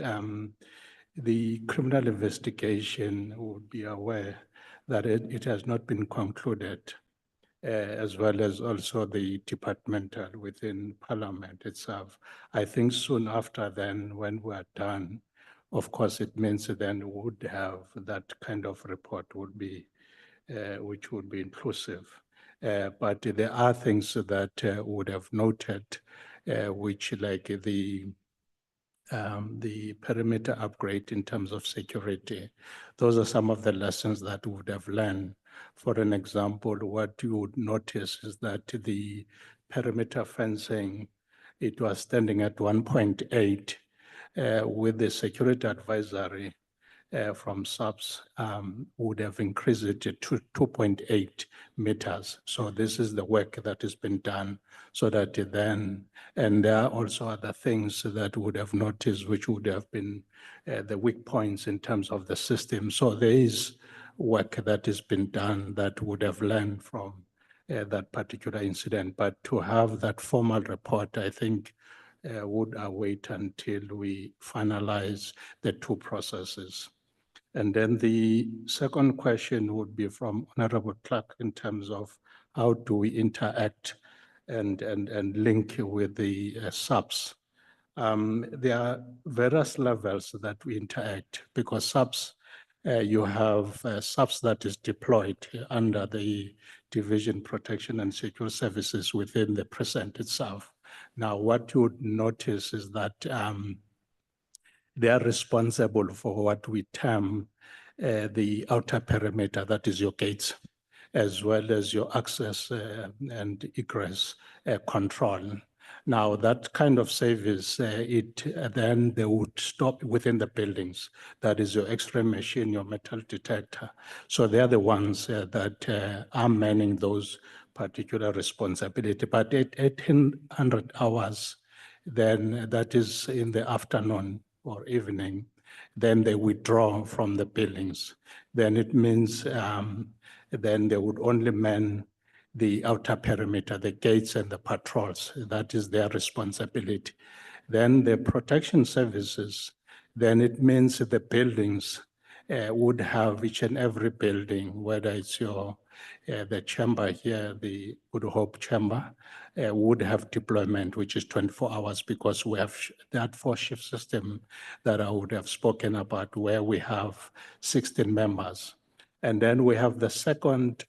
the criminal investigation would be aware that it has not been concluded, as well as also the departmental within Parliament itself. I think soon after then, when we're done, of course, it means then we would have that kind of report would be, which would be inclusive. But there are things that would have noted, which like the perimeter upgrade in terms of security. Those are some of the lessons that we would have learned. For an example, what you would notice is that the perimeter fencing, it was standing at 1.8 with the security advisory from SAPS would have increased it to 2.8 meters. So this is the work that has been done so that then, and there are also other things that would have noticed which would have been the weak points in terms of the system. So there is work that has been done that would have learned from that particular incident. But to have that formal report, I think would await until we finalize the 2 processes. And then the second question would be from Honorable Clark in terms of how do we interact and link with the SAPS. There are various levels that we interact because SAPS you have SAPS that is deployed under the Division Protection and Secure Services within the precinct itself. Now, what you would notice is that they are responsible for what we term the outer perimeter, that is your gates, as well as your access and egress control. Now, that kind of service, then they would stop within the buildings. That is your X-ray machine, your metal detector. So they are the ones that are manning those particular responsibility. But at 1800 hours, then that is in the afternoon or evening, then they withdraw from the buildings. Then it means then they would only man the outer perimeter, the gates and the patrols. That is their responsibility. Then the protection services, then it means the buildings would have each and every building, whether it's your the chamber here, the Good Hope chamber, would have deployment, which is 24 hours, because we have that 4-shift system that I would have spoken about, where we have 16 members. And then we have the second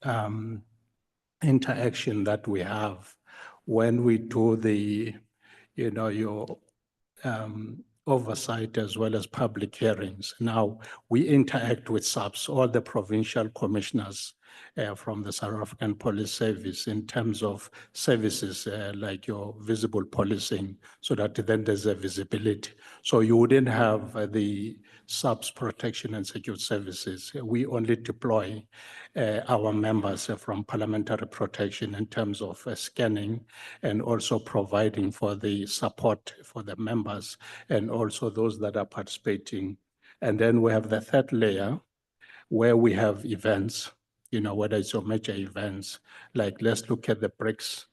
interaction that we have when we do the, your oversight as well as public hearings. Now, we interact with SAPS, all the provincial commissioners from the South African Police Service in terms of services like your visible policing, so that then there's a visibility. So you wouldn't have the SAPS protection and security services. We only deploy our members from parliamentary protection in terms of scanning and also providing for the support for the members and also those that are participating. And then we have the third layer where we have events, whether it's your major events, like let's look at the BRICS,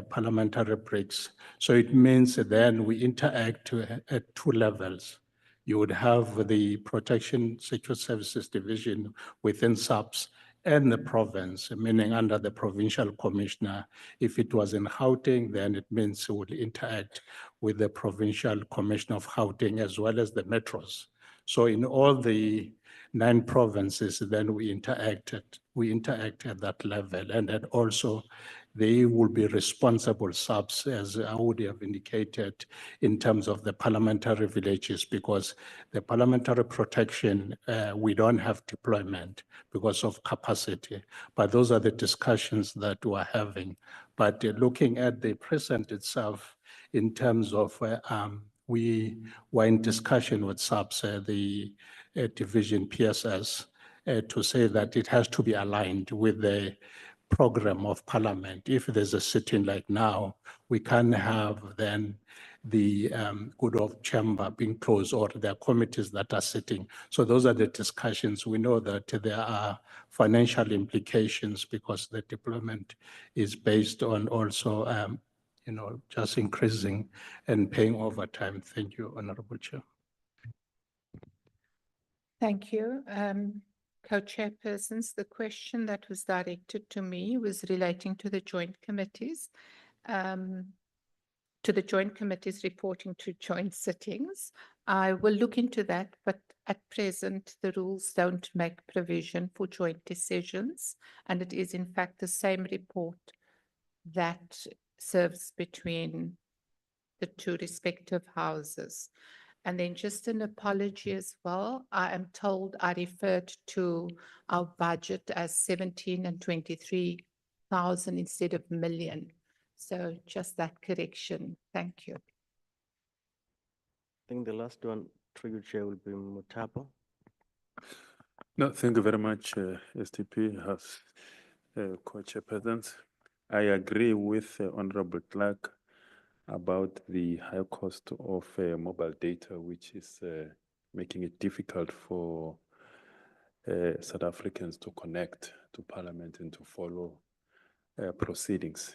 parliamentary BRICS. So it means then we interact at 2 levels. You would have the Protection Security Services Division within SAPS and the province, meaning under the provincial commissioner. If it was in Gauteng, then it means it would interact with the provincial commissioner of Gauteng as well as the metros. So in all the 9 provinces, then we interact at that level. And then also they will be responsible SAPS, as I would have indicated, in terms of the parliamentary villages, because the parliamentary protection, we don't have deployment because of capacity. But those are the discussions that we're having. But looking at the precinct itself, in terms of we were in discussion with SAPS, the division PSS, to say that it has to be aligned with the program of parliament. If there's a sitting like now, we can have then the Good Hope chamber being closed, or there are committees that are sitting. So those are the discussions. We know that there are financial implications because the deployment is based on also just increasing and paying overtime. Thank you, Honorable Chair. Thank you. Co-chairpersons, the question that was directed to me was relating to the joint committees, reporting to joint sittings. I will look into that, but at present, the rules don't make provision for joint decisions, and it is in fact the same report that serves between the 2 respective houses. And then just an apology as well. I am told I referred to our budget as 17 and 23,000 instead of million. So just that correction. Thank you. I think the last one, through you, Chair, will be Mutapa. No, thank you very much, STP, House co-chairpersons. I agree with Honorable Clark about the high cost of mobile data, which is making it difficult for South Africans to connect to Parliament and to follow proceedings.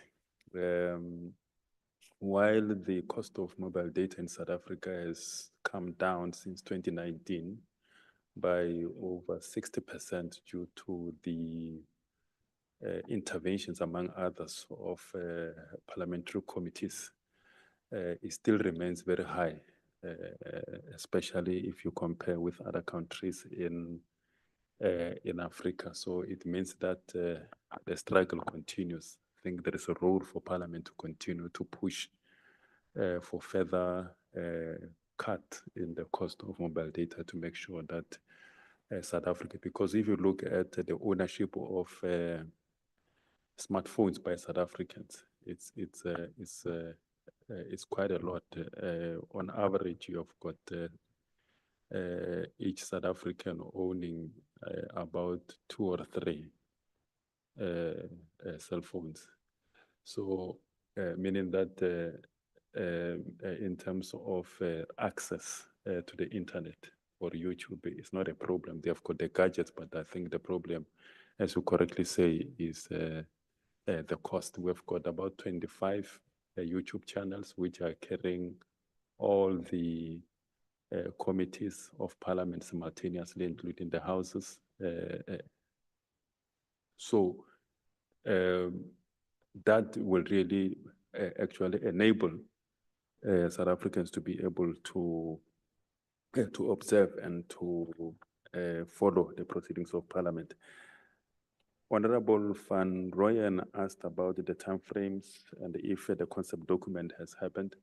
While the cost of mobile data in South Africa has come down since 2019 by over 60% due to the interventions, among others, of parliamentary committees, it still remains very high, especially if you compare with other countries in in Africa. So it means that the struggle continues. I think there is a role for Parliament to continue to push for further cut in the cost of mobile data to make sure that South Africa, because if you look at the ownership of smartphones by South Africans, it's quite a lot. On average, you've got each South African owning about 2 or 3 cell phones. So meaning that in terms of access to the internet or YouTube, it's not a problem. They've got the gadgets, but I think the problem, as you correctly say, is the cost. We've got about 25 YouTube channels which are carrying all the committees of Parliament simultaneously, including the houses. So that will really actually enable South Africans to be able to observe and to follow the proceedings of Parliament. Honorable Van Rooyen asked about the timeframes and if the concept document has happened.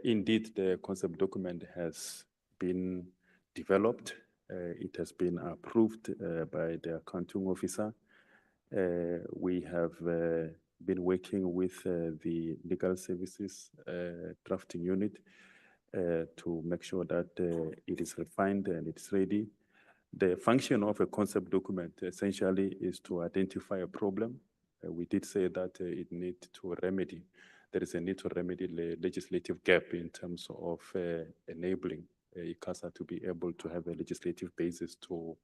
Indeed, the concept document has been developed. It has been approved by the accounting officer. We have been working with the legal services drafting unit to make sure that it is refined and it's ready. The function of a concept document essentially is to identify a problem. We did say that it needs to remedy. There is a need to remedy the legislative gap in terms of enabling ICASA to be able to have a legislative basis to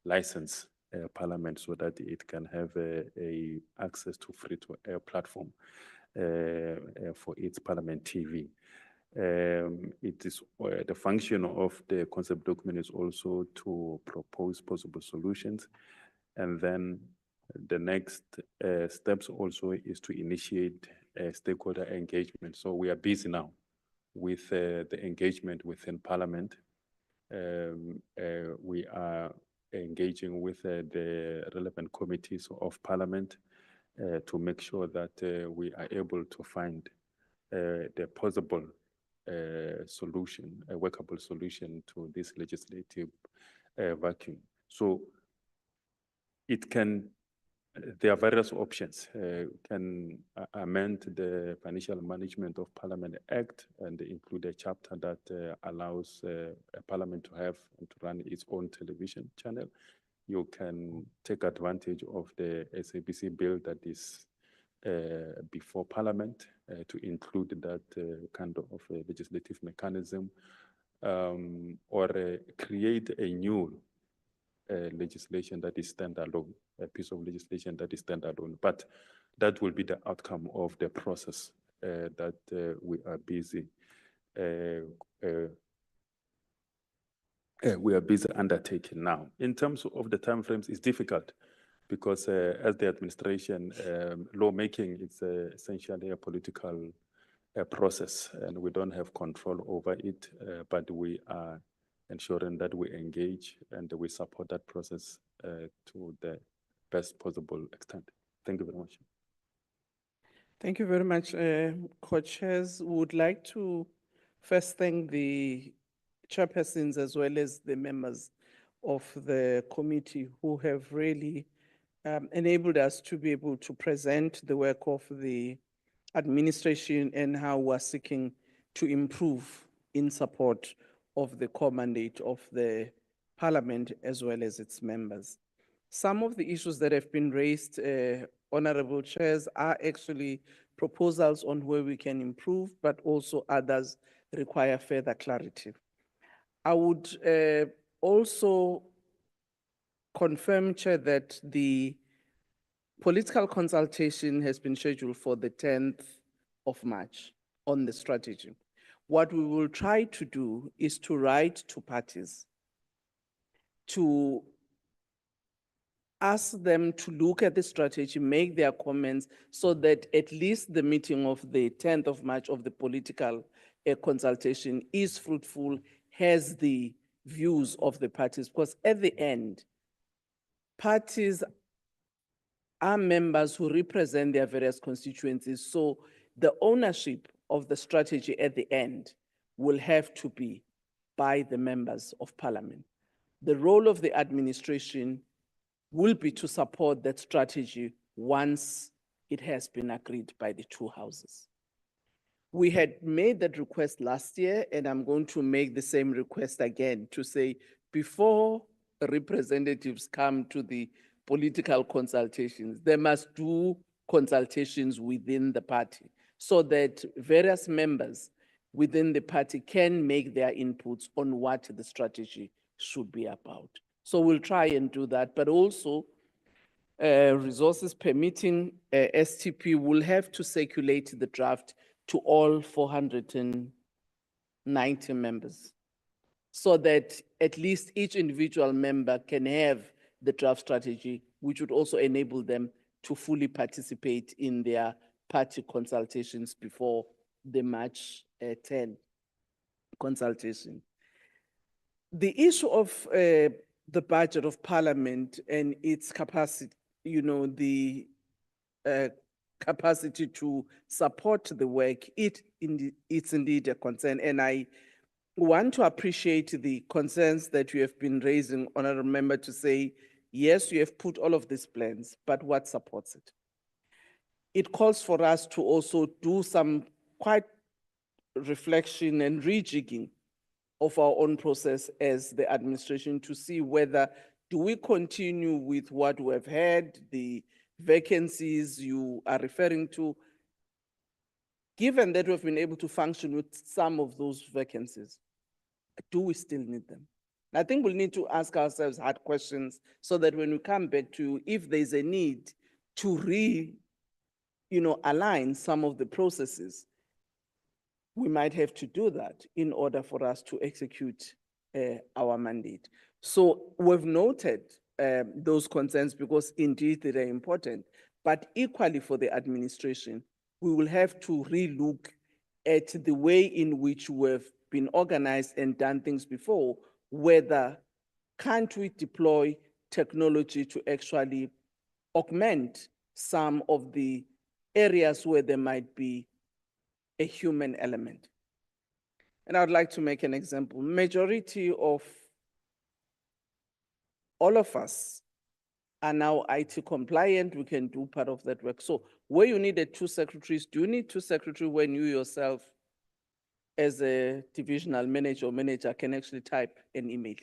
license Parliament so that it can have a access to free-to-air platform for its Parliament TV. It is the function of the concept document is also to propose possible solutions, and then the next steps also is to initiate stakeholder engagement. So we are busy now with the engagement within Parliament. We are engaging with the relevant committees of Parliament to make sure that we are able to find the possible solution, a workable solution to this legislative vacuum. So it can, there are various options. Can amend the Financial Management of Parliament Act and include a chapter that allows a Parliament to have and to run its own television channel. You can take advantage of the SABC bill that is before Parliament to include that kind of a legislative mechanism, or create a new legislation that is standalone, a piece of legislation that is standalone. But that will be the outcome of the process that we are busy undertaking now. In terms of the timeframes, it's difficult because as the administration, lawmaking is essentially a political process, and we don't have control over it, but we are ensuring that we engage and we support that process to the best possible extent. Thank you very much. Thank you very much, co-chairs. Would like to first thank the chairpersons as well as the members of the committee who have really enabled us to be able to present the work of the administration and how we're seeking to improve in support of the core mandate of the Parliament as well as its members. Some of the issues that have been raised, honorable chairs, are actually proposals on where we can improve, but also others require further clarity. I would also confirm, Chair, that the political consultation has been scheduled for the 10th of March on the strategy. What we will try to do is to write to parties to ask them to look at the strategy, make their comments, so that at least the meeting of the 10th of March of the political consultation is fruitful, has the views of the parties, because at the end, parties are members who represent their various constituencies. So the ownership of the strategy at the end will have to be by the members of parliament. The role of the administration will be to support that strategy once it has been agreed by the two houses. We had made that request last year, and I'm going to make the same request again to say, before representatives come to the political consultations, they must do consultations within the party so that various members within the party can make their inputs on what the strategy should be about. So we'll try and do that, but also resources permitting, STP will have to circulate the draft to all 490 members so that at least each individual member can have the draft strategy, which would also enable them to fully participate in their party consultations before the March 10 consultation. The issue of the budget of parliament and its capacity, the capacity to support the work, it's indeed a concern. And I want to appreciate the concerns that you have been raising, Honorable Member, to say, yes, you have put all of these plans, but what supports it? It calls for us to also do some quite reflection and rejigging of our own process as the administration to see whether do we continue with what we have had, the vacancies you are referring to, given that we've been able to function with some of those vacancies, do we still need them? I think we'll need to ask ourselves hard questions so that when we come back to, if there's a need to align some of the processes, we might have to do that in order for us to execute our mandate. So we've noted those concerns because indeed they're important, but equally for the administration, we will have to relook at the way in which we've been organized and done things before, whether can't we deploy technology to actually augment some of the areas where there might be a human element. And I would like to make an example. Majority of all of us are now IT compliant. We can do part of that work. So where you needed two secretaries, do you need two secretaries when you yourself as a divisional manager or manager can actually type an email?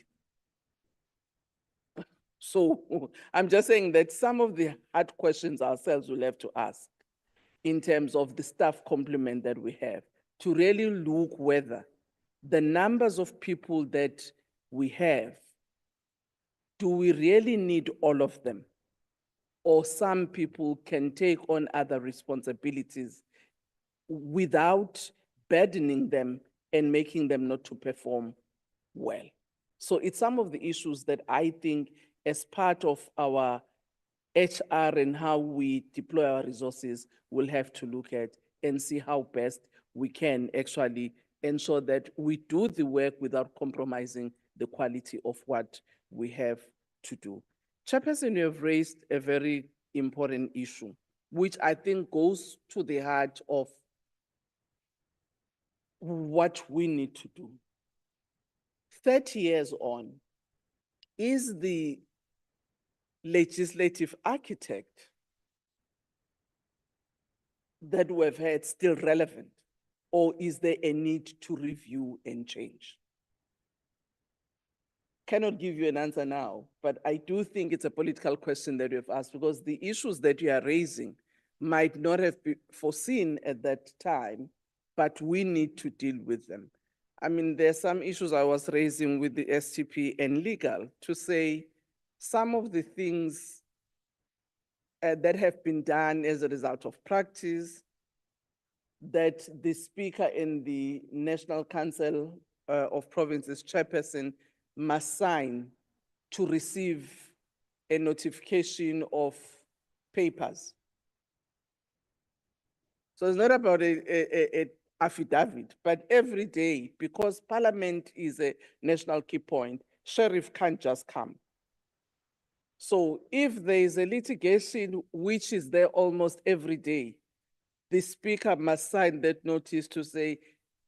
So I'm just saying that some of the hard questions ourselves will have to ask in terms of the staff complement that we have to really look whether the numbers of people that we have, do we really need all of them? Or some people can take on other responsibilities without burdening them and making them not to perform well. So it's some of the issues that I think as part of our HR and how we deploy our resources, we'll have to look at and see how best we can actually ensure that we do the work without compromising the quality of what we have to do. Chairperson, you have raised a very important issue, which I think goes to the heart of what we need to do. 30 years on, is the legislative architect that we've had still relevant, or is there a need to review and change? Cannot give you an answer now, but I do think it's a political question that you have asked because the issues that you are raising might not have been foreseen at that time, but we need to deal with them. I mean, there's some issues I was raising with the STP and legal to say some of the things that have been done as a result of practice, that the speaker in the National Council of Provinces chairperson must sign to receive a notification of papers. So it's not about a affidavit, but every day, because Parliament is a national key point, sheriff can't just come. So if there is a litigation which is there almost every day, the speaker must sign that notice to say,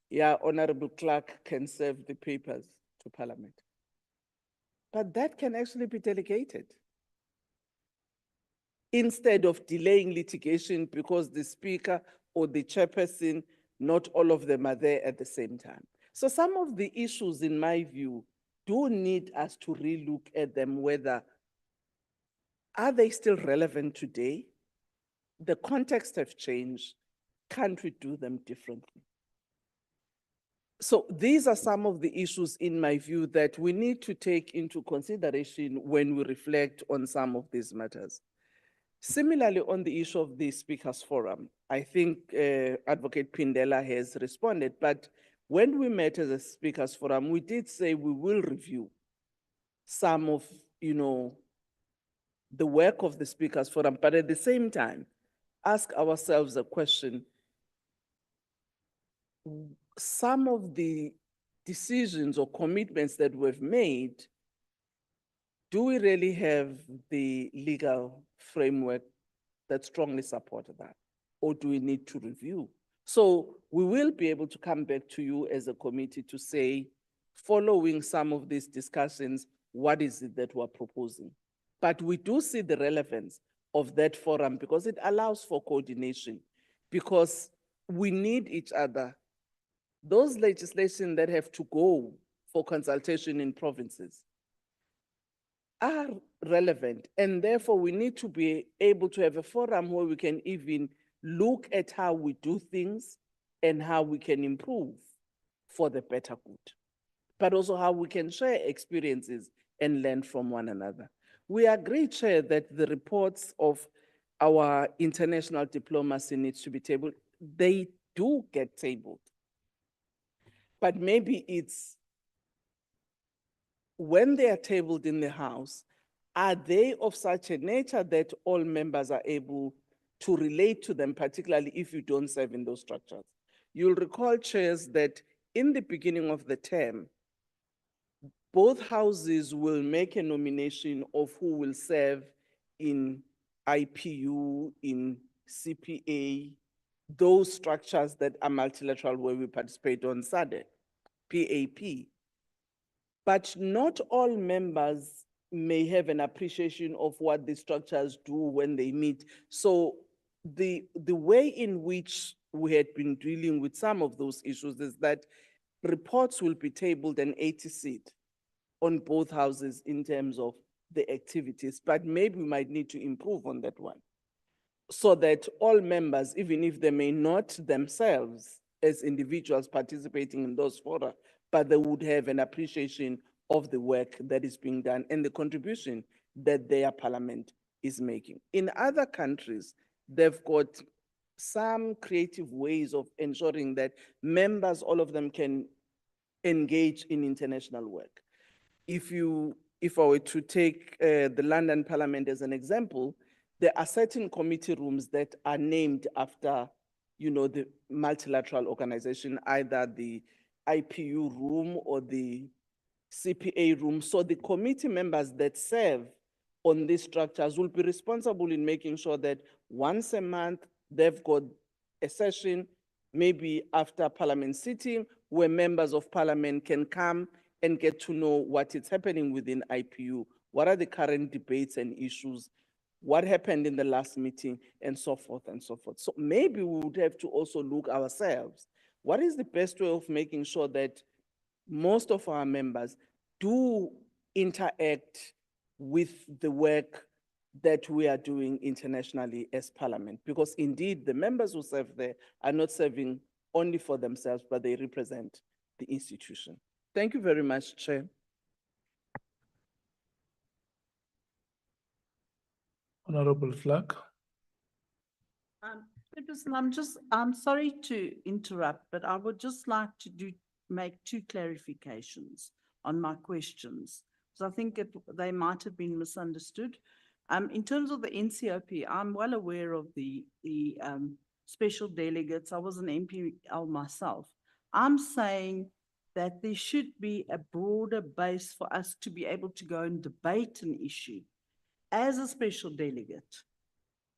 yeah, Honorable Clerk can serve the papers to Parliament. But that can actually be delegated. Instead of delaying litigation because the speaker or the chairperson, not all of them are there at the same time. So some of the issues, in my view, do need us to relook at them, whether are they still relevant today? The context have changed. Can't we do them differently? So these are some of the issues, in my view, that we need to take into consideration when we reflect on some of these matters. Similarly, on the issue of the Speakers Forum, I think Advocate Pindela has responded, but when we met as a Speakers Forum, we did say we will review some of, the work of the Speakers Forum, but at the same time, ask ourselves a question. Some of the decisions or commitments that we've made, do we really have the legal framework that strongly support that? Or do we need to review? So we will be able to come back to you as a committee to say, following some of these discussions, what is it that we're proposing? But we do see the relevance of that forum because it allows for coordination, because we need each other. Those legislation that have to go for consultation in provinces are relevant, and therefore we need to be able to have a forum where we can even look at how we do things and how we can improve for the better good, but also how we can share experiences and learn from one another. We agree, Chair, that the reports of our international diplomacy needs to be tabled. They do get tabled, but maybe it's when they are tabled in the House, are they of such a nature that all members are able to relate to them, particularly if you don't serve in those structures? You'll recall, chairs, that in the beginning of the term, both houses will make a nomination of who will serve in IPU, in CPA, those structures that are multilateral where we participate on SADC, PAP. But not all members may have an appreciation of what the structures do when they meet. So the way in which we had been dealing with some of those issues is that reports will be tabled and 80 seat on both houses in terms of the activities, but maybe we might need to improve on that one so that all members, even if they may not themselves as individuals participating in those fora, but they would have an appreciation of the work that is being done and the contribution that their parliament is making. In other countries, they've got some creative ways of ensuring that members, all of them, can engage in international work. If I were to take the London Parliament as an example, there are certain committee rooms that are named after, the multilateral organization, either the IPU room or the CPA room. So the committee members that serve on these structures will be responsible in making sure that once a month they've got a session, maybe after Parliament sitting, where members of Parliament can come and get to know what is happening within IPU, what are the current debates and issues, what happened in the last meeting, and so forth and so forth. So maybe we would have to also look ourselves. What is the best way of making sure that most of our members do interact with the work that we are doing internationally as Parliament? Because indeed, the members who serve there are not serving only for themselves, but they represent the institution. Thank you very much, Chair. Honorable Flack. Chairperson, I'm sorry to interrupt, but I would just like to make two clarifications on my questions, because I think they might have been misunderstood. In terms of the NCOP, I'm well aware of the special delegates. I was an MPL myself. I'm saying that there should be a broader base for us to be able to go and debate an issue. as a special delegate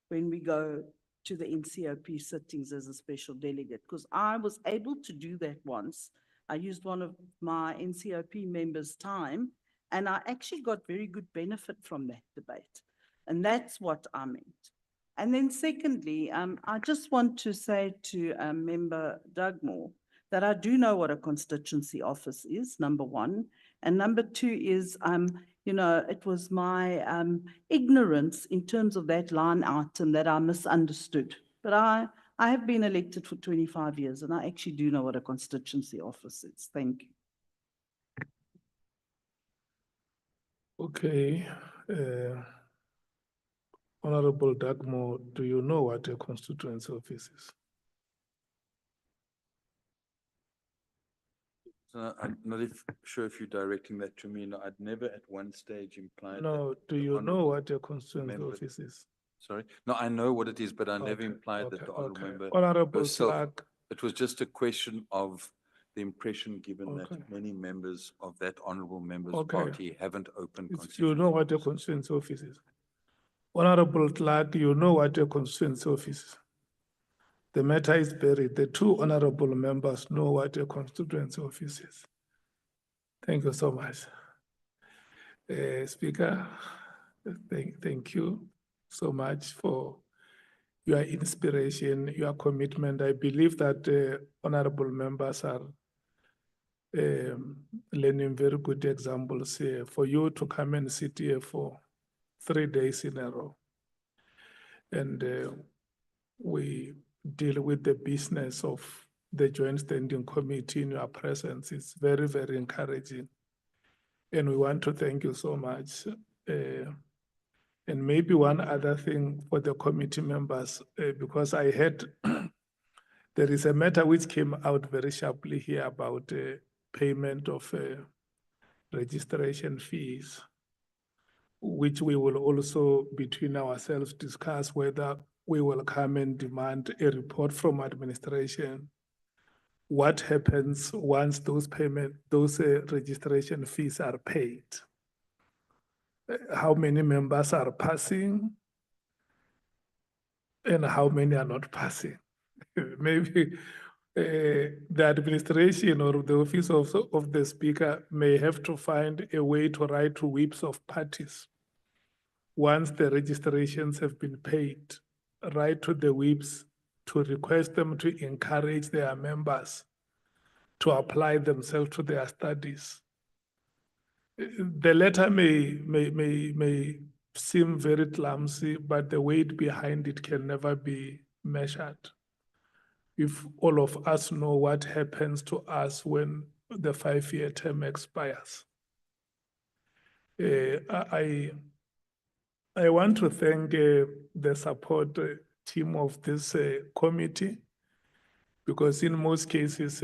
when we go to the NCOP sittings as a special delegate, because I was able to do that once. I used one of my NCOP members' time, and I actually got very good benefit from that debate. And that's what I meant. And then secondly, I just want to say to Member Dugmore that I do know what a constituency office is, number one. And number two is, you know, it was my ignorance in terms of that line item that I misunderstood. But I have been elected for 25 years and I actually do know what a constituency office is. Thank you. Okay. Honorable Dugmore, do you know what a constituency office is? I'm not sure if you're directing that to me. No, I'd never at one stage implied. No, do you know what a constituency office is? Sorry? No, I know what it is, but I never implied that the honorable member. Honorable herself- Clerk. It was just a question of the impression given that many members of that honorable member's party haven't opened. You know what a constituency office is? Honorable Clerk, you know what a constituency office is? The matter is buried. The two honorable members know what a constituency office is. Thank you so much. Speaker, thank you so much for your inspiration, your commitment. I believe that honorable members are learning very good examples here. For you to come and sit here for 3 days in a row. And we deal with the business of the Joint Standing Committee in your presence. It's very, very encouraging. And we want to thank you so much. And maybe one other thing for the committee members, because I heard there is a matter which came out very sharply here about payment of registration fees, which we will also between ourselves discuss whether we will come and demand a report from administration. What happens once those registration fees are paid? How many members are passing and how many are not passing? Maybe the administration or the office of the speaker may have to find a way to write to whips of parties. Once the registrations have been paid, write to the whips to request them to encourage their members to apply themselves to their studies. The letter may seem very clumsy, but the weight behind it can never be measured. If all of us know what happens to us when the 5-year term expires. I want to thank the support team of this committee, because in most cases,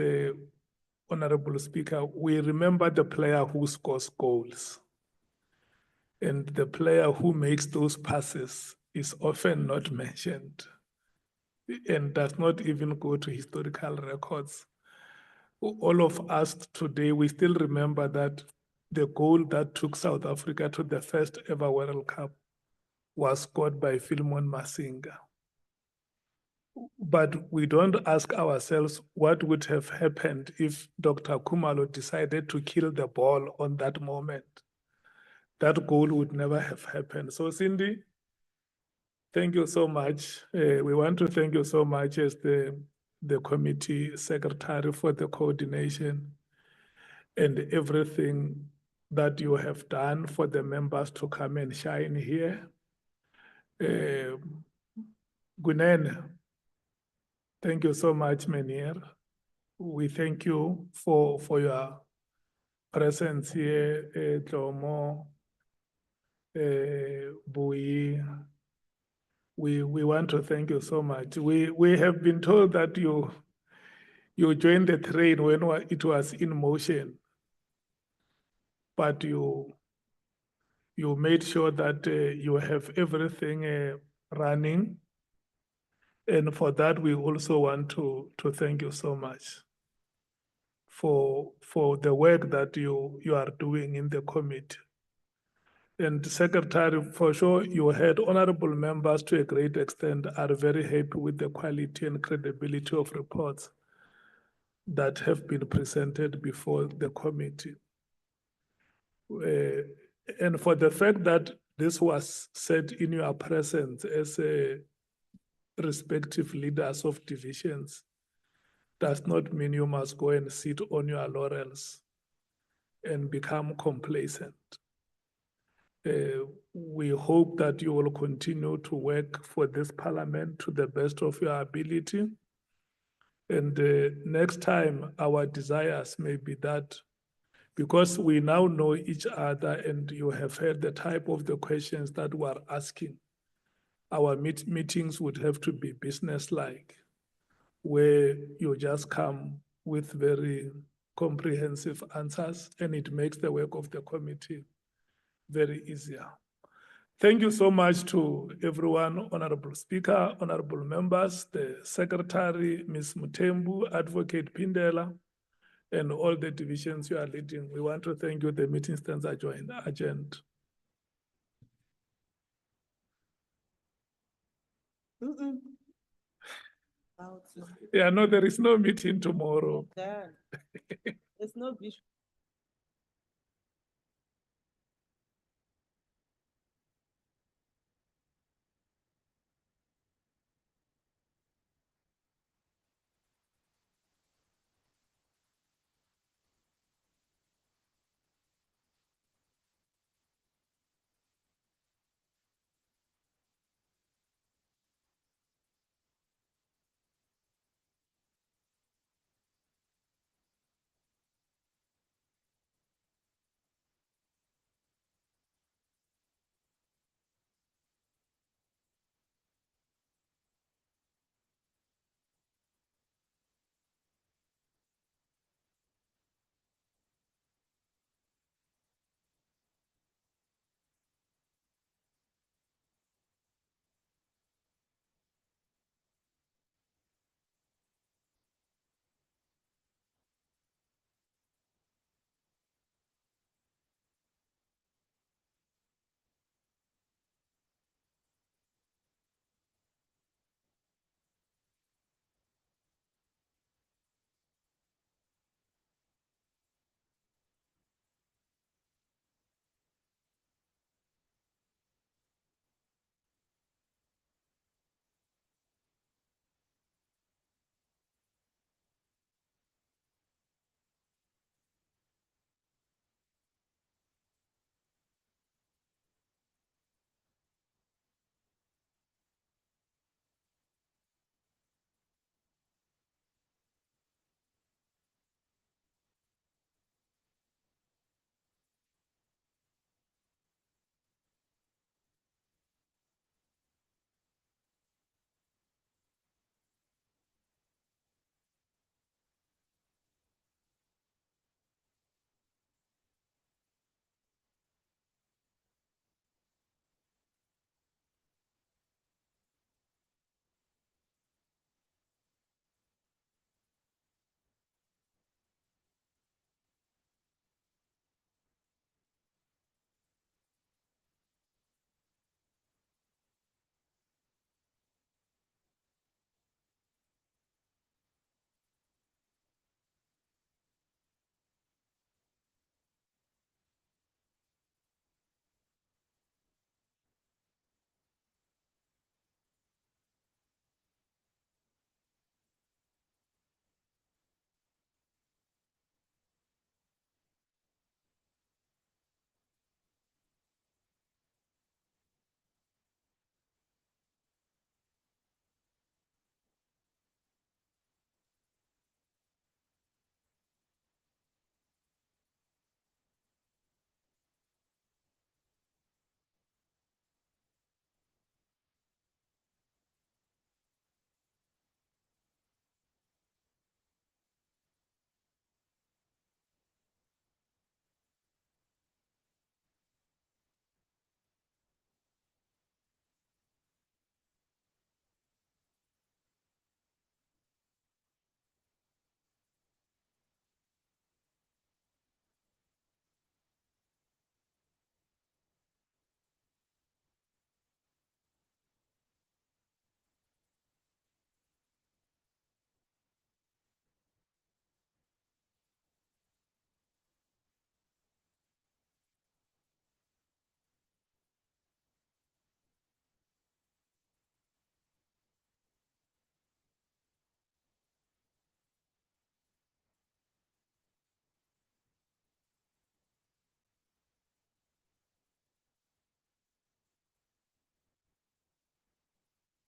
Honorable Speaker, we remember the player who scores goals. And the player who makes those passes is often not mentioned and does not even go to historical records. All of us today, we still remember that the goal that took South Africa to the first ever World Cup was scored by Philemon Masinga. But we don't ask ourselves what would have happened if Dr. Khumalo decided to kill the ball on that moment. That goal would never have happened. So Cindy, thank you so much. We want to thank you so much as the committee secretary for the coordination and everything that you have done for the members to come and shine here. Gunene, thank you so much, Menir. We thank you for your presence here, Tomo, Bui. We want to thank you so much. We have been told that you joined the train when it was in motion, but you made sure that you have everything running. And for that, we also want to thank you so much for the work that you are doing in the committee. And Secretary, for sure, you heard honorable members to a great extent are very happy with the quality and credibility of reports that have been presented before the committee. And for the fact that this was said in your presence as a respective leaders of divisions does not mean you must go and sit on your laurels and become complacent. We hope that you will continue to work for this parliament to the best of your ability. And next time, our desires may be that, because we now know each other and you have heard the type of the questions that we are asking, our meetings would have to be business-like, where you just come with very comprehensive answers, and it makes the work of the committee very easier. Thank you so much to everyone, Honorable Speaker, honorable members, the Secretary, Ms. Mutembu, Advocate Pindela, and all the divisions you are leading. We want to thank you. The meeting stands adjourned. Yeah, no, there is no meeting tomorrow. There's no